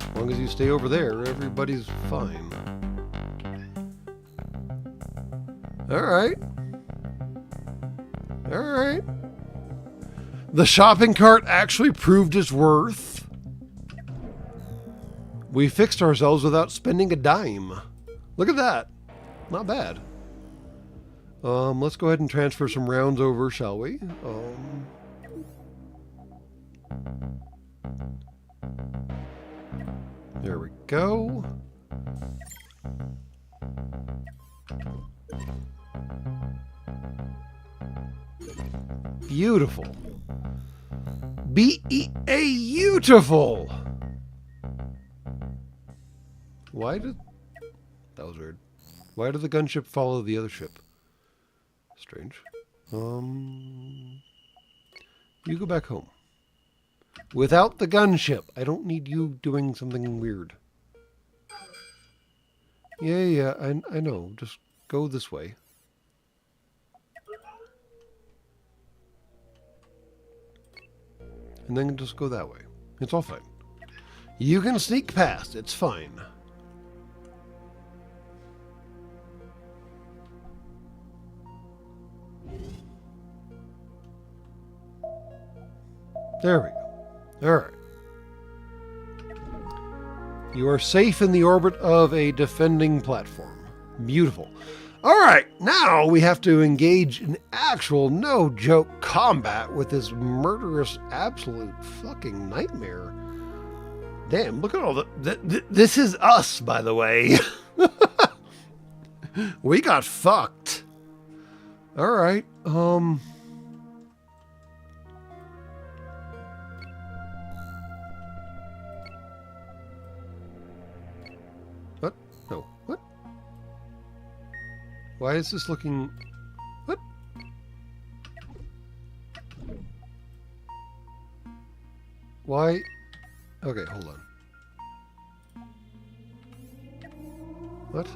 As long as you stay over there, everybody's fine. Alright. Alright. The shopping cart actually proved its worth. We fixed ourselves without spending a dime. Look at that. Not bad. Let's go ahead and transfer some rounds over, shall we? There we go. Beautiful. Beautiful. Why did... That was weird. Why did the gunship follow the other ship? Strange. You go back home. Without the gunship. I don't need you doing something weird. Yeah, I know. Just go this way. And then just go that way. It's all fine. You can sneak past. It's fine. There we go. All right. You are safe in the orbit of a defending platform. Beautiful. All right, now we have to engage in actual no-joke combat with this murderous absolute fucking nightmare. Damn, look at all the... This is us, by the way. We got fucked. All right, What? No. What? Why is this looking... What? Why? Okay, hold on. What?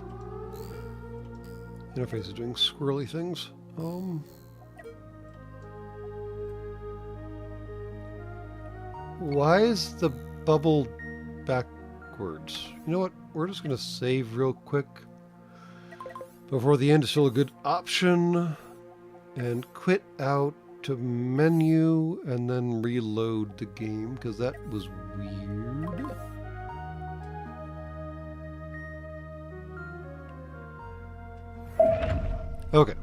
Interface is doing squirrely things. Why is the bubble backwards? You know what? We're just going to save real quick. Before the end is still a good option. And quit out to menu and then reload the game because that was weird. Okay.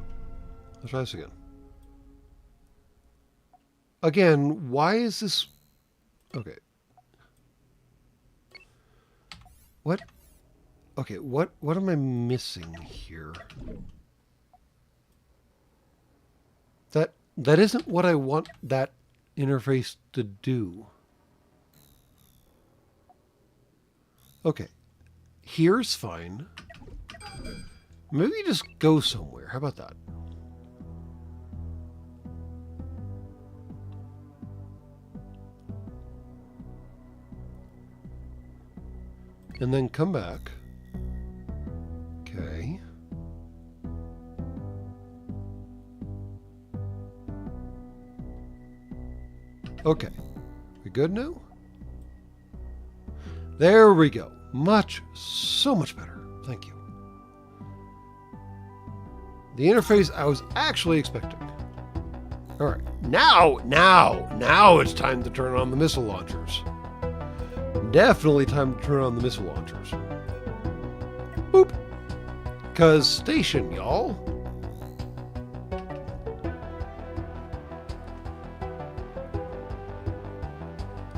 Let's try this again. Again, why is this... Okay. What? Okay, what am I missing here? That isn't what I want that interface to do. Okay. Here's fine. Maybe just go somewhere. How about that? And then come back. Okay. Okay. We good now? There we go. So much better. Thank you. The interface I was actually expecting. All right. Now it's time to turn on the missile launchers. Definitely time to turn on the missile launchers. Boop. 'Cause station, y'all.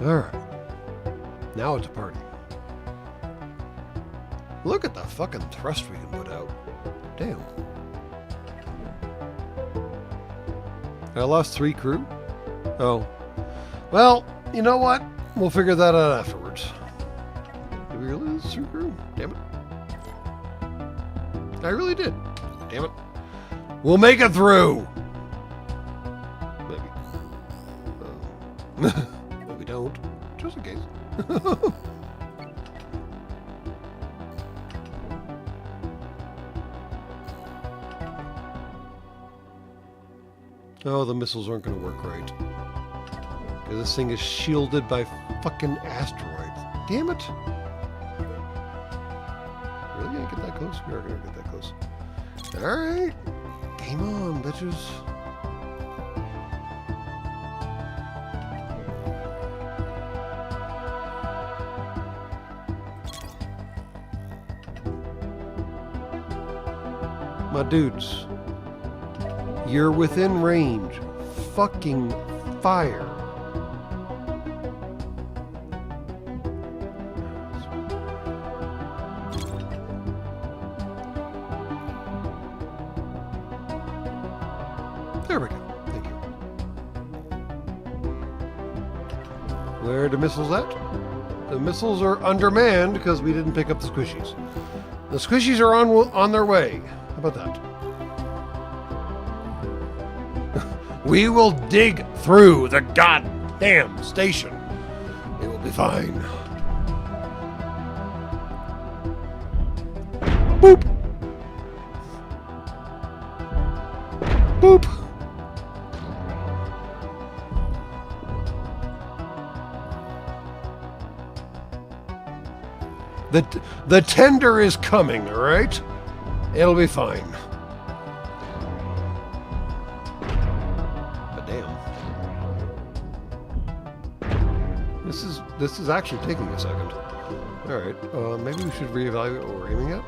Alright. Now it's a party. Look at the fucking thrust we can put out. Damn. I lost 3 crew? Oh. Well, you know what? We'll figure that out afterwards. Did we really lose 3 crew? Damn it. I really did. Damn it. We'll make it through! Maybe. Maybe don't. Just in case. Oh, the missiles aren't going to work right. Because this thing is shielded by fucking asteroids. Damn it! Really gonna get that close? We are gonna get that close. Alright! Game on, bitches. My dudes. You're within range. Fucking fire. There we go. Thank you. Where are the missiles at? The missiles are undermanned because we didn't pick up the squishies. The squishies are on their way. How about that? We will dig through the goddamn station. It will be fine. Boop. Boop. The tender is coming, all right? It'll be fine. But damn. This is actually taking a second. All right, maybe we should reevaluate what we're aiming at.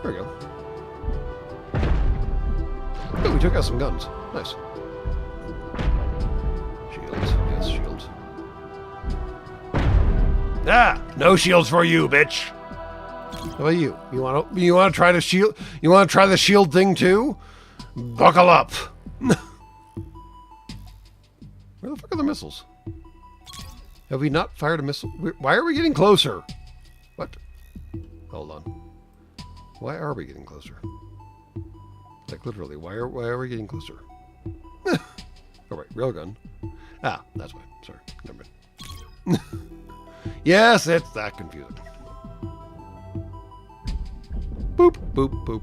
There we go. Oh, we took out some guns. Nice. Shields. Yes, shields. Ah! No shields for you, bitch! How about you? You wanna try the shield? You wanna try the shield thing too? Buckle up! Where the fuck are the missiles? Have we not fired a missile? Why are we getting closer? What? Hold on. Why are we getting closer? Like literally, why are we getting closer? Oh right, railgun. Ah, that's why. Sorry, never mind. Yes, it's that confusing. Boop, boop, boop.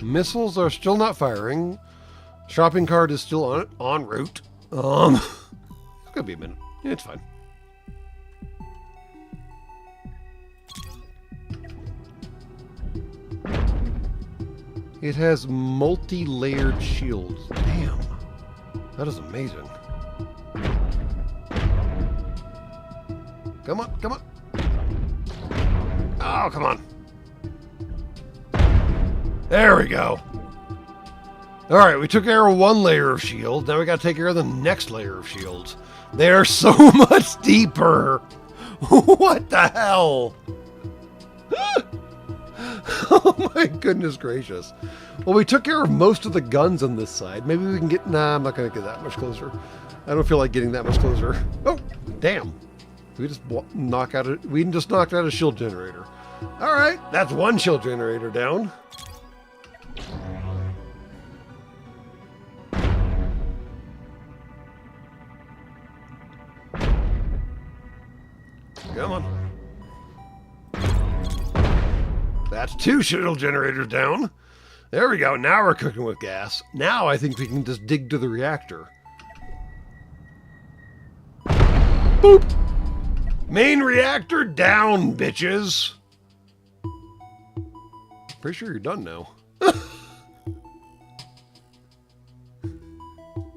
Missiles are still not firing. Shopping cart is still en route. It's gonna be a minute. Yeah, it's fine. It has multi-layered shields. Damn. That is amazing. Come on, come on. Oh, come on. There we go. All right, we took care of one layer of shield. Now we got to take care of the next layer of shields. They are so much deeper. What the hell? Oh my goodness gracious. Well, we took care of most of the guns on this side. Maybe we can get... Nah, I'm not going to get that much closer. I don't feel like getting that much closer. Oh, damn. We just knocked out a shield generator. All right, that's one shield generator down. Come on. That's 2 shield generators down. There we go. Now we're cooking with gas. Now I think we can just dig to the reactor. Boop. Main reactor down, bitches. Pretty sure you're done now.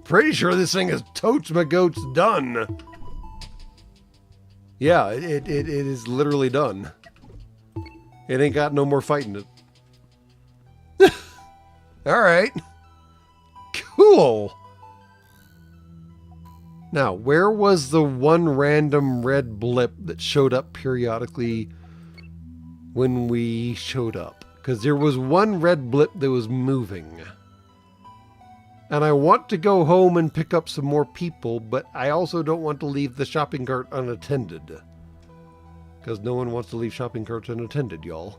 Pretty sure this thing is totes my goats done. Yeah, it is literally done. It ain't got no more fighting it. All right. cool. Now, where was the one random red blip that showed up periodically when we showed up? Because there was one red blip that was moving. And I want to go home and pick up some more people, but I also don't want to leave the shopping cart unattended. Because no one wants to leave shopping carts unattended, y'all.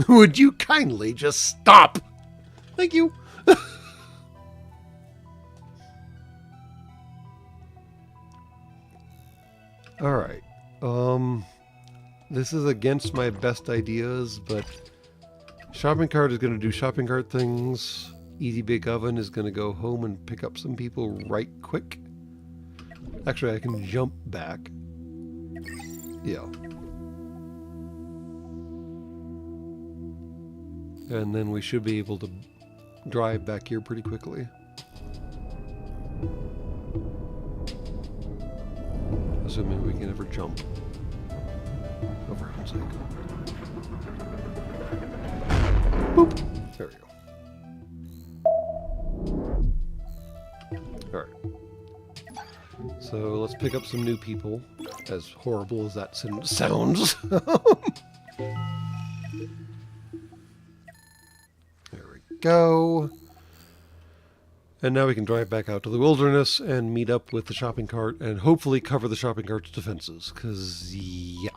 Would you kindly just stop? Thank you. All right. This is against my best ideas, but shopping cart is going to do shopping cart things. Easy Bake Oven is going to go home and pick up some people right quick. Actually, I can jump back. Yeah. And then we should be able to drive back here pretty quickly. Assuming we can ever jump. Oh, for heaven's sake. Boop. There we go. Alright. So let's pick up some new people. As horrible as that sounds. Go. And now we can drive back out to the wilderness and meet up with the shopping cart and hopefully cover the shopping cart's defenses. Because, yeah.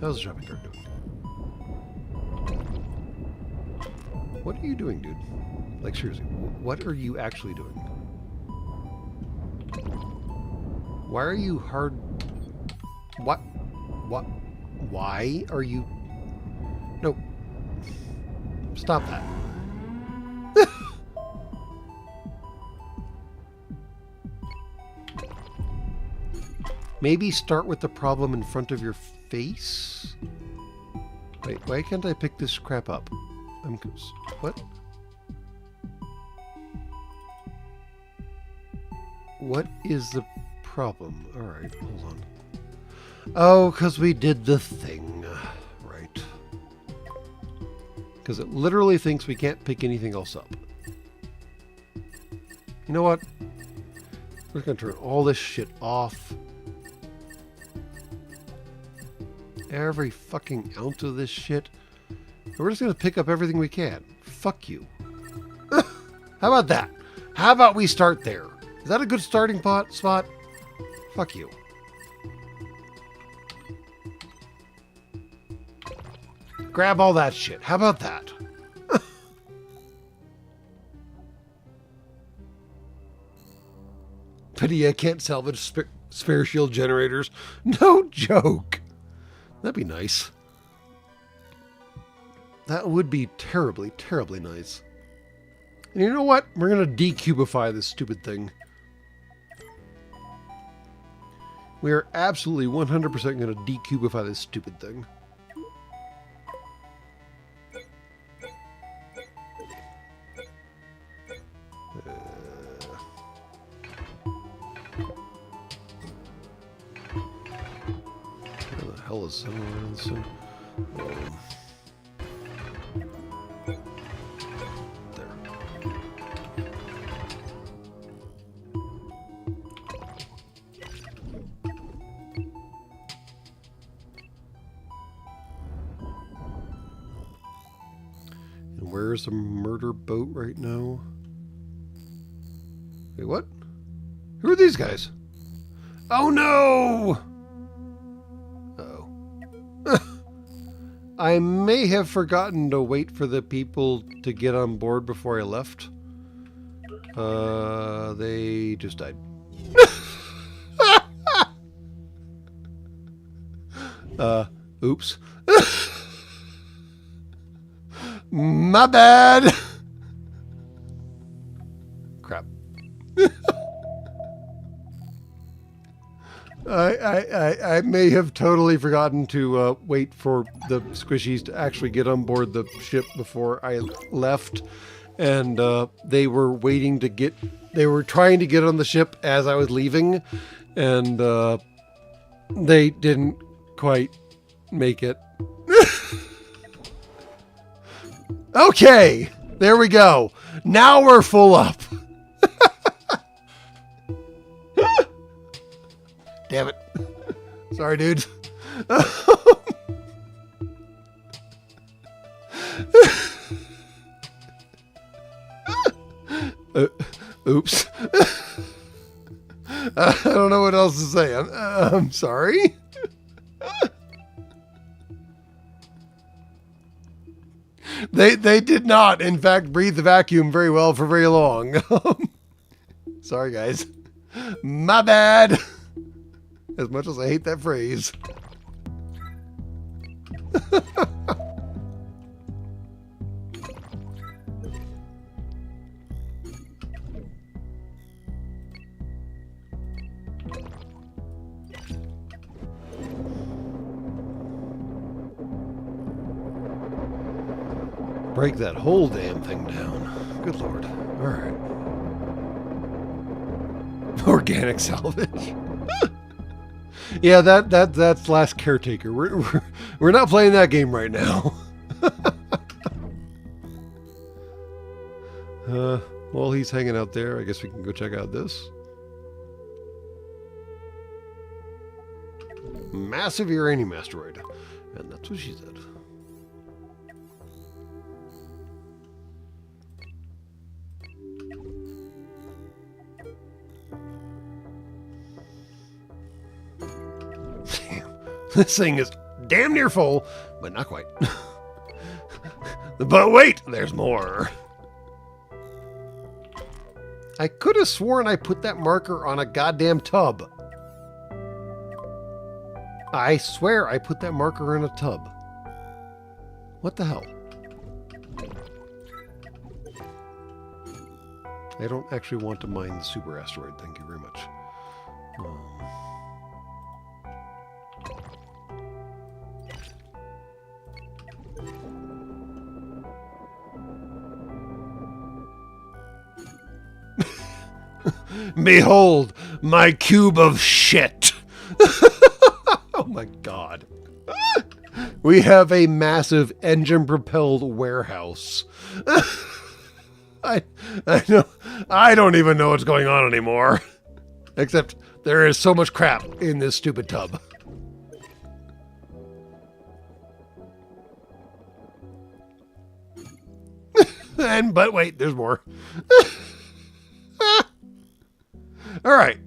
How's the shopping cart doing? What are you doing, dude? Like, seriously, what are you actually doing? Why are you hard... What? Why are you... No. Stop that. Maybe start with the problem in front of your face? Wait, why can't I pick this crap up? What? What is the problem? Alright, hold on. Oh, because we did the thing. Right. Because it literally thinks we can't pick anything else up. You know what? We're going to turn all this shit off. Every fucking ounce of this shit. And we're just going to pick up everything we can. Fuck you. How about that? How about we start there? Is that a good starting spot? Fuck you. Grab all that shit. How about that? Pity I can't salvage spare shield generators. No joke. That'd be nice. That would be terribly, terribly nice. And you know what? We're going to decubify this stupid thing. We are absolutely 100% going to decubify this stupid thing. Where the hell is someone? Where's a murder boat right now? Wait, what? Who are these guys? Oh no! Uh-oh. I may have forgotten to wait for the people to get on board before I left. They just died. Oops. My bad. Crap. I may have totally forgotten to wait for the squishies to actually get on board the ship before I left, and they were waiting to get. They were trying to get on the ship as I was leaving, and they didn't quite make it. Okay, there we go. Now we're full up. Damn it. Sorry, dudes. Oops. I don't know what else to say. I'm sorry. They did not, in fact, breathe the vacuum very well for very long. Sorry, guys. My bad. As much as I hate that phrase. Break that whole damn thing down. Good Lord. All right. Organic salvage. Yeah, that's Last Caretaker. We're not playing that game right now. While he's hanging out there, I guess we can go check out this. Massive uranium asteroid. And that's what she said. This thing is damn near full, but not quite. But wait, there's more. I could have sworn I put that marker on a goddamn tub. I swear I put that marker in a tub. What the hell? I don't actually want to mine the super asteroid, thank you very much. Behold, my cube of shit. Oh my god. We have a massive engine-propelled warehouse. I don't even know what's going on anymore. Except there is so much crap in this stupid tub. But wait, there's more. All right.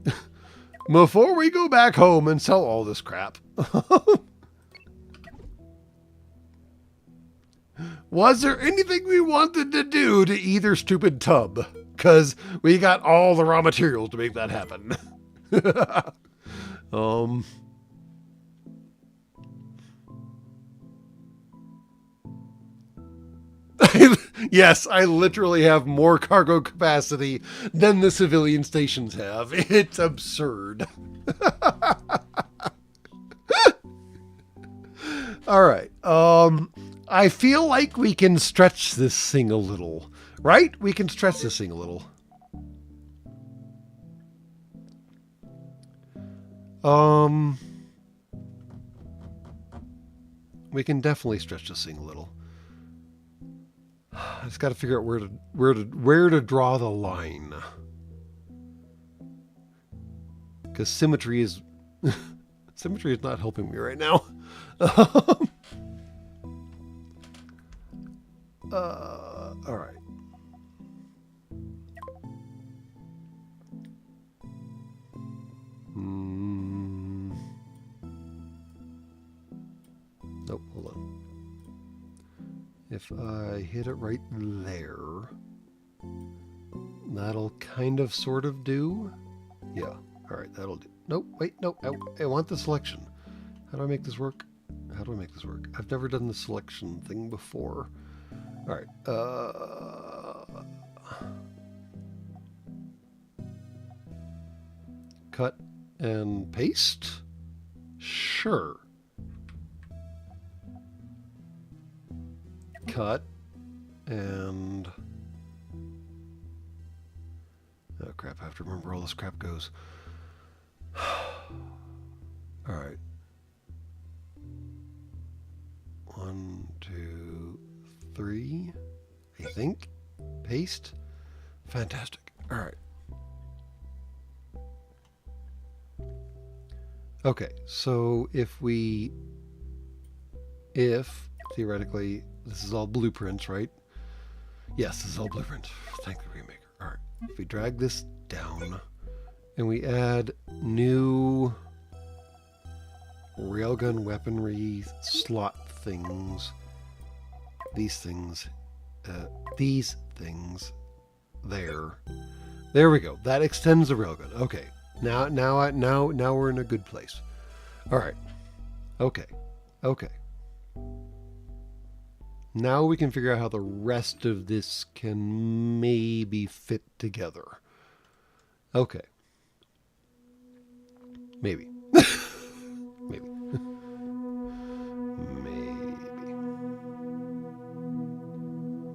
Before we go back home and sell all this crap, was there anything we wanted to do to either stupid tub? Because we got all the raw materials to make that happen. Yes, I literally have more cargo capacity than the civilian stations have. It's absurd. All right. I feel like we can stretch this thing a little, right? We can stretch this thing a little. We can definitely stretch this thing a little. I just got to figure out where to draw the line, because symmetry is not helping me right now. All right. Nope. Hold on. If I hit it right there, that'll kind of sort of do. Yeah. All right, that'll do. Nope, wait, nope. I want the selection. How do I make this work? How do I make this work? I've never done the selection thing before. All right. Cut and paste? Sure. Cut and oh crap, I have to remember all this crap goes. All right. 1, 2, 3. I think. Paste. Fantastic. All right. Okay, so if theoretically, this is all blueprints, right? Yes, this is all blueprints. Thank the Remaker. All right. If we drag this down and we add new railgun weaponry slot things, these things, there we go. That extends the railgun. Okay. Now we're in a good place. All right. Okay. Now we can figure out how the rest of this can maybe fit together. Okay. Maybe. Maybe.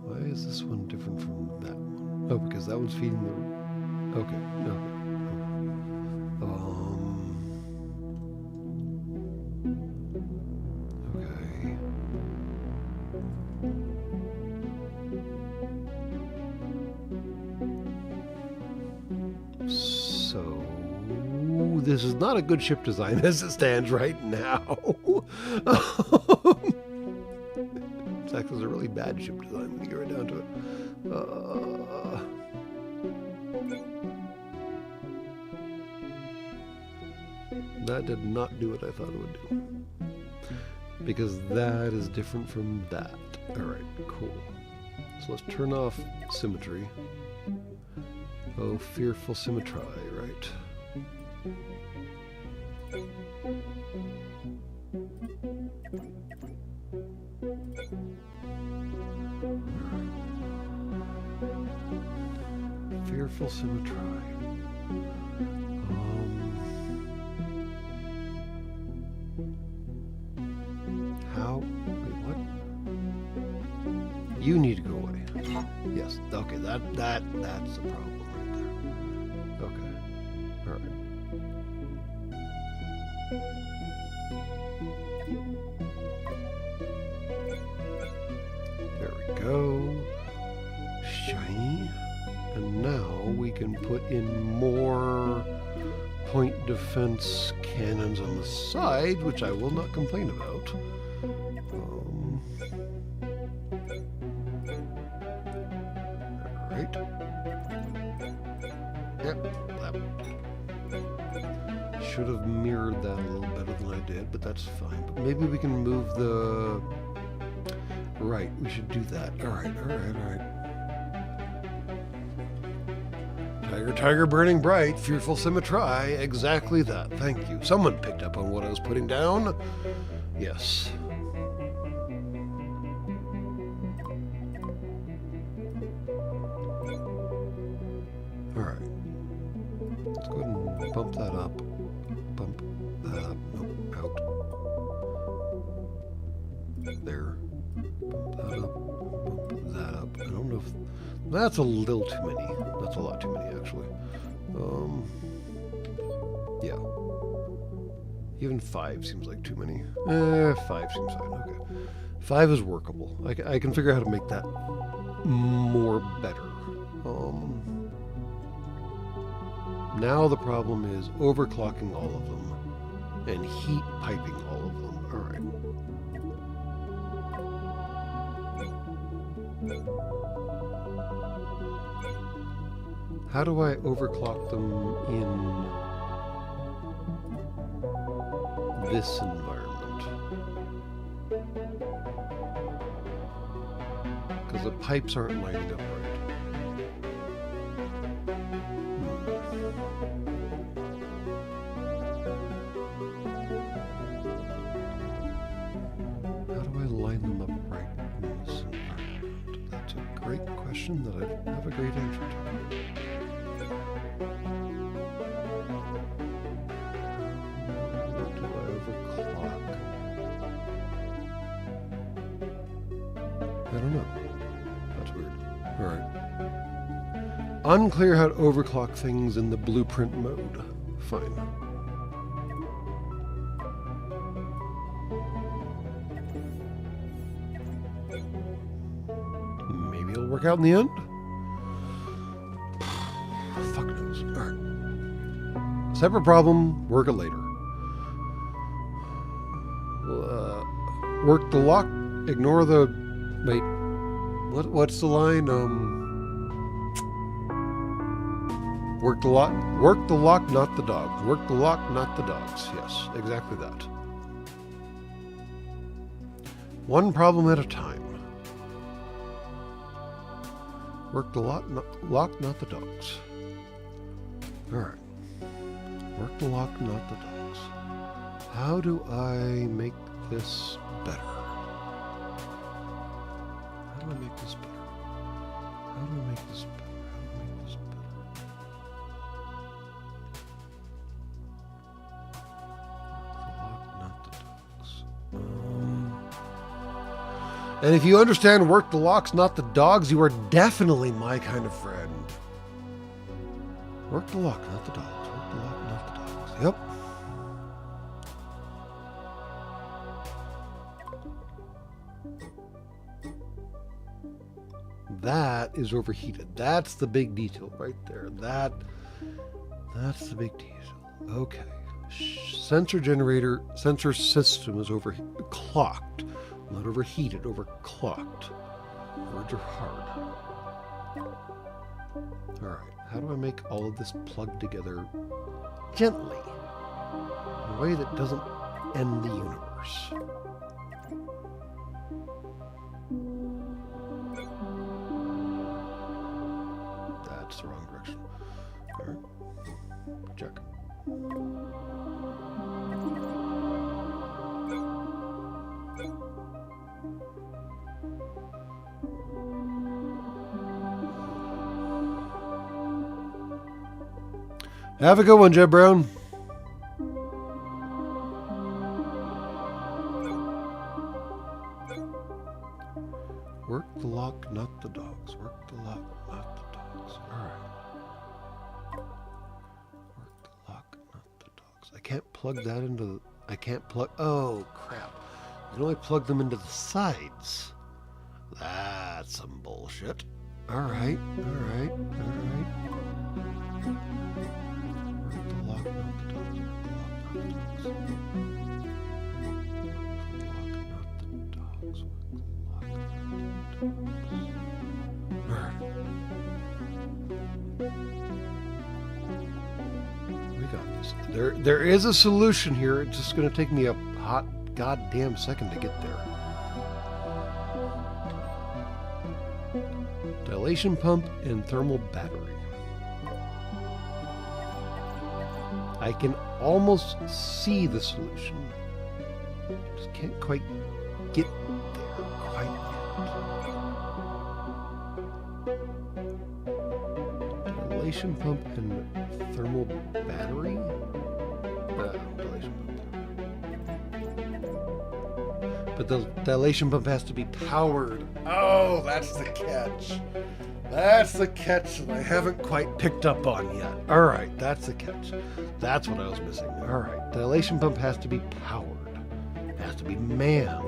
Why is this one different from that one? Oh, because that one's feeding the... Okay. So, this is not a good ship design as it stands right now. It's actually a really bad ship design when you get right down to it. That did not do what I thought it would do. Because that is different from that. Alright, cool. So let's turn off symmetry. Oh, fearful symmetry, right? Fearful symmetry. How? Wait, what? You need to go away. Yes. Okay. That's the problem right there. Okay. All right. There we go. Shiny. And now we can put in more point defense cannons on the side, which I will not complain about. Right. Yep. That should have mirrored that a little better than I did, but that's fine. But maybe we can move the... Right, we should do that. All right. Tiger burning bright, fearful symmetry, exactly that. Thank you. Someone picked up on what I was putting down. Yes. Alright. Let's go ahead and bump that up. Bump that up. Nope, out. There. Bump that up. Bump that up. I don't know if... That's a little too many. That's a lot too many, actually. Yeah. Even 5 seems like too many. 5 seems fine. Okay. 5 is workable. I can figure out how to make that more better. Now the problem is overclocking all of them and heat piping all of them. All right. How do I overclock them in this environment? Because the pipes aren't lining up right. How do I line them up right in this environment? That's a great question that I don't have a great answer to. I don't know. That's weird. Alright. Unclear how to overclock things in the blueprint mode. Fine. work out in the end? Fuck knows. Alright. Separate problem, work it later. Work the lock, ignore the... Wait. What's the line? Work the lock, not the dogs. Work the lock, not the dogs. Yes, exactly that. One problem at a time. Work the lock, not the dogs. Alright. Work the lock, not the dogs. How do I make this better? How do I make this better? How do I make this better? How do I make this better? Work the lock, not the dogs. And if you understand work the locks, not the dogs, you are definitely my kind of friend. Work the lock, not the dogs. Work the lock, not the dogs. Yep. That is overheated. That's the big detail right there. That's the big detail. Okay. Sensor system is clocked. Not overheated, overclocked. Words are hard. Alright, how do I make all of this plug together gently? In a way that doesn't end the universe. That's the wrong direction. Alright. Check. Have a good one, Jeb Brown. Work the lock, not the dogs. Work the lock, not the dogs. Alright. Work the lock, not the dogs. I can't plug that into... I can't plug... Oh, crap. You can only plug them into the sides. That's some bullshit. Alright, alright, alright. There is a solution here. It's just going to take me a hot goddamn second to get there. Dilation pump and thermal battery. I can almost see the solution. Just can't quite get there quite yet. Dilation pump and thermal battery? Dilation pump. But the dilation pump has to be powered. Oh, that's the catch. That's the catch that I haven't quite picked up on yet. All right, that's the catch. That's what I was missing. All right, dilation pump has to be powered. It has to be manned.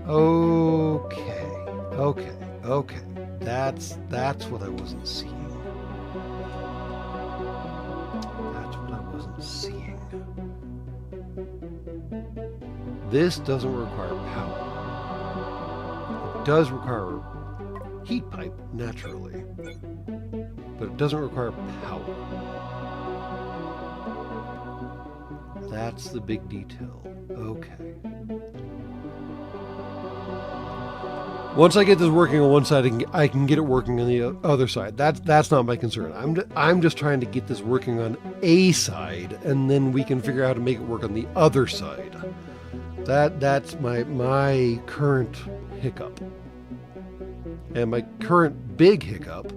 Okay. That's what I wasn't seeing. This doesn't require power. It does require heat pipe, naturally. But it doesn't require power. That's the big detail. Okay. Once I get this working on one side, I can get it working on the other side. That's not my concern. I'm just trying to get this working on a side, and then we can figure out how to make it work on the other side. That's my current hiccup. And my current big hiccup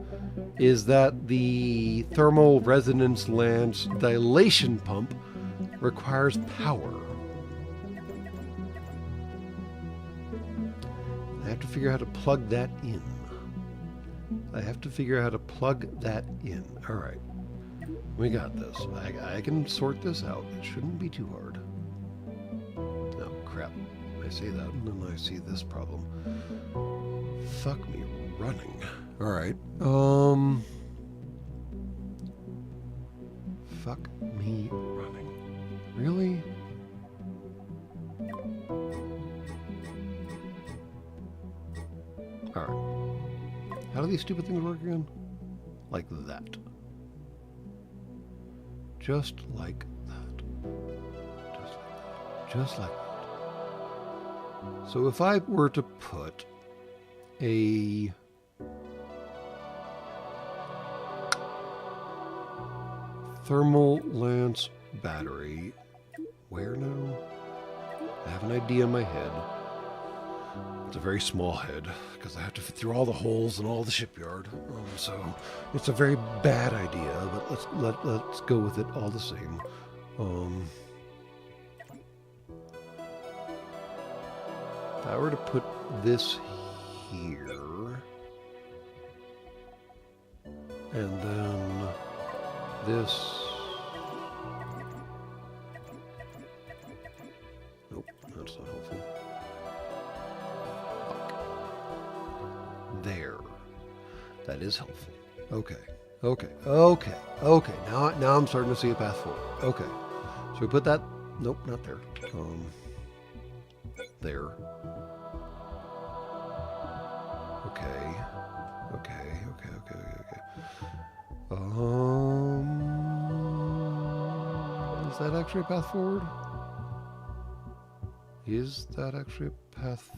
is that the thermal resonance lance dilation pump requires power. I have to figure out how to plug that in. All right. We got this. I can sort this out. It shouldn't be too hard. Oh, crap. I say that, and then I see this problem. Fuck me running. Alright. Fuck me running. Really? Alright. How do these stupid things work again? Like that. Just like that. Just like that. So if I were to put a thermal lance battery, where now? I have an idea in my head. It's a very small head because I have to fit through all the holes in all the shipyard. So it's a very bad idea, but let's go with it all the same. If I were to put this here, and then this. Nope, that's not helpful. There. That is helpful. Okay. Now I'm starting to see a path forward. Okay. So we put that. Nope, not there. There. Okay. Is that actually a path forward? Is that actually a path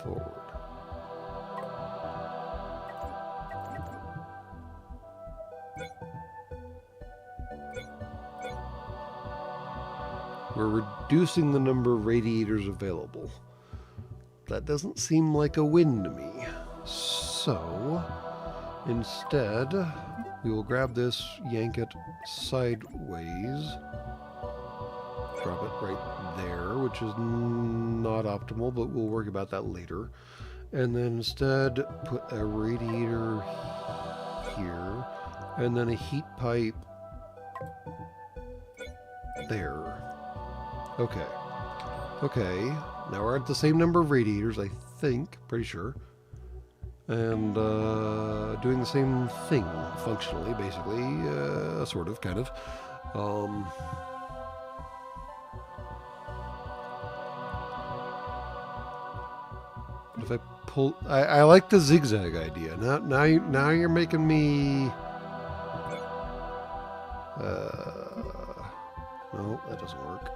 forward? We're reducing the number of radiators available. That doesn't seem like a win to me. So, instead, we will grab this, yank it sideways, drop it right there, which is not optimal, but we'll worry about that later. And then instead, put a radiator here, and then a heat pipe there. Okay, now we're at the same number of radiators, I think, pretty sure. And doing the same thing, functionally, basically, sort of, kind of. But if I pull... I like the zigzag idea. Now you're making me... no, that doesn't work.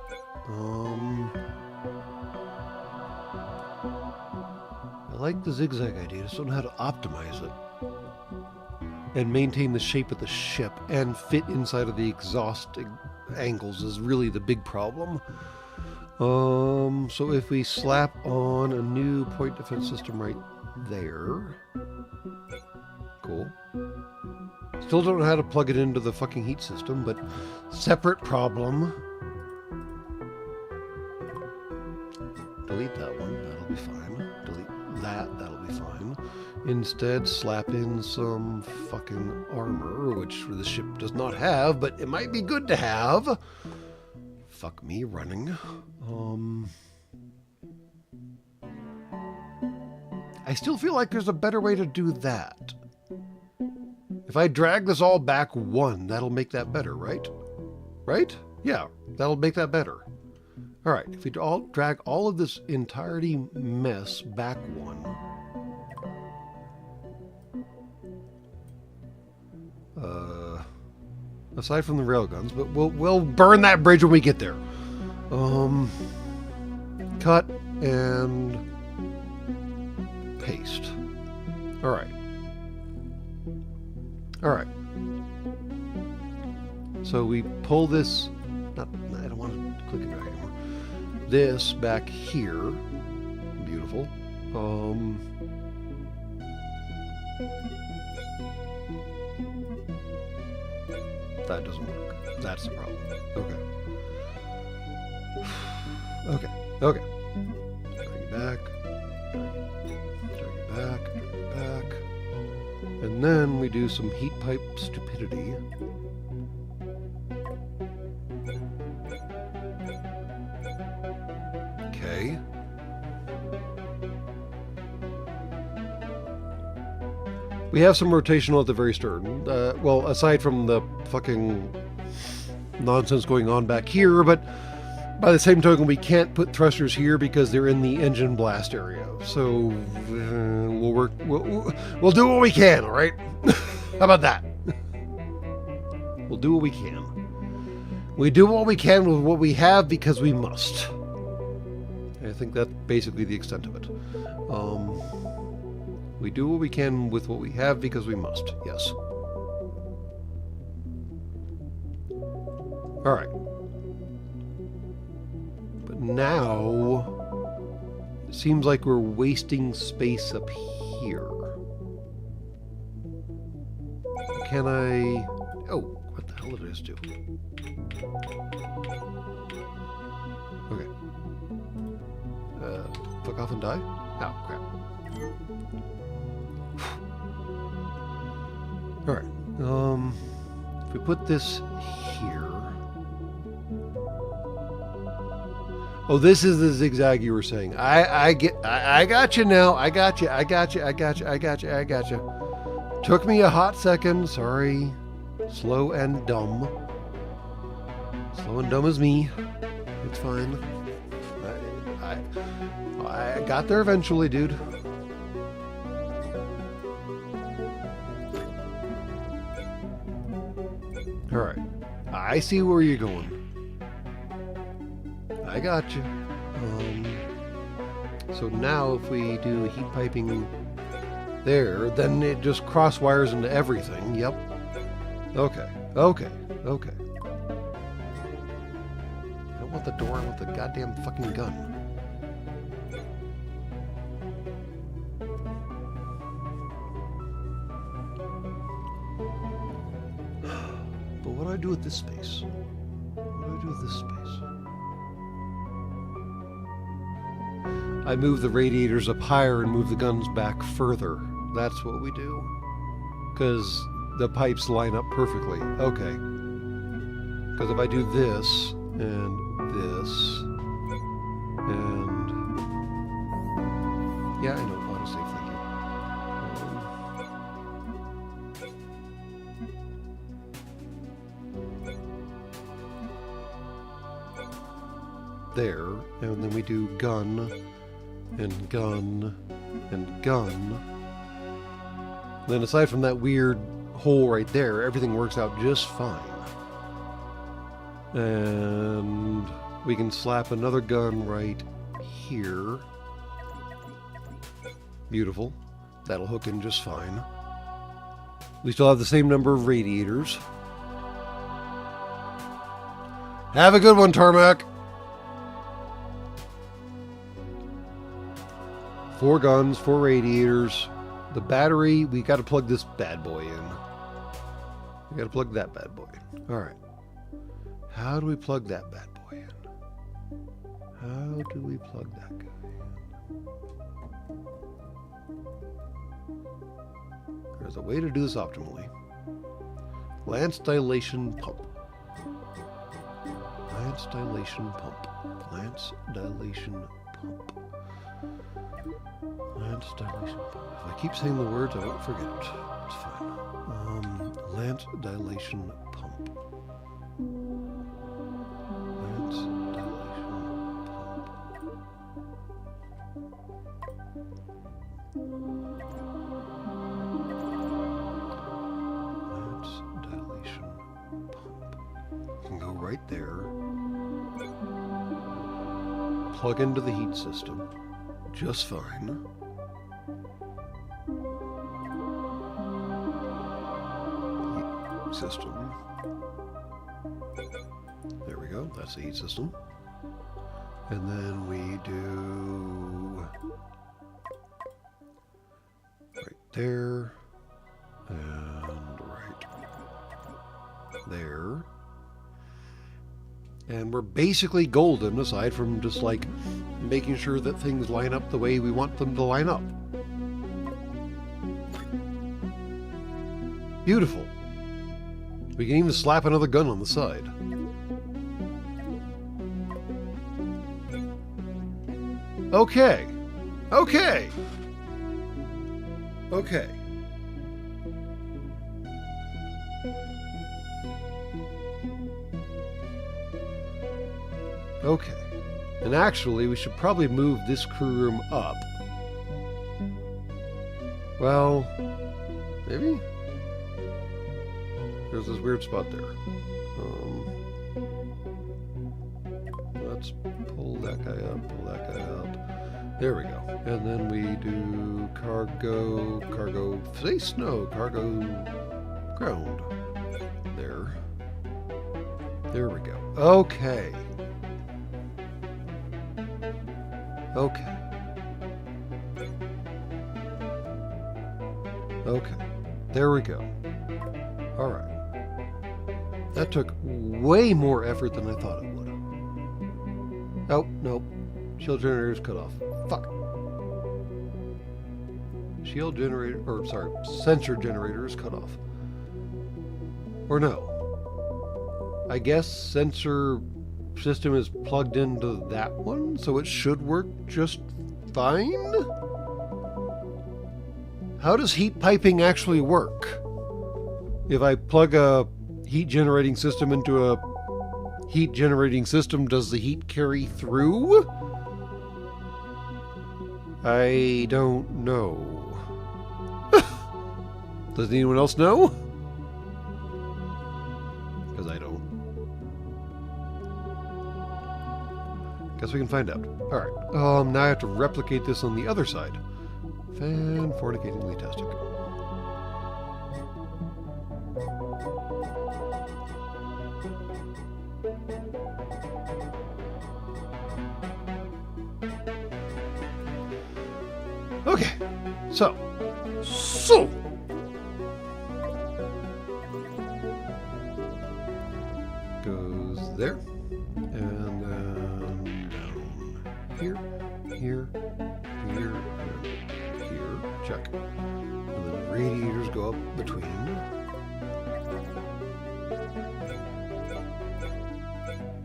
I like the zigzag idea, just don't know how to optimize it and maintain the shape of the ship and fit inside of the exhaust angles is really the big problem. So if we slap on a new point defense system right there, cool. Still don't know how to plug it into the fucking heat system, but separate problem. Delete that one, that'll be fine. Delete that, that'll be fine. Instead, slap in some fucking armor, which the ship does not have, but it might be good to have. Fuck me running. I still feel like there's a better way to do that. If I drag this all back one, that'll make that better, right? Right? Yeah, that'll make that better. All right, if we drag all of this entirety mess back one. Aside from the railguns, but we'll burn that bridge when we get there. Cut and paste. All right. All right. So we pull this. I don't want to click and drag anymore. This back here. Beautiful. That doesn't work. That's the problem. Okay. Drag it back. Drag it back. And then we do some heat pipe stupidity. Okay. We have some rotational at the very stern. Well, aside from the fucking nonsense going on back here, but by the same token, we can't put thrusters here because they're in the engine blast area. So we'll work. We'll do what we can. All right. How about that? We'll do what we can. We do what we can with what we have because we must. I think that's basically the extent of it. We do what we can with what we have because we must. Yes. All right. But now it seems like we're wasting space up here. Can I... Oh, what the hell did I just do? Okay. Fuck off and die? Oh, crap. Alright. If we put this here... Oh, this is the zigzag you were saying. I got you now. I got you. Took me a hot second. Sorry. Slow and dumb. Slow and dumb as me. It's fine. I got there eventually, dude. Alright. I see where you're going. I got you. So now if we do heat piping there, then it just cross wires into everything. Yep. Okay. I don't want the door, I want the goddamn fucking gun. But what do I do with this space? I move the radiators up higher and move the guns back further. That's what we do. Because the pipes line up perfectly. Okay. Because if I do this, and this, and... Yeah, I know, autosave, thank you. There, and then we do gun, and gun, and gun. Then aside from that weird hole right there, everything works out just fine. And we can slap another gun right here. Beautiful. That'll hook in just fine. We still have the same number of radiators. Have a good one, Tarmac. 4 guns, 4 radiators. The battery, we got to plug this bad boy in. We got to plug that bad boy in. All right. How do we plug that bad boy in? How do we plug that guy in? There's a way to do this optimally. Lance dilation pump. Lance dilation pump. Lance dilation pump. Lance dilation pump. If I keep saying the words, I won't forget it. It's fine. Lance dilation pump. Lance dilation pump. Lance dilation pump. Can go right there. Plug into the heat system. Just fine. Heat system. There we go. That's the heat system. And then we do right there and right there. And we're basically golden, aside from just like making sure that things line up the way we want them to line up. Beautiful. We can even slap another gun on the side. Okay. Okay. Okay. Okay. And actually, we should probably move this crew room up. Well, maybe? There's this weird spot there. Let's pull that guy up, pull that guy up. There we go. And then we do cargo face? No, cargo ground. There we go. Okay. Okay. Okay. There we go. All right. That took way more effort than I thought it would. Oh, nope. Shield generator's cut off. Fuck. Shield generator, or sorry, sensor generator is cut off. Or no. I guess sensor system is plugged into that one, so it should work just fine? How does heat piping actually work? If I plug a heat generating system into a heat generating system, does the heat carry through? I don't know. Does anyone else know? Because I don't. Guess we can find out. Alright. Now I have to replicate this on the other side. Fan-fornicatingly tastic. Okay. So. Goes there. And then down here, here, here, and here. Check. And then radiators go up between.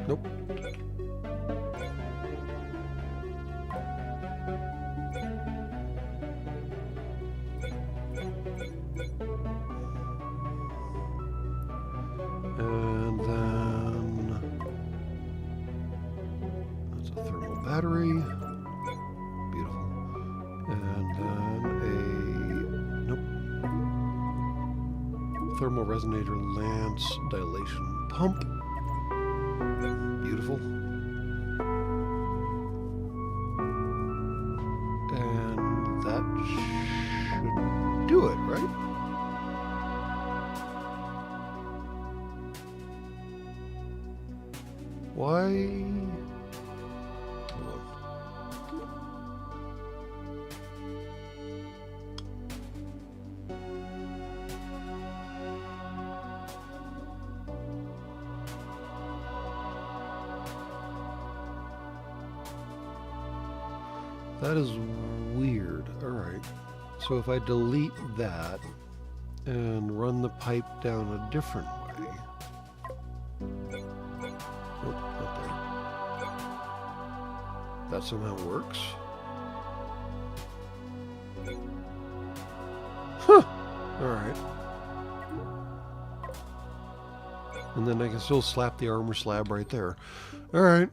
Nope. And then that's a thermal battery. Beautiful. And then nope. Thermal resonator lance dilation pump. Beautiful. And that should do it, right? Why? That is weird. Alright. So if I delete that and run the pipe down a different way. Nope, not there. That somehow works. Huh! Alright. And then I can still slap the armor slab right there. Alright.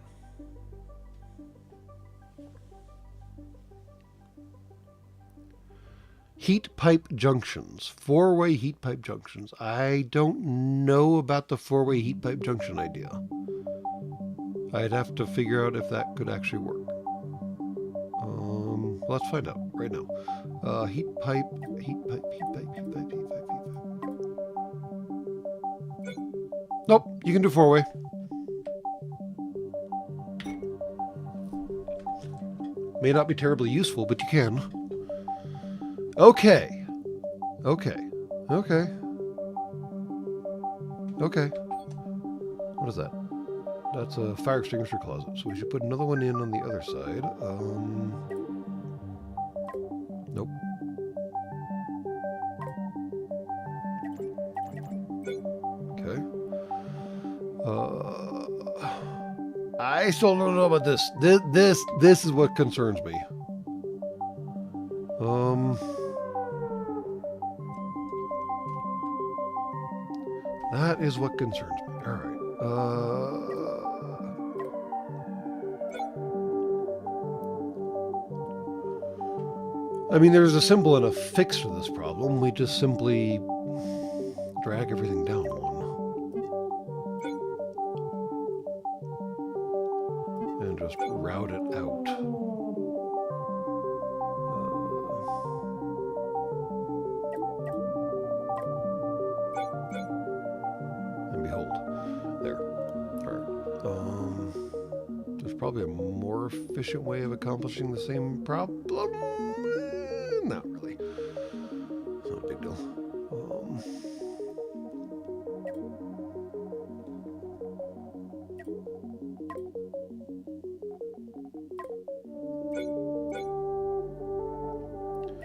Heat pipe junctions. Four-way heat pipe junctions. I don't know about the four-way heat pipe junction idea. I'd have to figure out if that could actually work. Let's find out right now. Heat pipe. Nope, you can do four-way. May not be terribly useful, but you can. Okay. What is that? That's a fire extinguisher closet. So we should put another one in on the other side. Nope. Okay. I still don't know about this. This is what concerns me. That is what concerns me. All right. I mean, there's a simple enough fix for this problem. We just simply drag everything down one. And just route it out. And behold. There. Alright. There's probably a more efficient way of accomplishing the same problem. Not really. It's not a big deal.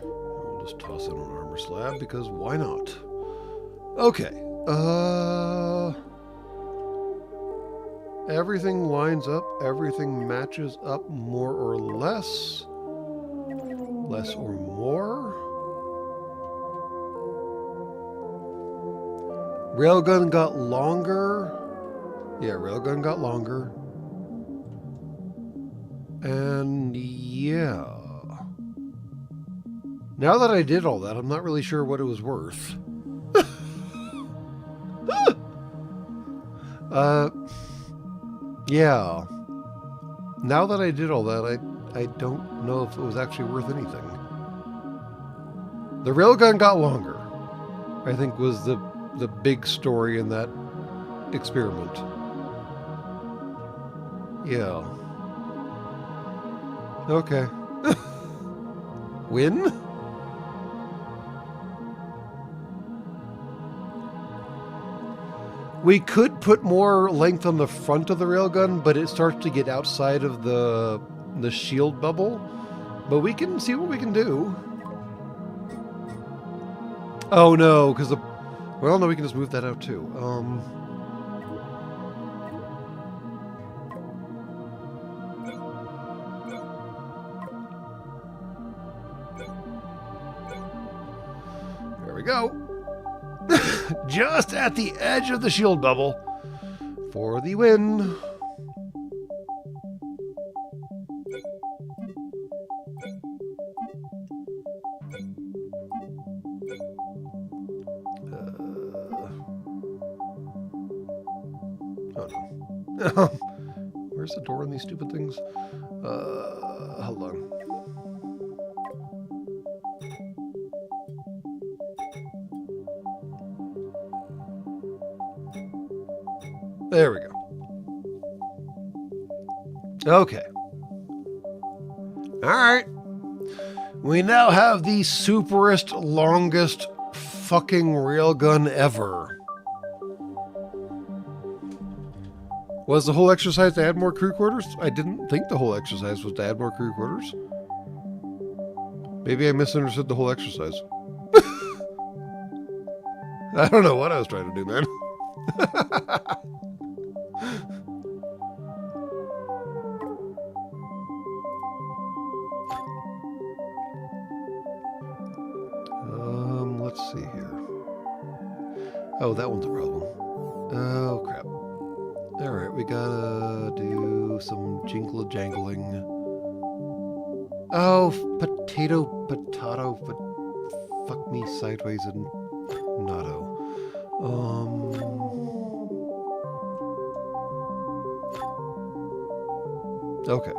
We'll just toss in an armor slab because why not? Okay. Everything lines up. Everything matches up more or less. Less or more. Railgun got longer. Yeah, railgun got longer. And yeah. Now that I did all that, I'm not really sure what it was worth. Yeah. Now that I did all that, I don't know if it was actually worth anything. The railgun got longer, I think, was the big story in that experiment. Yeah. Okay. Win? We could put more length on the front of the railgun, but it starts to get outside of the shield bubble. But we can see what we can do. Oh no, because well, no, we can just move that out too. There we go. Just at the edge of the shield bubble for the win. Oh no. Where's the door in these stupid things? Hold on. There we go. Okay. Alright. We now have the superest, longest fucking railgun ever. Was the whole exercise to add more crew quarters? I didn't think the whole exercise was to add more crew quarters. Maybe I misunderstood the whole exercise. I don't know what I was trying to do, man. Let's see here. Oh, that one's a problem. Oh, crap. Alright, we gotta do some jingle-jangling. Oh, potato, fuck me sideways and natto. Okay.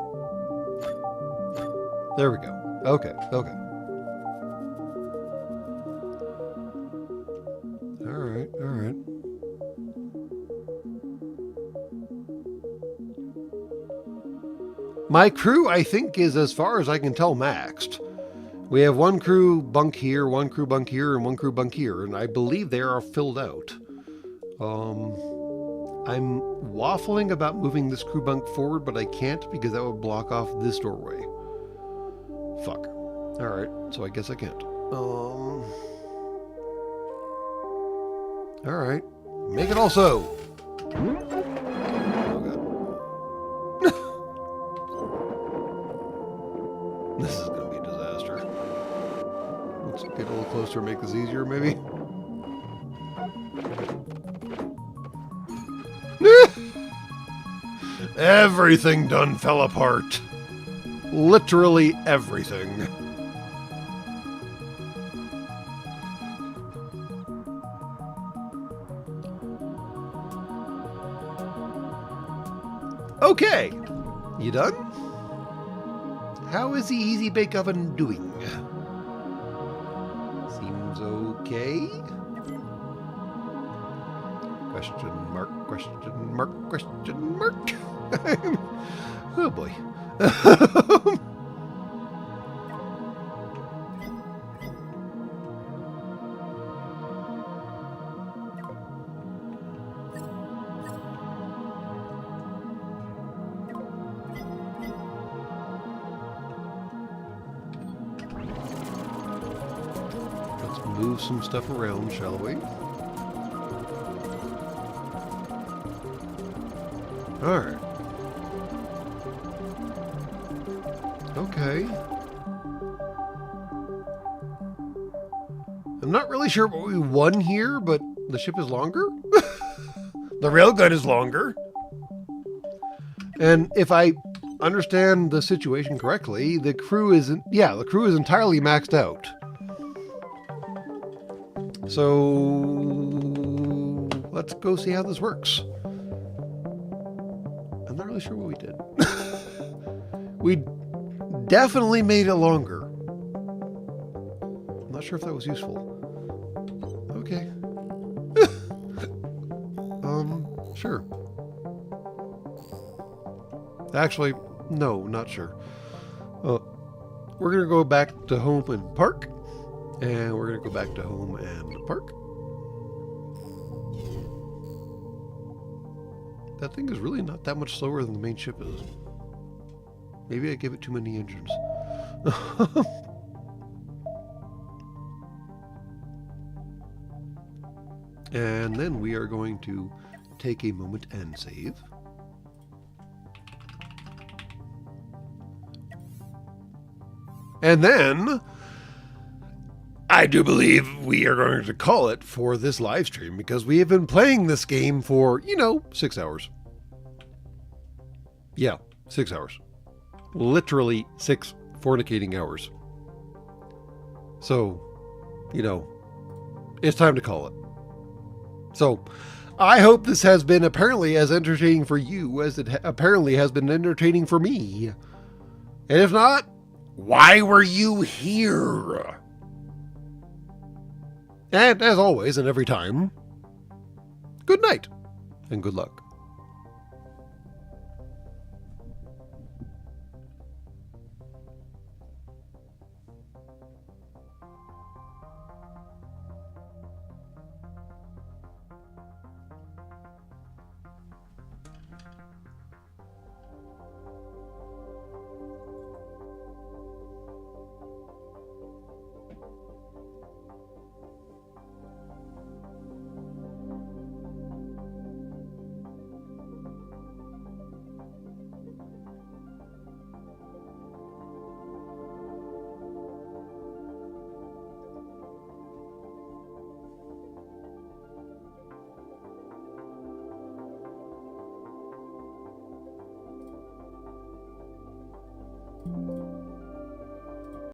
There we go. Okay. Alright. My crew, I think, is, as far as I can tell, maxed. We have one crew bunk here, one crew bunk here, and one crew bunk here, and I believe they are filled out. I'm waffling about moving this crew bunk forward, but I can't because that would block off this doorway. Fuck. Alright, so I guess I can't. Alright. Make it also! Oh god. This is gonna be a disaster. Let's get a little closer and make this easier, maybe. Everything done fell apart. Literally everything. Okay, you done? How is the Easy Bake Oven doing? Seems okay. Question mark, question mark, question mark. Oh boy. Let's move some stuff around, shall we? Alright. Okay. I'm not really sure what we won here, but the ship is longer. The railgun is longer. And if I understand the situation correctly, the crew isn't... Yeah, the crew is entirely maxed out. So... let's go see how this works. I'm not really sure what we did. We definitely made it longer. I'm not sure if that was useful. Okay. Sure. Actually, no, not sure. We're going to go back to home and park. And we're going to go back to home and park. That thing is really not that much slower than the main ship is. Maybe I gave it too many engines. And then we are going to take a moment and save. And then I do believe we are going to call it for this live stream because we have been playing this game for, 6 hours. Yeah, 6 hours. Literally 6 fornicating hours. So, it's time to call it. So, I hope this has been apparently as entertaining for you as it apparently has been entertaining for me. And if not, why were you here? And as always and every time, good night and good luck.